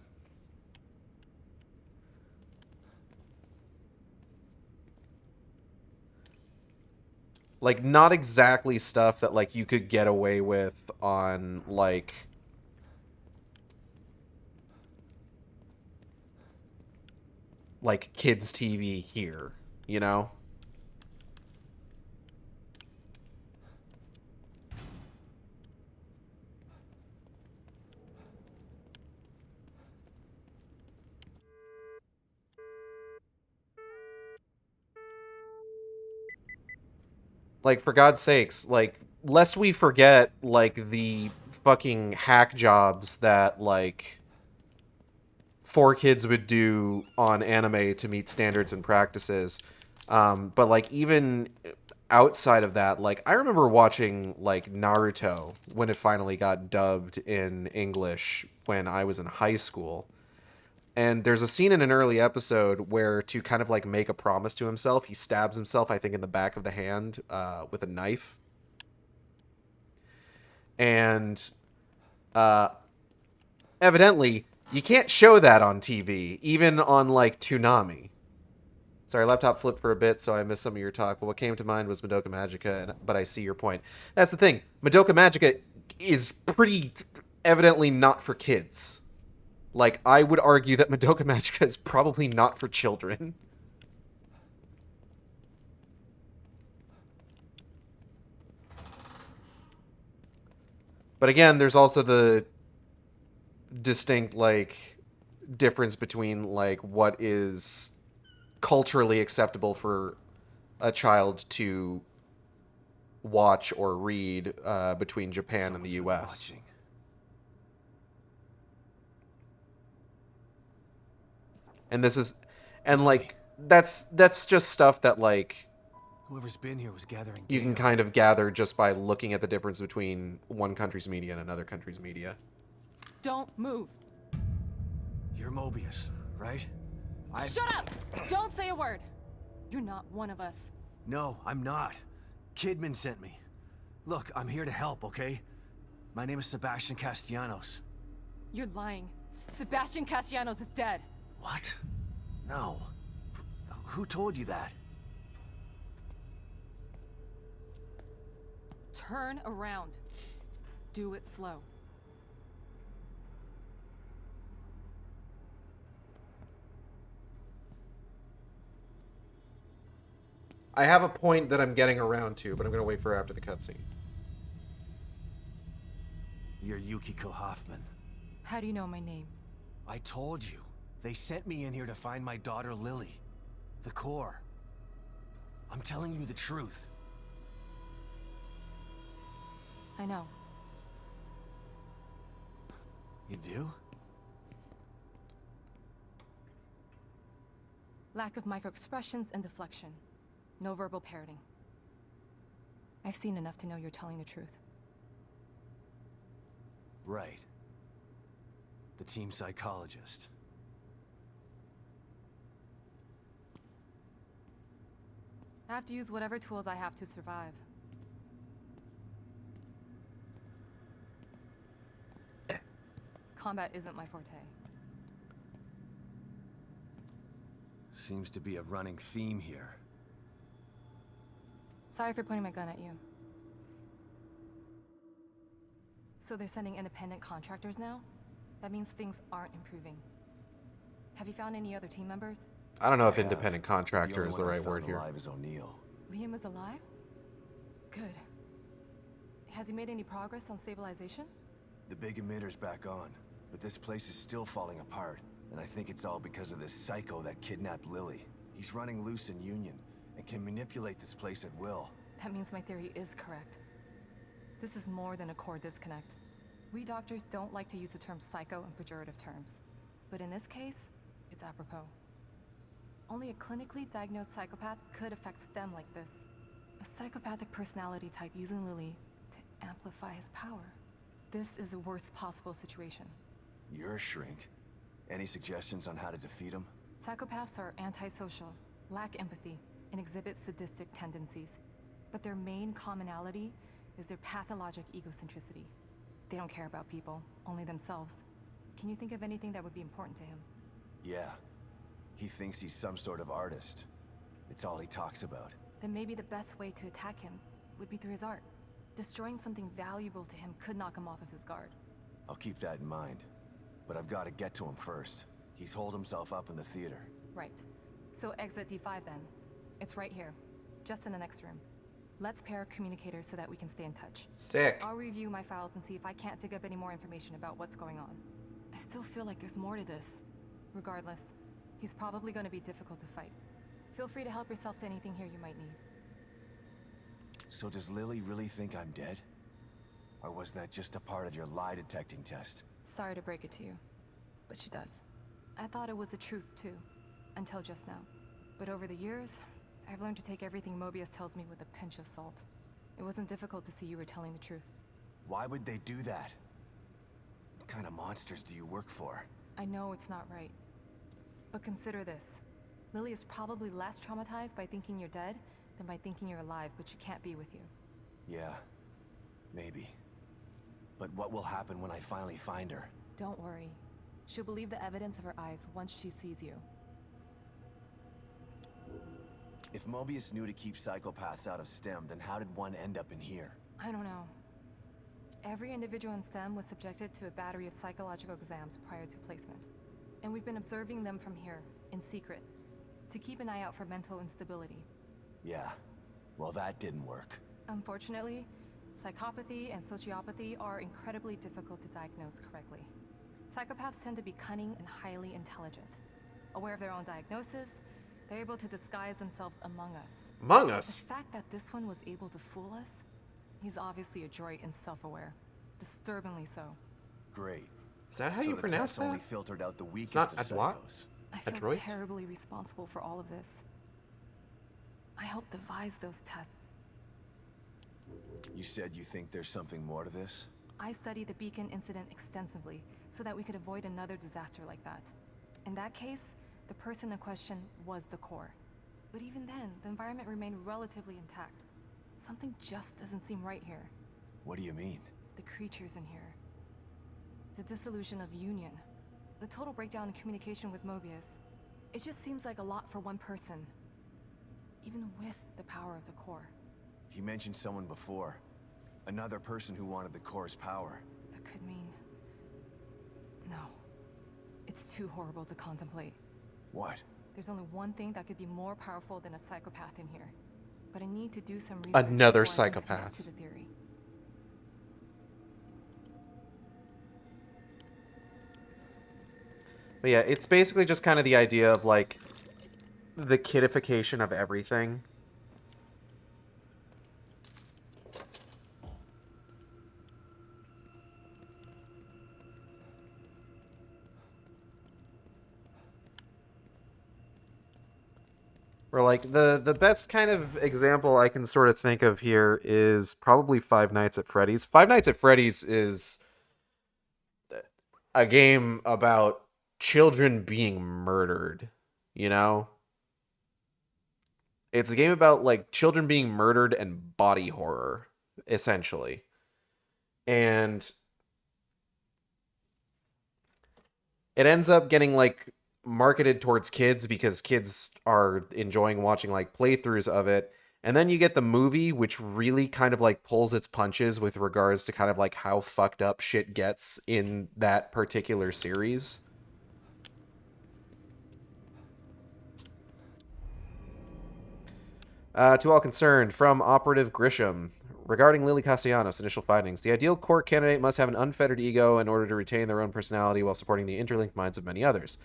S1: Like, not exactly stuff that, like, you could get away with on, like... like, kids' TV here, you know? Like, for God's sakes, like, lest we forget, like, the fucking hack jobs that, like, 4Kids would do on anime to meet standards and practices. But, like, even outside of that, like, I remember watching, like, Naruto when it finally got dubbed in English when I was in high school. And there's a scene in an early episode where, to kind of, like, make a promise to himself, he stabs himself, I think, in the back of the hand with a knife. And evidently, you can't show that on TV, even on, like, Toonami. Sorry, laptop flipped for a bit, so I missed some of your talk, but what came to mind was Madoka Magica, but I see your point. That's the thing. Madoka Magica is pretty evidently not for kids. Like, I would argue that Madoka Magica is probably not for children. But again, there's also the distinct, like, difference between, like, what is culturally acceptable for a child to watch or read between Japan and the US. And this is, and like, that's just stuff that, like,
S2: Whoever's been here was gathering
S1: you can kind of gather just by looking at the difference between one country's media and another country's media.
S19: Don't move.
S2: You're Mobius, right?
S19: Shut up! Don't say a word. You're not one of us.
S2: No, I'm not. Kidman sent me. Look, I'm here to help, okay? My name is Sebastian Castellanos.
S19: You're lying. Sebastian Castellanos is dead.
S2: What? No. Who told you that?
S19: Turn around. Do it slow.
S1: I have a point that I'm getting around to, but I'm going to wait for after the cutscene.
S2: You're Yukiko Hoffman.
S19: How do you know my name?
S2: I told you. They sent me in here to find my daughter Lily. The core. I'm telling you the truth.
S19: I know.
S2: You do?
S19: Lack of microexpressions and deflection. No verbal parroting. I've seen enough to know you're telling the truth.
S2: Right. The team psychologist.
S19: I have to use whatever tools I have to survive. Combat isn't my forte.
S2: Seems to be a running theme here.
S19: Sorry for pointing my gun at you. So they're sending independent contractors now? That means things aren't improving. Have you found any other team members?
S1: I don't know if independent contractor is the right word here.
S2: Alive is O'Neill.
S19: Liam is alive? Good. Has he made any progress on stabilization?
S2: The big emitter's back on, but this place is still falling apart. And I think it's all because of this psycho that kidnapped Lily. He's running loose in Union, and can manipulate this place at will.
S19: That means my theory is correct. This is more than a core disconnect. We doctors don't like to use the term psycho in pejorative terms. But in this case, it's apropos. Only a clinically diagnosed psychopath could affect STEM like this. A psychopathic personality type using Lily to amplify his power. This is the worst possible situation.
S2: You're a shrink. Any suggestions on how to defeat him?
S19: Psychopaths are antisocial, lack empathy, and exhibit sadistic tendencies. But their main commonality is their pathologic egocentricity. They don't care about people, only themselves. Can you think of anything that would be important to him?
S2: Yeah. He thinks he's some sort of artist. It's all he talks about.
S19: Then maybe the best way to attack him would be through his art. Destroying something valuable to him could knock him off of his guard.
S2: I'll keep that in mind. But I've got to get to him first. He's holed himself up in the theater.
S19: Right. So exit D5 then. It's right here. Just in the next room. Let's pair communicators so that we can stay in touch.
S1: Sick.
S19: I'll review my files and see if I can't dig up any more information about what's going on. I still feel like there's more to this. Regardless, he's probably going to be difficult to fight. Feel free to help yourself to anything here you might need.
S2: So does Lily really think I'm dead? Or was that just a part of your lie detecting test?
S19: Sorry to break it to you, but she does. I thought it was the truth too, until just now. But over the years, I've learned to take everything Mobius tells me with a pinch of salt. It wasn't difficult to see you were telling the truth.
S2: Why would they do that? What kind of monsters do you work for?
S19: I know it's not right. But consider this. Lily is probably less traumatized by thinking you're dead than by thinking you're alive, but she can't be with you.
S2: Yeah, maybe. But what will happen when I finally find her?
S19: Don't worry. She'll believe the evidence of her eyes once she sees you.
S2: If Mobius knew to keep psychopaths out of STEM, then how did one end up in here?
S19: I don't know. Every individual in STEM was subjected to a battery of psychological exams prior to placement. And we've been observing them from here, in secret, to keep an eye out for mental instability.
S2: Yeah, well that didn't work.
S19: Unfortunately, psychopathy and sociopathy are incredibly difficult to diagnose correctly. Psychopaths tend to be cunning and highly intelligent. Aware of their own diagnosis, they're able to disguise themselves among us.
S1: Among us?
S19: The fact that this one was able to fool us, he's obviously adroit and self-aware. Disturbingly so.
S2: Great.
S1: Is that how you
S2: the
S1: pronounce
S2: test
S1: that?
S2: only filtered out the weakest
S1: It's not
S2: of
S1: adroit?
S2: psychos.
S19: I feel
S1: Adroit?
S19: terribly responsible for all of this. I helped devise those tests.
S2: You said you think there's something more to this?
S19: I studied the Beacon incident extensively so that we could avoid another disaster like that. In that case, the person in question was the core. But even then, the environment remained relatively intact. Something just doesn't seem right here.
S2: What do you mean?
S19: The creatures in here. The dissolution of Union. The total breakdown in communication with Mobius. It just seems like a lot for one person. Even with the power of the core.
S2: He mentioned someone before. Another person who wanted the core's power.
S19: That could mean... No. It's too horrible to contemplate.
S2: What?
S19: There's only one thing that could be more powerful than a psychopath in here. But I need to do some research
S1: Another
S19: before I can commit
S1: psychopath.
S19: to the theory.
S1: But yeah, it's basically just kind of the idea of, like, the kidification of everything. Or like the best kind of example I can sort of think of here is probably Five Nights at Freddy's. Five Nights at Freddy's is a game about children being murdered, you know? It's a game about like children being murdered and body horror, essentially. And it ends up getting like marketed towards kids because kids are enjoying watching like playthroughs of it. And then you get the movie, which really kind of like pulls its punches with regards to kind of like how fucked up shit gets in that particular series. To all concerned, from Operative Grisham. Regarding Lily Castellanos' initial findings, the ideal court candidate must have an unfettered ego in order to retain their own personality while supporting the interlinked minds of many others.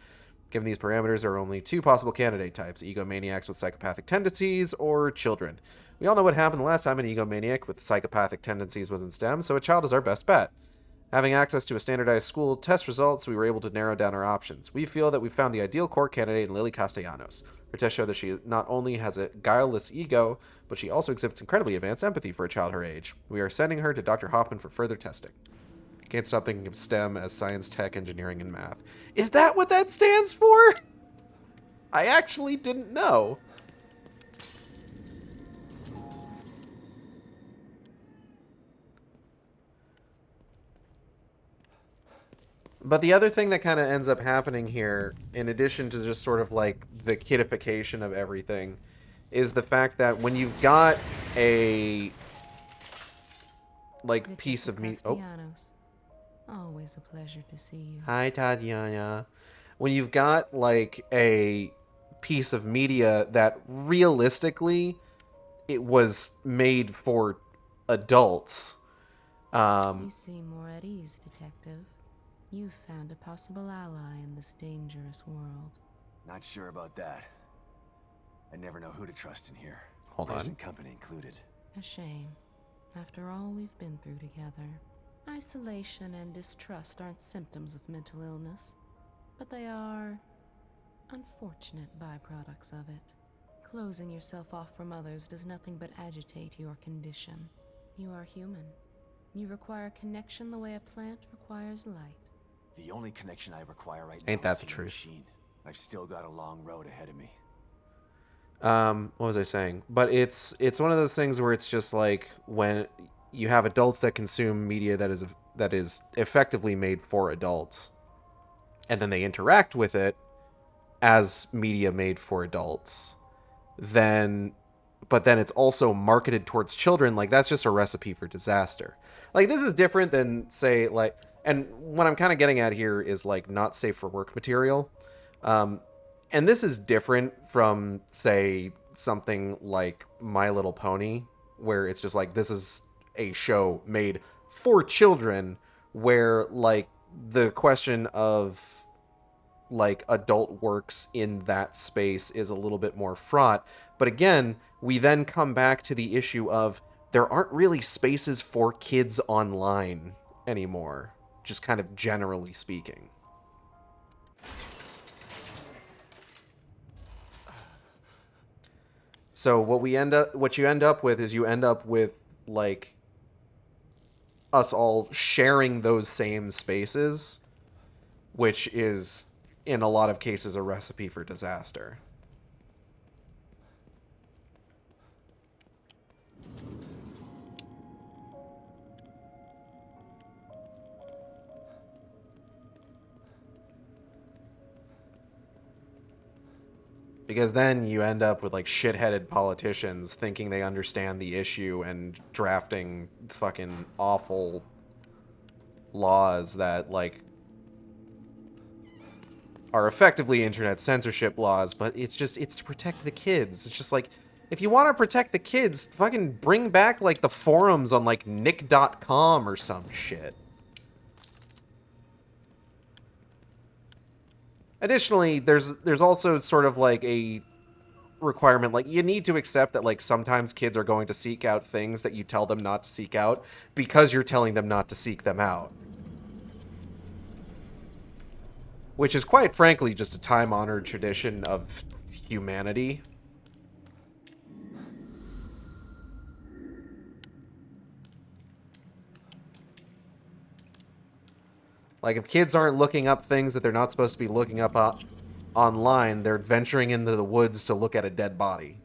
S1: Given these parameters, there are only two possible candidate types, egomaniacs with psychopathic tendencies or children. We all know what happened the last time an egomaniac with psychopathic tendencies was in STEM, so a child is our best bet. Having access to a standardized school test results, we were able to narrow down our options. We feel that we found the ideal court candidate in Lily Castellanos. Her tests show that she not only has a guileless ego, but she also exhibits incredibly advanced empathy for a child her age. We are sending her to Dr. Hoffman for further testing. Can't stop thinking of STEM as science, tech, engineering, and math. Is that what that stands for? I actually didn't know. But the other thing that kind of ends up happening here, in addition to just sort of like the kidification of everything, is the fact that when you've got a like piece of meat. Oh,
S10: always a pleasure to see you.
S1: Hi, Tatiana. When you've got like a piece of media that realistically it was made for adults.
S10: You seem more at ease, Detective. You've found a possible ally in this dangerous world.
S2: Not sure about that. I never know who to trust in here.
S1: Hold on.
S2: Present company included.
S10: A shame. After all we've been through together. Isolation and distrust aren't symptoms of mental illness, but they are unfortunate byproducts of it. Closing yourself off from others does nothing but agitate your condition. You are human. You require connection the way a plant requires light.
S2: The only connection I require right now
S1: Ain't that
S2: is
S1: the
S2: your
S1: truth?
S2: machine. I've still got a long road ahead of me.
S1: What was I saying? But it's one of those things where it's just like when you have adults that consume media that is effectively made for adults, and then they interact with it as media made for adults, but then it's also marketed towards children. Like, that's just a recipe for disaster. Like, this is different than, say, like, and what I'm kind of getting at here is like not safe for work material. And this is different from, say, something like My Little Pony, where it's just like, this is a show made for children, where, like, the question of, like, adult works in that space is a little bit more fraught. But again, we then come back to the issue of there aren't really spaces for kids online anymore, just kind of generally speaking. So what you end up with is like us all sharing those same spaces, which is in a lot of cases a recipe for disaster. Because then you end up with like shit-headed politicians thinking they understand the issue and drafting fucking awful laws that like are effectively internet censorship laws, but it's to protect the kids. It's just like, if you want to protect the kids, fucking bring back like the forums on like nick.com or some shit. Additionally, there's also sort of like a requirement, like you need to accept that like sometimes kids are going to seek out things that you tell them not to seek out because you're telling them not to seek them out. Which is quite frankly just a time-honored tradition of humanity. Like, if kids aren't looking up things that they're not supposed to be looking up online, they're venturing into the woods to look at a dead body.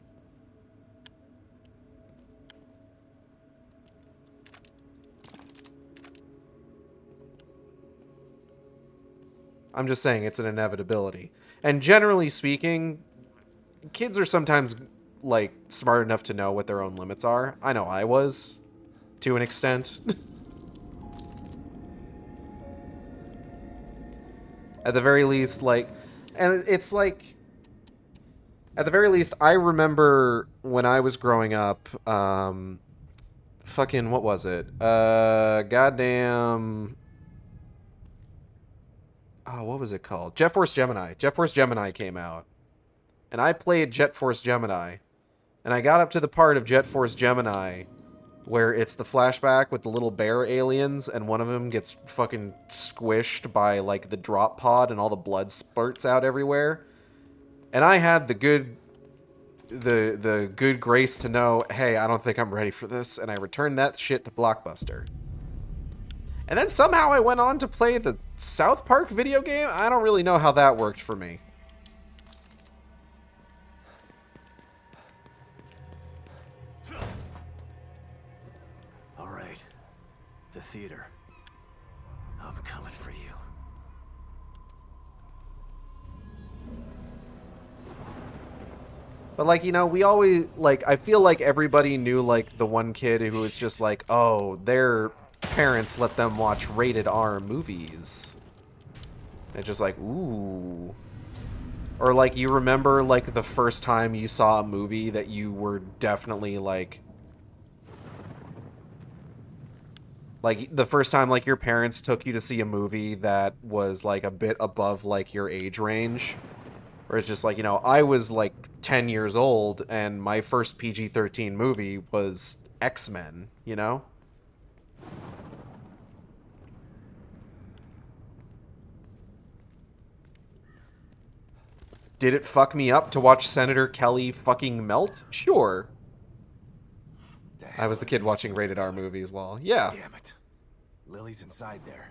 S1: I'm just saying it's an inevitability. And generally speaking, kids are sometimes, like, smart enough to know what their own limits are. I know I was, to an extent. At the very least, like... And it's like... At the very least, I remember when I was growing up, fucking, what was it? Goddamn... Oh, what was it called? Jet Force Gemini. Jet Force Gemini came out. And I played Jet Force Gemini. And I got up to the part of Jet Force Gemini where it's the flashback with the little bear aliens, and one of them gets fucking squished by, like, the drop pod and all the blood spurts out everywhere. And I had the good grace to know, hey, I don't think I'm ready for this, and I returned that shit to Blockbuster. And then somehow I went on to play the South Park video game. I don't really know how that worked for me.
S2: All right. The theater. I'm coming for you.
S1: But, like, you know, we always, like, I feel like everybody knew, like, the one kid who was just like, oh, their parents let them watch rated R movies. And just like, ooh. Or, like, you remember, like, the first time you saw a movie that you were definitely, like, the first time, like, your parents took you to see a movie that was, like, a bit above, like, your age range. Where it's just like, you know, I was, like, 10 years old, and my first PG-13 movie was X-Men, you know? Did it fuck me up to watch Senator Kelly fucking melt? Sure. I was the kid watching rated R movies, lol. Yeah.
S5: Damn it. Lily's inside there.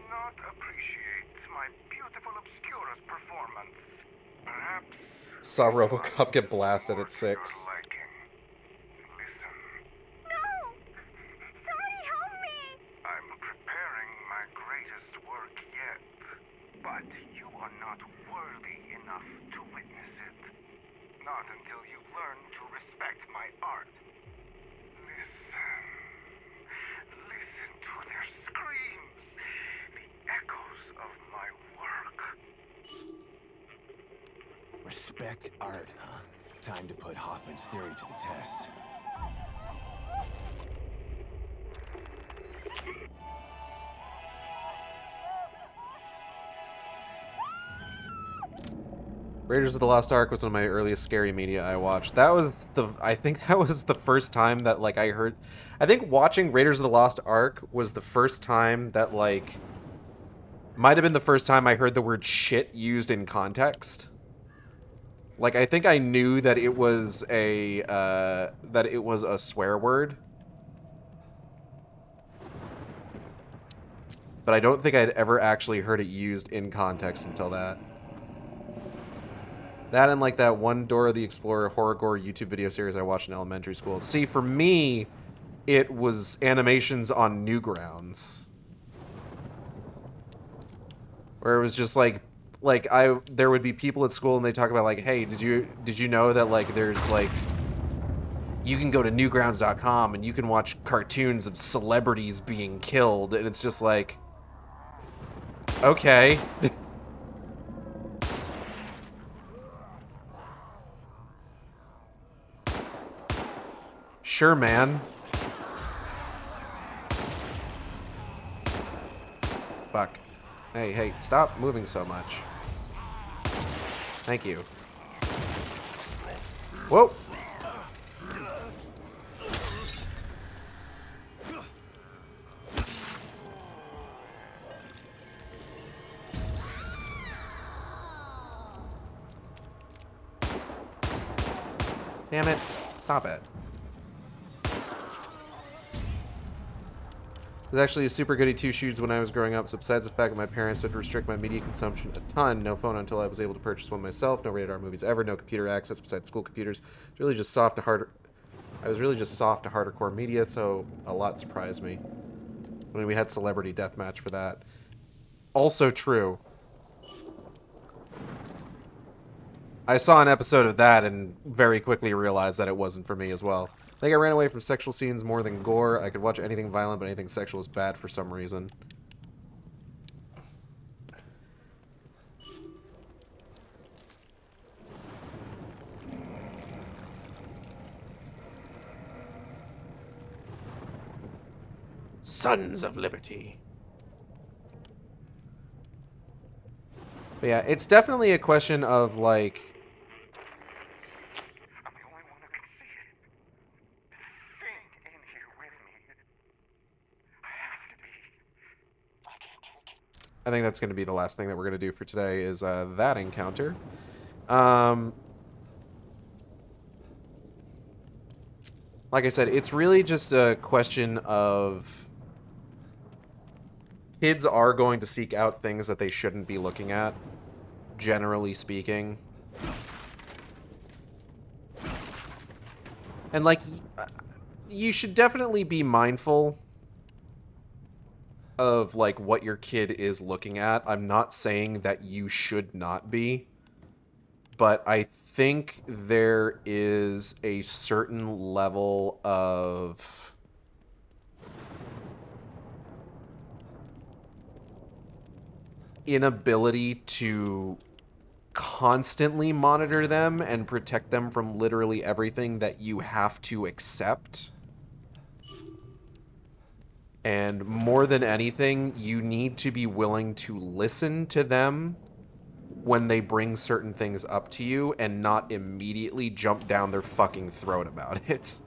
S13: Not appreciate my beautiful Obscurus performance. Perhaps
S1: Saw RoboCop get blasted at 6.
S11: No! Somebody help me!
S13: I'm preparing my greatest work yet, but you are not worthy enough to witness it. Not until you learn to respect my art. Listen to their screams. Echoes of my work.
S2: Respect art, huh? Time to put Hoffman's theory to the test.
S1: Raiders of the Lost Ark was one of my earliest scary media I watched. That was I think that was the first time that, like, I think watching Raiders of the Lost Ark was the first time that, like, might have been the first time I heard the word shit used in context. Like, I think I knew that it was a swear word. But I don't think I'd ever actually heard it used in context until that. That and, like, that one Dora the Explorer horror gore YouTube video series I watched in elementary school. See, for me, it was animations on Newgrounds. Where it was just like there would be people at school and they talk about, like, hey, did you know that, like, there's, like, you can go to newgrounds.com and you can watch cartoons of celebrities being killed, and it's just like, okay. Sure, man. Fuck. Hey, stop moving so much. Thank you. Whoa! Damn it. Stop it. It was actually a super goody two-shoes when I was growing up, so besides the fact that my parents would restrict my media consumption a ton, no phone until I was able to purchase one myself, no rated R movies ever, no computer access besides school computers. It's really just soft to hard. I was really just soft to harder core media, so a lot surprised me. I mean, we had Celebrity Deathmatch for that. Also true. I saw an episode of that and very quickly realized that it wasn't for me as well. I think I ran away from sexual scenes more than gore. I could watch anything violent, but anything sexual is bad for some reason. Sons of Liberty. But yeah, it's definitely a question of, like... I think that's going to be the last thing that we're going to do for today is that encounter. Like I said, it's really just a question of... Kids are going to seek out things that they shouldn't be looking at, generally speaking. And, like, you should definitely be mindful of, like, what your kid is looking at. I'm not saying that you should not be, but I think there is a certain level of inability to constantly monitor them and protect them from literally everything that you have to accept. And more than anything, you need to be willing to listen to them when they bring certain things up to you and not immediately jump down their fucking throat about it.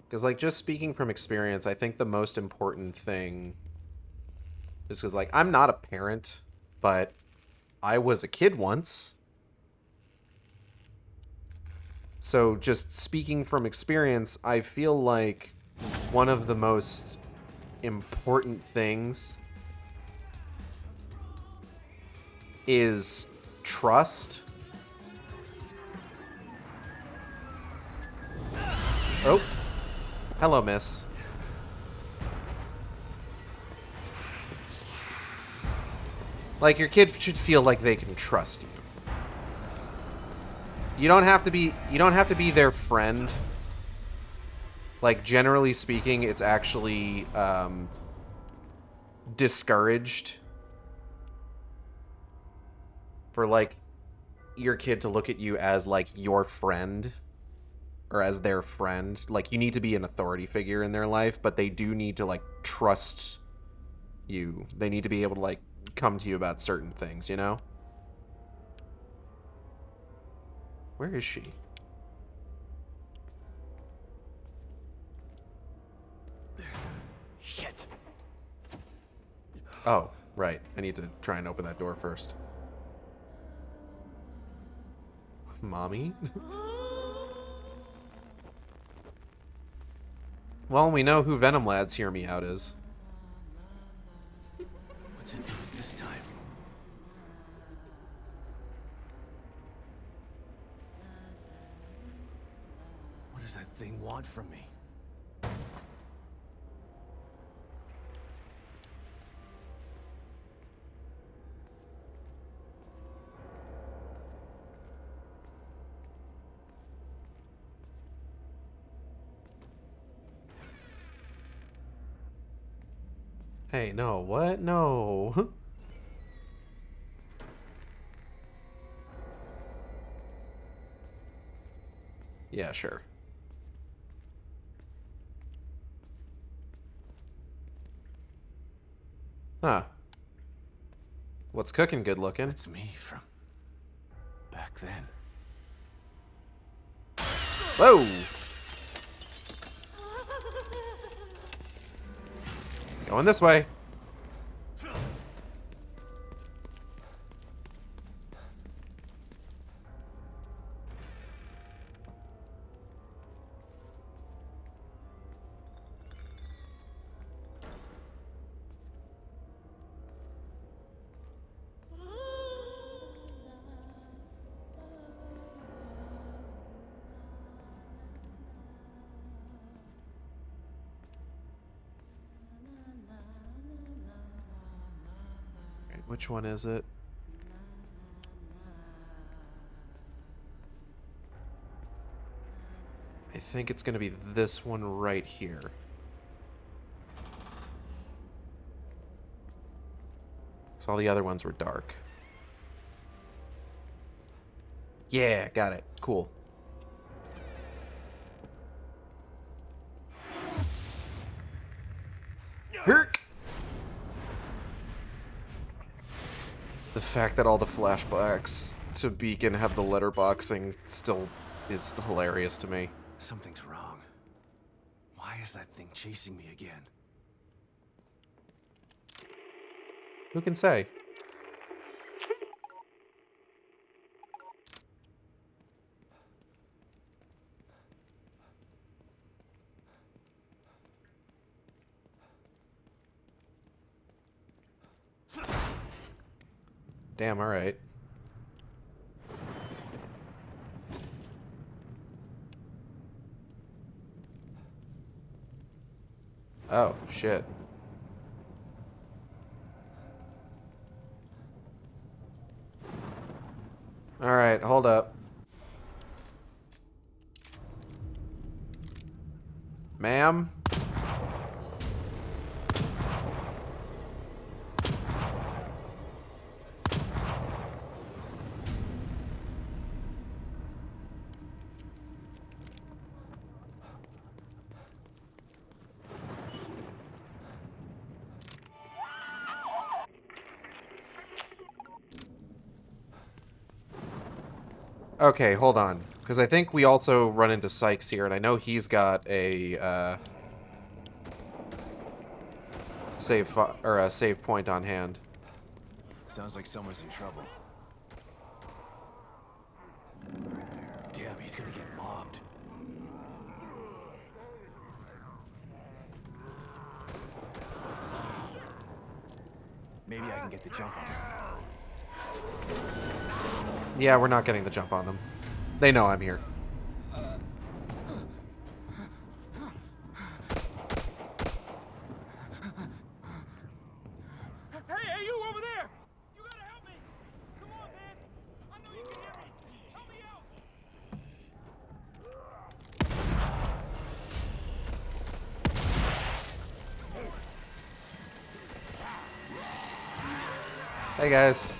S1: Because, like, just speaking from experience, I think the most important thing is because, like, I'm not a parent, but I was a kid once. So, just speaking from experience, I feel like one of the most important things is trust. Oh. Hello, miss. Like, your kid should feel like they can trust you. You don't have to be their friend. Like, generally speaking, it's actually discouraged for, like, your kid to look at you as, like, your friend. Or as their friend. Like, you need to be an authority figure in their life, but they do need to, like, trust you. They need to be able to, like, come to you about certain things, you know? Where is she?
S2: Shit.
S1: Oh, right. I need to try and open that door first. Mommy? Well, we know who Venom Lad's Hear Me Out is.
S2: What's it doing this time? What does that thing want from me?
S1: Hey, no, what? No. Yeah, sure. Huh. What's cooking good looking?
S2: That's me from back then.
S1: Whoa! Going this way. Right, which one is it? I think it's going to be this one right here. So all the other ones were dark. Yeah, got it. Cool. Herk! The fact that all the flashbacks to Beacon have the letterboxing still is hilarious to me.
S2: Something's wrong. Why is that thing chasing me again?
S1: Who can say? Damn, alright. Oh, shit. Alright, hold up. Ma'am? Okay, hold on. Because I think we also run into Sykes here, and I know he's got a, save point on hand.
S2: Sounds like someone's in trouble. Damn, he's gonna get mobbed. Maybe I can get the jump on him.
S1: Yeah, we're not getting the jump on them. They know I'm here.
S20: Hey, you over there! You gotta help me! Come on, man! I know you can hear me! Help me out!
S1: Hey, guys.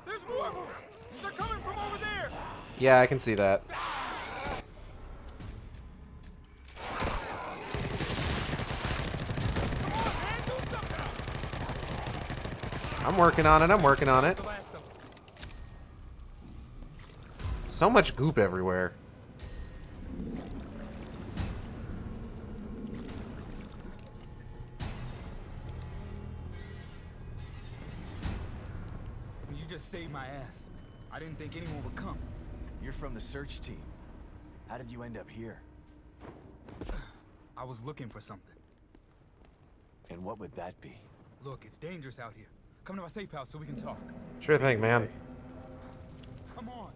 S20: There's more of them! They're coming from over there!
S1: Yeah, I can see that. I'm working on it, I'm working on it. So much goop everywhere.
S20: You just saved my ass. I didn't think anyone would come.
S2: You're from the search team. How did you end up here?
S20: I was looking for something.
S2: And what would that be?
S20: Look, it's dangerous out here. Come to my safe house so we can talk.
S1: Sure thing, man.
S20: Come on.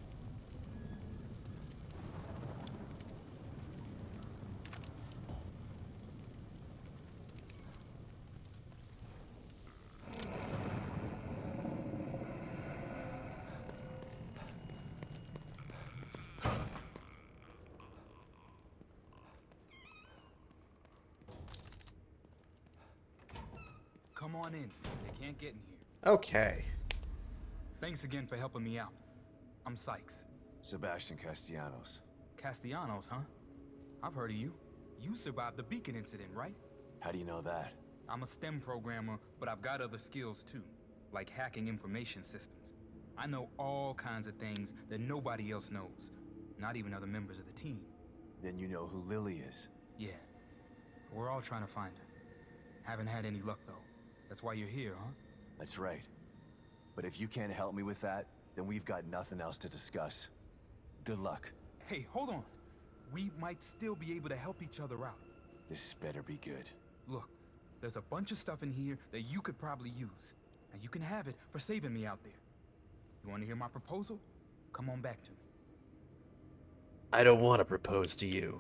S21: come on in. They can't get in here.
S1: Okay.
S21: Thanks again for helping me out. I'm Sykes.
S2: Sebastian Castellanos.
S21: Castellanos, huh? I've heard of you. You survived the Beacon incident, right?
S2: How do you know that?
S21: I'm a STEM programmer, but I've got other skills too, like hacking information systems. I know all kinds of things that nobody else knows, not even other members of the team.
S2: Then you know who Lily is.
S21: Yeah. We're all trying to find her. Haven't had any luck, though. That's why you're here, huh?
S2: That's right. But if you can't help me with that, then we've got nothing else to discuss. Good luck.
S21: Hey, hold on. We might still be able to help each other out.
S2: This better be good.
S21: Look, there's a bunch of stuff in here that you could probably use. And you can have it for saving me out there. You want to hear my proposal? Come on back to me.
S1: I don't want to propose to you.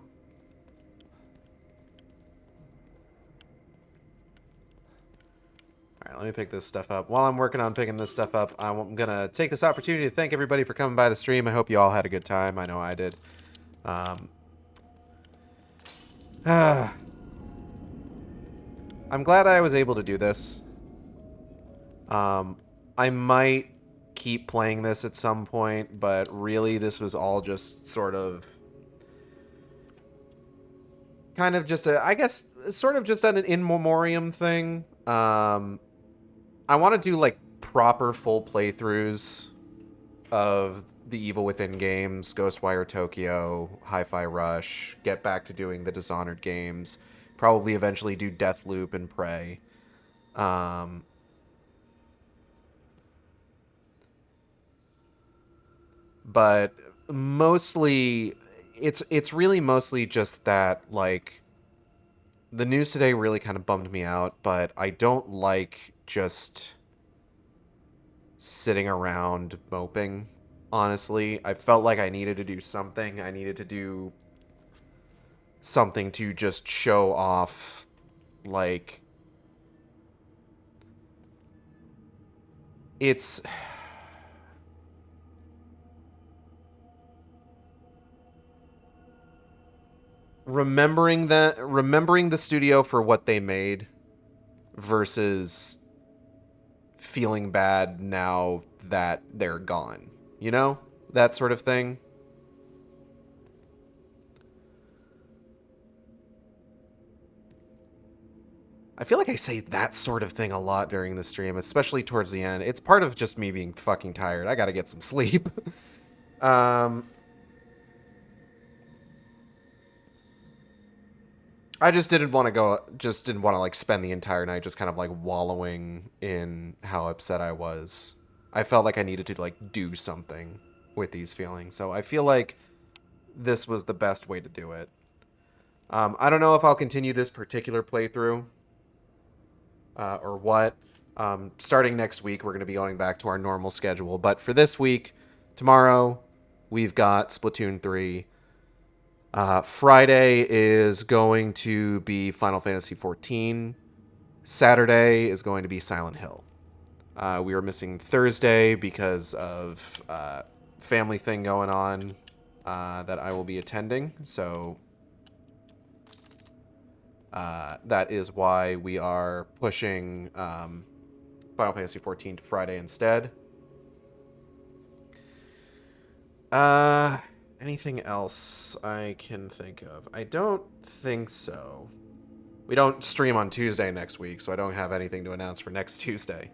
S1: Alright, let me pick this stuff up. While I'm working on picking this stuff up, I'm going to take this opportunity to thank everybody for coming by the stream. I hope you all had a good time. I know I did. I'm glad I was able to do this. I might keep playing this at some point, but really this was all just sort of... kind of just a... I guess, sort of just an in memoriam thing. I want to do, like, proper full playthroughs of the Evil Within games, Ghostwire Tokyo, Hi-Fi Rush, get back to doing the Dishonored games, probably eventually do Deathloop and Prey. But mostly, it's really mostly just that, like, the news today really kind of bummed me out, but I don't like just sitting around moping, honestly. I felt like I needed to do something. I needed to do something to just show off, like... It's... remembering the studio for what they made versus feeling bad now that they're gone. You know? That sort of thing. I feel like I say that sort of thing a lot during the stream, especially towards the end. It's part of just me being fucking tired. I gotta get some sleep. I just didn't want to like spend the entire night just kind of like wallowing in how upset I was. I felt like I needed to like do something with these feelings. So I feel like this was the best way to do it. I don't know if I'll continue this particular playthrough or what. Starting next week, we're going to be going back to our normal schedule. But for this week, tomorrow, we've got Splatoon 3. Friday is going to be Final Fantasy XIV. Saturday is going to be Silent Hill. We were missing Thursday because of family thing going on that I will be attending. So that is why we are pushing Final Fantasy XIV to Friday instead. Anything else I can think of? I don't think so. We don't stream on Tuesday next week, so I don't have anything to announce for next Tuesday.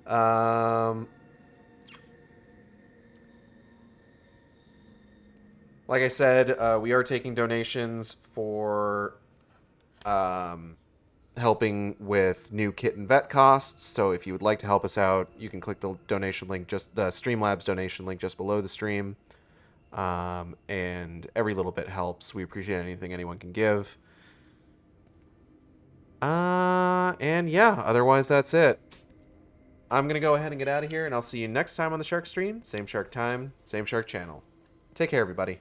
S1: Like I said, we are taking donations for helping with new kit and vet costs. So if you would like to help us out, you can click the donation link, just the Streamlabs donation link just below the stream. And every little bit helps. We appreciate anything anyone can give. And yeah, otherwise that's it. I'm going to go ahead and get out of here, and I'll see you next time on the Shark Stream. Same Shark time, same Shark channel. Take care, everybody.